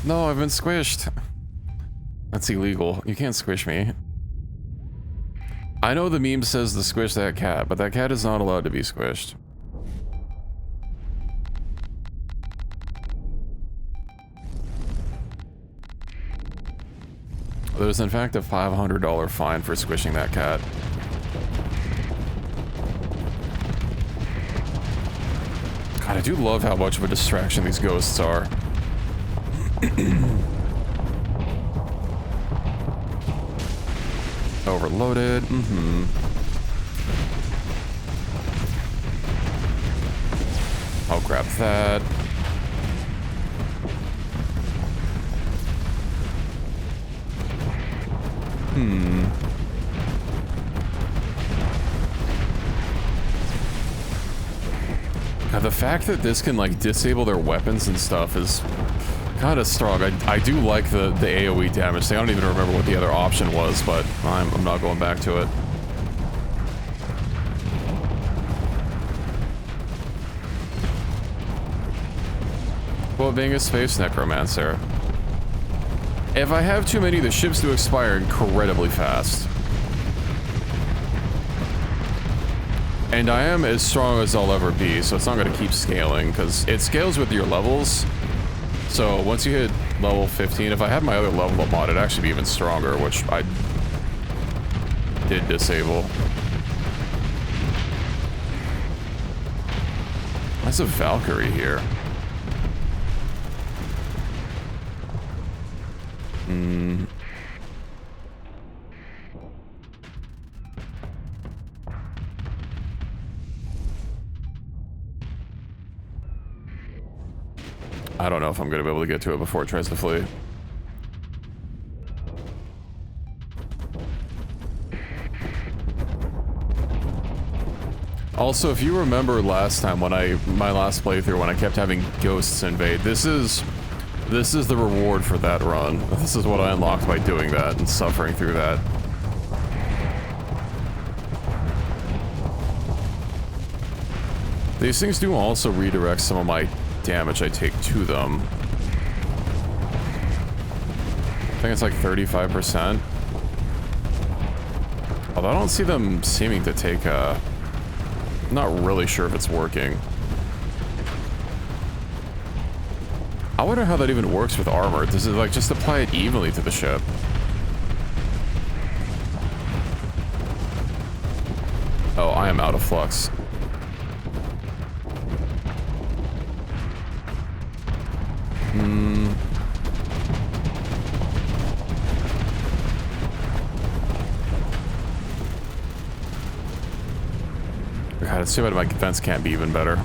No, I've been squished. That's illegal. You can't squish me. I know the meme says to squish that cat, but that cat is not allowed to be squished. There's in fact a $500 fine for squishing that cat. God, I do love how much of a distraction these ghosts are. Overloaded. I'll grab that. God, the fact that this can like disable their weapons and stuff is kind of strong. I do like the AoE damage thing. I don't even remember what the other option was, but I'm not going back to it. Well, being a space necromancer. If I have too many, the ships do expire incredibly fast. And I am as strong as I'll ever be, so it's not going to keep scaling, because it scales with your levels. So once you hit level 15, if I had my other level up mod, it'd actually be even stronger, which I did disable. That's a Valkyrie here. I don't know if I'm going to be able to get to it before it tries to flee. Also, if you remember last time when my last playthrough when I kept having ghosts invade, this is the reward for that run. This is what I unlocked by doing that and suffering through that. These things do also redirect some of my damage I take to them. I think it's like 35%. Although I don't see them seeming to take a... I'm not really sure if it's working. I wonder how that even works with armor. Does it like just apply it evenly to the ship? Oh, I am out of flux. God, it's too bad my defense can't be even better.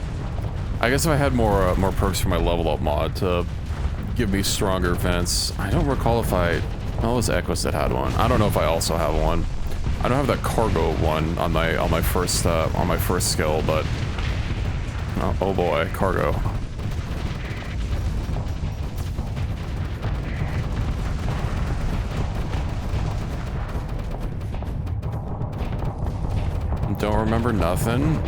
I guess if I had more perks for my level up mod to give me stronger vents. I don't recall if I... Oh, it was Equus that had one. I don't know if I also have one. I don't have that cargo one on my first skill, but... Oh boy, cargo. Don't remember nothing.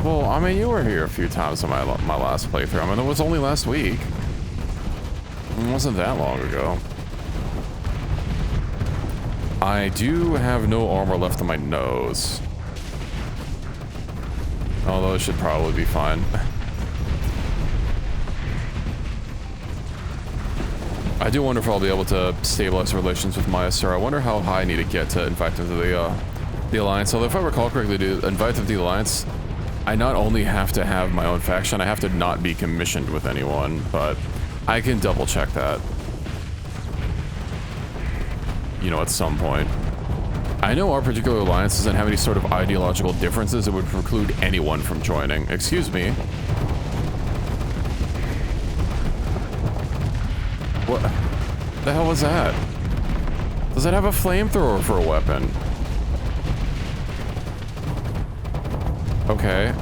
Well, I mean, you were here a few times in my last playthrough. I mean, it was only last week. It wasn't that long ago. I do have no armor left on my nose. Although it should probably be fine. I do wonder if I'll be able to stabilize relations with Maya Sir. I wonder how high I need to get to invite them to the Alliance. Although if I recall correctly, to invite them to the Alliance, I not only have to have my own faction, I have to not be commissioned with anyone, but I can double check that. You know, at some point. I know our particular alliance doesn't have any sort of ideological differences that would preclude anyone from joining. Excuse me. What the hell was that? Does it have a flamethrower for a weapon? Okay.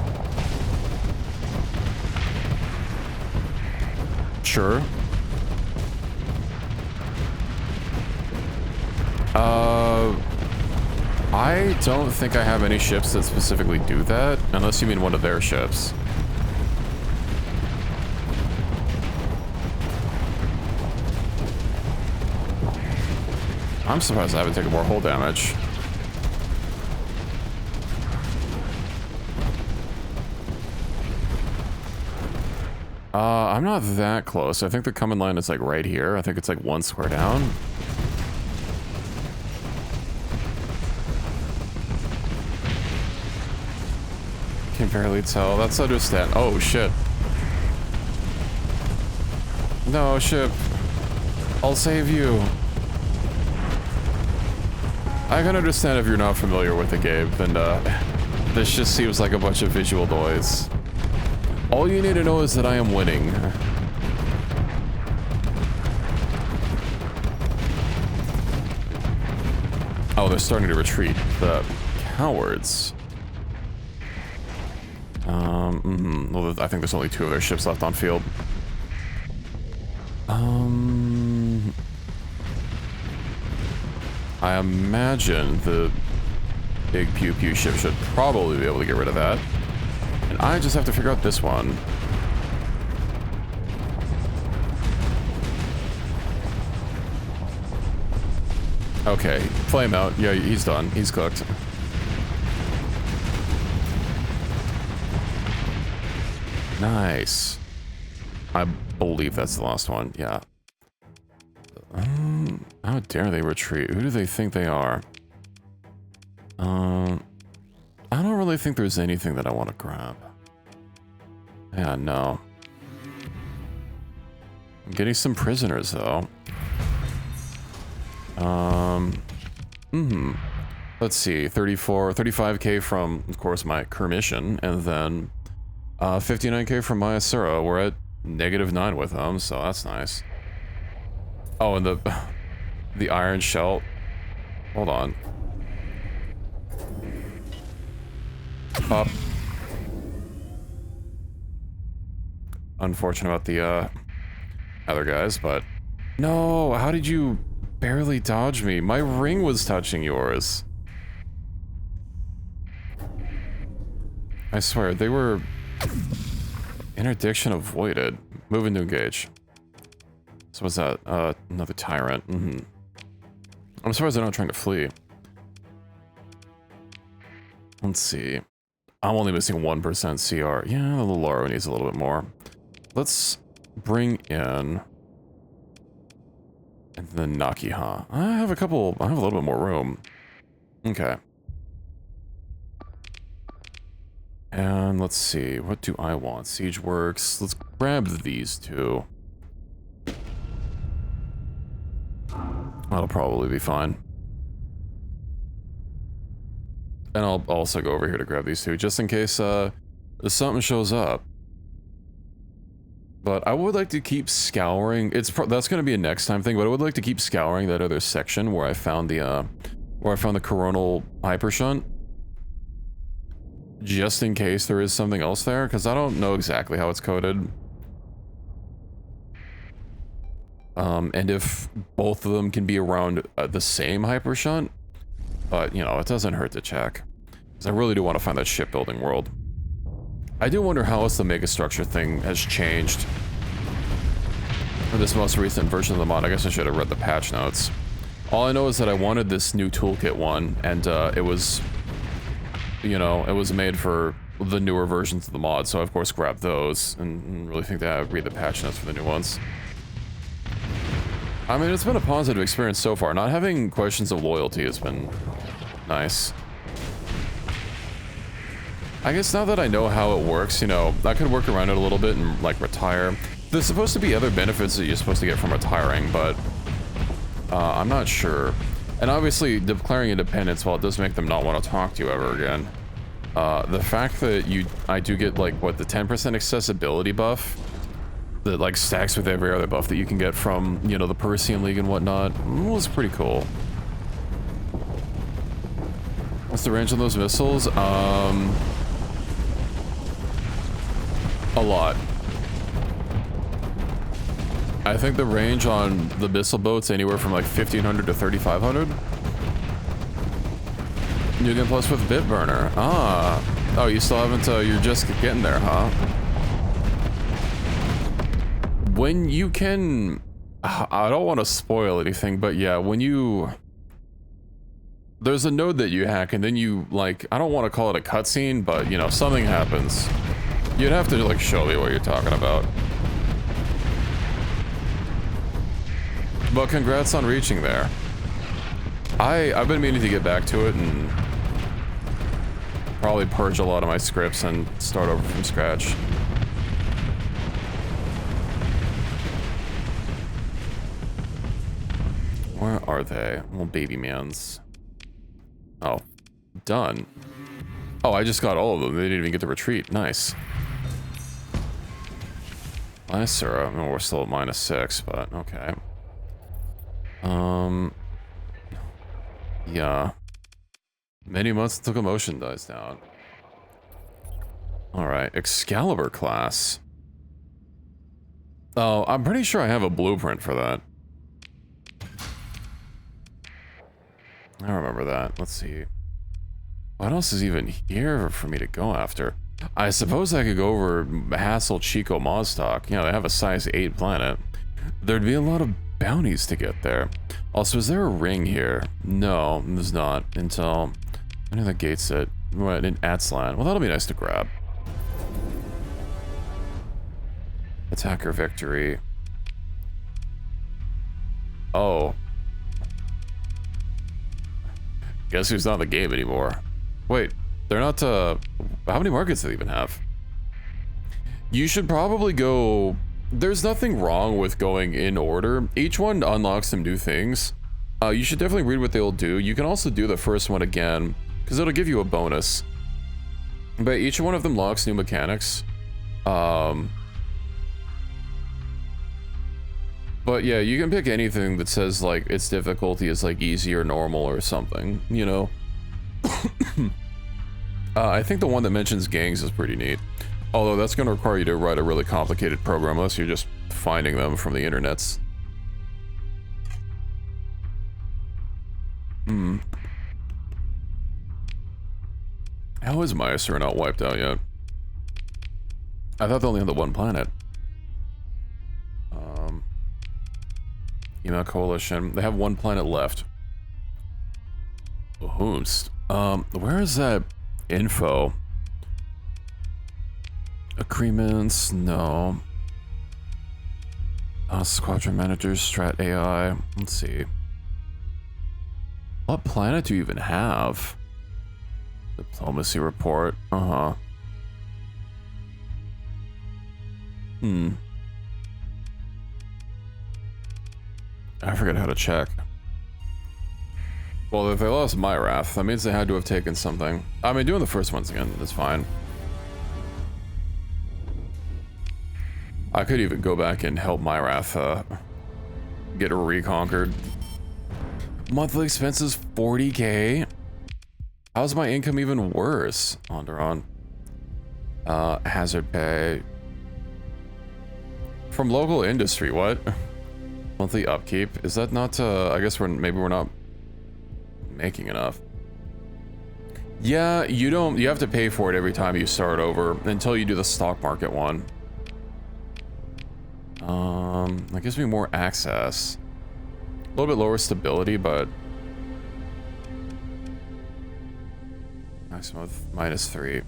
Sure. I don't think I have any ships that specifically do that, unless you mean one of their ships. I'm surprised I haven't taken more hull damage. I'm not that close. I think the command line is like right here. I think it's like 1 square down. Can barely tell. That's understand. Oh shit. No, ship. I'll save you. I can understand if you're not familiar with the game, and this just seems like a bunch of visual noise. All you need to know is that I am winning. Oh, they're starting to retreat. The cowards. Well, I think there's only 2 of their ships left on field. I imagine the big pew pew ship should probably be able to get rid of that. And I just have to figure out this one. Okay, flame out. Yeah, he's done. He's cooked. Nice. I believe that's the last one. Yeah. How dare they retreat? Who do they think they are? I don't really think there's anything that I want to grab. Yeah, no. I'm getting some prisoners, though. Let's see, 35k from, of course, my Kermission, and then 59k from my Asura. We're at -9 with them, so that's nice. Oh, and the iron shell. Hold on. Up. Unfortunate about the other guys, but no, how did you barely dodge me? My ring was touching yours. I swear, they were interdiction avoided. Moving to engage. So what's that? Another tyrant. I'm surprised they're not trying to flee. Let's see. I'm only missing 1% CR. Yeah, the Laro needs a little bit more. Let's bring in... and then Nakiha. I have a little bit more room. Okay. And let's see, what do I want? Siege works. Let's grab these 2. That'll probably be fine. And I'll also go over here to grab these 2, just in case something shows up. But I would like to keep scouring. That's going to be a next time thing, but I would like to keep scouring that other section where I found the coronal hyper shunt. Just in case there is something else there, because I don't know exactly how it's coded. And if both of them can be around the same hyper shunt, but, you know, it doesn't hurt to check. Because I really do want to find that shipbuilding world. I do wonder how else the megastructure thing has changed. For this most recent version of the mod, I guess I should have read the patch notes. All I know is that I wanted this new toolkit one, and it was... you know, it was made for the newer versions of the mod, so I of course grabbed those, and really think that I would read the patch notes for the new ones. I mean, it's been a positive experience so far. Not having questions of loyalty has been nice. I guess now that I know how it works, you know, I could work around it a little bit and, like, retire. There's supposed to be other benefits that you're supposed to get from retiring, but I'm not sure. And obviously, declaring independence, while it does make them not want to talk to you ever again, the fact that I do get, like, what, the 10% accessibility buff that like stacks with every other buff that you can get from, you know, the Perseum League and whatnot. It was pretty cool. What's the range on those missiles? A lot. I think the range on the missile boats anywhere from like 1500 to 3500. New Game Plus with Bit Burner. Ah. Oh, you still haven't, you're just getting there, huh? When you can, I don't want to spoil anything, but yeah, when you, there's a node that you hack and then you like, I don't want to call it a cutscene, but you know, something happens. You'd have to like show me what you're talking about. But congrats on reaching there. I've been meaning to get back to it and probably purge a lot of my scripts and start over from scratch. Where are they? Little baby mans. Oh, done. Oh, I just got all of them. They didn't even get to retreat. Nice. Nice, sir. Oh, we're still at -6, but okay. Yeah. Many months until commotion dies down. Alright, Excalibur class. Oh, I'm pretty sure I have a blueprint for that. I remember that. Let's see. What else is even here for me to go after? I suppose I could go over Hassel Chico Moztok. You know, they have a size 8 planet. There'd be a lot of bounties to get there. Also, is there a ring here? No, there's not. Until... I know that gate's it. What, in Atslan? Well, that'll be nice to grab. Attacker victory. Oh. Guess who's not in the game anymore? Wait, they're not, how many markets do they even have? You should probably go... There's nothing wrong with going in order. Each one unlocks some new things. You should definitely read what they'll do. You can also do the first one again, because it'll give you a bonus. But each one of them locks new mechanics. But yeah, you can pick anything that says, like, its difficulty is, like, easy or normal or something, you know? I think the one that mentions gangs is pretty neat. Although that's going to require you to write a really complicated program unless you're just finding them from the internets. How is Meister not wiped out yet? I thought they only had the one planet. Email Coalition. They have one planet left. Whomst. Where is that info? Agreements? No. Squadron managers, strat AI. Let's see. What planet do you even have? Diplomacy report. Uh-huh. I forget how to check. Well, if they lost Myrath, that means they had to have taken something. I mean, doing the first ones again is fine. I could even go back and help Myrath get reconquered. Monthly expenses 40k. How's my income even worse? Onderon. Hazard pay. From local industry, what? Monthly upkeep. Is that not, I guess maybe we're not making enough. Yeah, you have to pay for it every time you start over until you do the stock market one. That gives me more access. A little bit lower stability, but maximum of -3.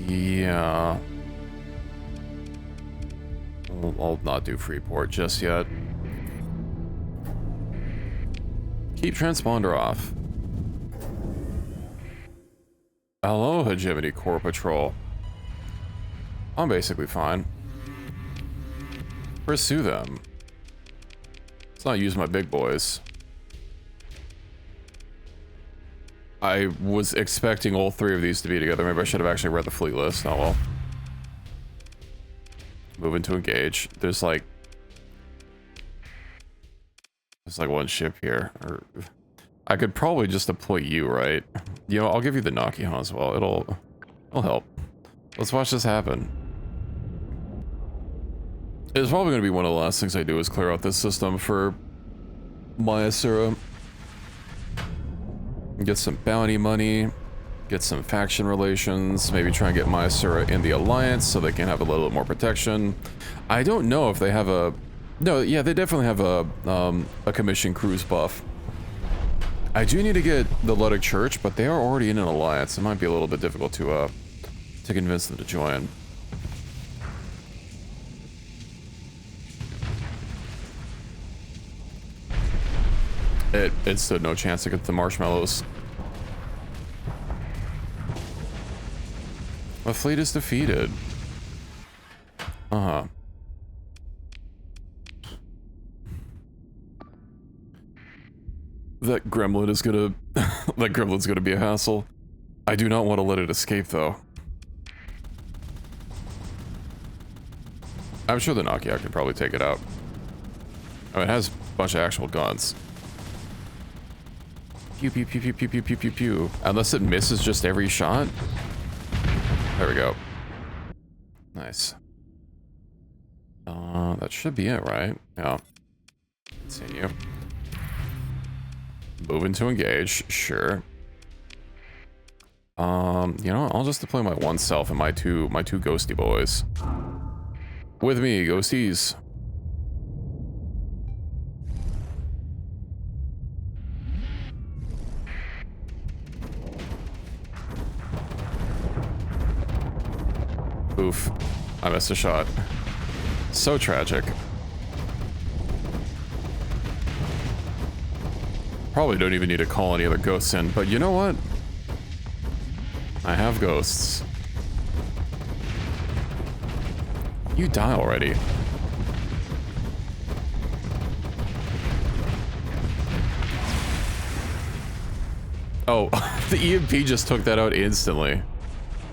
Yeah. I'll not do Freeport just yet. Keep transponder off. Hello, Hegemony Corps Patrol. I'm basically fine. Pursue them. Let's not use my big boys. I was expecting all three of these to be together. Maybe I should have actually read the fleet list. Oh well. Moving to engage. There's like one ship here. Or I could probably just deploy you, right? You know, I'll give you the Nakihan as well. It'll help. Let's watch this happen. It's probably going to be one of the last things I do is clear out this system for Myasura. Get some bounty money. Get some faction relations. Maybe try and get Myasura in the Alliance so they can have a little bit more protection. I don't know if they have a... No, yeah, they definitely have a commission cruise buff. I do need to get the Ludic Church, but they are already in an alliance. It might be a little bit difficult to convince them to join. It stood no chance to get the marshmallows. My fleet is defeated. Uh-huh. That gremlin is gonna... that gremlin's gonna be a hassle. I do not want to let it escape, though. I'm sure the Nakia can probably take it out. I mean, it has a bunch of actual guns. Pew, pew, pew, pew, pew, pew, pew, pew, pew. Unless it misses just every shot. There we go. Nice. That should be it, right? Yeah. Continue. Moving to engage, sure. You know, I'll just deploy my one self and my two ghosty boys. With me, ghosties. Oof. I missed a shot. So tragic. Probably don't even need to call any other ghosts in, but you know what? I have ghosts. You die already. Oh, the EMP just took that out instantly.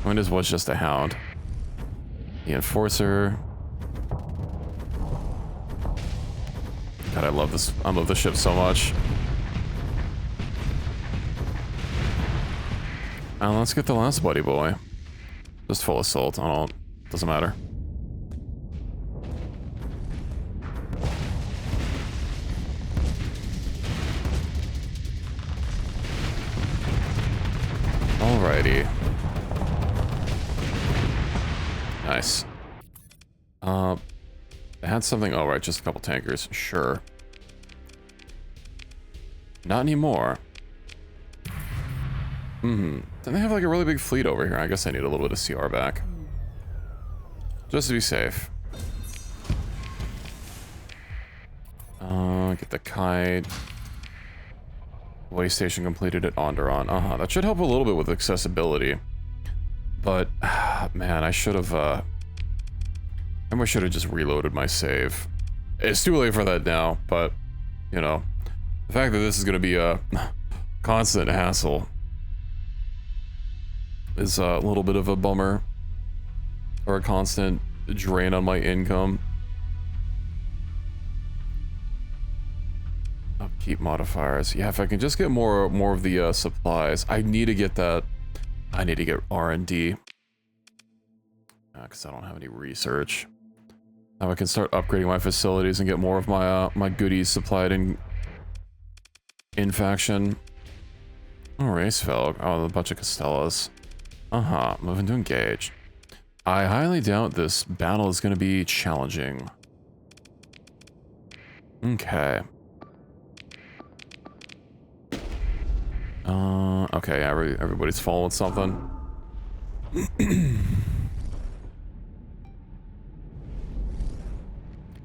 When this was just a hound. The Enforcer. God, I love this. I love the ship so much. And let's get the last buddy boy. Just full assault on all. Doesn't matter. Alrighty. Nice. I had something. Oh, right, just a couple tankers. Sure. Not anymore. Then they have like a really big fleet over here. I guess I need a little bit of CR back. Just to be safe. Get the kite. Way station completed at Onderon. That should help a little bit with accessibility. But, man, I should have, I should have just reloaded my save. It's too late for that now, but, you know, the fact that this is going to be a constant hassle is a little bit of a bummer. Or a constant drain on my income. Upkeep modifiers. Yeah, if I can just get more of the supplies. I need to get that. I need to get R&D. Because I don't have any research. Now I can start upgrading my facilities and get more of my my goodies supplied in faction. Oh, Racefelg. Oh, a bunch of Castellas. Moving to engage. I highly doubt this battle is going to be challenging. Okay. Okay, everybody's following something.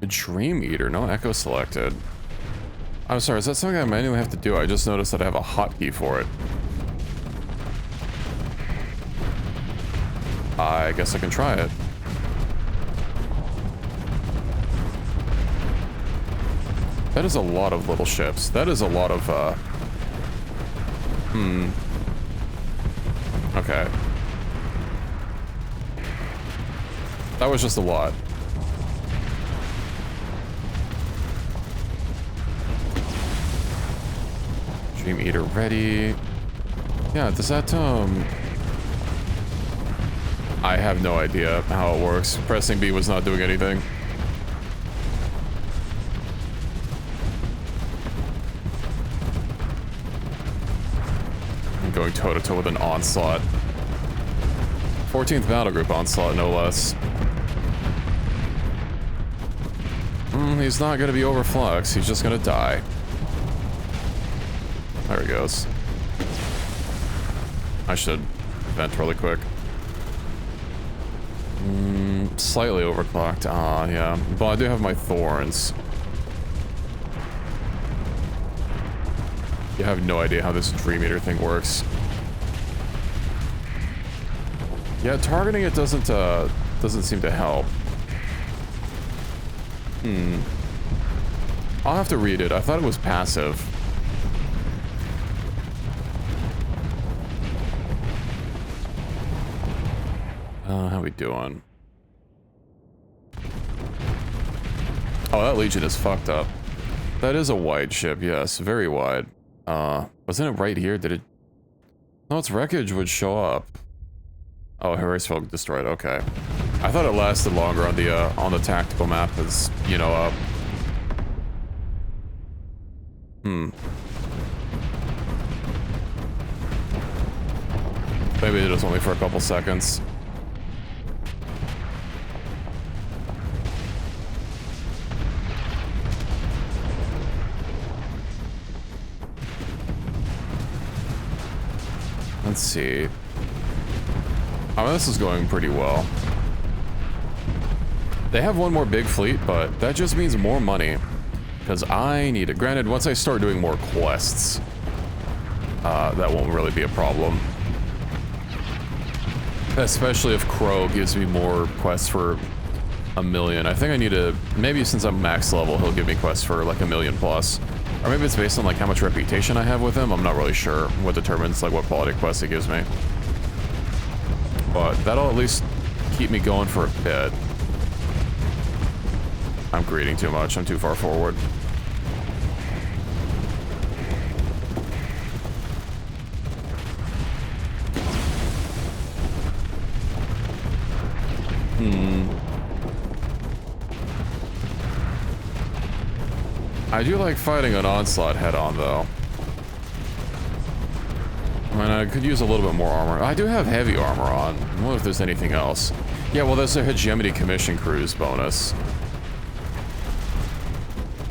A Dream Eater, no echo selected. I'm sorry, is that something I manually have to do? I just noticed that I have a hotkey for it. I guess I can try it. That is a lot of little ships. That is a lot of, Okay. That was just a lot. Dream Eater ready. Yeah, does that, I have no idea how it works. Pressing B was not doing anything. I'm going toe-to-toe with an Onslaught. 14th Battle Group Onslaught, no less. He's not going to be overflux. He's just going to die. There he goes. I should vent really quick. Slightly overclocked. Ah, yeah. But I do have my thorns. You have no idea how this Dream Eater thing works. Yeah, targeting it doesn't seem to help. I'll have to read it. I thought it was passive. How we doing? Oh, that Legion is fucked up. That is a wide ship, yes. Very wide. Wasn't it right here? Did it... No, its wreckage would show up. Oh, Harrisville destroyed. Okay. I thought it lasted longer on the tactical map as, you know, Maybe it was only for a couple seconds. Let's see. Oh, this is going pretty well. They have one more big fleet, but that just means more money. Because I need it. Granted, once I start doing more quests, that won't really be a problem. Especially if Crow gives me more quests for 1 million. I think I need to... Maybe since I'm max level, he'll give me quests for like 1 million plus. Or maybe it's based on like how much reputation I have with him. I'm not really sure what determines like what quality quests it gives me. But that'll at least keep me going for a bit. I'm greeting too much. I'm too far forward. I do like fighting an Onslaught head-on, though. I mean, I could use a little bit more armor. I do have heavy armor on. What if there's anything else? Yeah, well, there's a Hegemony Commission Cruise bonus.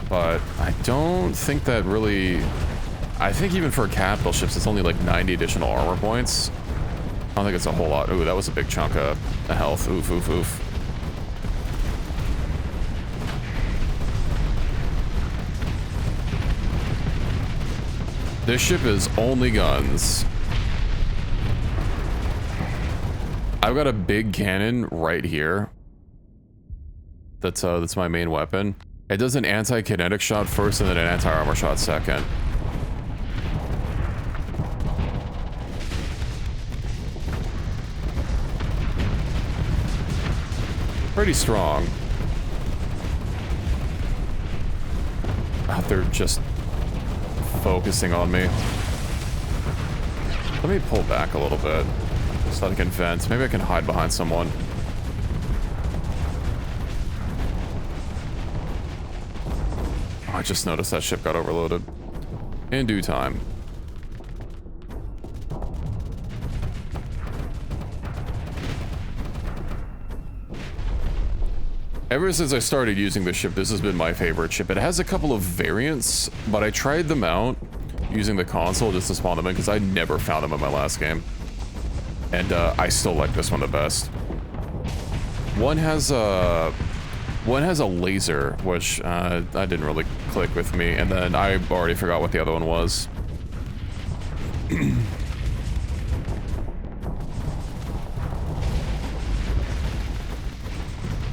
But I don't think that really... I think even for capital ships, it's only like 90 additional armor points. I don't think it's a whole lot. Ooh, that was a big chunk of health. Oof, oof, oof. This ship is only guns. I've got a big cannon right here. That's my main weapon. It does an anti-kinetic shot first and then an anti-armor shot second. Pretty strong. They're just focusing on me. Let me pull back a little bit so I can vent. Maybe I can hide behind someone. Oh, I just noticed that ship got overloaded. In due time. Ever since I started using this ship, this has been my favorite ship. It has a couple of variants, but I tried them out using the console just to spawn them in because I never found them in my last game. And I still like this one the best. One has a laser, which that didn't really click with me, and then I already forgot what the other one was.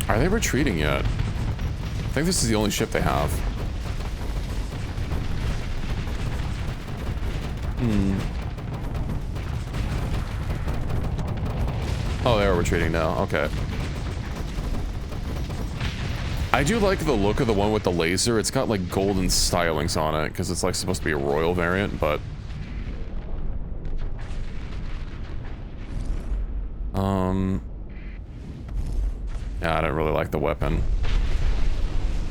Are they retreating yet? I think this is the only ship they have. Oh, they are retreating now. Okay. I do like the look of the one with the laser. It's got like golden stylings on it because it's like supposed to be a royal variant, but Yeah, I don't really like the weapon.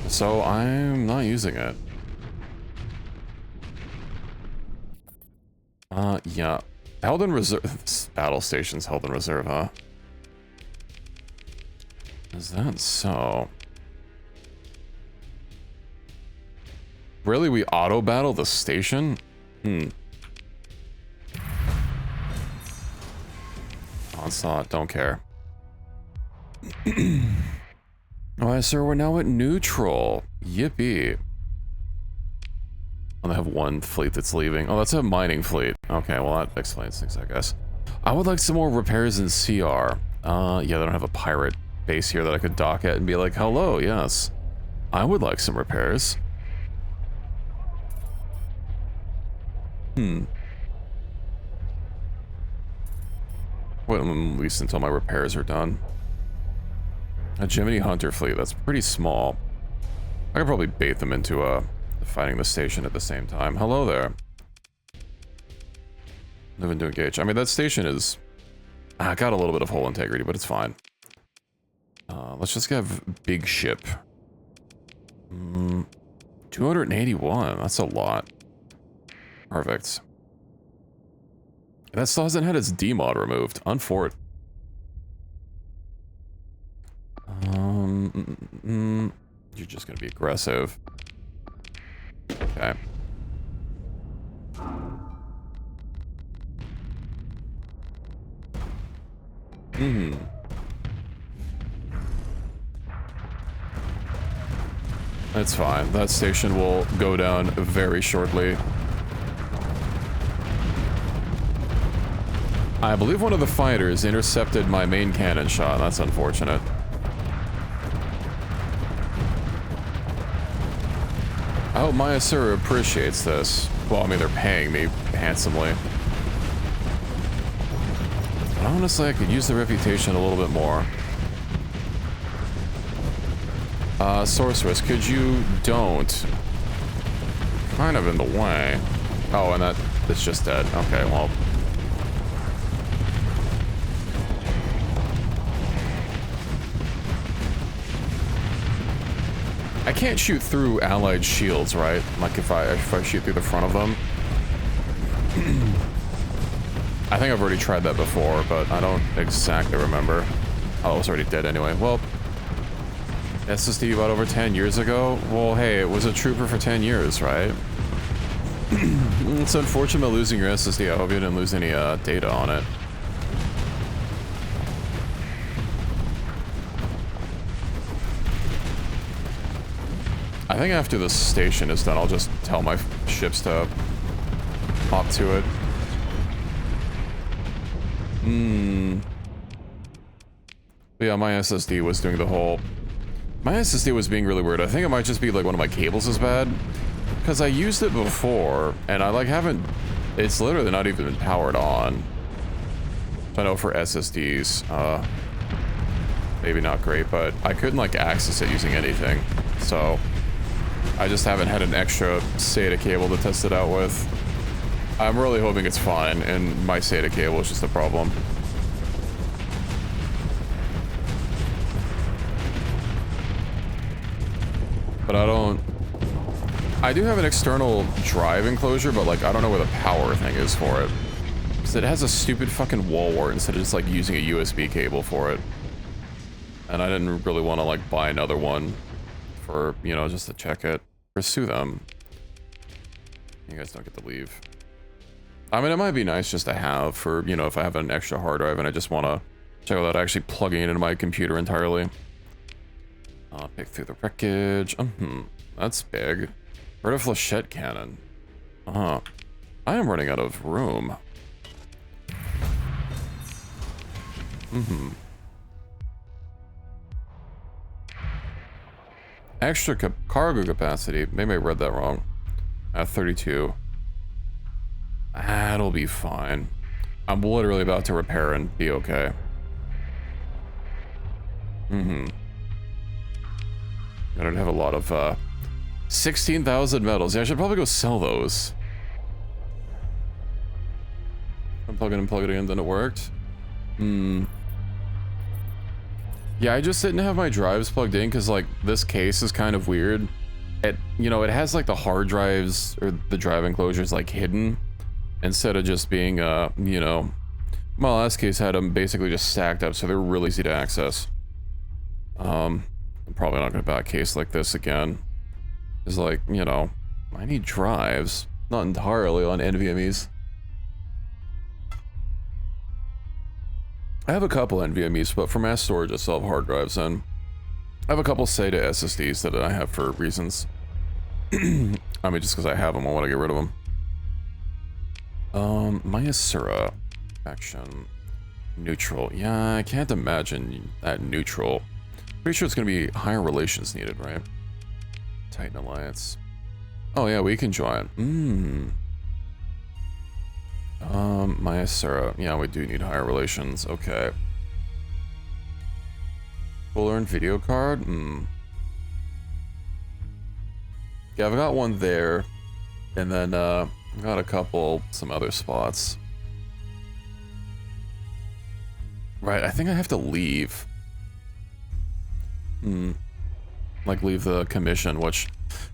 So I'm not using it. Yeah. Held in reserve. This battle station's held in reserve, huh? Is that so? Really, we auto battle the station? Oh, it's not. Don't care. Alright, sir, we're now at neutral. Yippee. I have one fleet that's leaving. Oh, that's a mining fleet. Okay, well, that explains things, I guess. I would like some more repairs in CR. Yeah, they don't have a pirate base here that I could dock at and be like, hello, yes. I would like some repairs. Wait, at least until my repairs are done. A Jiminy Hunter fleet, that's pretty small. I could probably bait them into fighting the station at the same time. Hello there. Moving to engage. I mean, that station is... got a little bit of hull integrity, but it's fine. Let's just have big ship. 281, that's a lot. Perfect. That still hasn't had its D-mod removed. Unfort. You're just gonna be aggressive. Okay. That's fine. That station will go down very shortly. I believe one of the fighters intercepted my main cannon shot. That's unfortunate. I hope Maya Sura appreciates this. Well, I mean, they're paying me handsomely. But honestly, I could use the reputation a little bit more. Sorceress, could you don't? Kind of in the way. Oh, and that's just dead. Okay, well. I can't shoot through allied shields, right? Like if I shoot through the front of them. I think I've already tried that before, but I don't exactly remember. Oh, it was already dead anyway. Well, SSD about over 10 years ago? Well, hey, it was a trooper for 10 years, right? It's unfortunate losing your SSD. I hope you didn't lose any data on it. I think after the station is done, I'll just tell my ships to hop to it. But yeah, my SSD was doing the whole... My SSD was being really weird. I think it might just be like one of my cables is bad. Because I used it before, and I like haven't... It's literally not even been powered on. I know for SSDs, maybe not great, but I couldn't like access it using anything. So... I just haven't had an extra SATA cable to test it out with. I'm really hoping it's fine, and my SATA cable is just a problem. But I do have an external drive enclosure, but like I don't know where the power thing is for it. Because it has a stupid fucking wall wart instead of just like using a USB cable for it. And I didn't really want to like buy another one for, you know, just to check it. Pursue them. You guys don't get to leave. I mean, it might be nice just to have for, you know, if I have an extra hard drive and I just want to check without actually plugging it into my computer entirely. Pick through the wreckage. That's big. Rid of flechette cannon. I am running out of room. Extra cargo capacity. Maybe I read that wrong. At 32. That'll be fine. I'm literally about to repair and be okay. I don't have a lot of 16,000 metals. Yeah, I should probably go sell those. Unplug it and plug it in, then it worked. Yeah, I just didn't have my drives plugged in because, like, this case is kind of weird. It, you know, it has, like, the hard drives or the drive enclosures, like, hidden instead of just being, you know, my last case had them basically just stacked up, so they're really easy to access. I'm probably not going to buy a case like this again. It's like, you know, I need drives, not entirely on NVMe's. I have a couple NVMe's, but for mass storage, I still have hard drives, and I have a couple SATA SSDs that I have for reasons. I mean, just because I have them, I want to get rid of them. Mayasura. Action. Neutral. Yeah, I can't imagine that neutral. Pretty sure it's going to be higher relations needed, right? Titan Alliance. Oh, yeah, we can join. Mayasura. Yeah, we do need higher relations. Okay. Full earned video card? Yeah, I've got one there. And then, I've got a couple, some other spots. Right, I think I have to leave. Like, leave the commission, which,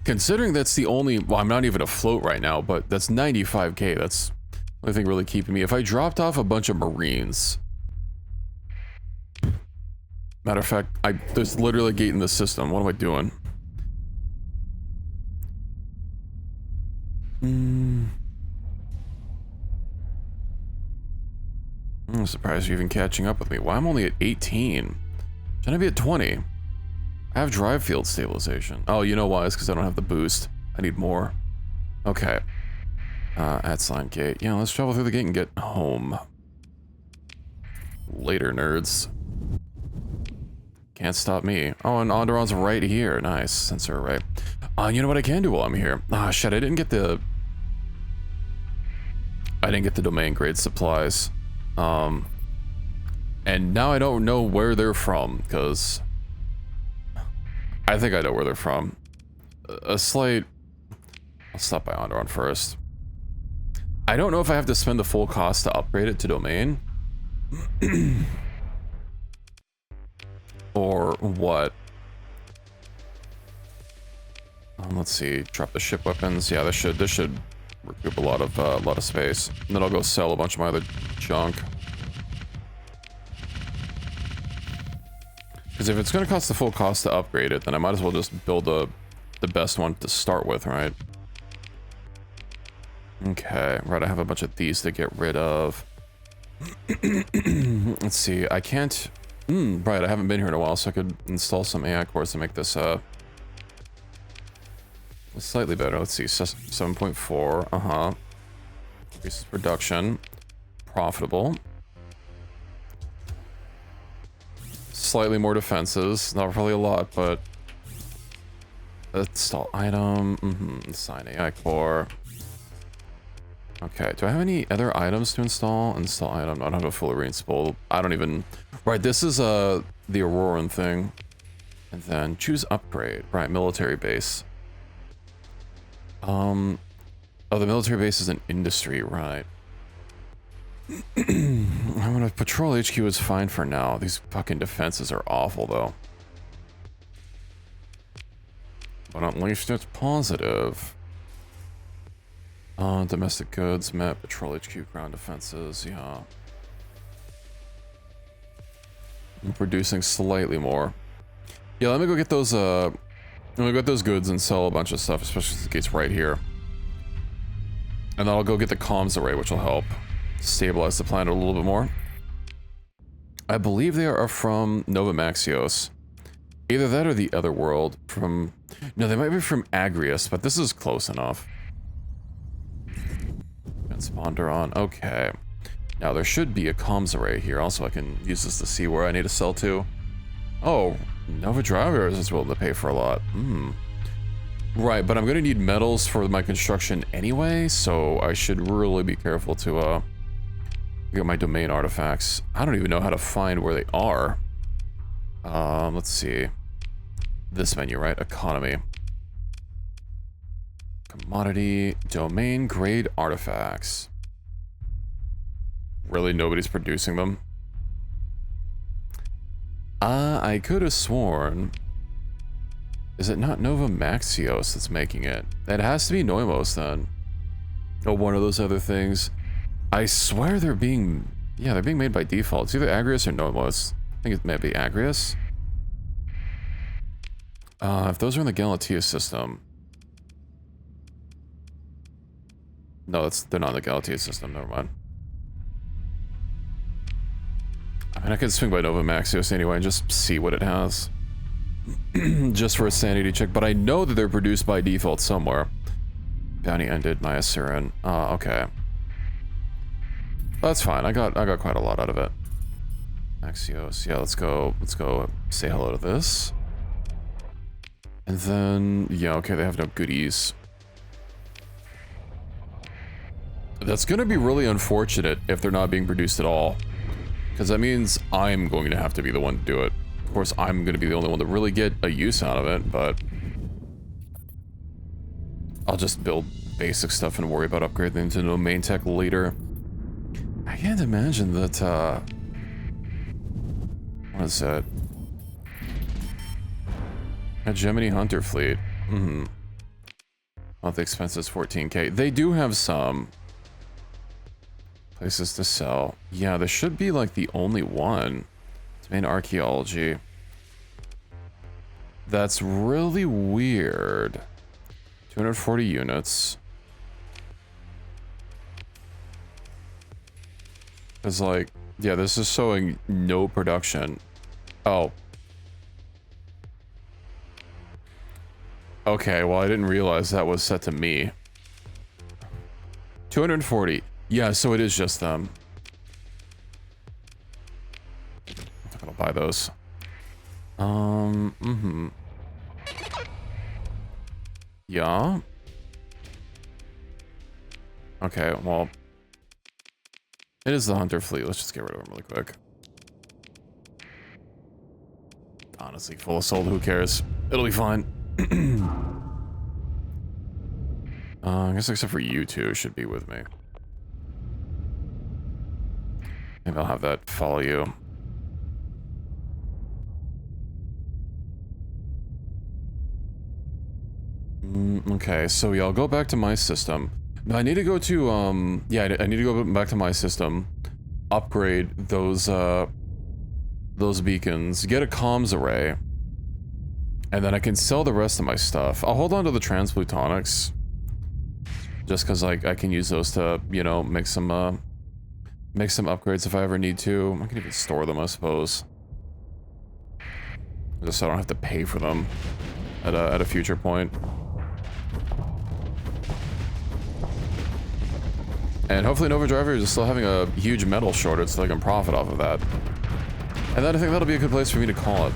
considering that's the only... Well, I'm not even afloat right now, but that's 95k. That's the only thing really keeping me. If I dropped off a bunch of Marines... Matter of fact, there's literally a gate in the system. What am I doing? I'm surprised you're even catching up with me. Why I'm only at 18? Shouldn't I be at 20? I have drive field stabilization. Oh, you know why? It's because I don't have the boost. I need more. Okay. At Slime Gate. Yeah, let's travel through the gate and get home. Later, nerds. Can't stop me. Oh, and Onderon's right here. Nice. Sensor array. You know what I can do while I'm here? Ah, shit, I didn't get the domain grade supplies. And now I don't know where they're from, because I think I know where they're from. I'll stop by Onderon first. I don't know if I have to spend the full cost to upgrade it to domain. Or what? Let's see. Drop the ship weapons. Yeah, this should recoup a lot of space. And then I'll go sell a bunch of my other junk. Because if it's going to cost the full cost to upgrade it, then I might as well just build the best one to start with, right? Okay, right, I have a bunch of these to get rid of. Let's see, I can't... right, I haven't been here in a while, so I could install some AI cores to make this, slightly better. Let's see, 7.4, increases production. Profitable. Slightly more defenses, not really a lot, but... Install item, assign AI core. Okay, do I have any other items to install? Install item, I don't have a fully reinstalled. I don't even... Right, this is the Auroran thing. And then choose upgrade. Right, military base. Oh, the military base is an industry, right. I'm gonna patrol HQ is fine for now. These fucking defenses are awful, though. But at least it's positive. Domestic goods, met, patrol HQ, ground defenses, yeah. I'm producing slightly more. Yeah, let me go get those, let me get those goods and sell a bunch of stuff, especially since the gate's right here. And then I'll go get the comms array, which will help stabilize the planet a little bit more. I believe they are from Nova Maxios. Either that or the other world from... No, they might be from Agrius, but this is close enough. Transponder on. Okay. Now, there should be a comms array here. Also, I can use this to see where I need to sell to. Oh, Nova Drivers is willing to pay for a lot. Right, but I'm going to need metals for my construction anyway, so I should really be careful to get my domain artifacts. I don't even know how to find where they are. Let's see. This menu, right? Economy. Commodity, domain grade artifacts. Really, nobody's producing them? I could have sworn... Is it not Nova Maxios that's making it? It has to be Noimos then. Or one of those other things. I swear they're being... Yeah, they're being made by default. It's either Agrius or Noimos. I think it may be Agrius. If those are in the Galatea system... No, they're not in the Galatea system. Never mind. I mean, I could swing by Nova Maxios anyway and just see what it has. Just for a sanity check, but I know that they're produced by default somewhere. Bounty ended, Myasurin. Okay. That's fine. I got quite a lot out of it. Axios. Yeah, let's go say hello to this. And then, yeah, okay, they have no goodies. That's gonna be really unfortunate if they're not being produced at all. Because that means I'm going to have to be the one to do it. Of course, I'm going to be the only one to really get a use out of it, but... I'll just build basic stuff and worry about upgrading into domain tech later. I can't imagine that, what is that? A Gemini Hunter fleet. Mm-hmm. Monthly expenses 14k. They do have some places to sell. Yeah, this should be like the only one. Main archaeology. That's really weird. 240 units. It's like, yeah, this is showing no production. Oh. Okay, well, I didn't realize that was set to me. 240. Yeah, so it is just them. I'll buy those. Yeah. Okay, well. It is the Hunter fleet. Let's just get rid of them really quick. Honestly, full of sold, who cares? It'll be fine. I guess except for you two should be with me. Maybe I'll have that follow you. Okay, so yeah, I'll go back to my system. Now I need to go to, yeah, I need to go back to my system, upgrade those beacons, get a comms array, and then I can sell the rest of my stuff. I'll hold on to the transplutonics, just because I can use those to, you know, make some upgrades if I ever need to. I can even store them, I suppose. Just so I don't have to pay for them at a future point. And hopefully Nova drivers are still having a huge metal shortage so they can profit off of that. And then I think that'll be a good place for me to call it.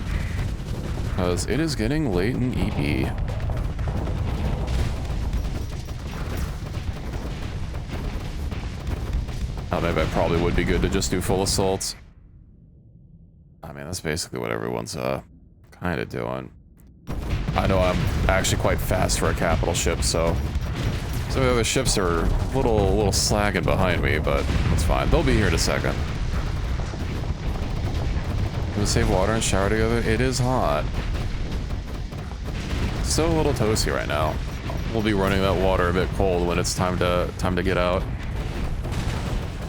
Because it is getting late in ED. Oh, maybe I probably would be good to just do full assaults. I mean, that's basically what everyone's kind of doing. I know I'm actually quite fast for a capital ship, so... Some of the other ships are a little slagging behind me, but it's fine. They'll be here in a second. Can we save water and shower together? It is hot. Still a little toasty right now. We'll be running that water a bit cold when it's time to get out.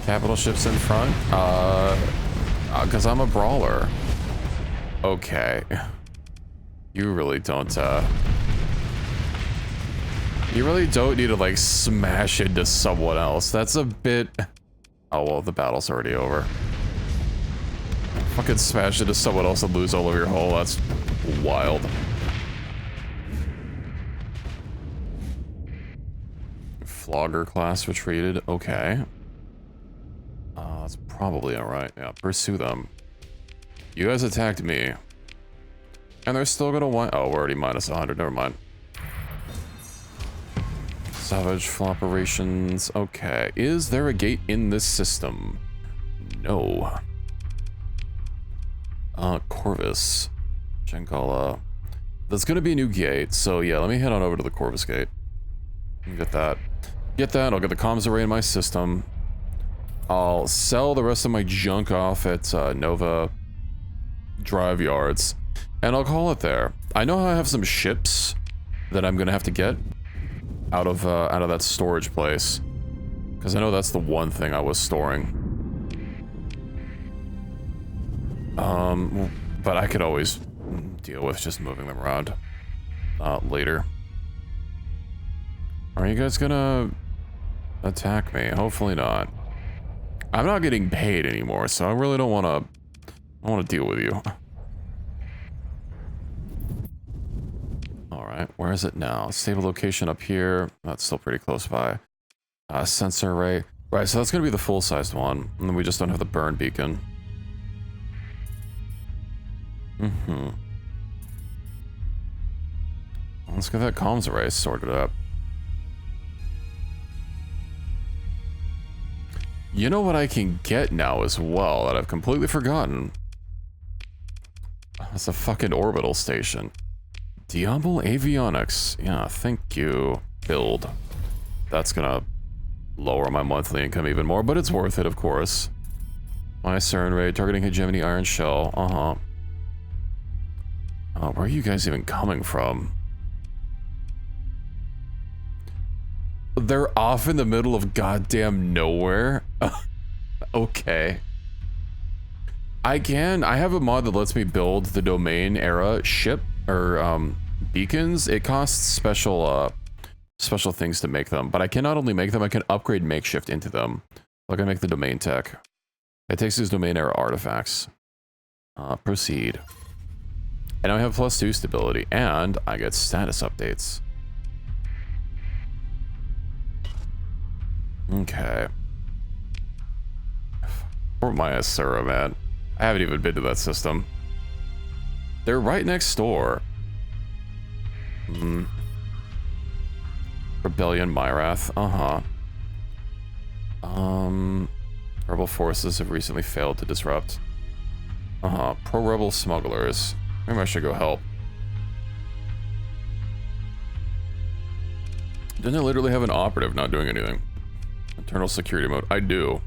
Capital ships in front? Because I'm a brawler. Okay. You really don't, you really don't need to, like, smash into someone else. That's a bit... Oh, well, the battle's already over. Fucking smash into someone else and lose all of your hull. That's wild. Flogger class retreated. Okay. That's probably alright. Yeah, pursue them. You guys attacked me. And they're still gonna want... Oh, we're already minus 100. Never mind. Savage operations. Okay. Is there a gate in this system? No. Corvus. Gengala. There's gonna be a new gate, so yeah, let me head on over to the Corvus gate. Get that. Get that, I'll get the comms array in my system. I'll sell the rest of my junk off at Nova. drive yards, and I'll call it there. I know I have some ships that I'm gonna have to get out of that storage place, because I know that's the one thing I was storing. But I could always deal with just moving them around later. Are you guys gonna attack me? Hopefully not. I'm not getting paid anymore, so I really don't want to deal with you. All right, where is it now? Stable location up here. That's still pretty close by. Sensor array. Right, so that's gonna be the full-sized one, and then we just don't have the burn beacon. Let's get that comms array sorted up. You know what I can get now as well that I've completely forgotten? That's a fucking orbital station. Diablo Avionics. Yeah, thank you. Build. That's gonna lower my monthly income even more, but it's worth it, of course. My CERN rate, targeting hegemony iron shell. Where are you guys even coming from? They're off in the middle of goddamn nowhere. Okay. I have a mod that lets me build the domain era ship or beacons. It costs special things to make them, but I can not only make them, I can upgrade makeshift into them. Like I make the domain tech. It takes these domain era artifacts. Proceed. And I have +2 stability, and I get status updates. Okay. Poor Myasura, man. I haven't even been to that system. They're right next door. Rebellion Myrath. Rebel forces have recently failed to disrupt. Pro-rebel smugglers. Maybe I should go help. Didn't I literally have an operative not doing anything? Internal security mode. I do.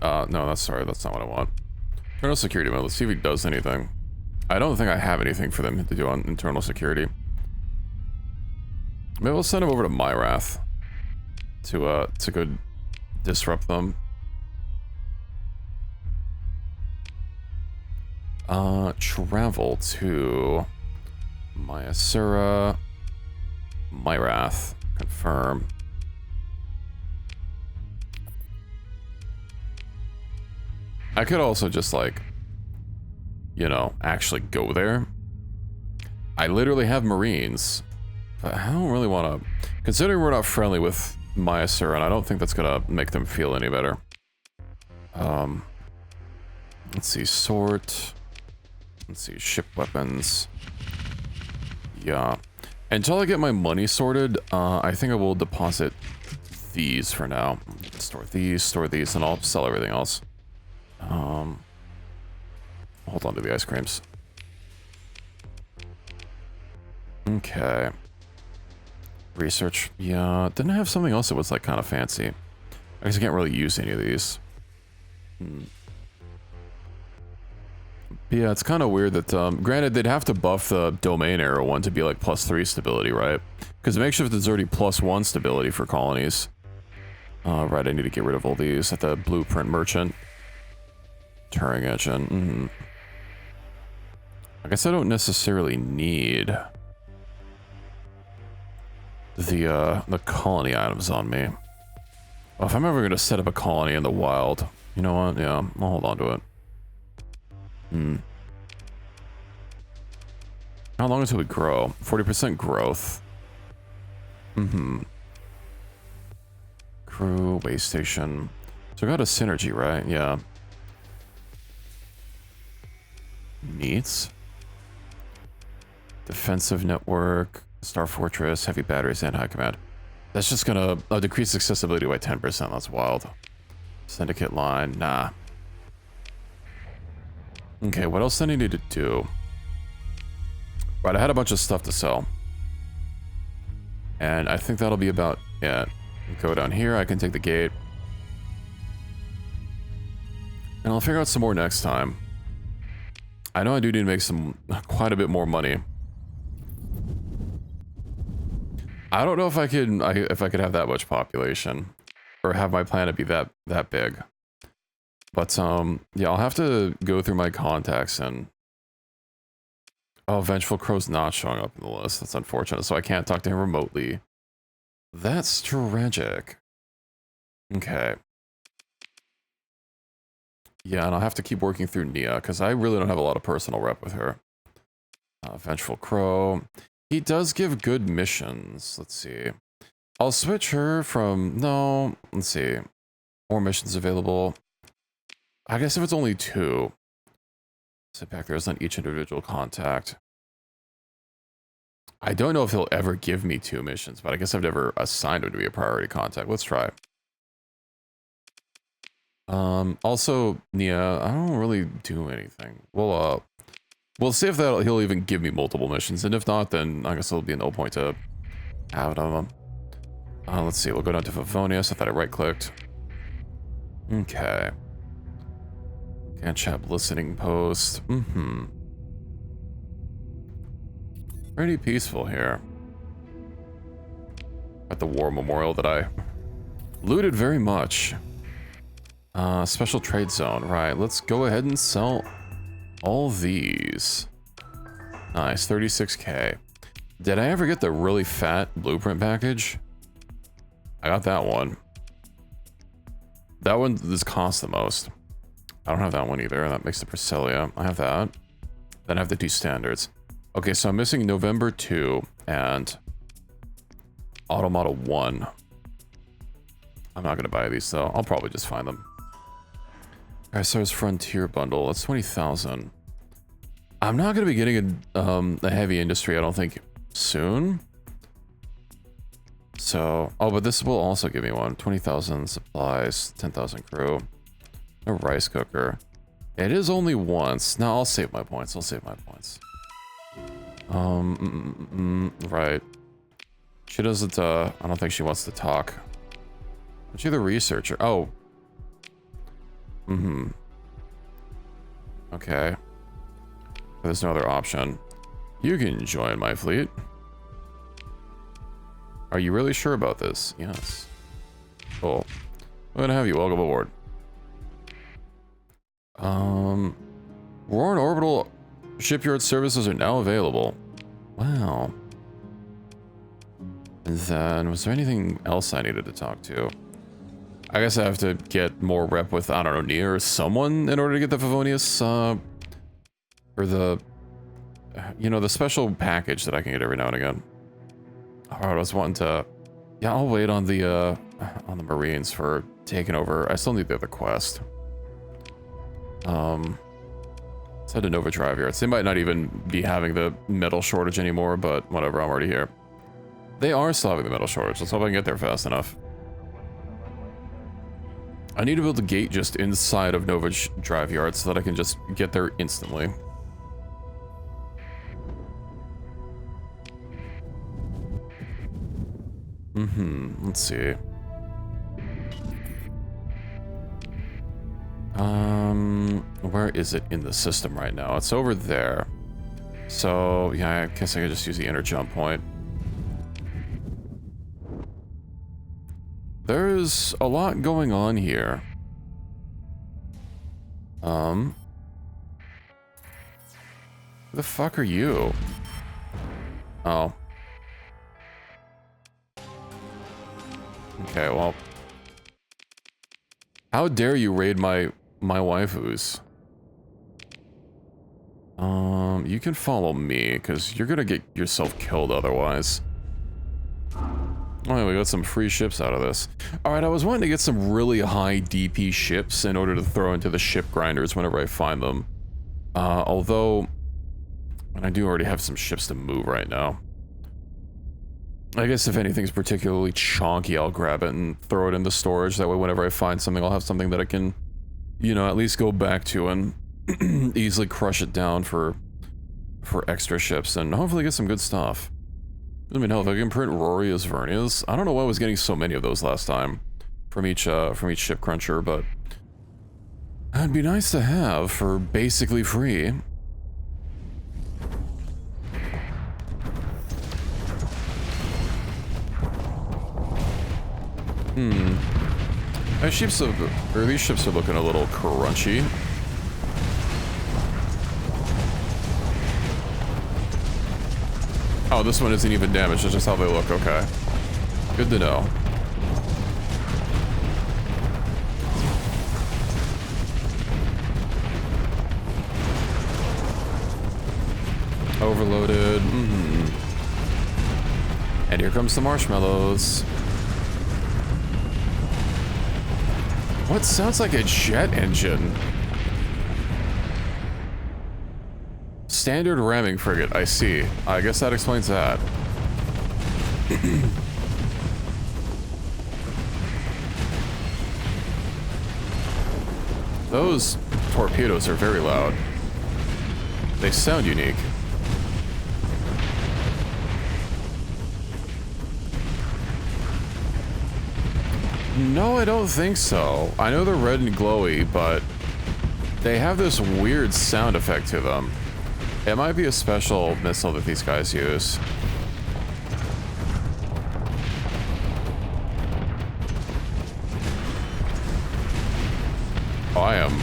No, that's not what I want. Internal security mode. Let's see if he does anything. I don't think I have anything for them to do on internal security. Maybe we'll send him over to Myrath to go disrupt them. Travel to Myasura, Myrath, confirm. I could also just like, you know, actually go there. I literally have Marines, but I don't really want to, considering we're not friendly with Myasura, and I don't think that's gonna make them feel any better. Let's see, sort. Let's see, ship weapons. Yeah. Until I get my money sorted, I think I will deposit these for now. Store these, and I'll sell everything else. Hold on to the ice creams. Okay. Research. Yeah, didn't I have something else that was like kind of fancy? I guess I can't really use any of these. Yeah, it's kind of weird that, granted, they'd have to buff the domain era one to be like +3 stability, right? Because makeshift is already +1 stability for colonies. Right, I need to get rid of all these at the blueprint merchant. Turing engine. I guess I don't necessarily need the colony items on me. Well, if I'm ever going to set up a colony in the wild, you know what? Yeah, I'll hold on to it. How long until we grow? 40% growth. Crew, way station. So I got a synergy, right? Yeah. Neat. Defensive network, Star Fortress, heavy batteries, and high command. That's just gonna decrease accessibility by 10%. That's wild. Syndicate line, nah. Okay, what else do I need to do? Right, I had a bunch of stuff to sell. And I think that'll be about it. Go down here, I can take the gate. And I'll figure out some more next time. I know I do need to make quite a bit more money. I don't know if I could have that much population, or have my planet be that big. But yeah, I'll have to go through my contacts and. Oh, Vengeful Crow's not showing up in the list. That's unfortunate. So I can't talk to him remotely. That's tragic. Okay. Yeah, and I'll have to keep working through Nia, because I really don't have a lot of personal rep with her. Vengeful Crow. He does give good missions. Let's see. I'll switch her from... No, let's see. More missions available. I guess if it's only 2. Sit back there is on each individual contact. I don't know if he'll ever give me 2 missions, but I guess I've never assigned him to be a priority contact. Let's try. Also, Nia, I don't really do anything. We'll see if he'll even give me multiple missions, and if not, then I guess there'll be no point to have it on them. Let's see, we'll go down to Favonius. I thought I right-clicked. Okay. Can't chat listening post. Pretty peaceful here. At the war memorial that I looted very much. Special trade zone. Right, let's go ahead and sell all these. Nice, 36k. Did I ever get the really fat blueprint package? I got that one. That one does cost the most. I don't have that one either. That makes the Priscilla. I have that. Then I have the 2 standards. Okay, so I'm missing November 2 and Automata 1. I'm not going to buy these, though. I'll probably just find them. Alright, so there's Frontier Bundle. That's 20,000. I'm not going to be getting a heavy industry, I don't think, soon. So, oh, but this will also give me one. 20,000 supplies, 10,000 crew. A rice cooker. It is only once. No, I'll save my points. I'll save my points. Right. She doesn't, I don't think she wants to talk. But you're the researcher. Oh. Okay. There's no other option. You can join my fleet. Are you really sure about this? Yes. Cool. I'm gonna have you. Welcome aboard. Roaring Orbital shipyard services are now available. Wow. And then, was there anything else I needed to talk to? I guess I have to get more rep with, I don't know, Nia or someone in order to get the Favonius, or the, you know, the special package that I can get every now and again. Alright, I was wanting to, yeah, I'll wait on the Marines for taking over. I still need the other quest. Let's head to Nova Drive Yards. They might not even be having the metal shortage anymore, but whatever, I'm already here. They are still having the metal shortage. Let's hope I can get there fast enough. I need to build a gate just inside of Nova Drive Yards so that I can just get there instantly. Let's see. Where is it in the system right now? It's over there. So, yeah, I guess I could just use the inner jump point. There's a lot going on here. Who the fuck are you? Oh. Okay, well. How dare you raid my waifus? You can follow me, because you're gonna get yourself killed otherwise. Oh, we got some free ships out of this. Alright, I was wanting to get some really high DP ships in order to throw into the ship grinders whenever I find them. Although, I do already have some ships to move right now. I guess if anything's particularly chonky, I'll grab it and throw it into storage. That way, whenever I find something, I'll have something that I can, you know, at least go back to and easily crush it down for extra ships and hopefully get some good stuff. I mean, hell, if I can print Rory as Vernias, I don't know why I was getting so many of those last time from each ship cruncher, but It'd be nice to have for basically free. These ships are looking a little crunchy. Oh, this one isn't even damaged, that's just how they look, okay. Good to know. Overloaded, And here comes the marshmallows. What sounds like a jet engine? Standard ramming frigate, I see. I guess that explains that. Those torpedoes are very loud. They sound unique. No, I don't think so. I know they're red and glowy, but they have this weird sound effect to them. It might be a special missile that these guys use. Oh, I am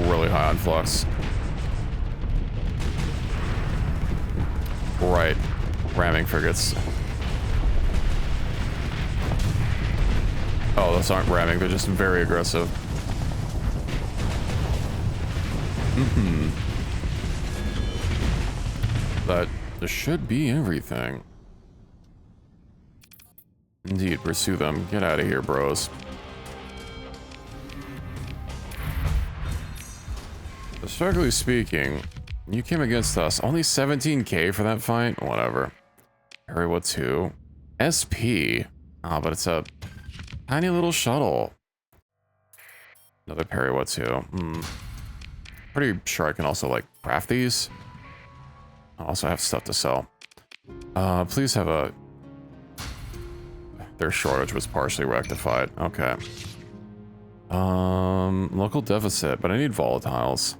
really high on flux. Right. Ramming frigates. Oh, those aren't ramming, they're just very aggressive. That should be everything. Indeed, pursue them. Get out of here, bros. Strictly speaking, you came against us. Only 17k for that fight? Whatever. Area 2. SP. Oh, but it's a tiny little shuttle. Another Perry 2. Pretty sure I can also, like, craft these. I also have stuff to sell. Please have a... Their shortage was partially rectified. Okay. Local deficit, but I need volatiles.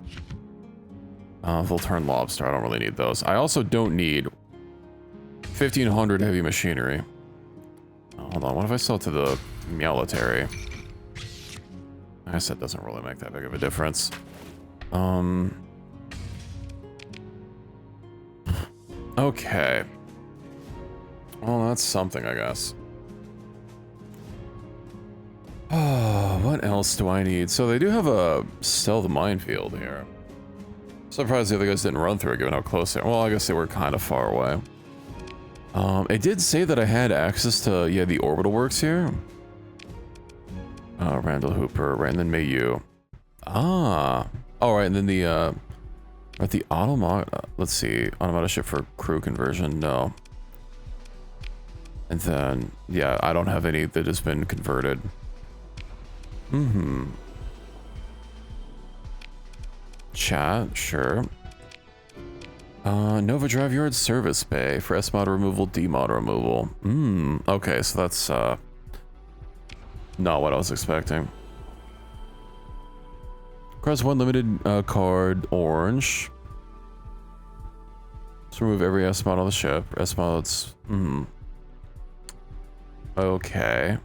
Volturn lobster, I don't really need those. I also don't need 1,500 heavy machinery. Hold on, what if I sell to the military? I guess that doesn't really make that big of a difference. Okay. Well, that's something, I guess. Oh, what else do I need? So they do have a stealth minefield here. Surprised the other guys didn't run through it, given how close they are. Well, I guess they were kind of far away. It did say that I had access to, yeah, the orbital works here. Randall Hooper, Brandon Mayu. Ah. All right, and then the, let's see, automatic ship for crew conversion, no. And then, yeah, I don't have any that has been converted. Chat, sure. Nova Drive Yard Service Bay for S-mod removal, D-mod removal. Okay, so that's, not what I was expecting. Cross 1 limited card, orange. Let's remove every S-mod on the ship. S-mods, Okay.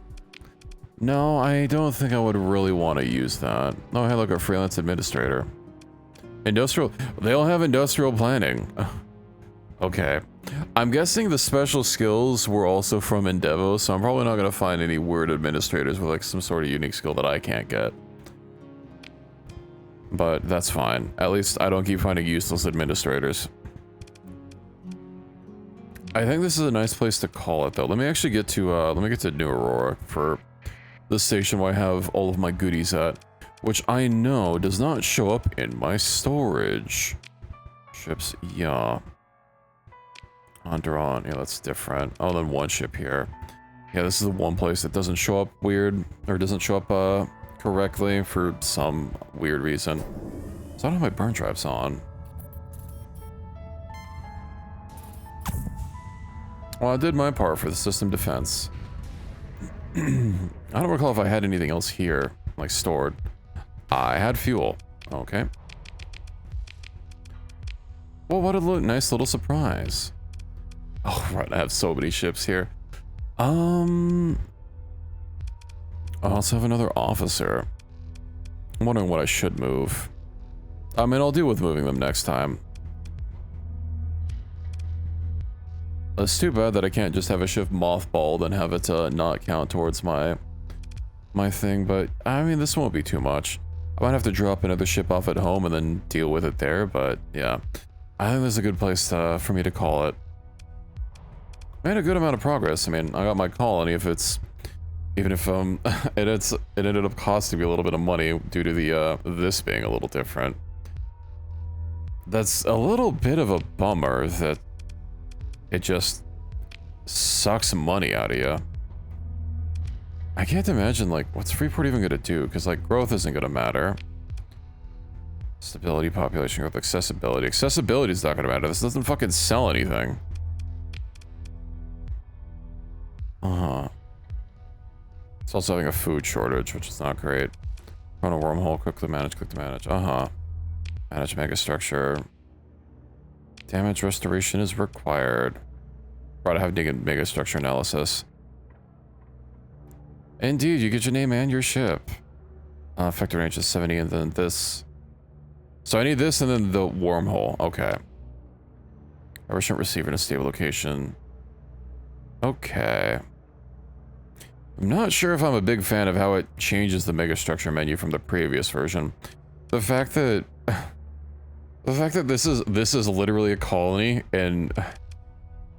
No, I don't think I would really want to use that. Oh, hey, look, a freelance administrator. Industrial, they'll have industrial planning. Okay. I'm guessing the special skills were also from Endevo, so I'm probably not going to find any weird administrators with like some sort of unique skill that I can't get. But that's fine. At least I don't keep finding useless administrators. I think this is a nice place to call it, though. Let me actually get to, New Aurora for the station where I have all of my goodies at, which I know does not show up in my storage. Ships, yeah. Honduran, yeah, that's different. Oh, then one ship here. Yeah, this is the one place that doesn't show up weird, or doesn't show up, correctly for some weird reason. So I don't have my burn drives on. Well, I did my part for the system defense. I don't recall if I had anything else here, like stored. I had fuel. Okay. Well, what a nice little surprise. Oh, right, I have so many ships here. I also have another officer. I'm wondering what I should move. I mean, I'll deal with moving them next time. It's too bad that I can't just have a ship mothballed and have it not count towards my thing, but I mean, this won't be too much. I might have to drop another ship off at home and then deal with it there, but yeah. I think this is a good place for me to call it. Made a good amount of progress. I mean, I got my colony. Even if it ended up costing me a little bit of money due to the this being a little different. That's a little bit of a bummer that it just sucks money out of you. I can't imagine, like, what's Freeport even gonna do? Because, like, growth isn't gonna matter. Stability, population growth, accessibility. Accessibility is not gonna matter. This doesn't fucking sell anything. It's also having a food shortage, which is not great. Run a wormhole, quick to manage, quick to manage. Manage megastructure. Damage restoration is required. Right, I have megastructure analysis. Indeed, you get your name and your ship. Effective range is 70, and then this. So I need this and then the wormhole. Okay. Efficient receiver in a stable location. Okay. I'm not sure if I'm a big fan of how it changes the megastructure menu from the previous version. The fact that this is literally a colony, and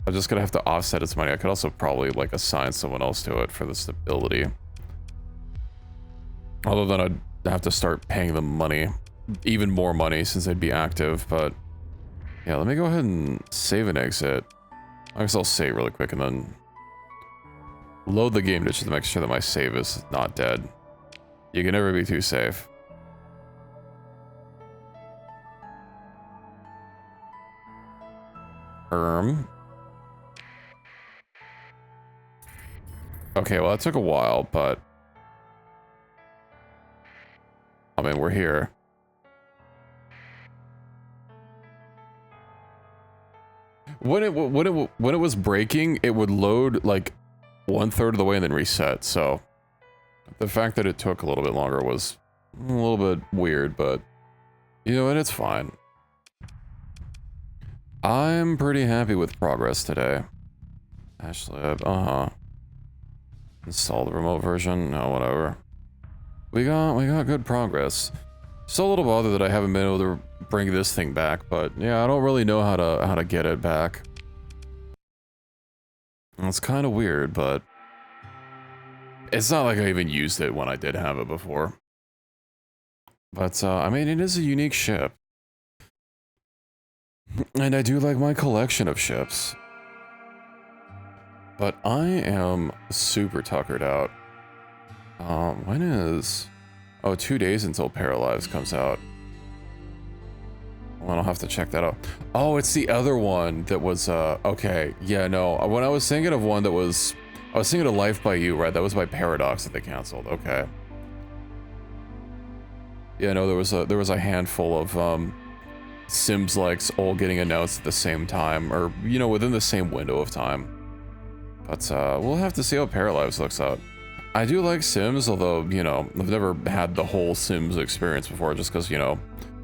I'm just gonna have to offset its money. I could also probably like assign someone else to it for the stability. Although then I'd have to start paying them money, even more money since they'd be active. But yeah, let me go ahead and save and exit. I guess I'll save really quick and then load the game just to make sure that my save is not dead. You can never be too safe. Okay, well that took a while, but I mean, we're here. When it was breaking, it would load like 1/3 of the way and then reset. So the fact that it took a little bit longer was a little bit weird, but you know what? It's fine. I'm pretty happy with progress today. Ashlab, install the remote version. No, whatever. We got good progress. Still a little bothered that I haven't been able to bring this thing back, but yeah, I don't really know how to get it back. It's kind of weird, but it's not like I even used it when I did have it before. But I mean, it is a unique ship. And I do like my collection of ships. But I am super tuckered out. When is... Oh, 2 days until Paralyzed comes out. Well, I'll have to check that out. Oh, it's the other one that was, okay. Yeah, no. When I was thinking of one that was... I was thinking of Life by You, right? That was by Paradox that they canceled. Okay. Yeah, no, there was a handful of, Sims likes all getting announced at the same time, or, you know, within the same window of time. But, we'll have to see how Paralyzed looks out. I do like Sims, although, you know, I've never had the whole Sims experience before, just because, you know,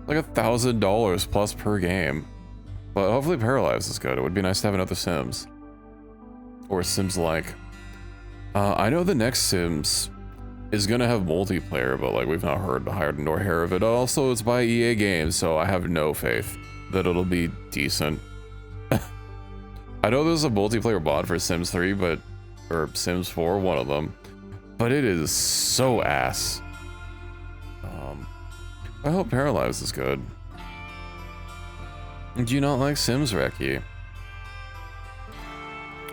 like $1,000 plus per game. But hopefully Paralyzed is good. It would be nice to have another Sims. Or Sims-like. I know the next Sims is gonna have multiplayer, but like we've not heard nor hear of it. Also, it's by EA Games, so I have no faith that it'll be decent. I know there's a multiplayer mod for Sims 3, or Sims 4, one of them, but it is so ass. I hope Paralyzed is good. Do you not like Sims, Reki?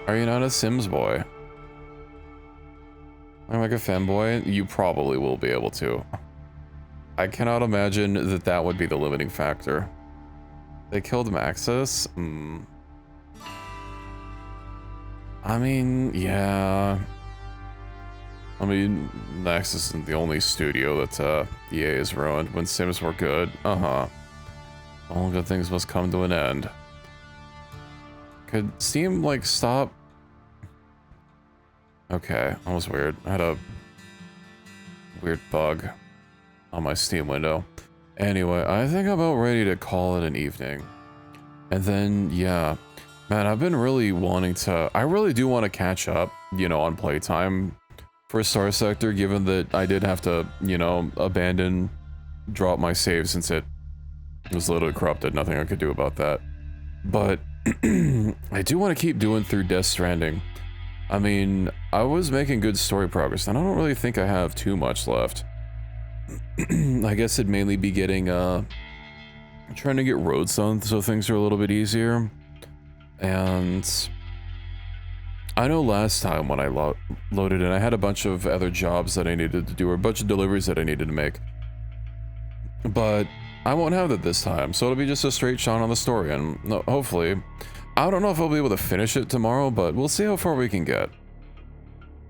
Are you not a Sims boy? I'm like a femboy? You probably will be able to. I cannot imagine that that would be the limiting factor. They killed Maxis? I mean, yeah. I mean, Next isn't the only studio that EA has ruined. When Sims were good, all good things must come to an end. Could Steam, like, stop? Okay, that was weird. I had a weird bug on my Steam window. Anyway, I think I'm about ready to call it an evening. And then, yeah. Man, I've been really wanting to... I really do want to catch up, you know, on playtime for Starsector, given that I did have to, you know, drop my save since it was literally corrupted. Nothing I could do about that. But I do want to keep doing through Death Stranding. I mean, I was making good story progress, and I don't really think I have too much left. I guess it'd mainly be getting, trying to get roads done so things are a little bit easier. And I know last time when I loaded in, I had a bunch of other jobs that I needed to do, or a bunch of deliveries that I needed to make. But I won't have that this time, so it'll be just a straight shot on the story, and hopefully... I don't know if I'll be able to finish it tomorrow, but we'll see how far we can get.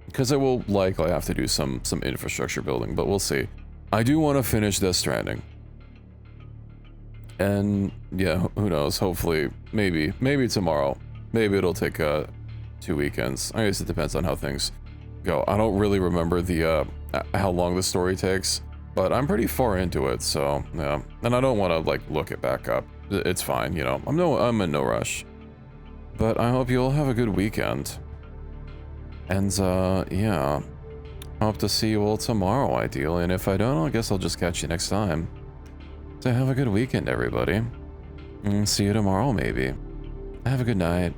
Because I will likely have to do some infrastructure building, but we'll see. I do want to finish Death Stranding. And yeah, who knows, hopefully, maybe tomorrow. Maybe it'll take 2 weekends. I guess it depends on how things go. I don't really remember the how long the story takes, but I'm pretty far into it, so yeah. And I don't want to like look it back up. It's fine, you know. I'm in no rush. But I hope you'll have a good weekend. And, yeah. I hope to see you all tomorrow, ideally. And if I don't, I guess I'll just catch you next time. So have a good weekend, everybody. And see you tomorrow, maybe. Have a good night.